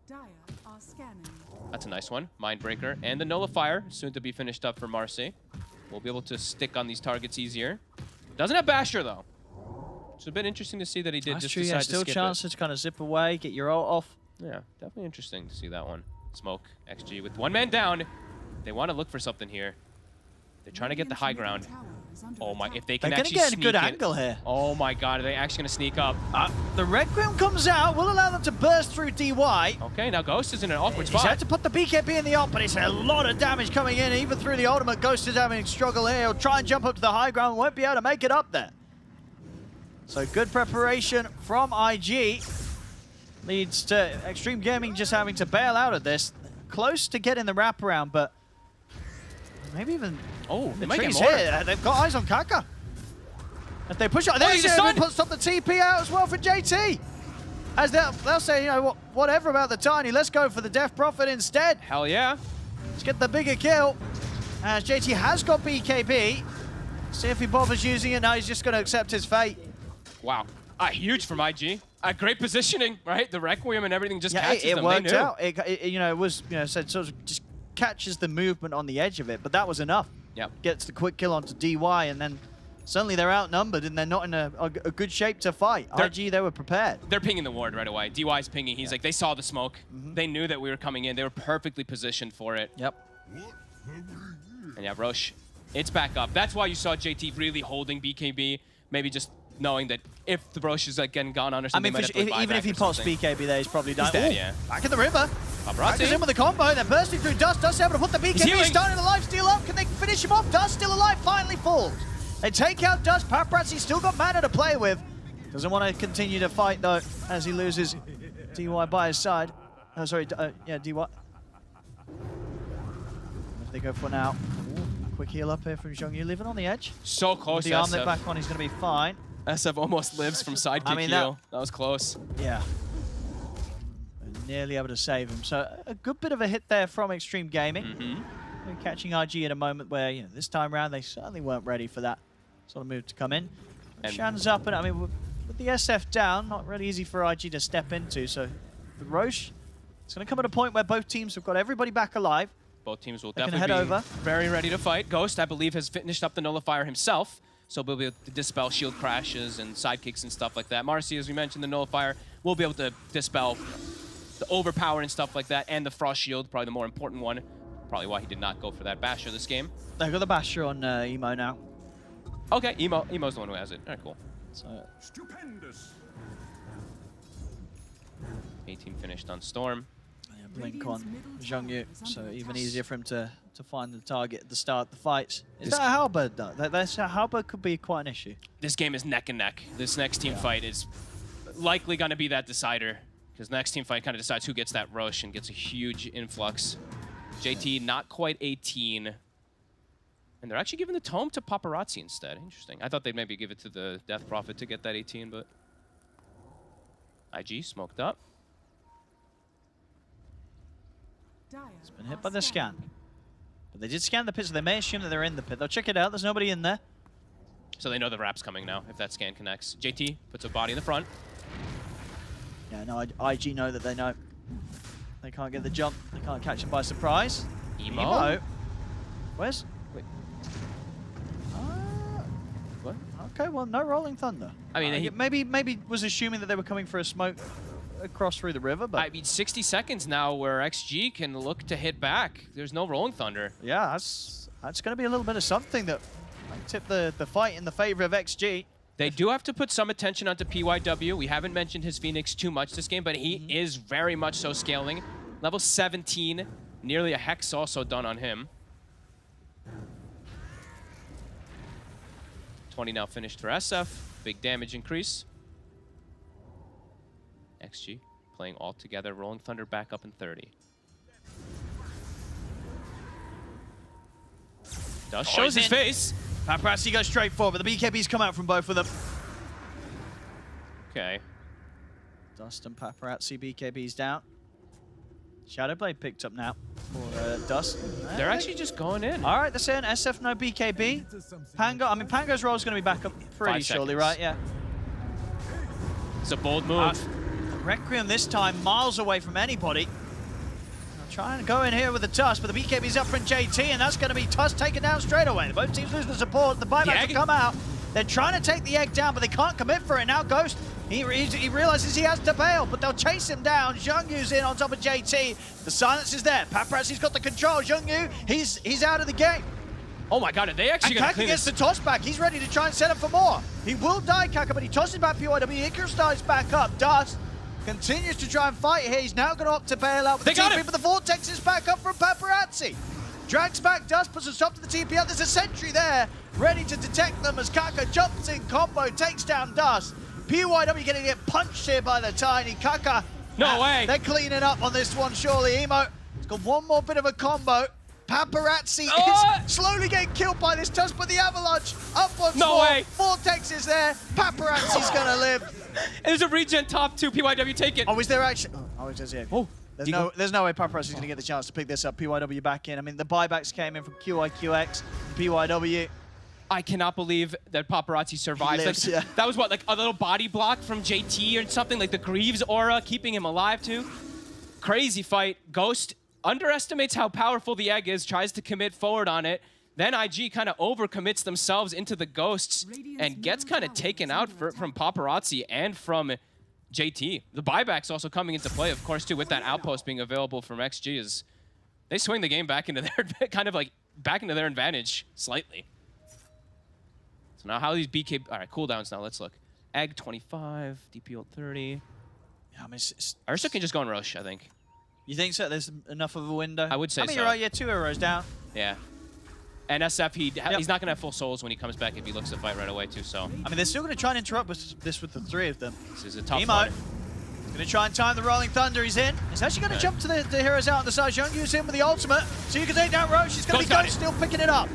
Dire are scanning. That's a nice one. Mindbreaker and the Nullifier, soon to be finished up for Marcy. We'll be able to stick on these targets easier. Doesn't have Basher, though. It's a bit interesting to see that he did That's just true, decide yeah, to still skip chances to kind of zip away, get your ult off. Yeah, definitely interesting to see that one. Smoke, XG with one man down. They want to look for something here. They're trying to get the high ground. Oh my, if they can They're actually going to sneak get a good it- angle here. Oh my god, are they actually going to sneak up? The Requiem comes out, will allow them to burst through DY. Okay, now Ghost is in an awkward He's spot. had to put the BKB in the ult, but it's a lot of damage coming in. Even through the ultimate, Ghost is having a struggle here. He'll try and jump up to the high ground, won't be able to make it up there. So good preparation from IG. Leads to Extreme Gaming just having to bail out of this. Close to getting the wraparound, but maybe even... Oh, they the might get trees more. here. They've got eyes on Kaka. If they push it, Oh, he's they're stunned. going to stop the TP out as well for JT. As they'll say, you know, whatever about the Tiny, let's go for the Death Prophet instead. Hell yeah. Let's get the bigger kill. As JT has got BKB. See if he bothers using it. Now he's just going to accept his fate. Wow. Huge from IG. Great positioning, right? The Requiem and everything just catches it them. worked They knew. out. You know, it was, you know, said sort of just catches the movement on the edge of it, but that was enough. Yep. Gets the quick kill onto DY, and then suddenly they're outnumbered and they're not in a good shape to fight. IG, they were prepared. They're pinging the ward right away. DY's pinging. He's like, they saw the smoke. They knew that we were coming in. They were perfectly positioned for it. Yep. And yeah, Roche, it's back up. That's why you saw JT really holding BKB. Maybe just knowing that if the Roche is like getting gone on or I something, mean, even if he pops BKB there, he's probably done. He's dead, Ooh, yeah. Back in the river. Back in Paparazzi. with the combo. They're bursting through Dust. Dust able to put the BKB. healing. Starting the lifesteal up. Can they finish him off? Dust still alive. Finally falls. They take out Dust. Paparazzi still got mana to play with. Doesn't want to continue to fight though, as he loses DY by his side. Oh, sorry. Yeah, DY. What do they go for now? Ooh, quick heal up here from Zhongyu, living on the edge. So close. With the armlet back on, he's going to be fine. SF almost lives from sidekick I mean, heal. That was close. Yeah. Nearly able to save him. So a good bit of a hit there from Extreme Gaming. They're catching IG at a moment where, you know, this time around they certainly weren't ready for that sort of move to come in. And Shan's up, and I mean, with the SF down, not really easy for IG to step into. So with Roche, it's going to come at a point where both teams have got everybody back alive. Both teams will They can definitely head be over. very ready to fight. Ghost, I believe, has finished up the Nullifier himself, so we'll be able to dispel shield crashes and sidekicks and stuff like that. Marcy, as we mentioned, the Nullifier will be able to dispel the overpower and stuff like that, and the Frost Shield, probably the more important one. Probably why he did not go for that Basher this game. They've got the Basher on Emo now. Okay, Emo's the one who has it. All right, cool. So, Stupendous. 18 finished on Storm. yeah, blink on Zhongyu, so even easier for him to find the target at the start of the fights. Is that a halberd though? That halberd could be quite an issue. This game is neck and neck. This next team fight is likely going to be that decider, because next team fight kind of decides who gets that rush and gets a huge influx. JT not quite 18. And they're actually giving the tome to Paparazzi instead. Interesting. I thought they'd maybe give it to the Death Prophet to get that 18, but IG smoked up. It's been hit by the scan. But they did scan the pit, so they may assume that they're in the pit. They'll check it out. There's nobody in there. So they know the wrap's coming now, if that scan connects. JT puts a body in the front. Yeah, no, IG know that they know. They can't get the jump. They can't catch it by surprise. Emo? Where's... Wait. What? Okay, well, no Rolling Thunder. I mean, maybe was assuming that they were coming for a smoke across through the river, but I mean, 60 seconds now where XG can look to hit back. There's no Rolling Thunder. yeah, that's going to be a little bit of something that might tip the fight in the favor of XG. They do have to put some attention onto PYW. We haven't mentioned his Phoenix too much this game, but he is very much so scaling. Level 17, nearly a Hex also done on him. 20 now finished for SF. Big damage increase. XG playing all together. Rolling Thunder back up in 30. Dust shows his face. Paparazzi goes straight forward, but the BKBs come out from both of them. Okay. Dust and Paparazzi BKBs down. Shadowblade picked up now for Dust. They're actually just going in. All right, they're saying SF no BKB. Pango, I mean, Pango's role is going to be back up pretty 5 shortly, seconds. right? Yeah. It's a bold move. Requiem this time miles away from anybody. Trying to go in here with the Tusk, but the BKB's up from JT, and that's going to be Tusk taken down straight away. Both teams lose the support. The buybacks have come out. They're trying to take the egg down, but they can't commit for it. Now Ghost, he realizes he has to bail, but they'll chase him down. Zhongyu's in on top of JT. The silence is there. Paparazzi's got the control. Zhongyu, he's out of the game. Oh my god, are they actually going to clean gets this? the toss back. He's ready to try and set up for more. He will die, Kaka, but he tosses back PYW. Icarus dives back up. Dust continues to try and fight here. He's now going to opt to bail out with the TP, but the Vortex is back up from Paparazzi. Drags back Dust, puts a stop to the TP out. There's a sentry there, ready to detect them as Kaka jumps in combo, takes down Dust. PYW getting it punched here by the tiny Kaka. No way. They're cleaning up on this one, surely. Emo, it's got one more bit of a combo. Paparazzi is slowly getting killed by this Tusk, but the Avalanche up once more. No way. Vortex is there. Paparazzi's going to live. There's a regen top 2. PYW take it. Oh, is there actually? Oh, it is here. Oh. There's no way Paparazzi's going to get the chance to pick this up. PYW back in. I mean, the buybacks came in from QIQX, PYW. I cannot believe that Paparazzi survived. Lives, like, that was what, like a little body block from JT or something, like the Greaves aura keeping him alive too. Crazy fight. Ghost underestimates how powerful the egg is, tries to commit forward on it. Then IG kind of overcommits themselves into the Ghosts and gets kind of taken out from Paparazzi and from JT. The buyback's also coming into play, of course, too, with that outpost being available from XG. Is they swing the game back into their kind of like back into their advantage slightly. So now how these BK, all right, cooldowns now. Let's look. Egg 25, DP ult 30. Yeah, I mean, Ursa can just go and rush, I think. You think so? There's enough of a window? I would say I mean, so. you're right. Yeah, 2 arrows down. Yeah. And SF, he's not going to have full souls when he comes back if he looks to fight right away, too, so. I mean, they're still going to try and interrupt this with the 3 of them. This is a tough Emo one. going to try and time the Rolling Thunder. He's in. He's actually going to jump to the heroes out on the side. Zhongyu's in with the ultimate, so you can take down Roche. He's going to be Ghost still picking it up.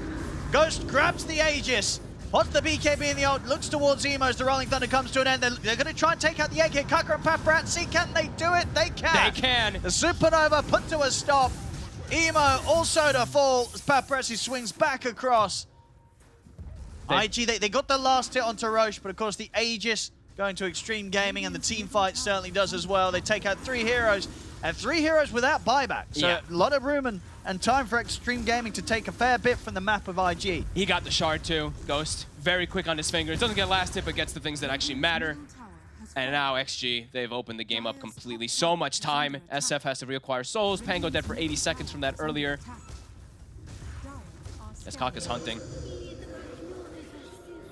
Ghost grabs the Aegis. What's the BKB in the ult? Looks towards Emo as the Rolling Thunder comes to an end. They're going to try and take out the egg here. Kaka and Paparazzi, can they do it? They can. They can. The Supernova put to a stop. Emo also to fall as Paparazzi swings back across. IG, they got the last hit onto Roche, but of course the Aegis going to Extreme Gaming, and the team fight certainly does as well. They take out 3 heroes, and 3 heroes without buyback. So a lot of room and time for Extreme Gaming to take a fair bit from the map of IG. He got the shard too, Ghost. Very quick on his fingers. Doesn't get last hit, but gets the things that actually matter. And now XG, they've opened the game up completely. So much time. SF has to reacquire souls. Pango dead for 80 seconds from that earlier. As Kaka's hunting.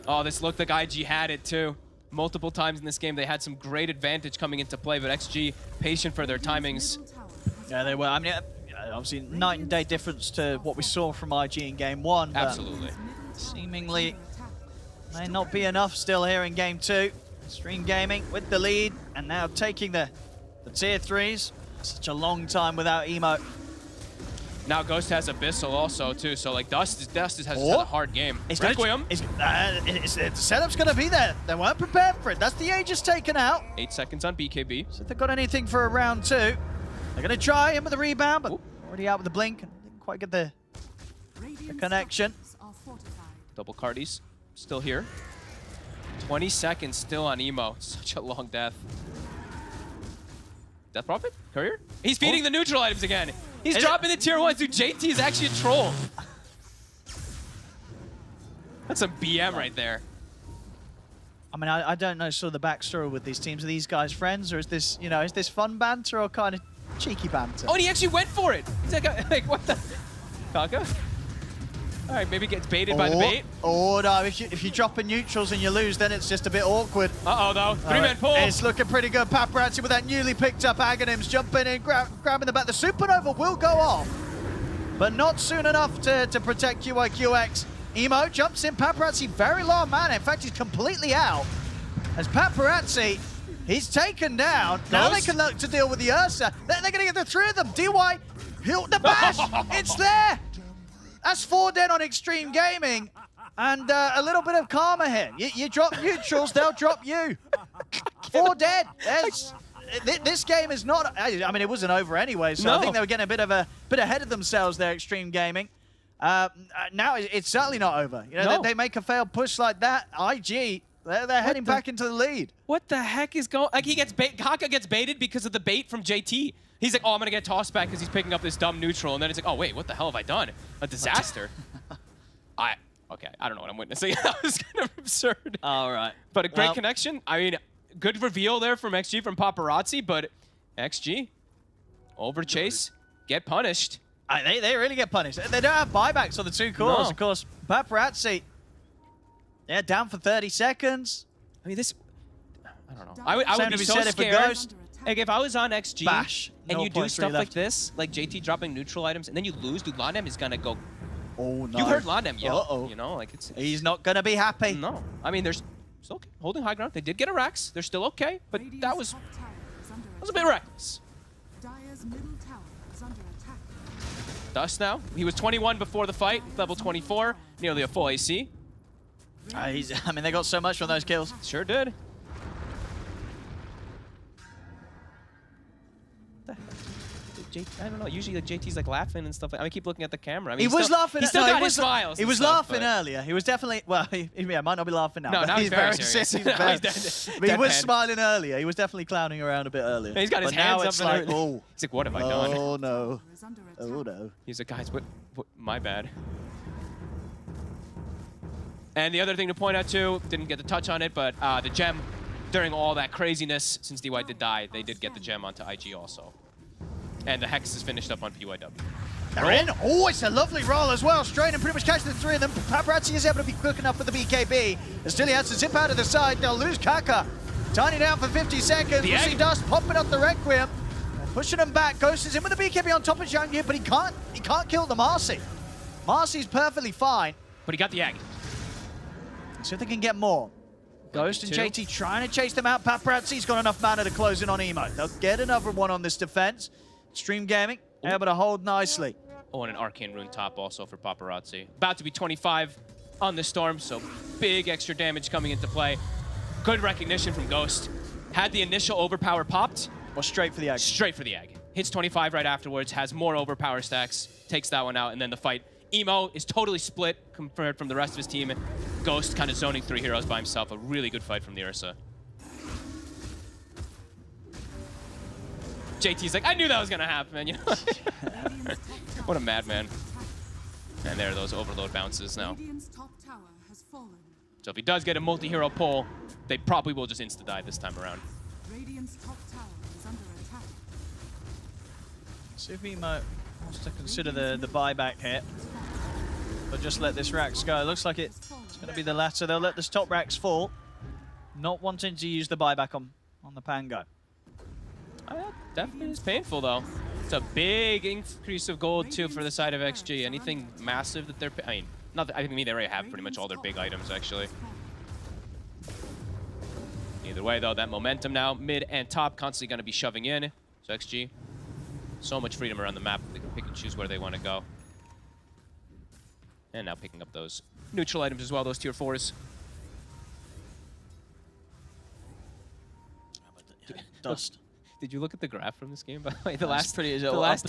Oh, this looked like IG had it too. Multiple times in this game, they had some great advantage coming into play, but XG patient for their timings. Yeah, they were. I mean, obviously night and day difference to what we saw from IG in game 1. But absolutely. Seemingly may not be enough still here in game 2. Extreme Gaming with the lead, and now taking the tier 3s. Such a long time without Emo. Now Ghost has Abyssal also too, so like Dust has had a hard game. Requiem. The setup's going to be there. They weren't prepared for it. That's the Aegis taken out. 8 seconds on BKB. So if they've got anything for a round 2, they're going to try him with the rebound, but already out with the blink and didn't quite get the connection. Double Cardies still here. 20 seconds still on Emo. Such a long death. Death Prophet? Courier? He's feeding the neutral items again. He's dropping the tier 1s. Dude, JT is actually a troll. That's some BM right there. I mean, I don't know sort of the backstory with these teams. Are these guys friends, or is this, you know, is this fun banter or kind of cheeky banter? Oh, and he actually went for it. He's like what the? Kaka? All right, maybe gets baited by the bait. Oh, no, if you drop in neutrals and you lose, then it's just a bit awkward. Uh-oh, though. Three-man pull. It's looking pretty good. Paparazzi with that newly picked up Aghanims jumping in, grabbing the back. The Supernova will go off, but not soon enough to protect QIQX. Emo jumps in. Paparazzi very low on mana. In fact, he's completely out. As Paparazzi, he's taken down. Now they can look to deal with the Ursa. They're going to get the three of them. DY, the bash, it's there. That's 4 dead on Extreme Gaming, and a little bit of karma here. You drop neutrals, they'll drop you. 4 dead. This game is not. I mean, it wasn't over anyway, so I think they were getting a bit ahead of themselves there, Extreme Gaming. Now it's certainly not over. You know, they make a failed push like that. IG, they're heading back into the lead. What the heck is going? Like Kaka gets baited because of the bait from JT. He's like, oh, I'm going to get tossed back because he's picking up this dumb neutral. And then it's like, oh, wait, what the hell have I done? A disaster. Okay, I don't know what I'm witnessing. That was kind of absurd. All right. But a great connection. I mean, good reveal there from XG, from Paparazzi. But XG, over chase, get punished. They really get punished. They don't have buybacks on the 2 cores, of course. Paparazzi, they're down for 30 seconds. I mean, this... I don't know. I would be so scared. Like, if I was on XG and you do stuff like this, like JT dropping neutral items, and then you lose, dude, Landem is gonna go. Oh no! You heard Landem yell. You know, like he's not gonna be happy. No, I mean, there's still okay. Holding high ground. They did get a Rax. They're still okay, but that was a bit reckless. Dire's middle tower is under attack. Dust now. He was 21 before the fight, level 24, nearly a full AC. I mean, they got so much from those kills. Sure did. I don't know. Usually, like JT's like laughing and stuff. I mean, keep looking at the camera. I mean, he was laughing. He still got his smiles. He was laughing earlier. He was definitely. Well, he might not be laughing now. No, now he's very serious. He was smiling earlier. He was definitely clowning around a bit earlier. He's got his hands up. It's like, oh. He's like, what have I done? Oh no. Oh no. He's like, guys, what? My bad. And the other thing to point out too, didn't get to touch on it, but the gem, during all that craziness, since DY did die, they did get the gem onto IG also. And the Hex is finished up on PYW. They're in. Oh, it's a lovely roll as well. Straight and pretty much catching the 3 of them. Paparazzi is able to be quick enough with the BKB. Still he has to zip out of the side. They'll lose Kaka. Tiny down for 50 seconds. We see Dust popping up the Requiem. Pushing him back. Ghost is in with the BKB on top of Zhang Yu, but he can't kill the Marcy. Marcy's perfectly fine. But he got the egg. See if they can get more. Ghost and JT trying to chase them out. Paparazzi's got enough mana to close in on Emo. They'll get another one on this defense. Extreme Gaming, able to hold nicely. Oh, and an Arcane Rune top also for Paparazzi. About to be 25 on the Storm, so big extra damage coming into play. Good recognition from Ghost. Had the initial overpower popped. Or straight for the egg. Straight for the egg. Hits 25 right afterwards, has more overpower stacks, takes that one out, and then the fight. Emo is totally split compared from the rest of his team. Ghost kind of zoning 3 heroes by himself. A really good fight from the Ursa. JT's like, I knew that was gonna happen, you know? What a madman. And there are those overload bounces now. So if he does get a multi-hero pull, they probably will just insta-die this time around. See if Emo wants to consider the buyback hit. But just let this Rax go. It looks like it's going to be the latter. They'll let this top Rax fall. Not wanting to use the buyback on the Pango. Definitely is painful, though. It's a big increase of gold, too, for the side of XG. Anything massive that they're... I mean, not that, I think they already have pretty much all their big items, actually. Either way, though, that momentum now, mid and top, constantly going to be shoving in. So XG, so much freedom around the map. They can pick and choose where they want to go. And now picking up those neutral items as well, those tier 4s. Dust. Did you look at the graph from this game, by the way? The last 10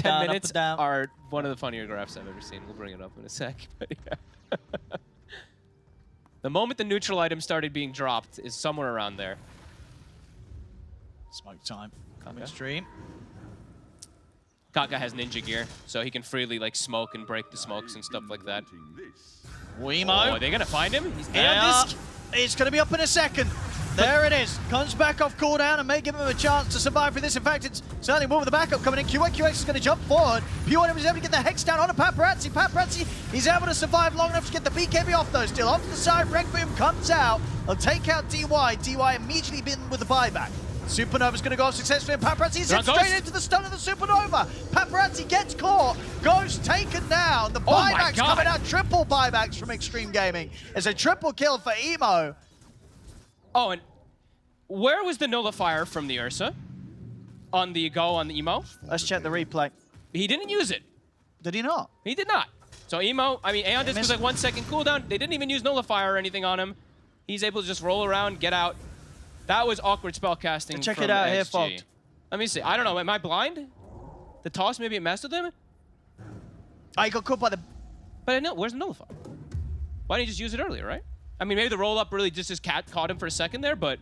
down, minutes are one of the funnier graphs I've ever seen. We'll bring it up in a sec. But yeah. The moment the neutral item started being dropped is somewhere around there. Smoke time. Coming stream. Kaka has ninja gear, so he can freely like smoke and break the smokes and stuff like that. Weemo. Oh, are they gonna find him? He's Aeon Disc. It's gonna be up in a second. There it is. Comes back off cooldown and may give him a chance to survive for this. In fact, it's certainly more with the backup coming in. QX is going to jump forward. P1 was able to get the Hex down on a Paparazzi. Paparazzi, he's able to survive long enough to get the BKB off though. Still off to the side, Requiem comes out. He'll take out DY. DY immediately been with the buyback. Supernova's going to go off successfully, and Paparazzi is straight into the stun of the Supernova. Paparazzi gets caught, Ghost taken down. The buybacks coming out, triple buybacks from Extreme Gaming. It's a triple kill for Emo. Oh, and where was the nullifier from the Ursa on the go on the Emo? Let's check the replay. He didn't use it. Did he not? He did not. So Emo, I mean, Aeon Disc was like 1 second cooldown. They didn't even use nullifier or anything on him. He's able to just roll around, get out. That was awkward spellcasting. Check from it out XG. here, Fogged. Let me see. I don't know. Am I blind? The toss, maybe it messed with him? I got caught by the... But I know. Where's the nullifier? Why didn't you just use it earlier, right? I mean, maybe the roll-up really just caught him for a second there, but...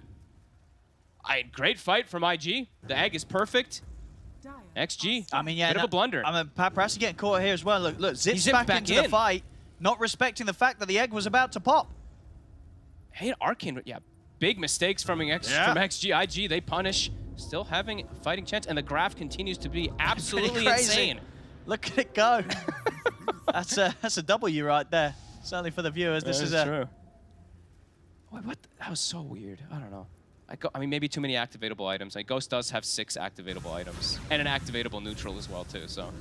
great fight from IG. The egg is perfect. XG. I mean, yeah. Bit of a blunder. I mean, Paparazzi getting caught here as well. Look, zips back into the fight, not respecting the fact that the egg was about to pop. Hey, Arcane, yeah. Big mistakes from XG. IG, they punish. Still having a fighting chance, and the graph continues to be absolutely insane. Look at it go. That's a W right there. Certainly for the viewers. This is true. What? That was so weird. I don't know. I mean, maybe too many activatable items. Like Ghost does have 6 activatable items, and an activatable neutral as well too. So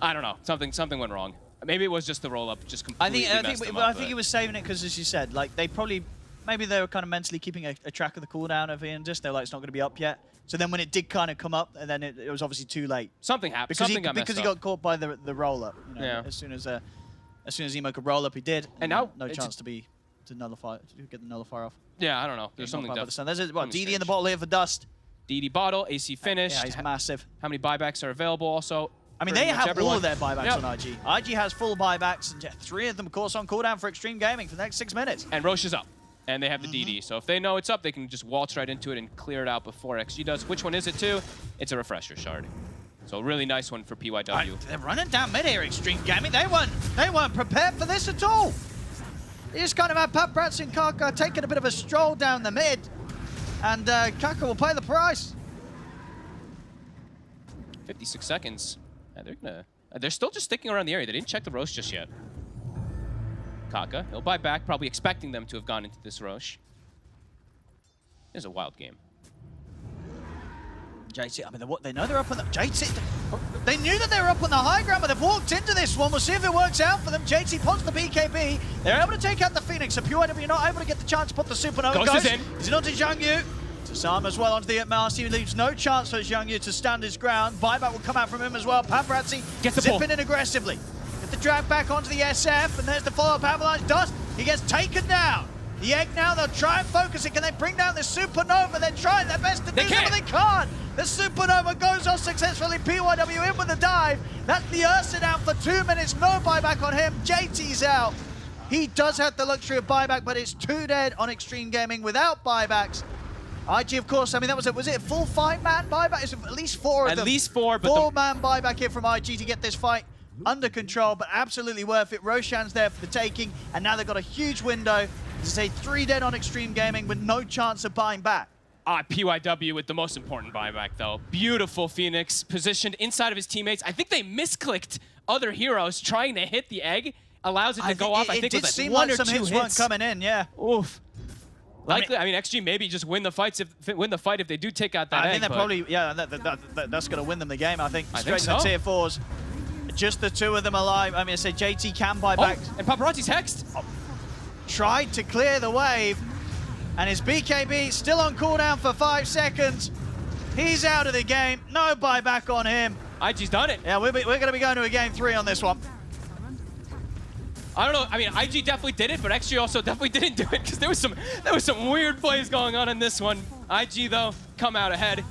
I don't know. Something went wrong. Maybe it was just the roll up, just completely messed him up. I think he was saving it because, as you said, like they probably. Maybe they were kind of mentally keeping a track of the cooldown of Ian Disc. They're like, it's not going to be up yet. So then when it did kind of come up, and then it was obviously too late. Something happened. Because he got caught by the roll up. You know, as soon as Emo could roll up, he did. And now no chance to get the nullifier off. Yeah, I don't know. There's something different. There's DD in the bottle here for Dust. DD bottle, AC finished. Yeah, he's massive. How many buybacks are available also? I mean, they have all of their buybacks on IG. IG has full buybacks, and 3 of them, of course, on cooldown for Extreme Gaming for the next 6 minutes. And Roche is up. And they have the DD. So if they know it's up, they can just waltz right into it and clear it out before XG does. Which one is it too? It's a refresher shard. So a really nice one for PYW. They're running down mid here, Extreme Gaming. They weren't prepared for this at all. They just kind of had Paparazzi and Kaka taking a bit of a stroll down the mid. And Kaka will pay the price. 56 seconds. They're still just sticking around the area. They didn't check the Roche just yet. Kaka, he'll buy back, probably expecting them to have gone into this Roche. It's a wild game. JT, I mean, they know they're up on the... JT, they knew that they were up on the high ground, but they've walked into this one. We'll see if it works out for them. JT pops the BKB. They're able to take out the Phoenix. So PYW not able to get the chance to put the Supernova. Ghost is in. He's not to Zhangyu. Sam as well onto the mask. He leaves no chance for Zhangyu to stand his ground. Buyback will come out from him as well. Paparazzi zipping in aggressively. Get the drag back onto the SF, and there's the follow-up avalanche. Dust, he gets taken down. The egg now, they'll try and focus it. Can they bring down the Supernova? They're trying their best to do that, but they can't. The Supernova goes off successfully. PYW in with the dive. That's the Ursa down for 2 minutes. No buyback on him. JT's out. He does have the luxury of buyback, but it's 2 dead on Extreme Gaming without buybacks. IG, of course, I mean, was it a full 5-man buyback? It's at least 4 of them. At least 4, but 4-man buyback here from IG to get this fight under control, but absolutely worth it. Roshan's there for the taking, and now they've got a huge window. To say 3 dead on Extreme Gaming with no chance of buying back. PYW with the most important buyback, though. Beautiful Phoenix, positioned inside of his teammates. I think they misclicked other heroes trying to hit the egg. Allows it to go off. I think it was like 1 or 2 hits. Some hits weren't coming in, yeah. Oof. Likely, I mean, XG maybe just win the fight if they do take out that egg. I think they're probably, yeah, that's going to win them the game, I think. Straight to the tier 4s. Just the 2 of them alive. I mean, I say JT can buy back. And Paparazzi's hexed. Tried to clear the wave, and his BKB still on cooldown for 5 seconds. He's out of the game. No buyback on him. IG's done it. Yeah, we're going to be going to a game 3 on this one. I don't know. I mean, IG definitely did it, but XG also definitely didn't do it because there was some weird plays going on in this one. IG though come out ahead.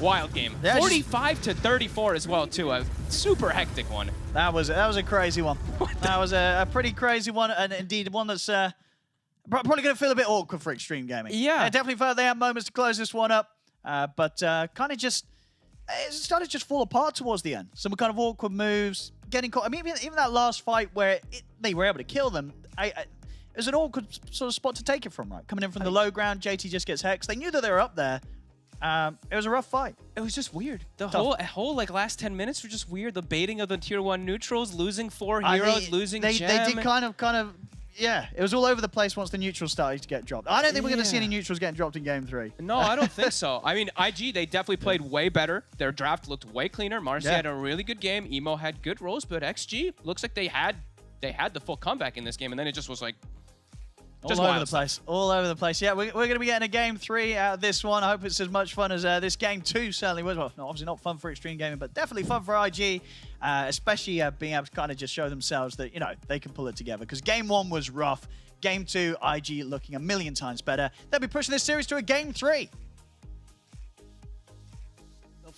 Wild game. 45 to 34 as well too. A super hectic one. That was a crazy one. That was a pretty crazy one, and indeed one that's probably going to feel a bit awkward for Extreme Gaming. Yeah. I definitely felt they had moments to close this one up, but kind of just it started to just fall apart towards the end. Some kind of awkward moves, getting caught. I mean, even that last fight where they were able to kill them. it was an awkward sort of spot to take it from, right? Coming in from the low ground, JT just gets hexed. They knew that they were up there. It was a rough fight. It was just weird. The Tough. whole like last 10 minutes were just weird. The baiting of the tier 1 neutrals, losing 4 heroes, losing they Gem. did kind of, yeah. It was all over the place once the neutrals started to get dropped. I don't think we're going to see any neutrals getting dropped in game 3. No, I don't think so. I mean, IG, they definitely played way better. Their draft looked way cleaner. Marcy had a really good game. Emo had good roles, but XG looks like they had the full comeback in this game, and then it just was like all over the place. All over the place. Yeah, we're going to be getting a game 3 out of this one. I hope it's as much fun as this game 2 certainly was. Well, obviously not fun for Extreme Gaming, but definitely fun for IG, especially being able to kind of just show themselves that, you know, they can pull it together. Because game 1 was rough. Game 2, IG looking a million times better. They'll be pushing this series to a game 3.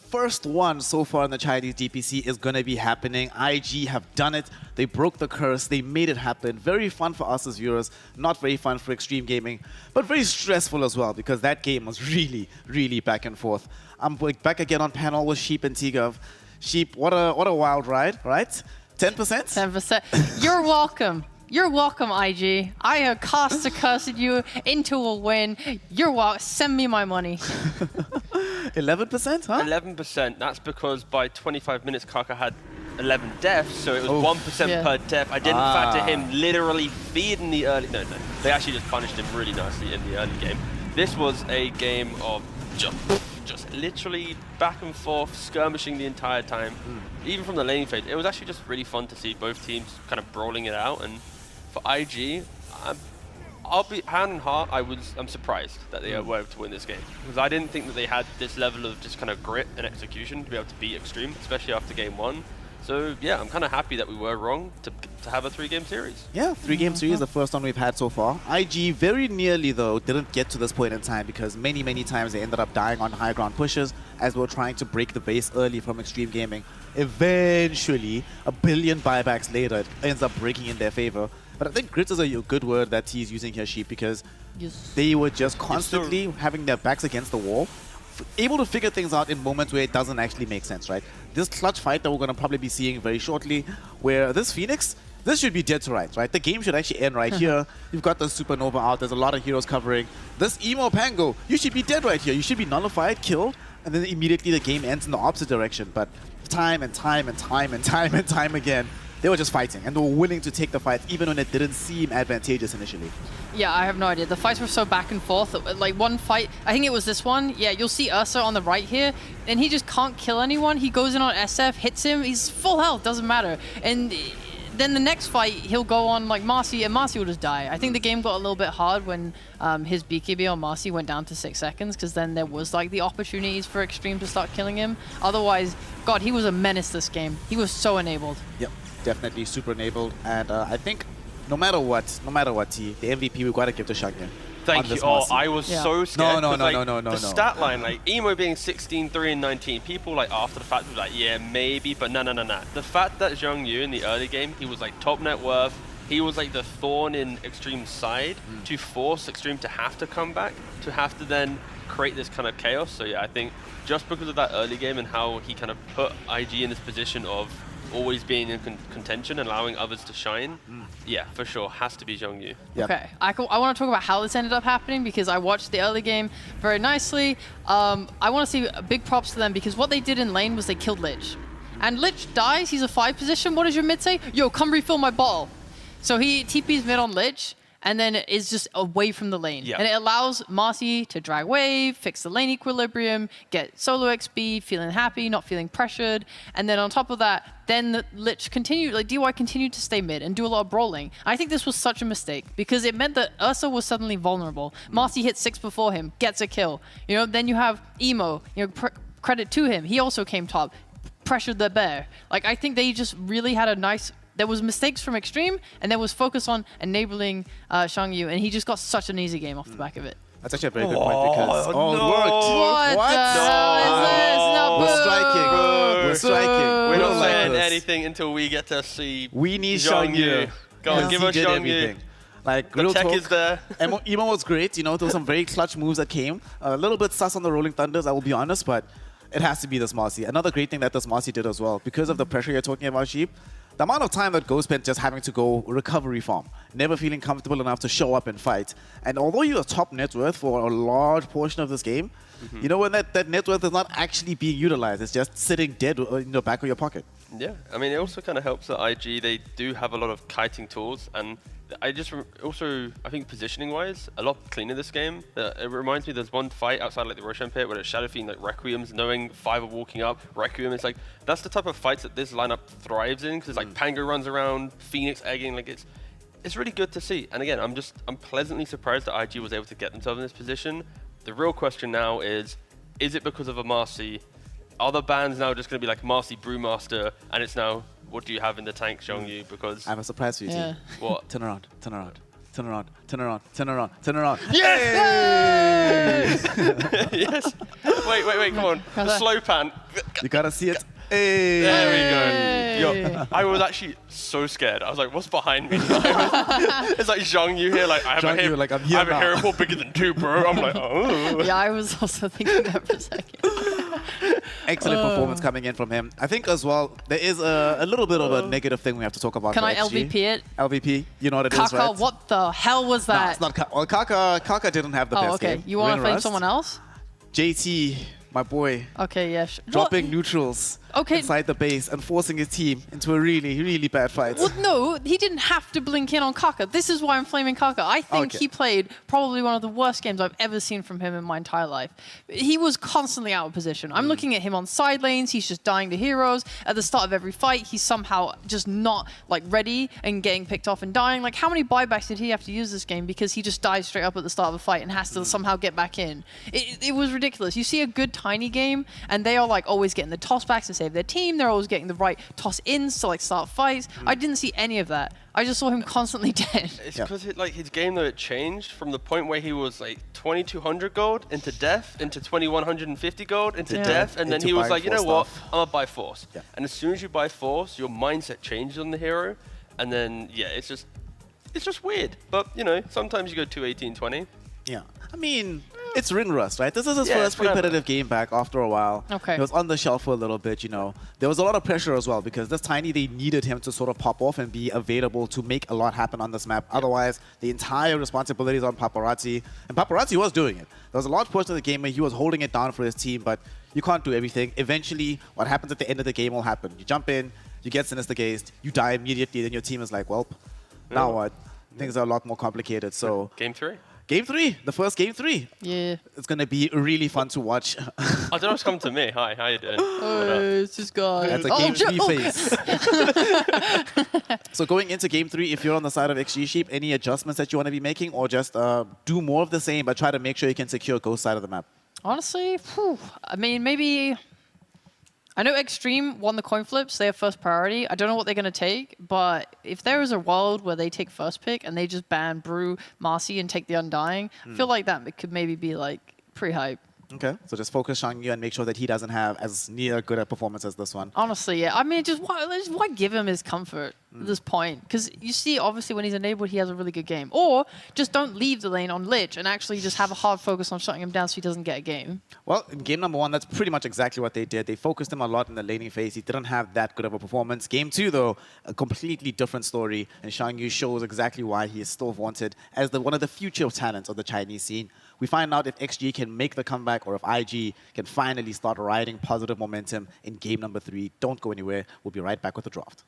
First one so far in the Chinese DPC is going to be happening. IG have done it. They broke the curse. They made it happen. Very fun for us as viewers. Not very fun for Extreme Gaming, but very stressful as well because that game was really, really back and forth. I'm back again on panel with Sheep and Tigov. Sheep, what a wild ride, right? 10%? 10%. You're welcome. You're welcome, IG. I have cast a curse at you into a win. You're welcome. Send me my money. 11%, huh? 11%. That's because by 25 minutes, Kaka had 11 deaths, so it was 1% per death. I didn't factor him literally feeding the early... No. They actually just punished him really nicely in the early game. This was a game of just literally back and forth, skirmishing the entire time. Even from the laning phase, it was actually just really fun to see both teams kind of brawling it out. And for IG, I'll be hand on heart. I'm surprised that they were able to win this game because I didn't think that they had this level of just kind of grit and execution to be able to beat Extreme, especially after game 1. So yeah, I'm kind of happy that we were wrong to have a 3-game series. Yeah, 3-game series is the first one we've had so far. IG very nearly though didn't get to this point in time because many times they ended up dying on high ground pushes as we were trying to break the base early from Extreme Gaming. Eventually, a billion buybacks later, it ends up breaking in their favor. But I think grit is a good word that he's using here, Sheep, because they were just constantly having their backs against the wall, able to figure things out in moments where it doesn't actually make sense, right? This clutch fight that we're going to probably be seeing very shortly, where this Phoenix, this should be dead to rights, right? The game should actually end right here. You've got the Supernova out. There's a lot of heroes covering. This Emo Pango, you should be dead right here. You should be nullified, killed, and then immediately the game ends in the opposite direction. But time and time again, they were just fighting, and they were willing to take the fight even when it didn't seem advantageous initially. Yeah, I have no idea. The fights were so back and forth. Like one fight, I think it was this one. Yeah, you'll see Ursa on the right here, and he just can't kill anyone. He goes in on SF, hits him. He's full health, doesn't matter. And then the next fight, he'll go on like Marcy, and Marcy will just die. I think the game got a little bit hard when his BKB on Marcy went down to 6 seconds, because then there was like the opportunities for Extreme to start killing him. Otherwise, God, he was a menace this game. He was so enabled. Yep, definitely super enabled. And I think no matter what, T, the MVP we've got to give to Shangyan. Thank you. Oh, I was so scared. No. The stat line, like Emo being 16, 3, and 19, people like after the fact were like, yeah, maybe, but no. The fact that Zhang Yu in the early game, he was like top net worth, he was like the thorn in Extreme's side to force Extreme to have to come back, to have to then create this kind of chaos. So yeah, I think just because of that early game and how he kind of put IG in this position of always being in contention and allowing others to shine, yeah, for sure, has to be Zhang Yu. Yep. Okay, I want to talk about how this ended up happening because I watched the early game very nicely. I want to see big props to them because what they did in lane was they killed Lich. And Lich dies, he's a 5 position. What does your mid say? Yo, come refill my bottle. So he TP's mid on Lich, and then is just away from the lane. Yep. And it allows Marcy to drag wave, fix the lane equilibrium, get solo XP, feeling happy, not feeling pressured. And then on top of that, then the Lich continued, like DY continued to stay mid and do a lot of brawling. I think this was such a mistake because it meant that Ursa was suddenly vulnerable. Marcy hit 6 before him, gets a kill. You know, then you have Emo, you know, credit to him. He also came top, pressured the bear. Like, I think they just really had a nice... There was mistakes from Extreme, and there was focus on enabling Zhang Yu, and he just got such an easy game off the back of it. That's actually a very good point because... no. it worked. What the hell is this? No, We're boo. striking. We're striking. We're not like saying this. anything until we get to see We need Zhang Zhang Yu. Yu. Go on, give us He did Zhang Yu. everything. Like, The real tech talk, is there. Emo was great, you know, there were some very clutch moves that came. A little bit sus on the Rolling Thunders, I will be honest, but it has to be this Marcy. Another great thing that this Marcy did as well, because of the pressure you're talking about, Sheep, the amount of time that Go spent just having to go recovery farm, never feeling comfortable enough to show up and fight. And although you're top net worth for a large portion of this game, you know when that net worth is not actually being utilized. It's just sitting dead in the back of your pocket. Yeah, I mean, it also kind of helps that IG, they do have a lot of kiting tools, and I think positioning-wise, a lot cleaner this game. It reminds me, there's one fight outside like the Roshan pit where it's Shadow Fiend, like Requiem's knowing 5 are walking up, Requiem, it's like, that's the type of fights that this lineup thrives in, because like Pango runs around, Phoenix egging, like it's really good to see. And again, I'm pleasantly surprised that IG was able to get themselves in this position. The real question now is it because of a Marcy? Are the bans now just going to be like Marcy Brewmaster, and it's now, what do you have in the tank, Xiongyu? Because I have a surprise for you, team. What? Turn around, turn around, turn around, turn around, turn around, turn around. Yes! Yes. Wait, come on. The slow pan. You gotta see it. Hey. There we go. Yo, I was actually so scared. I was like, what's behind me? It's like Xiongyu here, like, I have Xiongyu, a like, I'm here I have a now. hero pool bigger than 2, bro. I'm like, oh. Yeah, I was also thinking that for a second. Excellent performance coming in from him. I think as well, there is a little bit of a negative thing we have to talk about. Can for I XG. LVP it? LVP, you know what it is, Kaka, right? what the hell was No, that? it's not Kaka. Well, Kaka didn't have the best Oh, okay. game. You want to Ring flame Rust. someone else? JT, my boy, Okay, yeah. dropping neutrals inside the base and forcing his team into a really, really bad fight. Well, no, he didn't have to blink in on Kaka. This is why I'm flaming Kaka. I think he played probably one of the worst games I've ever seen from him in my entire life. He was constantly out of position. I'm looking at him on side lanes. He's just dying to heroes. At the start of every fight, he's somehow just not like ready and getting picked off and dying. Like, how many buybacks did he have to use this game because he just dies straight up at the start of a fight and has to somehow get back in? It was ridiculous. You see a good Tiny game, and they are like always getting the toss backs to save their team. They're always getting the right toss ins to like start fights. I didn't see any of that. I just saw him constantly dead. It's because like his game though, it changed from the point where he was like 2200 gold into death, into 2150 gold into death, and then Into he was buying like, you know Force what, stuff. I'm gonna buy Force. Yeah. And as soon as you buy Force, your mindset changes on the hero, and then yeah, it's just weird. But you know, sometimes you go 218-20. Yeah. I mean, it's Ring Rust, right? This is his Yeah, first it's whatever. competitive game back after a while. Okay. He was on the shelf for a little bit, you know. There was a lot of pressure as well because this Tiny, they needed him to sort of pop off and be available to make a lot happen on this map. Otherwise, the entire responsibility is on Paparazzi. And Paparazzi was doing it. There was a large portion of the game where he was holding it down for his team, but you can't do everything. Eventually, what happens at the end of the game will happen. You jump in, you get Sinister Gazed, you die immediately, then your team is like, well, now what? Things are a lot more complicated, so... Game 3. Game 3, the first Game 3. Yeah. It's going to be really fun to watch. I don't know what's come to me. Hi, how you doing? It's just guys. That's a Game 3 phase. So going into Game 3, if you're on the side of XG Sheep, any adjustments that you want to be making, or just do more of the same, but try to make sure you can secure Ghost side of the map? Honestly, I mean, maybe... I know Extreme won the coin flips. They have first priority. I don't know what they're going to take, but if there is a world where they take first pick and they just ban Brew, Marcy, and take the Undying, I feel like that could maybe be like pretty hype. Okay, so just focus on you and make sure that he doesn't have as near good a performance as this one. Honestly, yeah. I mean, just why give him his comfort at this point? Because you see, obviously, when he's enabled, he has a really good game. Or just don't leave the lane on Lich and actually just have a hard focus on shutting him down so he doesn't get a game. Well, in game number 1, that's pretty much exactly what they did. They focused him a lot in the laning phase. He didn't have that good of a performance. Game 2, though, a completely different story. And Xiongyu shows exactly why he is still wanted as one of the future talents of the Chinese scene. We find out if XG can make the comeback or if IG can finally start riding positive momentum in game number 3. Don't go anywhere. We'll be right back with the draft.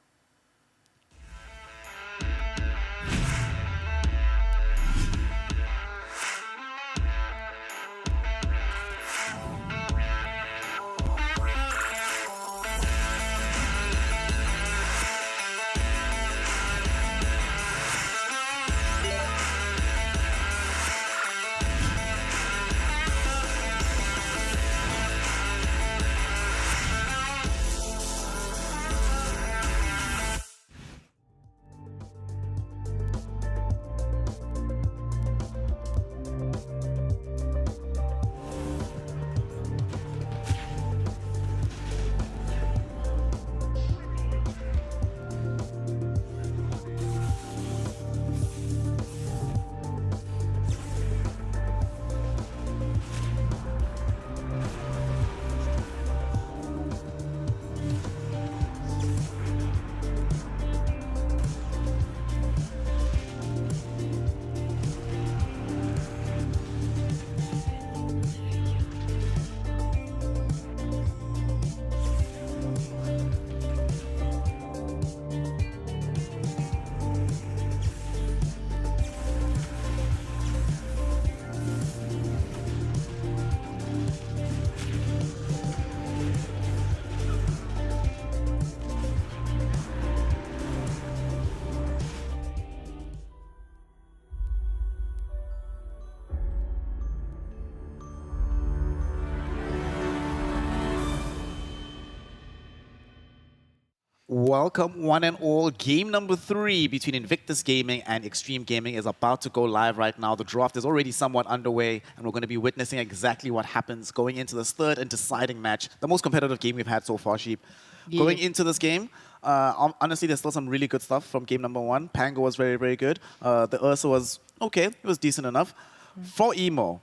Welcome, one and all. Game number 3 between Invictus Gaming and Extreme Gaming is about to go live right now. The draft is already somewhat underway, and we're going to be witnessing exactly what happens going into this third and deciding match, the most competitive game we've had so far, Sheep. Yeah. Going into this game, honestly, there's still some really good stuff from game number 1. Pango was very, very good. The Ursa was okay. It was decent enough. For Emo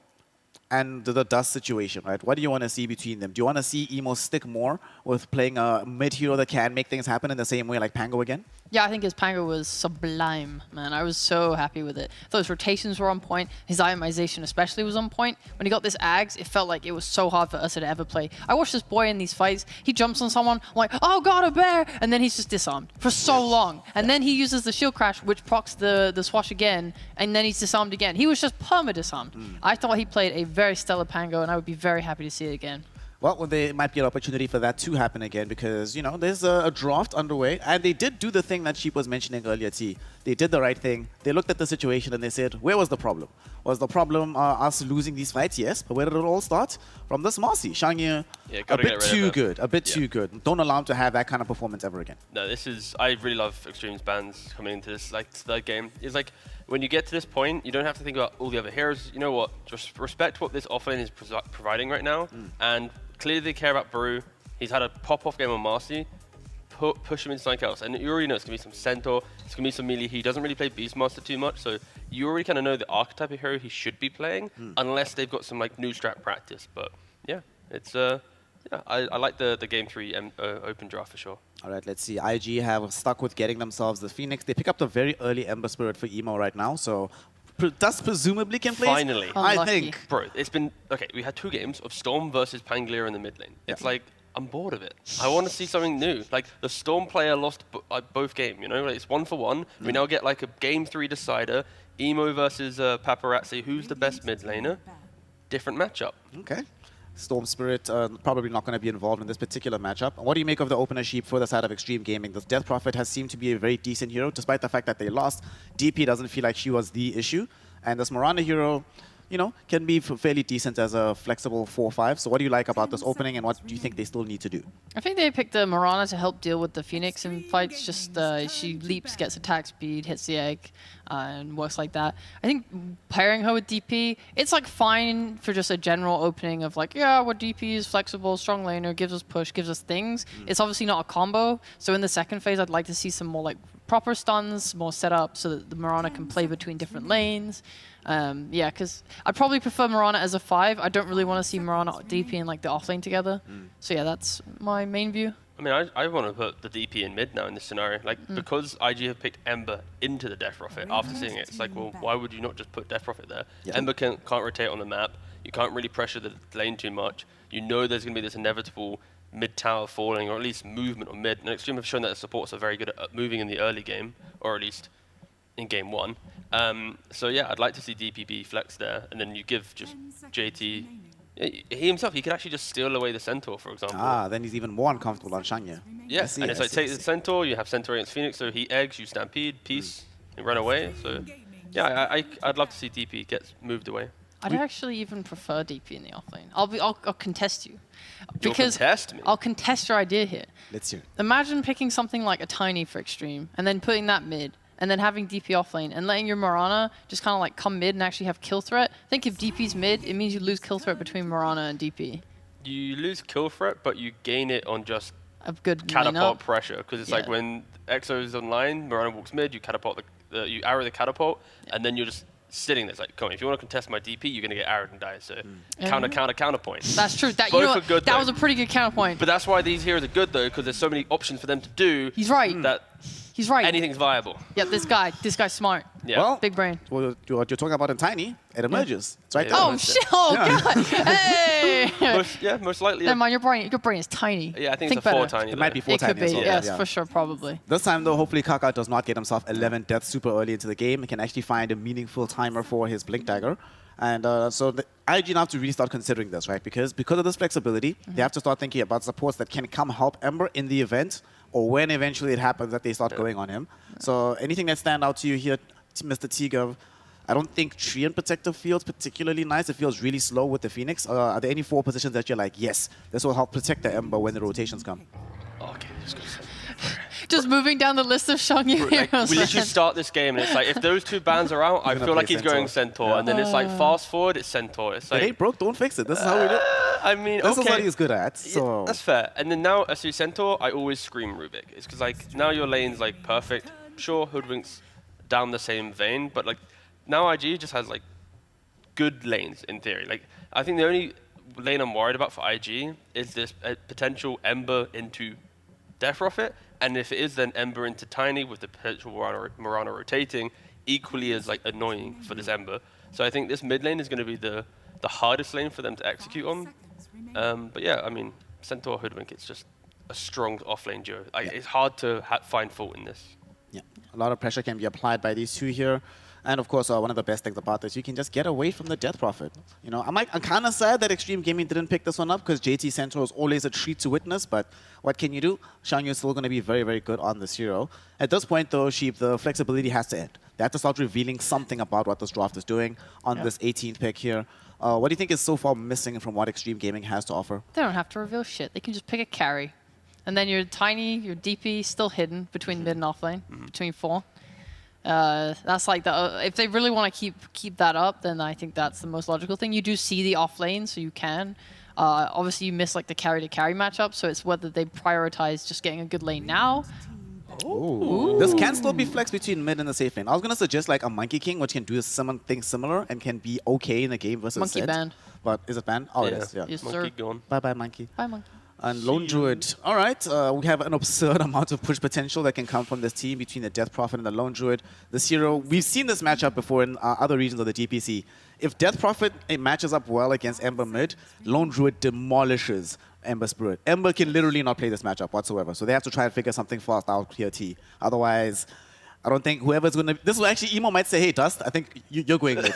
and the Dust situation, right? What do you want to see between them? Do you want to see Emo stick more with playing a mid-hero that can make things happen in the same way like Pango again? Yeah, I think his Pango was sublime, man. I was so happy with it. Those rotations were on point. His itemization especially was on point. When he got this Ags, it felt like it was so hard for Ursa to ever play. I watched this boy in these fights. He jumps on someone, I'm like, oh god, a bear! And then he's just disarmed for so long. And then he uses the shield crash, which procs the swash again, and then he's disarmed again. He was just perma-disarmed. I thought he played a very stellar Pango, and I would be very happy to see it again. Well, there might be an opportunity for that to happen again because, you know, there's a draft underway. And they did do the thing that Sheep was mentioning earlier, T. They did the right thing. They looked at the situation and they said, where was the problem? Was the problem us losing these fights? Yes. But where did it all start? From this Marcy. Shangye, a bit too good. A bit too good. Don't allow him to have that kind of performance ever again. No, this is... I really love Extreme's bans coming into this third game. It's like, when you get to this point, you don't have to think about all the other heroes. You know what? Just respect what this offlane is providing right now. And clearly they care about Baru. He's had a pop-off game on Marcy. Push him into something else. And you already know it's going to be some Centaur. It's going to be some melee. He doesn't really play Beastmaster too much. So you already kind of know the archetype of hero he should be playing. Unless they've got some like new strat practice. But yeah, it's... yeah, I like the Game 3 open draft for sure. All right, let's see. IG have stuck with getting themselves the Phoenix. They pick up the very early Ember Spirit for Emo right now, so Dust presumably can play. Finally. I think. Bro, it's been... Okay, we had 2 games of Storm versus Pangolier in the mid lane. It's like, I'm bored of it. I want to see something new. Like, the Storm player lost both games, you know? Like, it's 1 for 1. We now get like a Game 3 decider. Emo versus Paparazzi. Who's the best mid laner? Different matchup. Okay. Storm Spirit probably not going to be involved in this particular matchup. What do you make of the opener, Sheep, for the side of Extreme Gaming? The Death Prophet has seemed to be a very decent hero, despite the fact that they lost. DP doesn't feel like she was the issue. And this Miranda hero, you know, can be fairly decent as a flexible 4-5. So what do you like about this opening, and what do you think they still need to do? I think they picked the Mirana to help deal with the Phoenix in fights. Just she leaps, gets attack speed, hits the egg, and works like that. I think pairing her with DP, it's like fine for just a general opening of like, yeah, what DP is flexible, strong laner, gives us push, gives us things. It's obviously not a combo. So in the second phase, I'd like to see some more like proper stuns, more setup, so that the Mirana can play between different lanes. Yeah, because I'd probably prefer Mirana as a 5. I don't really want to see Mirana DP and like the offlane together. So yeah, that's my main view. I mean, I want to put the DP in mid now in this scenario. Like, because IG have picked Ember into the Death Prophet after seeing it, it's like, well, why would you not just put Death Prophet there? Ember can't rotate on the map. You can't really pressure the lane too much. You know there's going to be this inevitable mid-tower falling, or at least movement on mid. And Extreme have shown that the supports are very good at moving in the early game, or at least in game 1. So yeah, I'd like to see DPP flex there, and then you give just JT... He himself, he could actually just steal away the Centaur, for example. Then he's even more uncomfortable on Shangye. Yes, and it's like take the Centaur, you have Centaur against Phoenix, so he eggs, you Stampede, peace, and run away. So yeah, I'd love to see DP get moved away. I'd actually even prefer DP in the offlane. I'll contest you. You'll contest me? I'll contest your idea here. Let's hear it. Imagine picking something like a Tiny for Extreme, and then putting that mid, and then having DP offlane, and letting your Mirana just kind of like come mid and actually have kill threat. I think if DP's mid, it means you lose kill threat between Mirana and DP. You lose kill threat, but you gain it on just a good catapult pressure, because it's like when Exo is online, Mirana walks mid, you catapult you arrow the catapult, and then you're just sitting there. It's like, come on, if you want to contest my DP, you're going to get arrowed and die. So counterpoint. That's true. That, Both you know are good, that was a pretty good counterpoint. But that's why these heroes are good, though, because there's so many options for them to do. He's right. That He's right. Anything's viable. Yeah, this guy's smart. Yeah. Well, big brain. What you're talking about in Tiny, it emerges. It's right there. Oh shit! Oh god! Hey. Most likely. Never mind. Your brain is tiny. Yeah, I think Think it's a 4 better. tiny. It might be 4 It tiny could be. as well. Yes, for sure, probably. This time though, hopefully Kaka does not get himself 11 deaths super early into the game. He can actually find a meaningful timer for his Blink Dagger. And so the IG now have to really start considering this, right? Because of this flexibility, they have to start thinking about supports that can come help Ember in the event, or when eventually it happens that they start going on him. So anything that stand out to you here, Mr. Tigov? I don't think Tree and Protector feels particularly nice. It feels really slow with the Phoenix. Are there any 4 positions that you're like, yes, this will help protect the Ember when the rotations come? Okay, just go. Just moving down the list of Xiongyu Like, heroes. we literally start this game and it's like, if those two bans are out, I gonna feel like play he's going Centaur. Centaur. And then it's like, fast forward, it's Centaur. It's It like, ain't broke, don't fix it. This is how we do it. I mean, This is what okay. he's good at. Yeah, So that's fair. And then now, as you Centaur, I always scream Rubik. It's because like now your lane's like perfect. Sure, Hoodwink's down the same vein, but like now IG just has like good lanes in theory. Like I think the only lane I'm worried about for IG is this potential Ember into Death Prophet, and if it is then Ember into Tiny with the potential Mirana rotating, equally as like annoying for this Ember. So I think this mid lane is going to be the hardest lane for them to execute on. But yeah, I mean, Centaur Hoodwink, it's just a strong off-lane duo. It's hard to find fault in this. yeah, a lot of pressure can be applied by these two here. And of course, one of the best things about this, you can just get away from the Death Prophet. You know, I'm kind of sad that Extreme Gaming didn't pick this one up because JT Centaur is always a treat to witness. But what can you do? Xiongyu is still going to be very, very good on this hero. At this point, though, Sheep, the flexibility has to end. They have to start revealing something about what this draft is doing on this 18th pick here. What do you think is so far missing from what Extreme Gaming has to offer? They don't have to reveal shit. They can just pick a carry. And then your Tiny, your DP still hidden between mid and off lane, between 4. That's like if they really want to keep that up, then I think that's the most logical thing. You do see the off lane, so you can. Obviously, you miss like the carry to carry matchup, so it's whether they prioritize just getting a good lane now. Ooh. This can still be flexed between mid and the safe lane. I was going to suggest like a Monkey King, which can do something similar and can be okay in the game versus Monkey Zed. banned. But is it banned? Oh, it Yeah. is. Yeah. Yes, Monkey sir. gone. Bye-bye, Monkey. Bye, Monkey. And Lone Druid. All right, we have an absurd amount of push potential that can come from this team between the Death Prophet and the Lone Druid. This hero, we've seen this matchup before in other regions of the DPC. If Death Prophet matches up well against Ember mid, Lone Druid demolishes Ember Spirit. Ember can literally not play this matchup whatsoever, so they have to try and figure something fast out here, T. Otherwise, I don't think whoever's going to... This will actually, Emo might say, hey, Dust, I think you're going with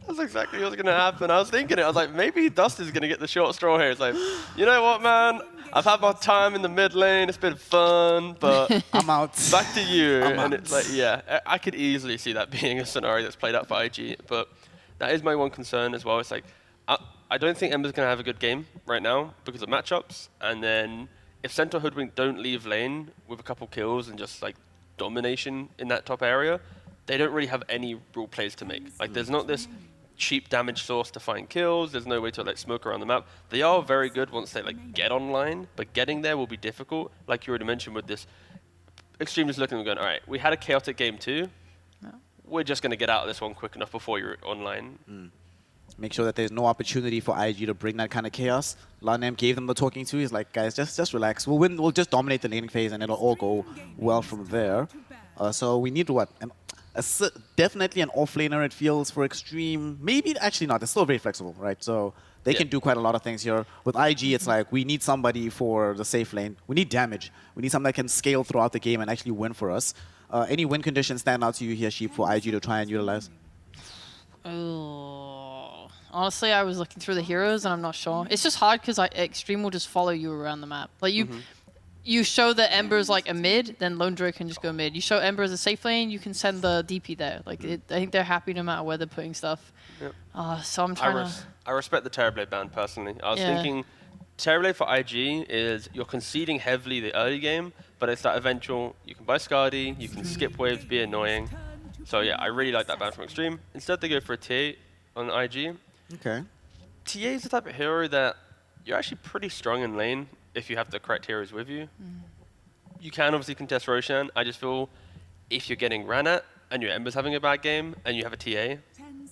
That's exactly what was going to happen. I was thinking it. I was like, maybe Dust is going to get the short straw here. It's like, you know what, man? I've had my time in the mid lane. It's been fun, but I'm out. back to you. I'm And out. it's like, yeah, I could easily see that being a scenario that's played out for IG. But that is my one concern as well. It's like, I don't think Ember's going to have a good game right now because of matchups. And then if Centaur Hoodwink don't leave lane with a couple kills and just like domination in that top area, they don't really have any real plays to make. Like, there's not this cheap damage source to find kills. There's no way to like smoke around the map. They are very good once they like get online, but getting there will be difficult. Like you already mentioned with this, Extreme is looking and going, all right, we had a chaotic game too. We're just going to get out of this one quick enough before you're online. Make sure that there's no opportunity for IG to bring that kind of chaos. Lanem gave them the talking to. He's like, guys, just relax. We'll win. We'll just dominate the laning phase, and it'll all go well from there. So we need what? Definitely an off-laner, it feels, for Extreme. Maybe, actually not. It's still very flexible, right? So they can do quite a lot of things here. With IG, it's like, we need somebody for the safe lane. We need damage. We need something that can scale throughout the game and actually win for us. Any win conditions stand out to you here, Sheep, for IG to try and utilize? Oh. Honestly, I was looking through the heroes, and I'm not sure. It's just hard because Extreme will just follow you around the map. Like, you show that Ember's like a mid, then Lone Druid can just go mid. You show Ember as a safe lane, you can send the DP there. Like, I think they're happy no matter where they're putting stuff. Yep. So I'm trying to... I respect the Terrorblade ban, personally. I was thinking Terrorblade for IG is you're conceding heavily the early game, but it's that eventual, you can buy Skadi, you can skip waves, be annoying. So yeah, I really like that ban from Extreme. Instead they go for a TA on IG. Okay. TA is the type of hero that you're actually pretty strong in lane if you have the correct heroes with you. You can obviously contest Roshan. I just feel if you're getting ran at and your Ember's having a bad game and you have a TA,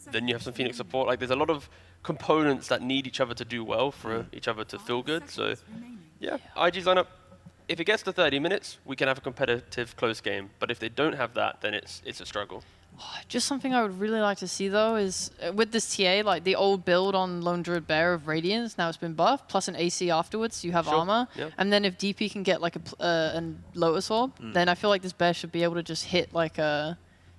then you have some Phoenix support. Like, there's a lot of components that need each other to do well for each other to feel good. So yeah, IG's lineup, if it gets to 30 minutes, we can have a competitive close game. But if they don't have that, then it's a struggle. Just something I would really like to see, though, is with this TA, like the old build on Lone Druid Bear of Radiance, now it's been buffed, plus an AC afterwards, you have armor. Yep. And then if DP can get like a Lotus Orb, then I feel like this Bear should be able to just hit like a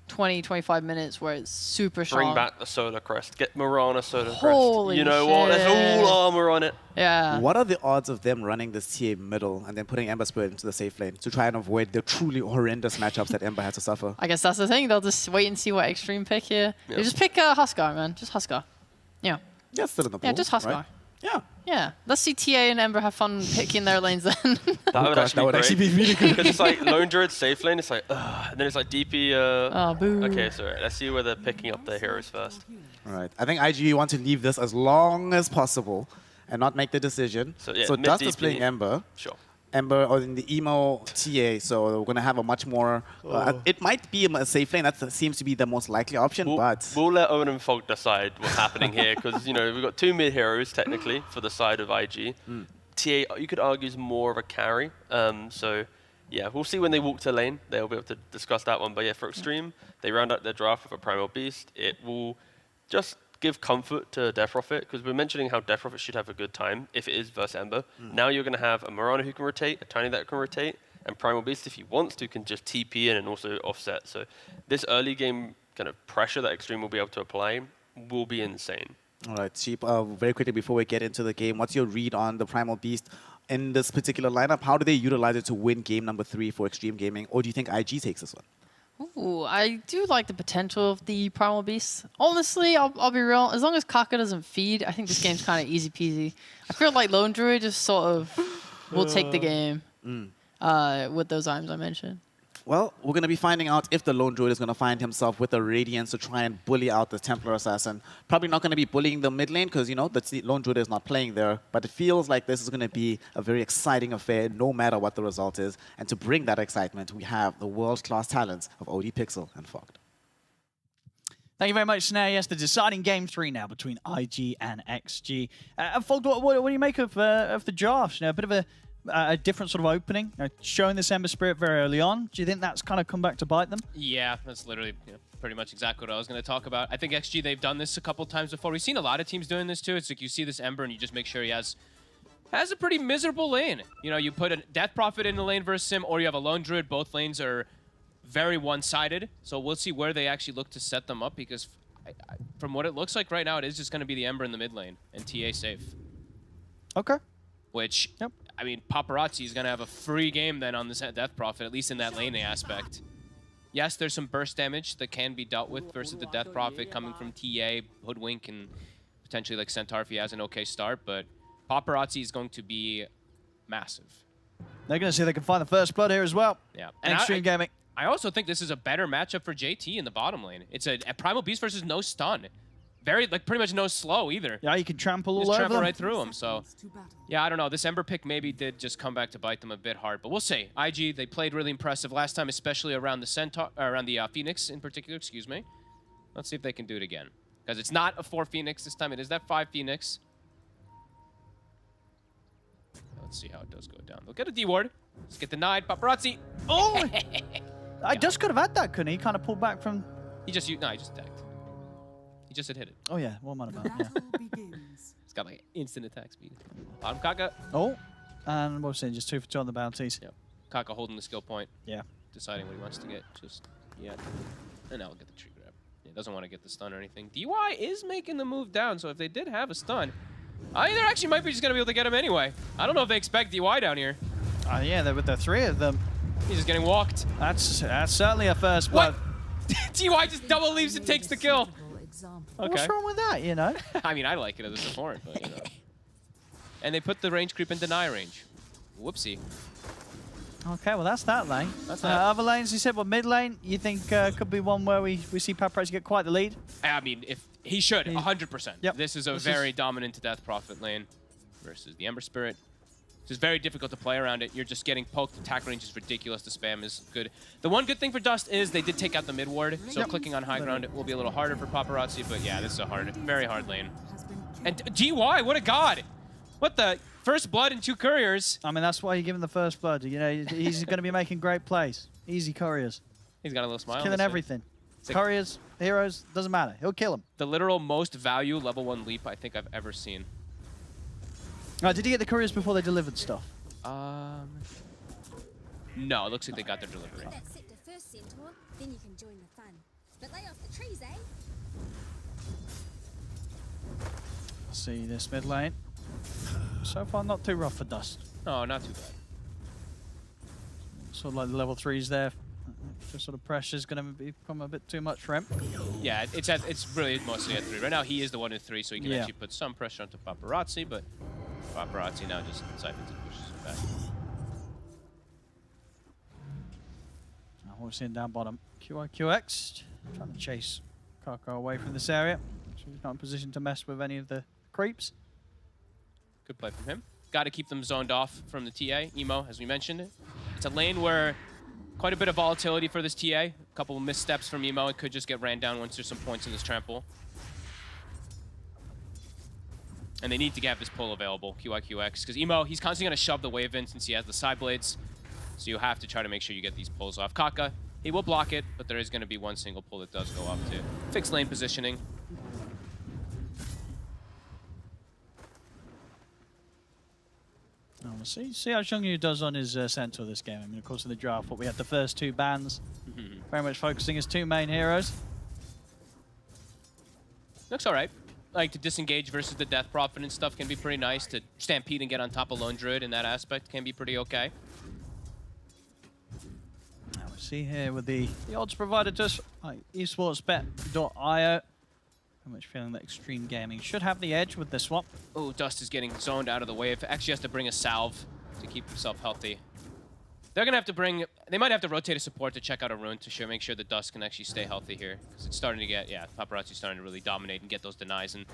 20-25 minutes where it's super strong. Bring back the Solar Crest. Get Mirana Solar Holy Crest. You know what? There's shit. all armor on it. Yeah. What are the odds of them running this TA middle and then putting Ember Spirit into the safe lane to try and avoid the truly horrendous matchups that Ember has to suffer? I guess that's the thing. They'll just wait and see what Extreme pick here. Yep. They just pick Huskar, man. Just Huskar. Yeah. Yeah, still in the pool. Yeah, just Huskar. Right? Yeah. Yeah, let's see TA and Ember have fun picking their lanes then. That would actually be really good. Because it's like Lone Druid safe lane, it's like, and then it's like DP. Oh, boo. Okay, so let's see where they're picking up their heroes first. All right. I think IG want to leave this as long as possible and not make the decision. So, yeah, mid Dust is DP. playing Ember. Sure. Ember or in the emo TA, so we're going to have a much more... it might be a safe lane. That seems to be the most likely option, but... We'll let Owen and Fog decide what's happening here, because, you know, we've got 2 mid heroes, technically, for the side of IG. TA, you could argue, is more of a carry. So, yeah, we'll see when they walk to lane. They'll be able to discuss that one. But, yeah, for Extreme, they round out their draft with a Primal Beast. It will just give comfort to Death Prophet, because we're mentioning how Death Prophet should have a good time if it is versus Ember. Now you're going to have a Mirana who can rotate, a Tiny that can rotate, and Primal Beast, if he wants to, can just TP in and also offset. So this early game kind of pressure that Extreme will be able to apply will be insane. All right, Cheap, very quickly before we get into the game, what's your read on the Primal Beast in this particular lineup? How do they utilize it to win game number 3 for Extreme Gaming, or do you think IG takes this one? Ooh, I do like the potential of the Primal Beast. Honestly, I'll be real. As long as Kaka doesn't feed, I think this game's kind of easy peasy. I feel like Lone Druid just sort of will take the game with those items I mentioned. Well, we're going to be finding out if the Lone Druid is going to find himself with a Radiance to try and bully out the Templar Assassin. Probably not going to be bullying the mid lane because, you know, the Lone Druid is not playing there. But it feels like this is going to be a very exciting affair no matter what the result is. And to bring that excitement, we have the world-class talents of OD Pixel and Fogged. Thank you very much, Snare. Yes, the deciding game 3 now between IG and XG. Fogged, what do you make of the draft? You know, a bit of a different sort of opening, showing this Ember Spirit very early on. Do you think that's kind of come back to bite them? Yeah, that's literally pretty much exactly what I was going to talk about. I think XG, they've done this a couple times before. We've seen a lot of teams doing this too. It's like you see this Ember and you just make sure he has a pretty miserable lane. You know, you put a Death Prophet in the lane versus him, or you have a Lone Druid. Both lanes are very one-sided. So we'll see where they actually look to set them up, because from what it looks like right now, it is just going to be the Ember in the mid lane and TA safe. Okay. Which, I mean, Paparazzi is going to have a free game then on this Death Prophet, at least in that laning aspect. Yes, there's some burst damage that can be dealt with versus the Death Prophet coming from TA, Hoodwink, and potentially like Centaur if he has an okay start, but Paparazzi is going to be massive. They're going to see if they can find the first blood here as well. Yeah. And Extreme Gaming. I also think this is a better matchup for JT in the bottom lane. It's a Primal Beast versus no stun. Very, like, pretty much no slow either. Yeah, you can trample all just over trample them. right through them, so... Yeah, I don't know. This Ember pick maybe did just come back to bite them a bit hard, but we'll see. IG, they played really impressive last time, especially around the Centaur, around the Phoenix in particular, excuse me. Let's see if they can do it again. Because it's not a 4 Phoenix this time, it is that 5 Phoenix. Let's see how it does go down. They'll get a D-ward. Let's get denied. Paparazzi! Oh! I just could have had that, couldn't he? He kind of pulled back from... He just attacked. He just had hit it. Oh, yeah. What am I about? Yeah. It's got like instant attack speed. Bottom Kaka. Oh, and what was saying, just 2 for 2 on the bounties. Yeah. Kaka holding the skill point. Yeah. Deciding what he wants to get. Just, yeah. And now we'll get the tree grab. He doesn't want to get the stun or anything. DY is making the move down, so if they did have a stun, they actually might be just going to be able to get him anyway. I don't know if they expect DY down here. Yeah, with the 3 of them. He's just getting walked. That's certainly a first blood. What? DY just double leaves and takes the kill. Okay. What's wrong with that, you know? I mean, I like it as a support, but, you know. And they put the range creep in deny range. Whoopsie. Okay, well, that's that lane. That's that. Other lanes, you said, well, mid lane, you think could be one where we see Paparazzi get quite the lead? I mean, if he should, 100%. Yep. This is a very dominant Death Prophet lane versus the Ember Spirit. It's just very difficult to play around it. You're just getting poked. Attack range is ridiculous. The spam is good. The one good thing for Dust is they did take out the mid ward, so clicking on high ground it will be a little harder for Paparazzi, but yeah, this is a very hard lane. And GY, what a god! What the? First blood and 2 couriers. I mean, that's why you give him the first blood. You know, he's going to be making great plays. Easy couriers. He's got a little smile. He's killing everything. Couriers, heroes, doesn't matter. He'll kill them. The literal most value level 1 leap I think I've ever seen. Did you get the couriers before they delivered stuff? No, it looks like they got their delivery. First, Centaur, then you can join the fun. But lay off the trees, eh? See this mid lane. So far, not too rough for Dust. No, not too bad. Sort of like the level 3s there. Just sort of pressure's going to become a bit too much for him. Yeah, it's really mostly at 3. Right now, he is the one at 3, so he can actually put some pressure onto Paparazzi, but Paparazzi now just siphons and pushes him back. Now horse in down bottom. QX trying to chase Kaka away from this area. So he's not in position to mess with any of the creeps. Good play from him. Got to keep them zoned off from the TA. Emo, as we mentioned. It's a lane where quite a bit of volatility for this TA. A couple of missteps from Emo. It could just get ran down once there's some points in this trample. And they need to have this pull available, QIQX, because Emo, he's constantly going to shove the wave in since he has the side blades. So you have to try to make sure you get these pulls off. Kaka, he will block it, but there is going to be one single pull that does go off too. Fixed lane positioning. Now we'll see how Xiongyu does on his centaur this game. I mean, of course, in the draft, we had the first 2 bans, very much focusing his 2 main heroes. Looks all right. Like, to disengage versus the Death Prophet and stuff can be pretty nice. To stampede and get on top of Lone Druid in that aspect can be pretty okay. Now we see here with the odds provided to us, like esportsbet.io. Very much feeling that Extreme Gaming should have the edge with this swap. Oh, Dust is getting zoned out of the wave. Actually has to bring a salve to keep himself healthy. They're going to have to bring... They might have to rotate a support to check out a rune to make sure that Dust can actually stay healthy here. Because it's starting to get... Yeah, Paparazzi's starting to really dominate and get those denies. And,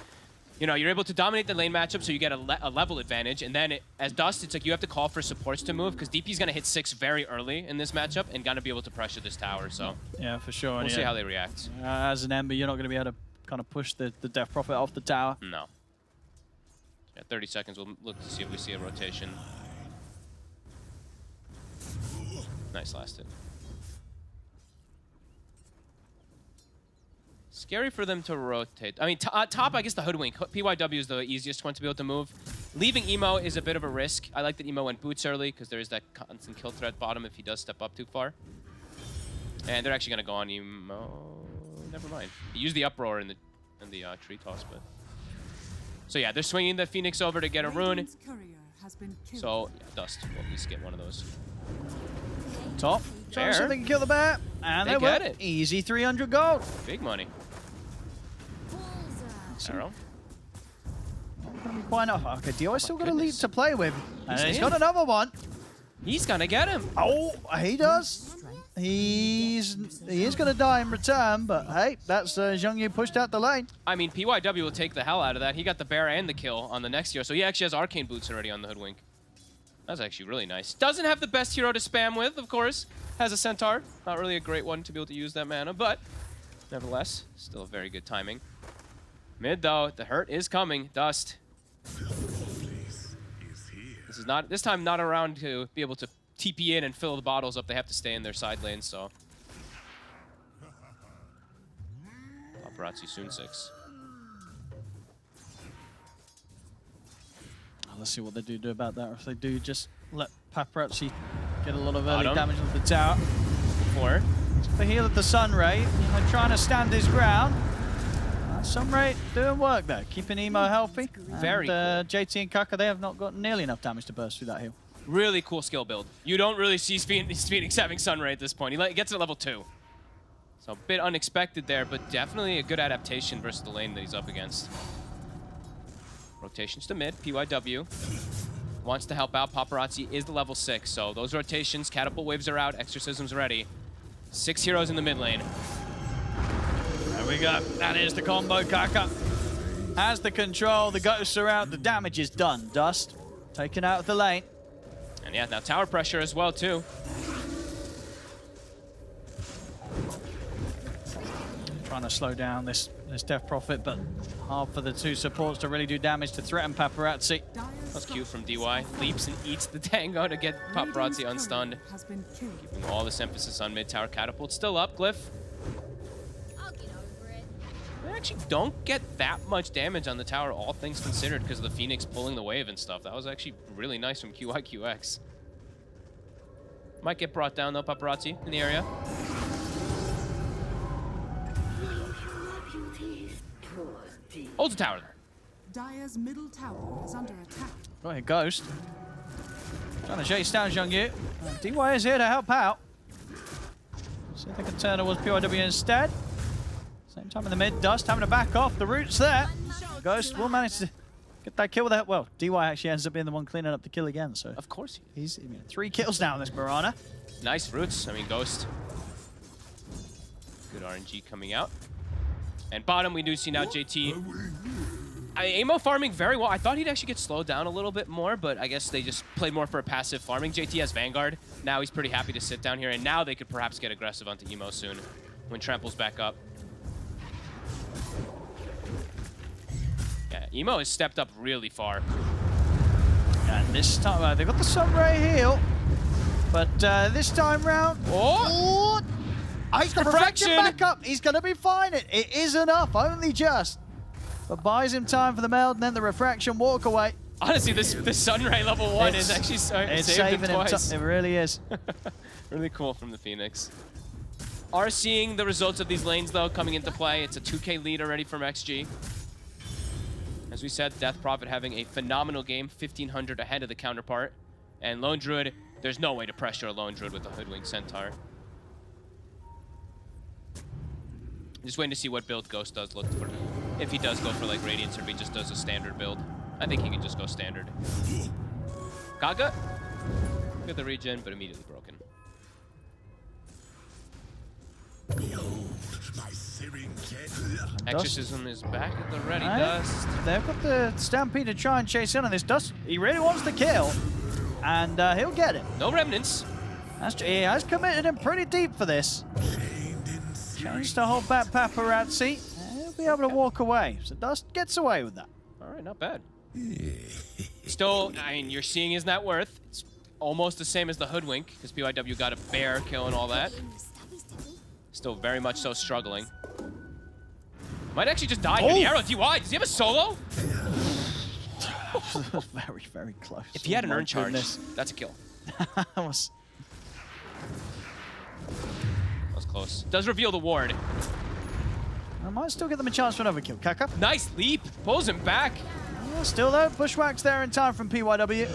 you know, you're able to dominate the lane matchup, so you get a level advantage. And then, as Dust, it's like you have to call for supports to move, because DP's going to hit 6 very early in this matchup and going to be able to pressure this tower, so... Yeah, for sure. We'll see how they react. As an Ember, you're not going to be able to kind of push the Death Prophet off the tower. No. Yeah, 30 seconds, we'll look to see if we see a rotation. Nice last hit. Scary for them to rotate. I mean, top, I guess the Hoodwink. PYW is the easiest one to be able to move. Leaving Emo is a bit of a risk. I like that Emo went boots early, because there is that constant kill threat bottom if he does step up too far. And they're actually going to go on Emo. Never mind. He used the uproar in the tree toss, but... So yeah, they're swinging the Phoenix over to get a rune. So, yeah, Dust will at least get one of those. Top. Fair. So they can kill the bear. And they get will. it. Easy 300 gold. Big money. Arrow. Why not? Okay, Dio's still got a lead to play with. And he's in. got another one. He's gonna get him. Oh, he does. He is going to die in return, but hey, that's Xiongyu pushed out the lane. I mean, PYW will take the hell out of that. He got the bear and the kill on the next hero, so he actually has Arcane Boots already on the Hoodwink. That's actually really nice. Doesn't have the best hero to spam with, of course. Has a Centaur. Not really a great one to be able to use that mana, but nevertheless, still a very good timing. Mid, though, the hurt is coming. Dust. This time not around to be able to TP in and fill the bottles up. They have to stay in their side lanes, so. Paparazzi soon 6. Let's see what they do about that. Or if they do just let Paparazzi get a lot of early damage on the tower. 4. The heal of the Sunray, trying to stand his ground. Sunray doing work there, keeping Emo healthy. Very cool. JT and Kaka, they have not got nearly enough damage to burst through that heal. Really cool skill build. You don't really see Phoenix having Sunray at this point. He gets to level 2. So a bit unexpected there, but definitely a good adaptation versus the lane that he's up against. Rotations to mid. PYW wants to help out. Paparazzi is the level 6, so those rotations, catapult waves are out, exorcism's ready. 6 heroes in the mid lane. There we go. That is the combo. Kaka has the control. The ghosts are out. The damage is done. Dust taken out of the lane. And yeah, now tower pressure as well, too. Trying to slow down this Death Prophet, but hard for the 2 supports to really do damage to threaten Paparazzi. That's cute from DY. Leaps and eats the tango to get Paparazzi unstunned. Keeping all this emphasis on mid-tower catapult. Still up, Glyph. They actually don't get that much damage on the tower, all things considered, because of the Phoenix pulling the wave and stuff. That was actually really nice from QIQX. Might get brought down, though, Paparazzi in the area. Holds the tower there. Dire's middle tower is under attack. Go ahead, Ghost. Trying to chase down Xiongyu. DY is here to help out. See if they can turn towards PYW instead. Same time in the mid, Dust having to back off. The root's there. Ghost will manage to Get that kill with that. Well, DY actually ends up being the one cleaning up the kill again. So Of course. he's 3 kills now on this Mirana. Nice roots. I mean, Ghost. Good RNG coming out. And bottom, we do see now JT. Amo farming very well. I thought he'd actually get slowed down a little bit more, but I guess they just played more for a passive farming. JT has Vanguard. Now he's pretty happy to sit down here, and now they could perhaps get aggressive onto Emo soon when Trample's back up. Yeah, Emo has stepped up really far. And this time, they've got the Sunray heal. But this time round, he's got refraction back up. He's going to be fine. It is enough, only just. But buys him time for the meld, and then the refraction walk away. Honestly, this Sunray level 1 is actually it's saving him twice. It really is. Really cool from the Phoenix. Are seeing the results of these lanes, though, coming into play. It's a 2K lead already from XG. As we said, Death Prophet having a phenomenal game, 1,500 ahead of the counterpart. And Lone Druid, there's no way to pressure a Lone Druid with a Hoodwink Centaur. Just waiting to see what build Ghost does look for. If he does go for like Radiance, or if he just does a standard build. I think he can just go standard. Kaga, get the regen, but immediately broken. Exorcism is back at the ready. Dust. They've got the Stampede to try and chase in on this Dust. He really wants the kill, and he'll get it. No remnants. He has committed him pretty deep for this. Changed to hold back Paparazzi. He'll be able to walk away. So Dust gets away with that. All right, not bad. Still, I mean, you're seeing his net worth. It's almost the same as the Hoodwink, because PYW got a bear kill and all that. Still very much so struggling. Might actually just die. The arrow, DY, does he have a solo? Very, very close. If he had an urn charge, that's a kill. That was close. Does reveal the ward. I might still get them a chance for another kill. Kaka. Nice leap. Pulls him back. Still though, Bushwhack's there in time from PYW.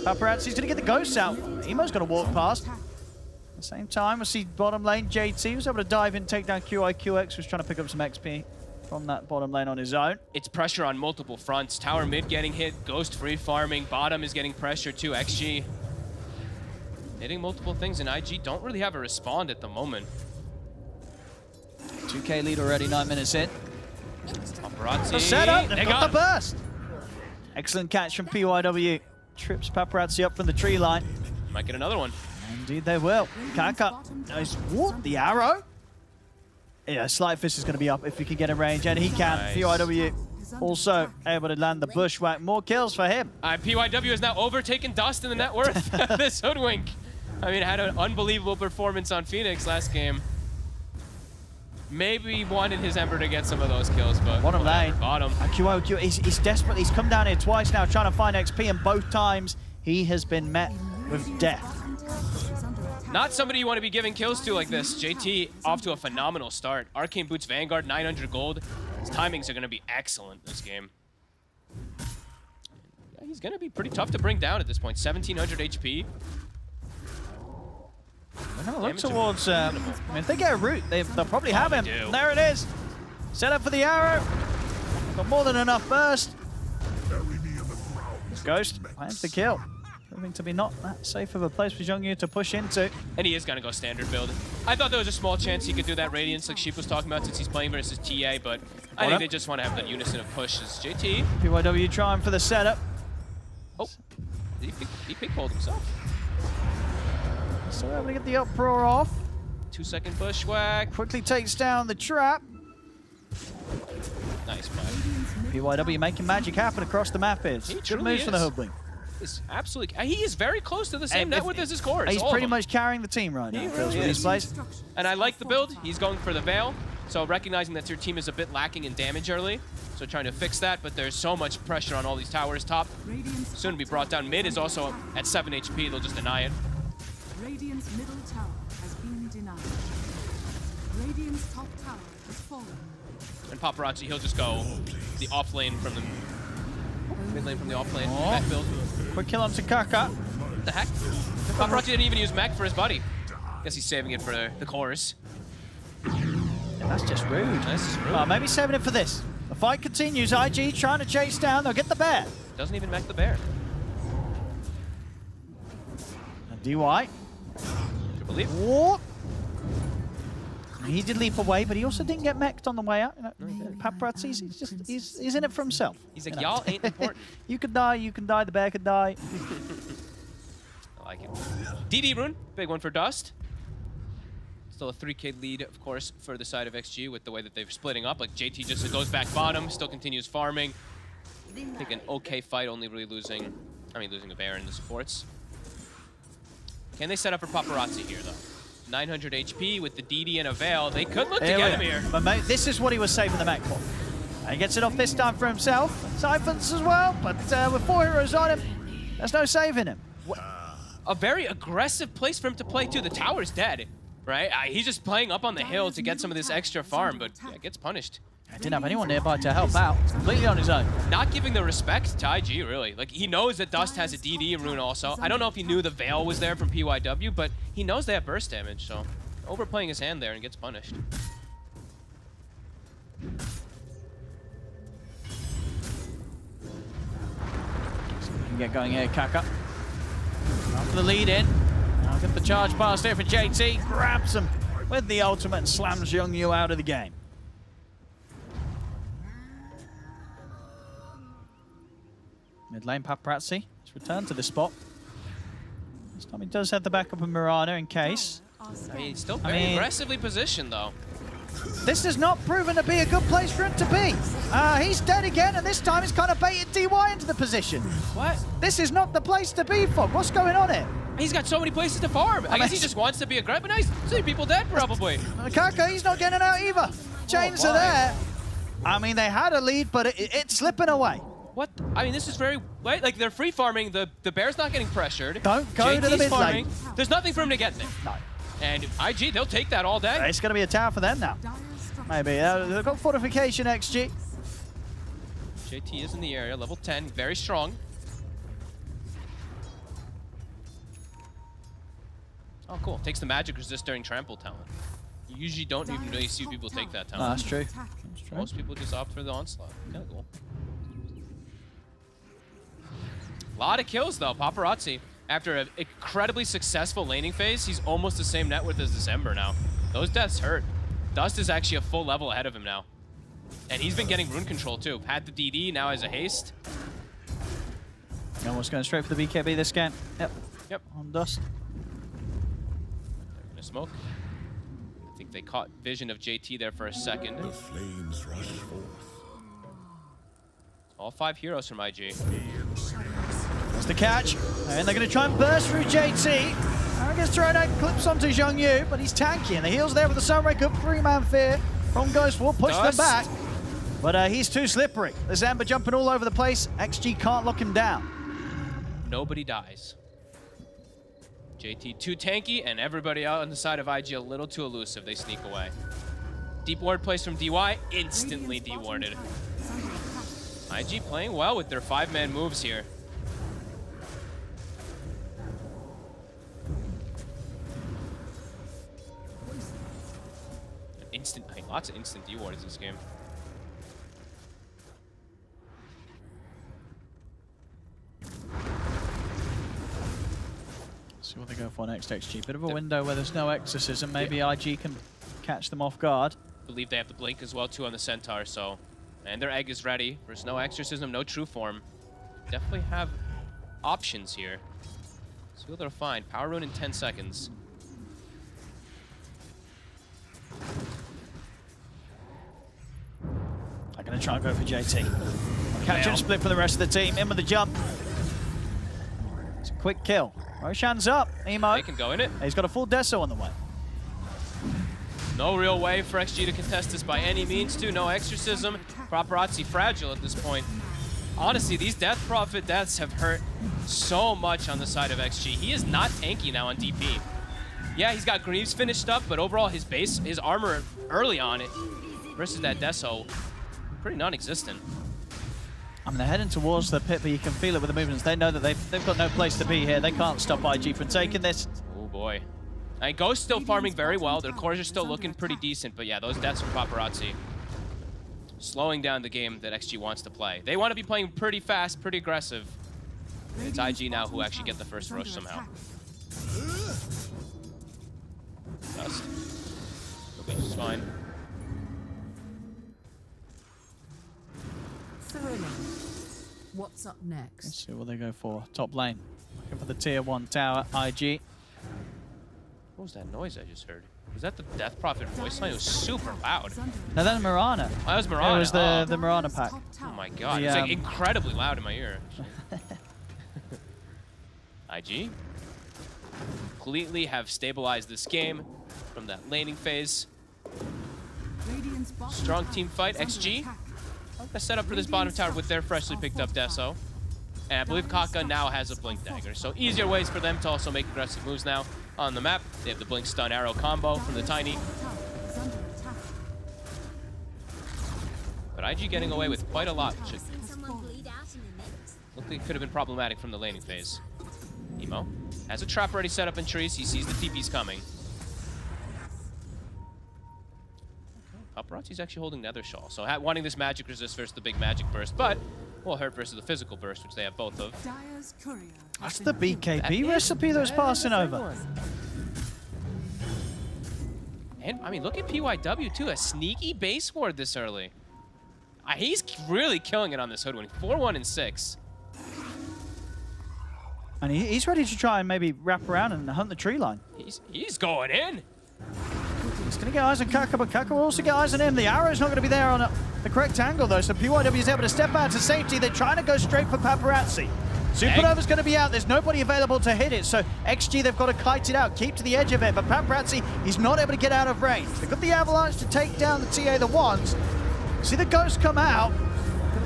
Paparazzi's gonna get the ghosts out. Emo's gonna walk past. At the same time, we see bottom lane. JT was able to dive in, take down QIQX, was trying to pick up some XP from that bottom lane on his own. It's pressure on multiple fronts. Tower mid getting hit, Ghost free farming, bottom is getting pressure too. XG hitting multiple things, and IG don't really have a respond at the moment. 2K lead already, 9 minutes in. Paparazzi. The setup, they got the burst. Excellent catch from PYW. Trips Paparazzi up from the tree line. Might get another one. Indeed they will. Kaka, nice whoop, the arrow. Yeah, Slight Fist is going to be up if he can get in range, and he can. Nice. PYW also able to land the Bushwhack. More kills for him. PYW has now overtaken Dust in the net worth. This Hoodwink. I mean, had an unbelievable performance on Phoenix last game. Maybe wanted his Ember to get some of those kills, but bottom lane. Bottom. QOQ, he's desperate. He's come down here twice now trying to find XP, and both times he has been met with death. Not somebody you want to be giving kills to like this. JT off to a phenomenal start. Arcane Boots Vanguard, 900 gold. His timings are going to be excellent this game. Yeah, he's going to be pretty tough to bring down at this point. 1700 HP. We're going to look towards, I mean, if they get a root, they'll probably have him. There it is. Set up for the arrow. Got more than enough burst. Ghost finds the kill. Proving to be not that safe of a place for Zhongyu to push into. And he is going to go standard build. I thought there was a small chance he could do that Radiance like Sheep was talking about since he's playing versus TA, but I think they just want to have the unison of pushes. JT. PYW trying for the setup. Oh, he pick-pulled himself. Still able to get the uproar off. 2-second Bushwhack. Quickly takes down the trap. Nice play. PYW making magic happen across the map is. Good moves from the Hoodwink. Absolutely. He is very close to the same net worth as his cores. He's pretty much carrying the team right now. He really is. Plays. And I like the build. He's going for the Veil. So recognizing that your team is a bit lacking in damage early. So trying to fix that, but there's so much pressure on all these towers. Top soon to be brought down. Mid is also at 7 HP. They'll just deny it. Radiant's middle tower has been denied. Radiant's top tower has fallen. And Paparazzi, he'll just go the off lane from the mid lane from the off lane. Mech build. Quick kill onto Kaka. What the heck? Paparazzi didn't even use mech for his buddy. Guess he's saving it for the chorus. Yeah, that's just rude. That's rude. Oh, maybe saving it for this. The fight continues. IG trying to chase down. They'll get the bear. Doesn't even mech the bear. And DY. Triple leap. Whoa. He did leap away, but he also didn't get mech'd on the way out. You know, Paparazzi's, he's in it for himself. He's like, y'all ain't important. You could die, the bear could die. I like it. DD rune, big one for Dust. Still a 3K lead, of course, for the side of XG with the way that they're splitting up. Like JT just goes back bottom, still continues farming. I think an okay fight, only really losing a bear in the supports. Can they set up for Paparazzi here, though? 900 HP with the DD and a Veil. They could look to get him here. But mate, this is what he was saving the mech for. He gets it off this time for himself. Siphons as well, but with 4 heroes on him, there's no saving him. A very aggressive place for him to play, too. The tower's dead, right? He's just playing up on the hill to get some of this extra farm, but yeah, gets punished. He didn't have anyone nearby to help out. Completely on his own. Not giving the respect to IG, really. Like, he knows that Dust has a DD rune also. I don't know if he knew the Veil was there from PYW, but he knows they have burst damage, so overplaying his hand there and gets punished. Can get going here, Kaka. After the lead in. Now get the charge past here for JT. Grabs him with the ultimate and slams Youngyu out of the game. Mid lane, Paparazzi has returned to the spot. This time he does have the backup of Mirana in case. I mean, he's still very aggressively positioned, though. This has not proven to be a good place for him to be. He's dead again, and this time he's kind of baited DY into the position. What? This is not the place to be, Fog. What's going on here? He's got so many places to farm. I guess he just wants to be aggressive. Nice. See people dead, probably. Kaka, he's not getting out either. Chains are there. I mean, they had a lead, but it's slipping away. What? I mean, this is very... Right? Like, they're free farming. The bear's not getting pressured. Don't go to the mid lane. There's nothing for him to get there. No. And IG, they'll take that all day. It's going to be a tower for them now. Maybe. They've got fortification, XG. JT is in the area, level 10, very strong. Oh, cool. Takes the magic resist during trample talent. You usually don't even really see people take that talent. No, that's true. That's true. Most people just opt for the onslaught. Kind of cool. A lot of kills, though. Paparazzi, after an incredibly successful laning phase, he's almost the same net worth as December now. Those deaths hurt. Dust is actually a full level ahead of him now. And he's been getting rune control, too. Had the DD, now has a haste. Almost going straight for the BKB this game. Yep. On Dust. They're gonna smoke. I think they caught vision of JT there for a second. The flames rush forth. All 5 heroes from IG. That's the catch. And they're going to try and burst through JT. Arrogance throwing out clips onto Youngyu, but he's tanky. And the heal's there with the Sunray. Good 3-man fear from Ghost will push them back. But he's too slippery. There's Amber jumping all over the place. XG can't lock him down. Nobody dies. JT too tanky, and everybody out on the side of IG a little too elusive. They sneak away. Deep ward plays from DY, instantly dewarded. IG playing well with their 5-man moves here. Lots of instant dewards this game. See what they go for next, XG. Bit of a window where there's no exorcism. Maybe IG can catch them off guard. I believe they have the blink as well, too, on the Centaur, so... And their egg is ready. There's no exorcism, no true form. Definitely have options here. See what they'll find. Power rune in 10 seconds. I'm going to try and go for JT. Catch and split for the rest of the team. In with the jump. It's a quick kill. Roshan's up. Emo. They can go in it. He's got a full Deso on the way. No real way for XG to contest this by any means, too. No exorcism. Paparazzi fragile at this point. Honestly, these Death Prophet deaths have hurt so much on the side of XG. He is not tanky now on DP. Yeah, he's got Greaves finished up, but overall his base, his armor early on it versus that Deso, pretty non-existent. I mean, they're heading towards the pit, but you can feel it with the movements. They know that they've got no place to be here. They can't stop IG from taking this. Oh boy. And Ghost still farming very well. Their cores are still looking pretty decent, but yeah, those deaths from Paparazzi. slowing down the game that XG wants to play. They want to be playing pretty fast, pretty aggressive. It's IG now who actually get the first rush somehow. Dust. It'll be just fine. Thrilling. What's up next? Let's see what they go for. Top lane. Looking for the tier 1 tower, IG. What was that noise I just heard? Was that the Death Prophet voice line? It was super loud. No, that's Mirana. Oh, that was Mirana. It was the Mirana pack. Oh my god, The, it's like incredibly loud in my ear. IG completely have stabilized this game from that laning phase. Strong team fight. XG gonna set up for this bottom tower with their freshly picked up Deso. And I believe Kaka now has a Blink Dagger. So easier ways for them to also make aggressive moves now on the map. They have the Blink Stun Arrow combo from the Tiny. But IG getting away with quite a lot. Looked like it could have been problematic from the laning phase. Emo has a trap already set up in trees. He sees the TP's coming. Paparazzi's actually holding Nether Shawl. So wanting this magic resist versus the big magic burst, but will hurt versus the physical burst, which they have both of. That's the BKB recipe that was passing over. And I mean, look at PYW too. A sneaky base ward this early. He's really killing it on this Hoodwink. 4-1 and 6. And he's ready to try and maybe wrap around and hunt the tree line. He's going in. He's going to get eyes on Kaka, but Kaka will also get eyes on him. The arrow's not going to be there on the correct angle, though, so PYW is able to step out to safety. They're trying to go straight for Paparazzi. Supernova's going to be out. There's nobody available to hit it, so XG, they've got to kite it out, keep to the edge of it, but Paparazzi, he's not able to get out of range. They've got the Avalanche to take down the TA, the ones. See the Ghost come out,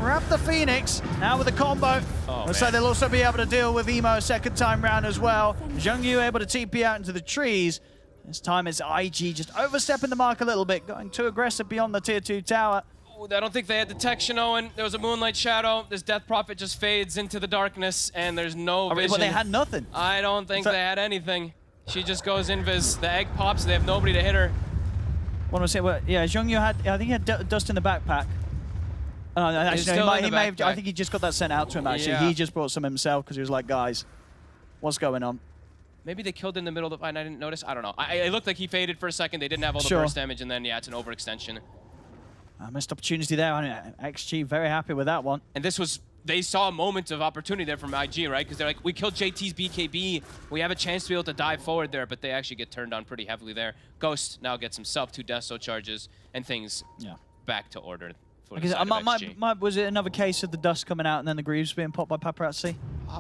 wrap the Phoenix, now with the combo. Looks like they'll also be able to deal with Emo a second time round as well. Zhongyu able to TP out into the trees. This time it's IG just overstepping the mark a little bit, going too aggressive beyond the tier 2 tower. Ooh, I don't think they had detection, Owen. There was a Moonlight Shadow. This Death Prophet just fades into the darkness, and there's no vision. But they had nothing. I don't think they had anything. She just goes invis. The egg pops. They have nobody to hit her. What was it? Well, yeah, Zhongyu had, I think he had dust in the backpack. Actually, no, he may have, I think he just got that sent out to him, actually. Yeah. He just brought some himself because he was like, guys, what's going on? Maybe they killed in the middle of the fight and I didn't notice. I don't know. It looked like he faded for a second. They didn't have all the burst damage, and then, yeah, it's an overextension. Missed opportunity there. XG very happy with that one. And this was, they saw a moment of opportunity there from IG, right? Because they're like, we killed JT's BKB. We have a chance to be able to dive forward there, but they actually get turned on pretty heavily there. Ghost now gets himself 2 Deso charges and things back to order. Was it another case of the dust coming out and then the Greaves being popped by Paparazzi?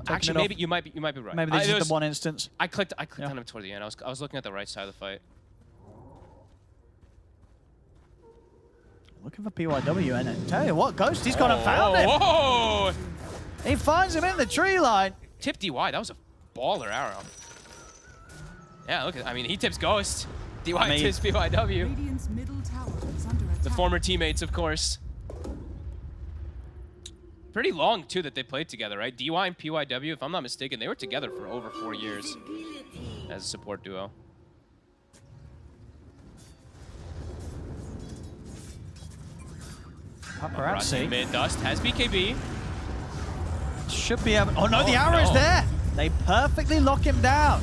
Actually, maybe you might be right. Maybe this is the one instance. I clicked on him toward the end. I was looking at the right side of the fight. Looking for PYW, and I tell you what, Ghost, he's gone and found him. Whoa! He finds him in the tree line. Tip DY, that was a baller arrow. Yeah, look at, I mean, he tips Ghost. DY tips PYW. The former teammates, of course. Pretty long, too, that they played together, right? DY and PYW, if I'm not mistaken, they were together for over 4 years as a support duo. Paparazzi. Mid dust has BKB. Should be able. Oh no, the arrow's there. They perfectly lock him down.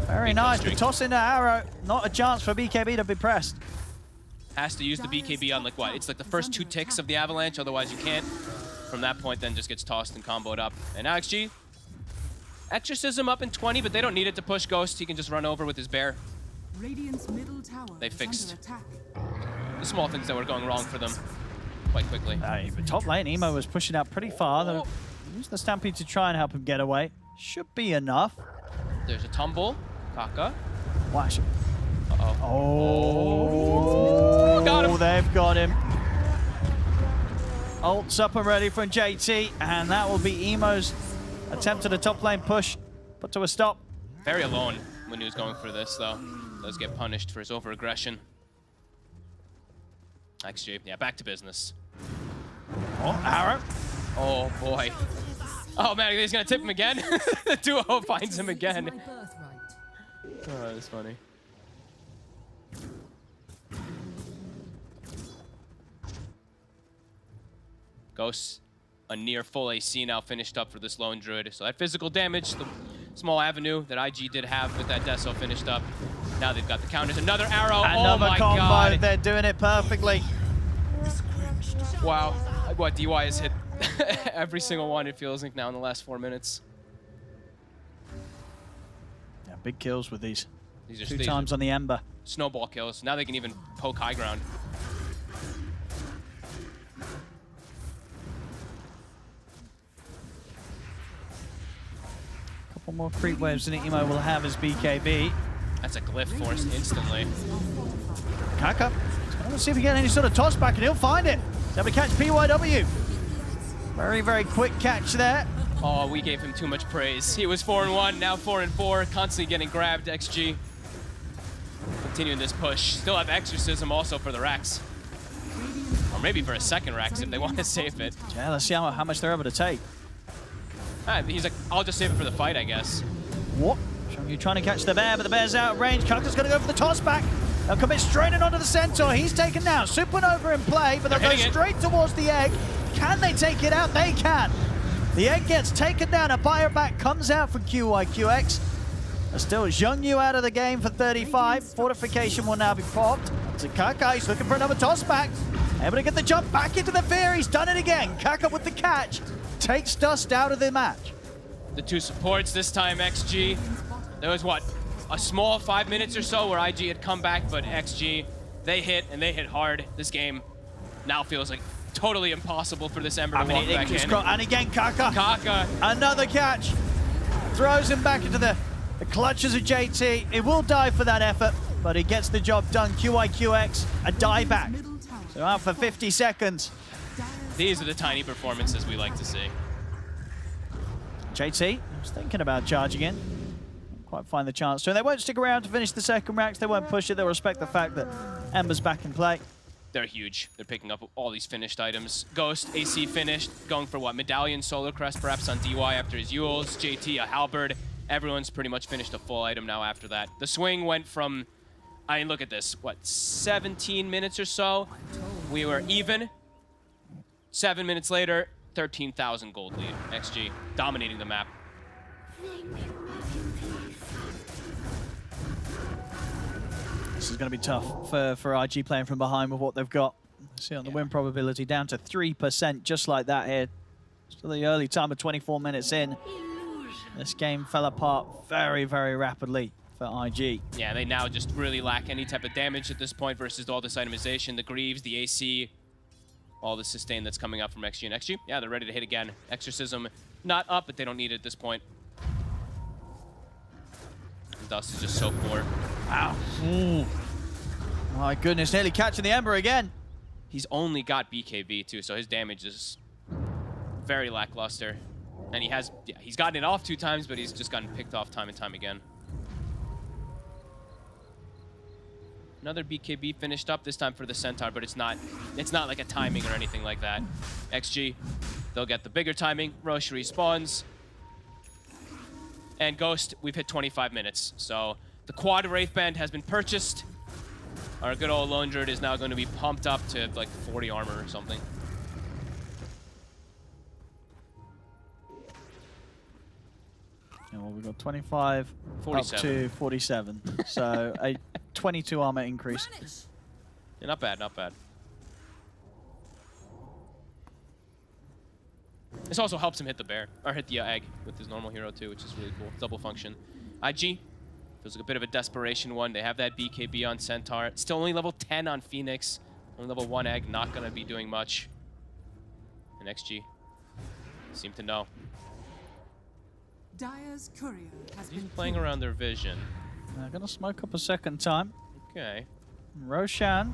Very nice. But tossing the arrow, not a chance for BKB to be pressed. Has to use the BKB on like what? It's like the first 2 ticks of the Avalanche, otherwise you can't. From that point, then just gets tossed and comboed up. And now XG. Exorcism up in 20, but they don't need it to push Ghost. He can just run over with his bear. They fixed the small things that were going wrong for them quite quickly. But top lane, Emo was pushing out pretty far. Use the Stampede to try and help him get away. Should be enough. There's a tumble. Kaka. Watch. Oh, got him. They've got him. Ult's up and ready from JT, and that will be Emo's attempt at a top lane push, put to a stop. Very alone when he was going for this, though. Does get punished for his over-aggression. XG, yeah, back to business. Oh, arrow. Oh, boy. Oh, man, he's going to tip him again. The duo finds him again. Oh, that's funny. Ghost, a near full AC now finished up for this Lone Druid. So that physical damage, the small avenue that IG did have with that Deso finished up. Now they've got the counters. Another arrow. Another oh my combo. God. They're doing it perfectly. Wow. What DY has hit every single one, it feels like now in the last 4 minutes. Yeah, big kills with these. These are Two times on the Ember. Snowball kills. Now they can even poke high ground. Couple more creep waves than Emo will have as BKB. That's a glyph force instantly. Kaka, let's see if we get any sort of toss back, and he'll find it. He's able to catch PYW. Very, very quick catch there. Oh, we gave him too much praise. He was 4-1, now 4-4, constantly getting grabbed, XG. Continuing this push. Still have Exorcism also for the Rex. Or maybe for a second Rex if they want to save it. Yeah, let's see how much they're able to take. He's like, I'll just save it for the fight, I guess. What? You're trying to catch the bear, but the bear's out of range. Kaka's going to go for the toss back. They'll commit straight in onto the Centaur. He's taken down. Supernova in play, but they'll go straight towards the egg. Can they take it out? They can. The egg gets taken down. A buyer back comes out from QYQX. There's still Zhongyu out of the game for 35. Fortification will now be popped. So Kaka, he's looking for another toss back. Able to get the jump back into the fear. He's done it again. Kaka with the catch. Takes Dust out of the match. The two supports this time, XG. There was, what, a small 5 minutes or so where IG had come back, but XG, they hit, and they hit hard. This game now feels like totally impossible for this Ember to walk back in. And again, Kaka. Kaka. Another catch. Throws him back into the clutches of JT. It will die for that effort, but he gets the job done. QIQX, a die back. So out for 50 seconds. These are the tiny performances we like to see. JT was thinking about charging in. Didn't quite find the chance to. And they won't stick around to finish the second racks. They won't push it. They'll respect the fact that Ember's back in play. They're huge. They're picking up all these finished items. Ghost, AC finished. Going for what? Medallion, Solar Crest perhaps on DY after his Yules. JT, a Halberd. Everyone's pretty much finished a full item now after that. The swing went from, I mean, look at this. What, 17 minutes or so? We were even. 7 minutes later, 13,000 gold lead. XG dominating the map. This is going to be tough for IG playing from behind with what they've got. See on the win probability down to 3%, just like that here. Still the early time of 24 minutes in. This game fell apart very, very rapidly for IG. Yeah, they now just really lack any type of damage at this point versus all this itemization, the Greaves, the AC, all the sustain that's coming up from XG and XG. Yeah, they're ready to hit again. Exorcism not up, but they don't need it at this point. Dust is just so poor. Wow. Ooh. My goodness, nearly catching the Ember again. He's only got BKB too, so his damage is very lackluster. And he has, yeah, he's gotten it off 2 times, but he's just gotten picked off time and time again. Another BKB finished up, this time for the Centaur, but it's not like a timing or anything like that. XG, they'll get the bigger timing. Roche respawns. And Ghost, we've hit 25 minutes. So the quad Wraith Band has been purchased. Our good old Lone Druid is now going to be pumped up to like 40 armor or something. Yeah, well, we've got 25 47. up to 47. So a 22 armor increase. Yeah, not bad, not bad. This also helps him hit the bear, or hit the egg with his normal hero too, which is really cool. Double function. IG, feels like a bit of a desperation one. They have that BKB on Centaur. Still only level 10 on Phoenix. Only level 1 egg, not gonna be doing much. And XG seem to know. Dire's courier has He's been playing killed. around their vision. They're going to smoke up a second time. Okay. Roshan.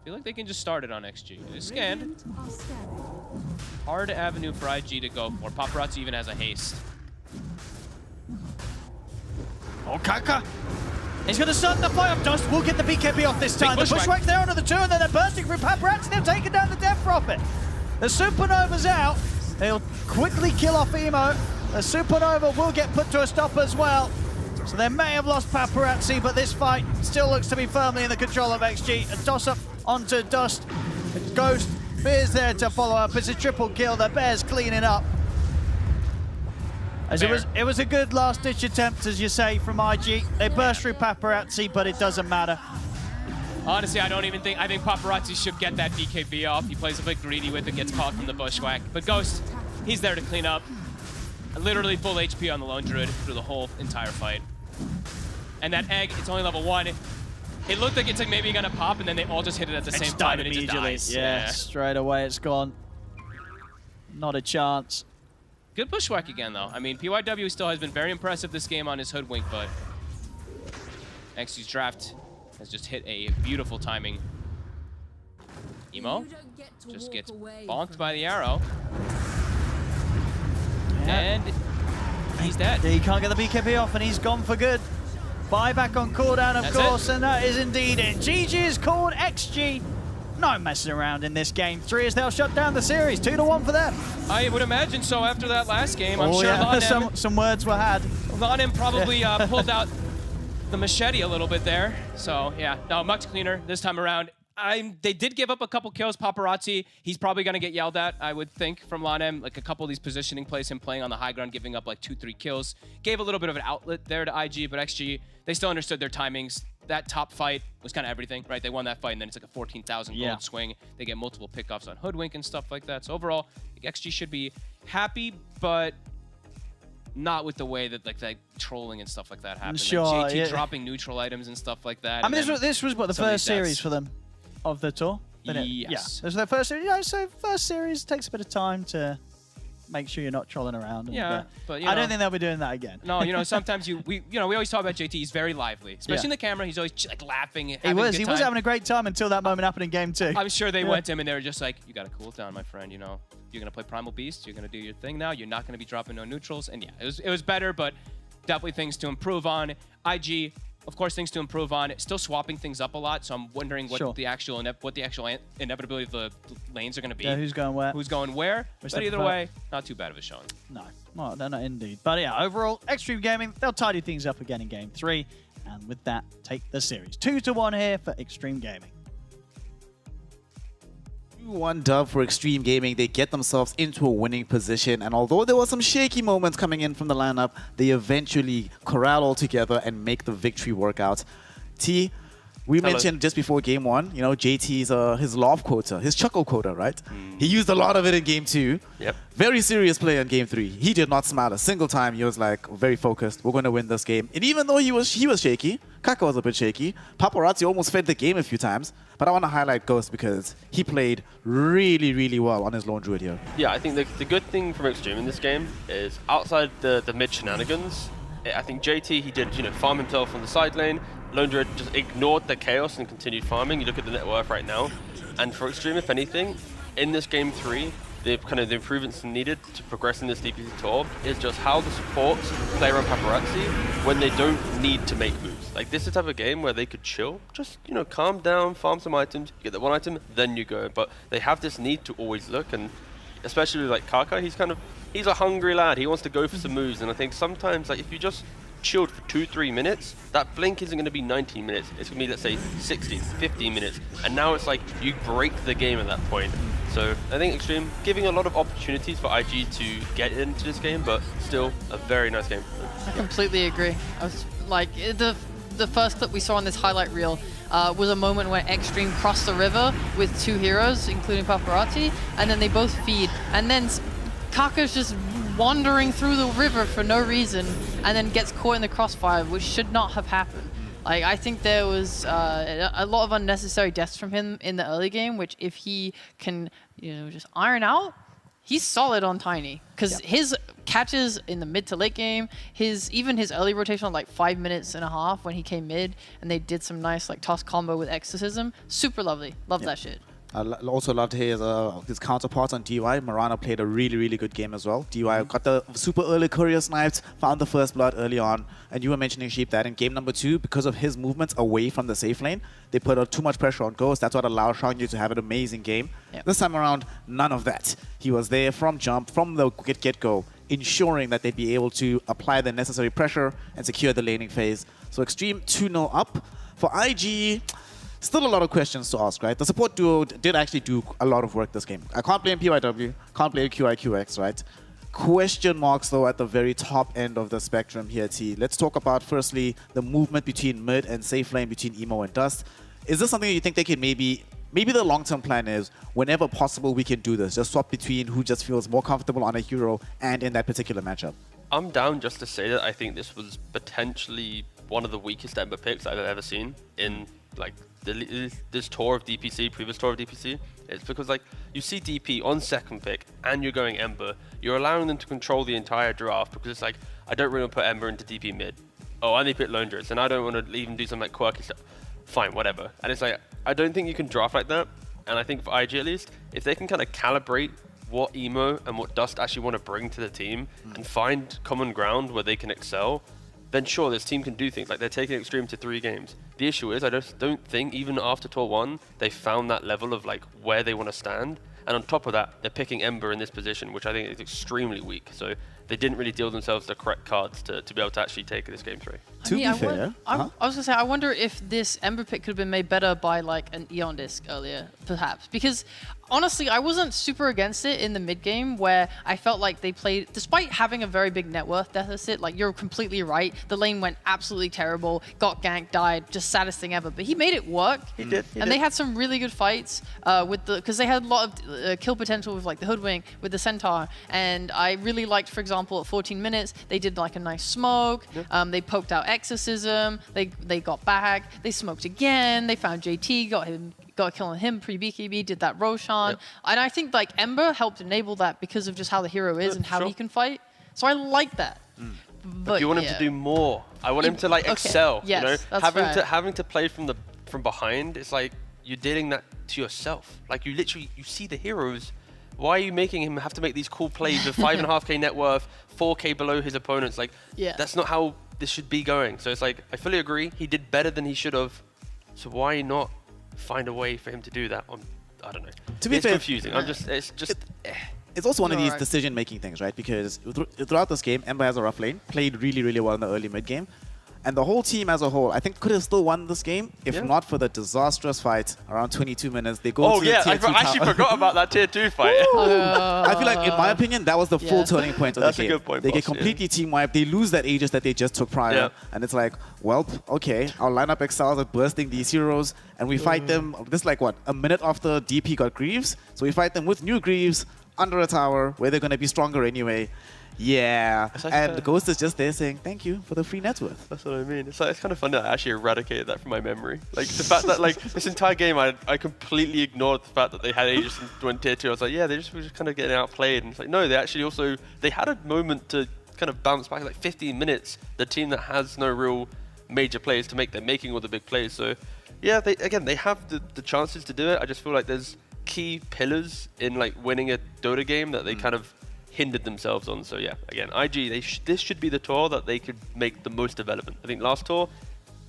Feel like they can just start it on XG. It is scanned. Radiant are scanning. Hard avenue for IG to go for. Paparazzi even has a haste. Oh, Kaka. He's going to start the fire up. Dust will get the BKB off this time. The pushback there onto the 2, and then they're bursting through Paparazzi. They've taken down the Death Prophet. The Supernova's out. They'll quickly kill off Emo. The Supernova will get put to a stop as well. So they may have lost Paparazzi, but this fight still looks to be firmly in the control of XG. A toss-up onto Dust. Ghost Bear's there to follow up. It's a triple kill. The Bear's cleaning up. As it was a good last-ditch attempt, as you say, from IG. They burst through Paparazzi, but it doesn't matter. Honestly, I think Paparazzi should get that BKB off. He plays a bit greedy with it, gets caught from the bushwhack. But Ghost, he's there to clean up. Literally full HP on the Lone Druid through the whole entire fight. And that egg, it's only level 1. It looked like it's like maybe gonna pop, and then they all just hit it at the same time, and it just dies. Yeah, straight away it's gone. Not a chance. Good bushwhack again, though. I mean, PYW still has been very impressive this game on his Hoodwink, but XG's draft has just hit a beautiful timing. Emo just gets bonked by the arrow. Yeah. And he's dead. He can't get the BKB off, and he's gone for good. Buyback on cooldown, of course, and that is indeed it. GG is called. XG. No messing around in this game. 3 as they'll shut down the series. 2-1 for them. I would imagine so after that last game. I'm sure Lonem, some words were had. Lonem probably pulled out the machete a little bit there. So, yeah, no, much cleaner this time around. They did give up a couple kills. Paparazzi, he's probably going to get yelled at, I would think, from Lonem. Like a couple of these positioning plays, him playing on the high ground, giving up like 2-3 kills. Gave a little bit of an outlet there to IG, but XG, they still understood their timings. That top fight was kind of everything, right? They won that fight, and then it's like a 14,000 gold swing. They get multiple pickoffs on Hoodwink and stuff like that. So overall, XG should be happy, but not with the way that like that trolling and stuff like that happened. Sure, like JT dropping neutral items and stuff like that. I mean, this was what, the first series for them of the tour? Yes. Yeah, this was their first series. Yeah, so first series takes a bit of time to make sure you're not trolling around. And, yeah, but I don't think they'll be doing that again. No, sometimes we always talk about JT. He's very lively, especially in the camera. He's always like laughing. He was having a great time until that moment happened in game 2. I'm sure they went to him and they were just like, "You got to cool down, my friend. You're gonna play Primal Beast. You're gonna do your thing now. You're not gonna be dropping no neutrals." And yeah, it was better, but definitely things to improve on. IG. Of course, things to improve on. Still swapping things up a lot, so I'm wondering what the actual inevitability of the lanes are going to be. Yeah, who's going where? Who's going where? But either way, not too bad of a showing. No, they're not indeed. But yeah, overall, Extreme Gaming, they'll tidy things up again in game 3, and with that, take the series. 2-1 here for Extreme Gaming. 2-1 dub for Extreme Gaming. They get themselves into a winning position, and although there were some shaky moments coming in from the lineup, they eventually corral all together and make the victory work out. T, we mentioned just before game 1, JT's his love quota, his chuckle quota, right? He used a lot of it in game 2. Yep. Very serious play in game 3. He did not smile a single time. He was like very focused. We're going to win this game. And even though he was shaky, Kaka was a bit shaky. Paparazzi almost fed the game a few times. But I want to highlight Ghost because he played really, really well on his Lone Druid here. Yeah, I think the good thing from Extreme in this game is outside the mid shenanigans, I think JT, he did farm himself on the side lane. Lone Druid just ignored the chaos and continued farming. You look at the net worth right now. And for Extreme, if anything, in this game 3, the improvements needed to progress in this DPC tour is just how the supports play around Paparazzi when they don't need to make moves. Like, this is the type of game where they could chill, just, calm down, farm some items, get that one item, then you go. But they have this need to always look, and especially like Kaka, he's a hungry lad. He wants to go for some moves, and I think sometimes, like, if you just chilled for 2-3 minutes, that blink isn't going to be 19 minutes. It's going to be, let's say, 16, 15 minutes. And now it's like you break the game at that point. So I think Extreme giving a lot of opportunities for IG to get into this game, but still a very nice game. I completely agree. I was like, the first clip we saw on this highlight reel was a moment where Extreme crossed the river with 2 heroes, including Paparazzi, and then they both feed. And then Kaka's just wandering through the river for no reason and then gets caught in the crossfire, which should not have happened. Like, I think there was a lot of unnecessary deaths from him in the early game, which if he can, just iron out, he's solid on Tiny. Because his catches in the mid to late game, even his early rotation on like 5.5 minutes when he came mid, and they did some nice like toss combo with Exorcism, super lovely. Love that shit. I also loved his counterpart on DY. Marana played a really, really good game as well. DY got the super early courier sniped, found the first blood early on. And you were mentioning, Sheep, that in game number 2, because of his movements away from the safe lane, they put too much pressure on Ghost. That's what allowed Shangyu to have an amazing game. Yep. This time around, none of that. He was there from jump, from the get-go, ensuring that they'd be able to apply the necessary pressure and secure the laning phase. So Extreme 2-0 up. For IG, Still a lot of questions to ask, right? The support duo did actually do a lot of work this game. I can't blame PYW, can't blame QIQX, right? Question marks, though, at the very top end of the spectrum here, T. Let's talk about, firstly, the movement between mid and safe lane between Emo and Dust. Is this something you think they can maybe the long-term plan is, whenever possible, we can do this. Just swap between who just feels more comfortable on a hero and in that particular matchup. I'm down just to say that I think this was potentially one of the weakest Ember picks I've ever seen in like this tour of DPC, previous tour of DPC. It's because like you see DP on second pick and you're going Ember, you're allowing them to control the entire draft because it's like, I don't really want to put Ember into DP mid. Oh, I only pick Lone Druids and I don't want to even do some like quirky stuff. Fine, whatever. And it's like, I don't think you can draft like that. And I think for IG at least, if they can kind of calibrate what Emo and what Dust actually want to bring to the team and find common ground where they can excel, then sure, this team can do things. Like they're taking Extreme to 3 games. The issue is I just don't think even after Tour 1, they found that level of like where they want to stand. And on top of that, they're picking Ember in this position, which I think is extremely weak. So they didn't really deal themselves the correct cards to be able to actually take this game 3. To be fair, I was going to say, I wonder if this Ember pick could have been made better by like an Eon disc earlier, perhaps. Because honestly, I wasn't super against it in the mid game where I felt like they played, despite having a very big net worth deficit, like you're completely right. The lane went absolutely terrible, got ganked, died, just saddest thing ever. But he made it work. He did. And they had some really good fights because they had a lot of kill potential with like the Hoodwink, with the Centaur. And I really liked, for example, at 14 minutes, they did like a nice smoke. They poked out Exorcism. They got back. They smoked again. They found JT, got a kill on him pre-BKB, did that Roshan. And I think like Ember helped enable that because of just how the hero is and how he can fight. So I like that. But you want him to do more. I want him to like excel. Yes, you know, that's having to play from behind. It's like you're dealing that to yourself. Like you see the heroes. Why are you making him have to make these cool plays with 5.5k net worth, 4k below his opponents? Like that's not how this should be going. So it's like I fully agree. He did better than he should have. So why not find a way for him to do that? I don't know. To be fair, confusing. It's also one of these decision-making things, right? Because throughout this game, Ember has a rough lane, played really, really well in the early mid game. And the whole team as a whole, I think, could have still won this game if not for the disastrous fight around 22 minutes. They go to the tier 2 I actually forgot about that tier 2 fight. I feel like, in my opinion, that was the full turning point of the game. That's a good point, they get completely team wiped. They lose that Aegis that they just took prior. And it's like, well, okay, our lineup excels at bursting these heroes. And we fight them, this is like, what, a minute after DP got Greaves? So we fight them with new Greaves under a tower where they're going to be stronger anyway. Yeah, and Ghost is just there saying, thank you for the free net worth. That's what I mean. It's kind of fun that I actually eradicated that from my memory. Like, the fact that, like, this entire game, I completely ignored the fact that they had Aegis and went tier 2. I was like, yeah, were just kind of getting outplayed. And it's like, no, they actually also, they had a moment to kind of bounce back, like 15 minutes, the team that has no real major plays to make, they're making all the big plays. So, yeah, they have the chances to do it. I just feel like there's key pillars in, like, winning a Dota game that they kind of hindered themselves on. So yeah, again, IG, this should be the tour that they could make the most development. I think last tour,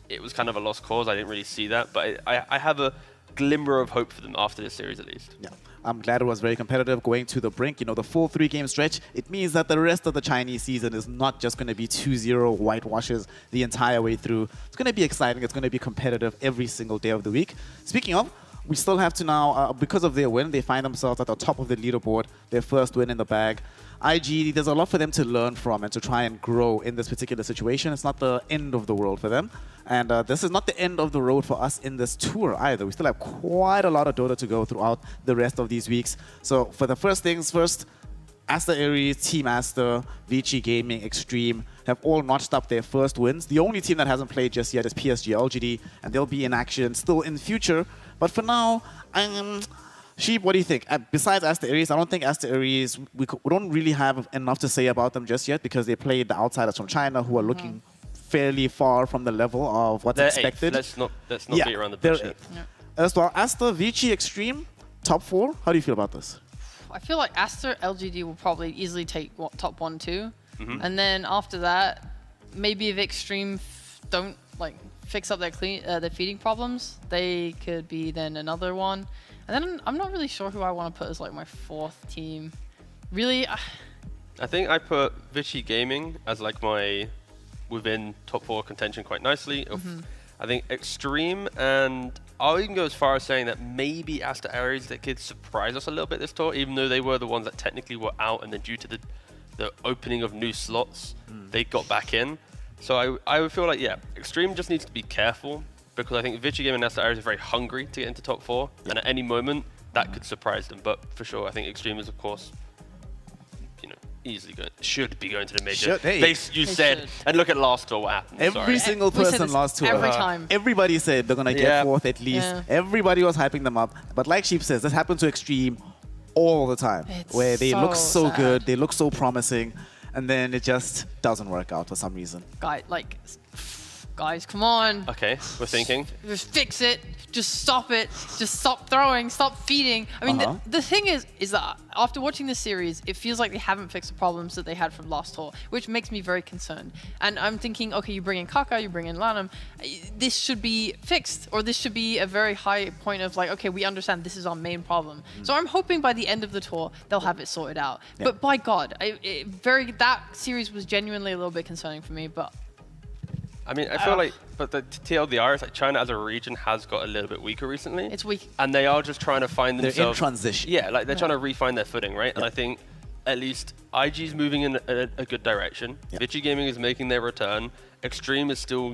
it was kind of a lost cause. I didn't really see that, but I have a glimmer of hope for them after this series at least. Yeah, I'm glad it was very competitive going to the brink. You know, the full 3-game stretch, it means that the rest of the Chinese season is not just going to be 2-0 whitewashes the entire way through. It's going to be exciting. It's going to be competitive every single day of the week. Speaking of, we still have to now, because of their win, they find themselves at the top of the leaderboard, their first win in the bag. IG, there's a lot for them to learn from and to try and grow in this particular situation. It's not the end of the world for them. And this is not the end of the road for us in this tour either. We still have quite a lot of Dota to go throughout the rest of these weeks. So for the first things first, Aster Aries, Team Aster, Vici Gaming, Extreme have all notched up their first wins. The only team that hasn't played just yet is PSG LGD, and they'll be in action still in the future. But for now, Sheep, what do you think? Besides Aster Aries, I don't think Aster Aries, we don't really have enough to say about them just yet because they played the outsiders from China who are looking fairly far from the level of what's expected. Let's not beat around the bush. As well, Aster, Vici, Extreme, top 4. How do you feel about this? I feel like Aster, LGD will probably easily take top 1, 2. And then after that, maybe if Extreme don't like fix up their feeding problems, they could be then another one. And then I'm not really sure who I want to put as like my 4th team. Really? I think I put Vici Gaming as like my within top 4 contention quite nicely. I think Extreme and I'll even go as far as saying that maybe Aster Ares, they could surprise us a little bit this tour, even though they were the ones that technically were out, and then due to the opening of new slots, they got back in. So I would feel like, yeah, Extreme just needs to be careful, because I think Vici Game and Aster Ares are very hungry to get into top 4, and at any moment, that could surprise them. But for sure, I think Extreme is, of course, easily should be going to the major. You said, and look at last tour, what happened. Every single person last tour. Every time. Everybody said they're going to get 4th at least. Yeah. Everybody was hyping them up. But like Sheep says, this happens to Extreme all the time, where they look so sad. good, they look so promising, and then it just doesn't work out for some reason. Guys, come on. Okay, we're thinking. Just fix it. Just stop it. Just stop throwing. Stop feeding. I mean, the thing is that after watching this series, it feels like they haven't fixed the problems that they had from last tour, which makes me very concerned. And I'm thinking, okay, you bring in Kaka, you bring in Lanham, this should be fixed, or this should be a very high point of like, okay, we understand this is our main problem. So I'm hoping by the end of the tour, they'll have it sorted out. Yeah. But by God, that series was genuinely a little bit concerning for me, but I mean, I feel like, but the TLDR is like China as a region has got a little bit weaker recently. It's weak. And they are just trying to find themselves. They're in transition. Yeah, like they're trying to refine their footing, right? And I think at least IG's moving in a good direction. Vici Gaming is making their return. Extreme is still,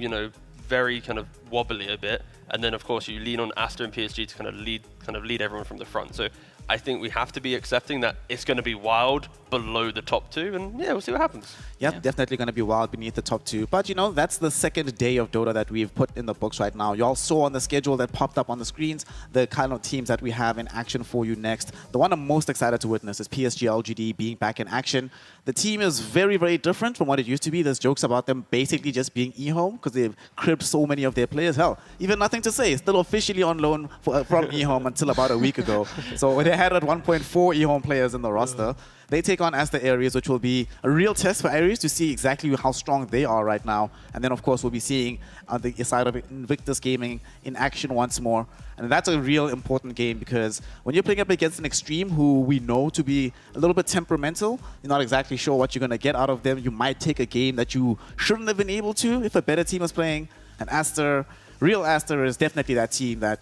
very kind of wobbly a bit. And then of course you lean on Aster and PSG to kind of lead everyone from the front. So I think we have to be accepting that it's going to be wild below the top 2, and yeah, we'll see what happens. Yep, definitely going to be wild beneath the top 2. But that's the second day of Dota that we've put in the books right now. You all saw on the schedule that popped up on the screens the kind of teams that we have in action for you next. The one I'm most excited to witness is PSG LGD being back in action. The team is very, very different from what it used to be. There's jokes about them basically just being eHome because they've cribbed so many of their players. Hell, even nothing to say. Still officially on loan from eHome until about a week ago. So they had at 1.4 eHome players in the roster. They take on Aster Ares, which will be a real test for Ares to see exactly how strong they are right now. And then, of course, we'll be seeing the side of Invictus Gaming in action once more. And that's a real important game because when you're playing up against an Extreme who we know to be a little bit temperamental, you're not exactly sure what you're going to get out of them. You might take a game that you shouldn't have been able to if a better team was playing. And real Aster is definitely that team that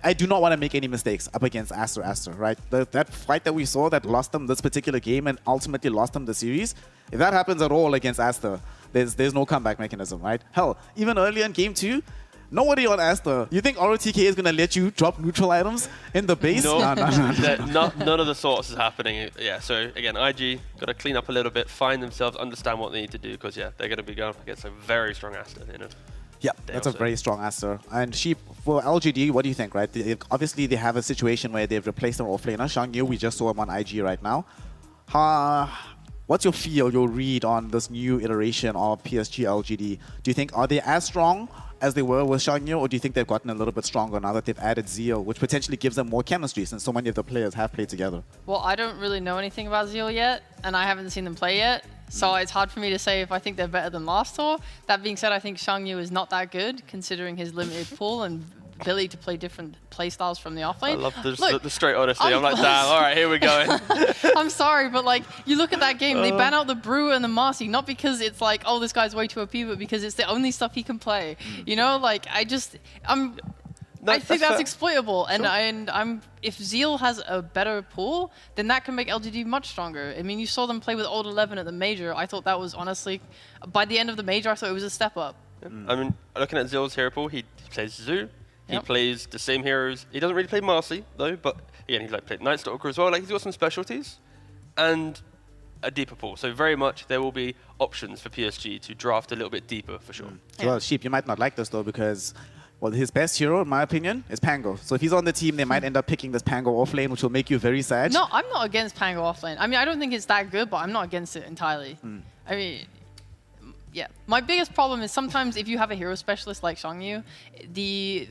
I do not want to make any mistakes up against Aster, right? That fight that we saw that lost them this particular game and ultimately lost them the series, if that happens at all against Aster, there's no comeback mechanism, right? Hell, even earlier in game 2, nobody on Aster. You think ROTK is going to let you drop neutral items in the base? No, no. None of the sorts is happening. Yeah, so again, IG got to clean up a little bit, find themselves, understand what they need to do, because yeah, they're going to be going up against a very strong Aster, Yeah, that's a very strong Aster. And Sheep, for LGD, what do you think, right? Obviously, they have a situation where they've replaced their offlaner. Shang Yu, we just saw him on IG right now. What's your feel, your read on this new iteration of PSG LGD? Do you think, are they as strong as they were with Shang Yu, or do you think they've gotten a little bit stronger now that they've added Zeal, which potentially gives them more chemistry since so many of the players have played together? Well, I don't really know anything about Zeal yet, and I haven't seen them play yet. So it's hard for me to say if I think they're better than last tour. That being said, I think Shang Yu is not that good, considering his limited pool and ability to play different playstyles from the offlane. I love the straight honesty. I'm like, damn, all right, here we go. I'm sorry, but like, you look at that game, they ban out the Brewer and the Marcy, not because it's like, oh, this guy's way too OP, but because it's the only stuff he can play. Like, I think that's exploitable, and if Zeal has a better pool, then that can make LGD much stronger. I mean, you saw them play with Old 11 at the Major. I thought that was honestly, by the end of the Major, I thought it was a step up. I mean, looking at Zeal's hero pool, he plays Zoo, he plays the same heroes. He doesn't really play Marcy though, but again, he played Night Stalker as well. Like, he's got some specialties and a deeper pool. So very much there will be options for PSG to draft a little bit deeper for sure. Well, Sheep, you might not like this though because, well, his best hero, in my opinion, is Pango. So if he's on the team, they might end up picking this Pango offlane, which will make you very sad. No, I'm not against Pango offlane. I mean, I don't think it's that good, but I'm not against it entirely. I mean, yeah. My biggest problem is sometimes if you have a hero specialist like Shang Yu, the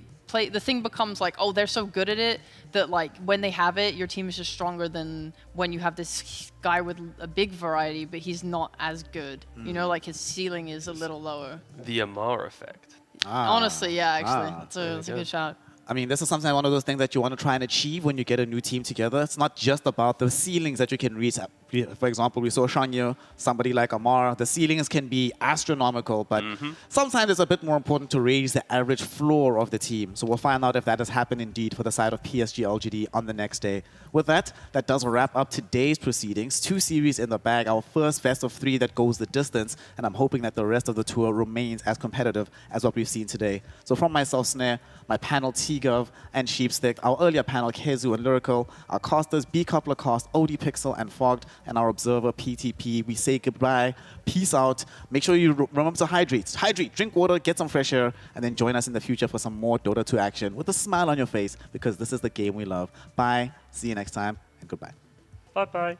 thing becomes like, oh, they're so good at it that like when they have it, your team is just stronger than when you have this guy with a big variety, but he's not as good. Like his ceiling is a little lower. The Amar effect. Honestly, yeah, actually. That's a good shot. I mean, this is something one of those things that you want to try and achieve when you get a new team together. It's not just about the ceilings that you can reach. For example, we saw Shanya, somebody like Amar. The ceilings can be astronomical, but sometimes it's a bit more important to raise the average floor of the team. So we'll find out if that has happened indeed for the side of PSG LGD on the next day. With that, that does wrap up today's proceedings. 2 series in the bag, our first best of 3 that goes the distance, and I'm hoping that the rest of the tour remains as competitive as what we've seen today. So from myself, Snare, my panel T-Gov and Sheepstick, our earlier panel Kezu and Lyrical, our casters B-Coupler Cast, OD Pixel and Fogged, and our observer PTP. We say goodbye, peace out. Make sure you remember to hydrate. Hydrate, drink water, get some fresh air, and then join us in the future for some more Dota 2 action with a smile on your face, because this is the game we love. Bye, see you next time, and goodbye. Bye-bye.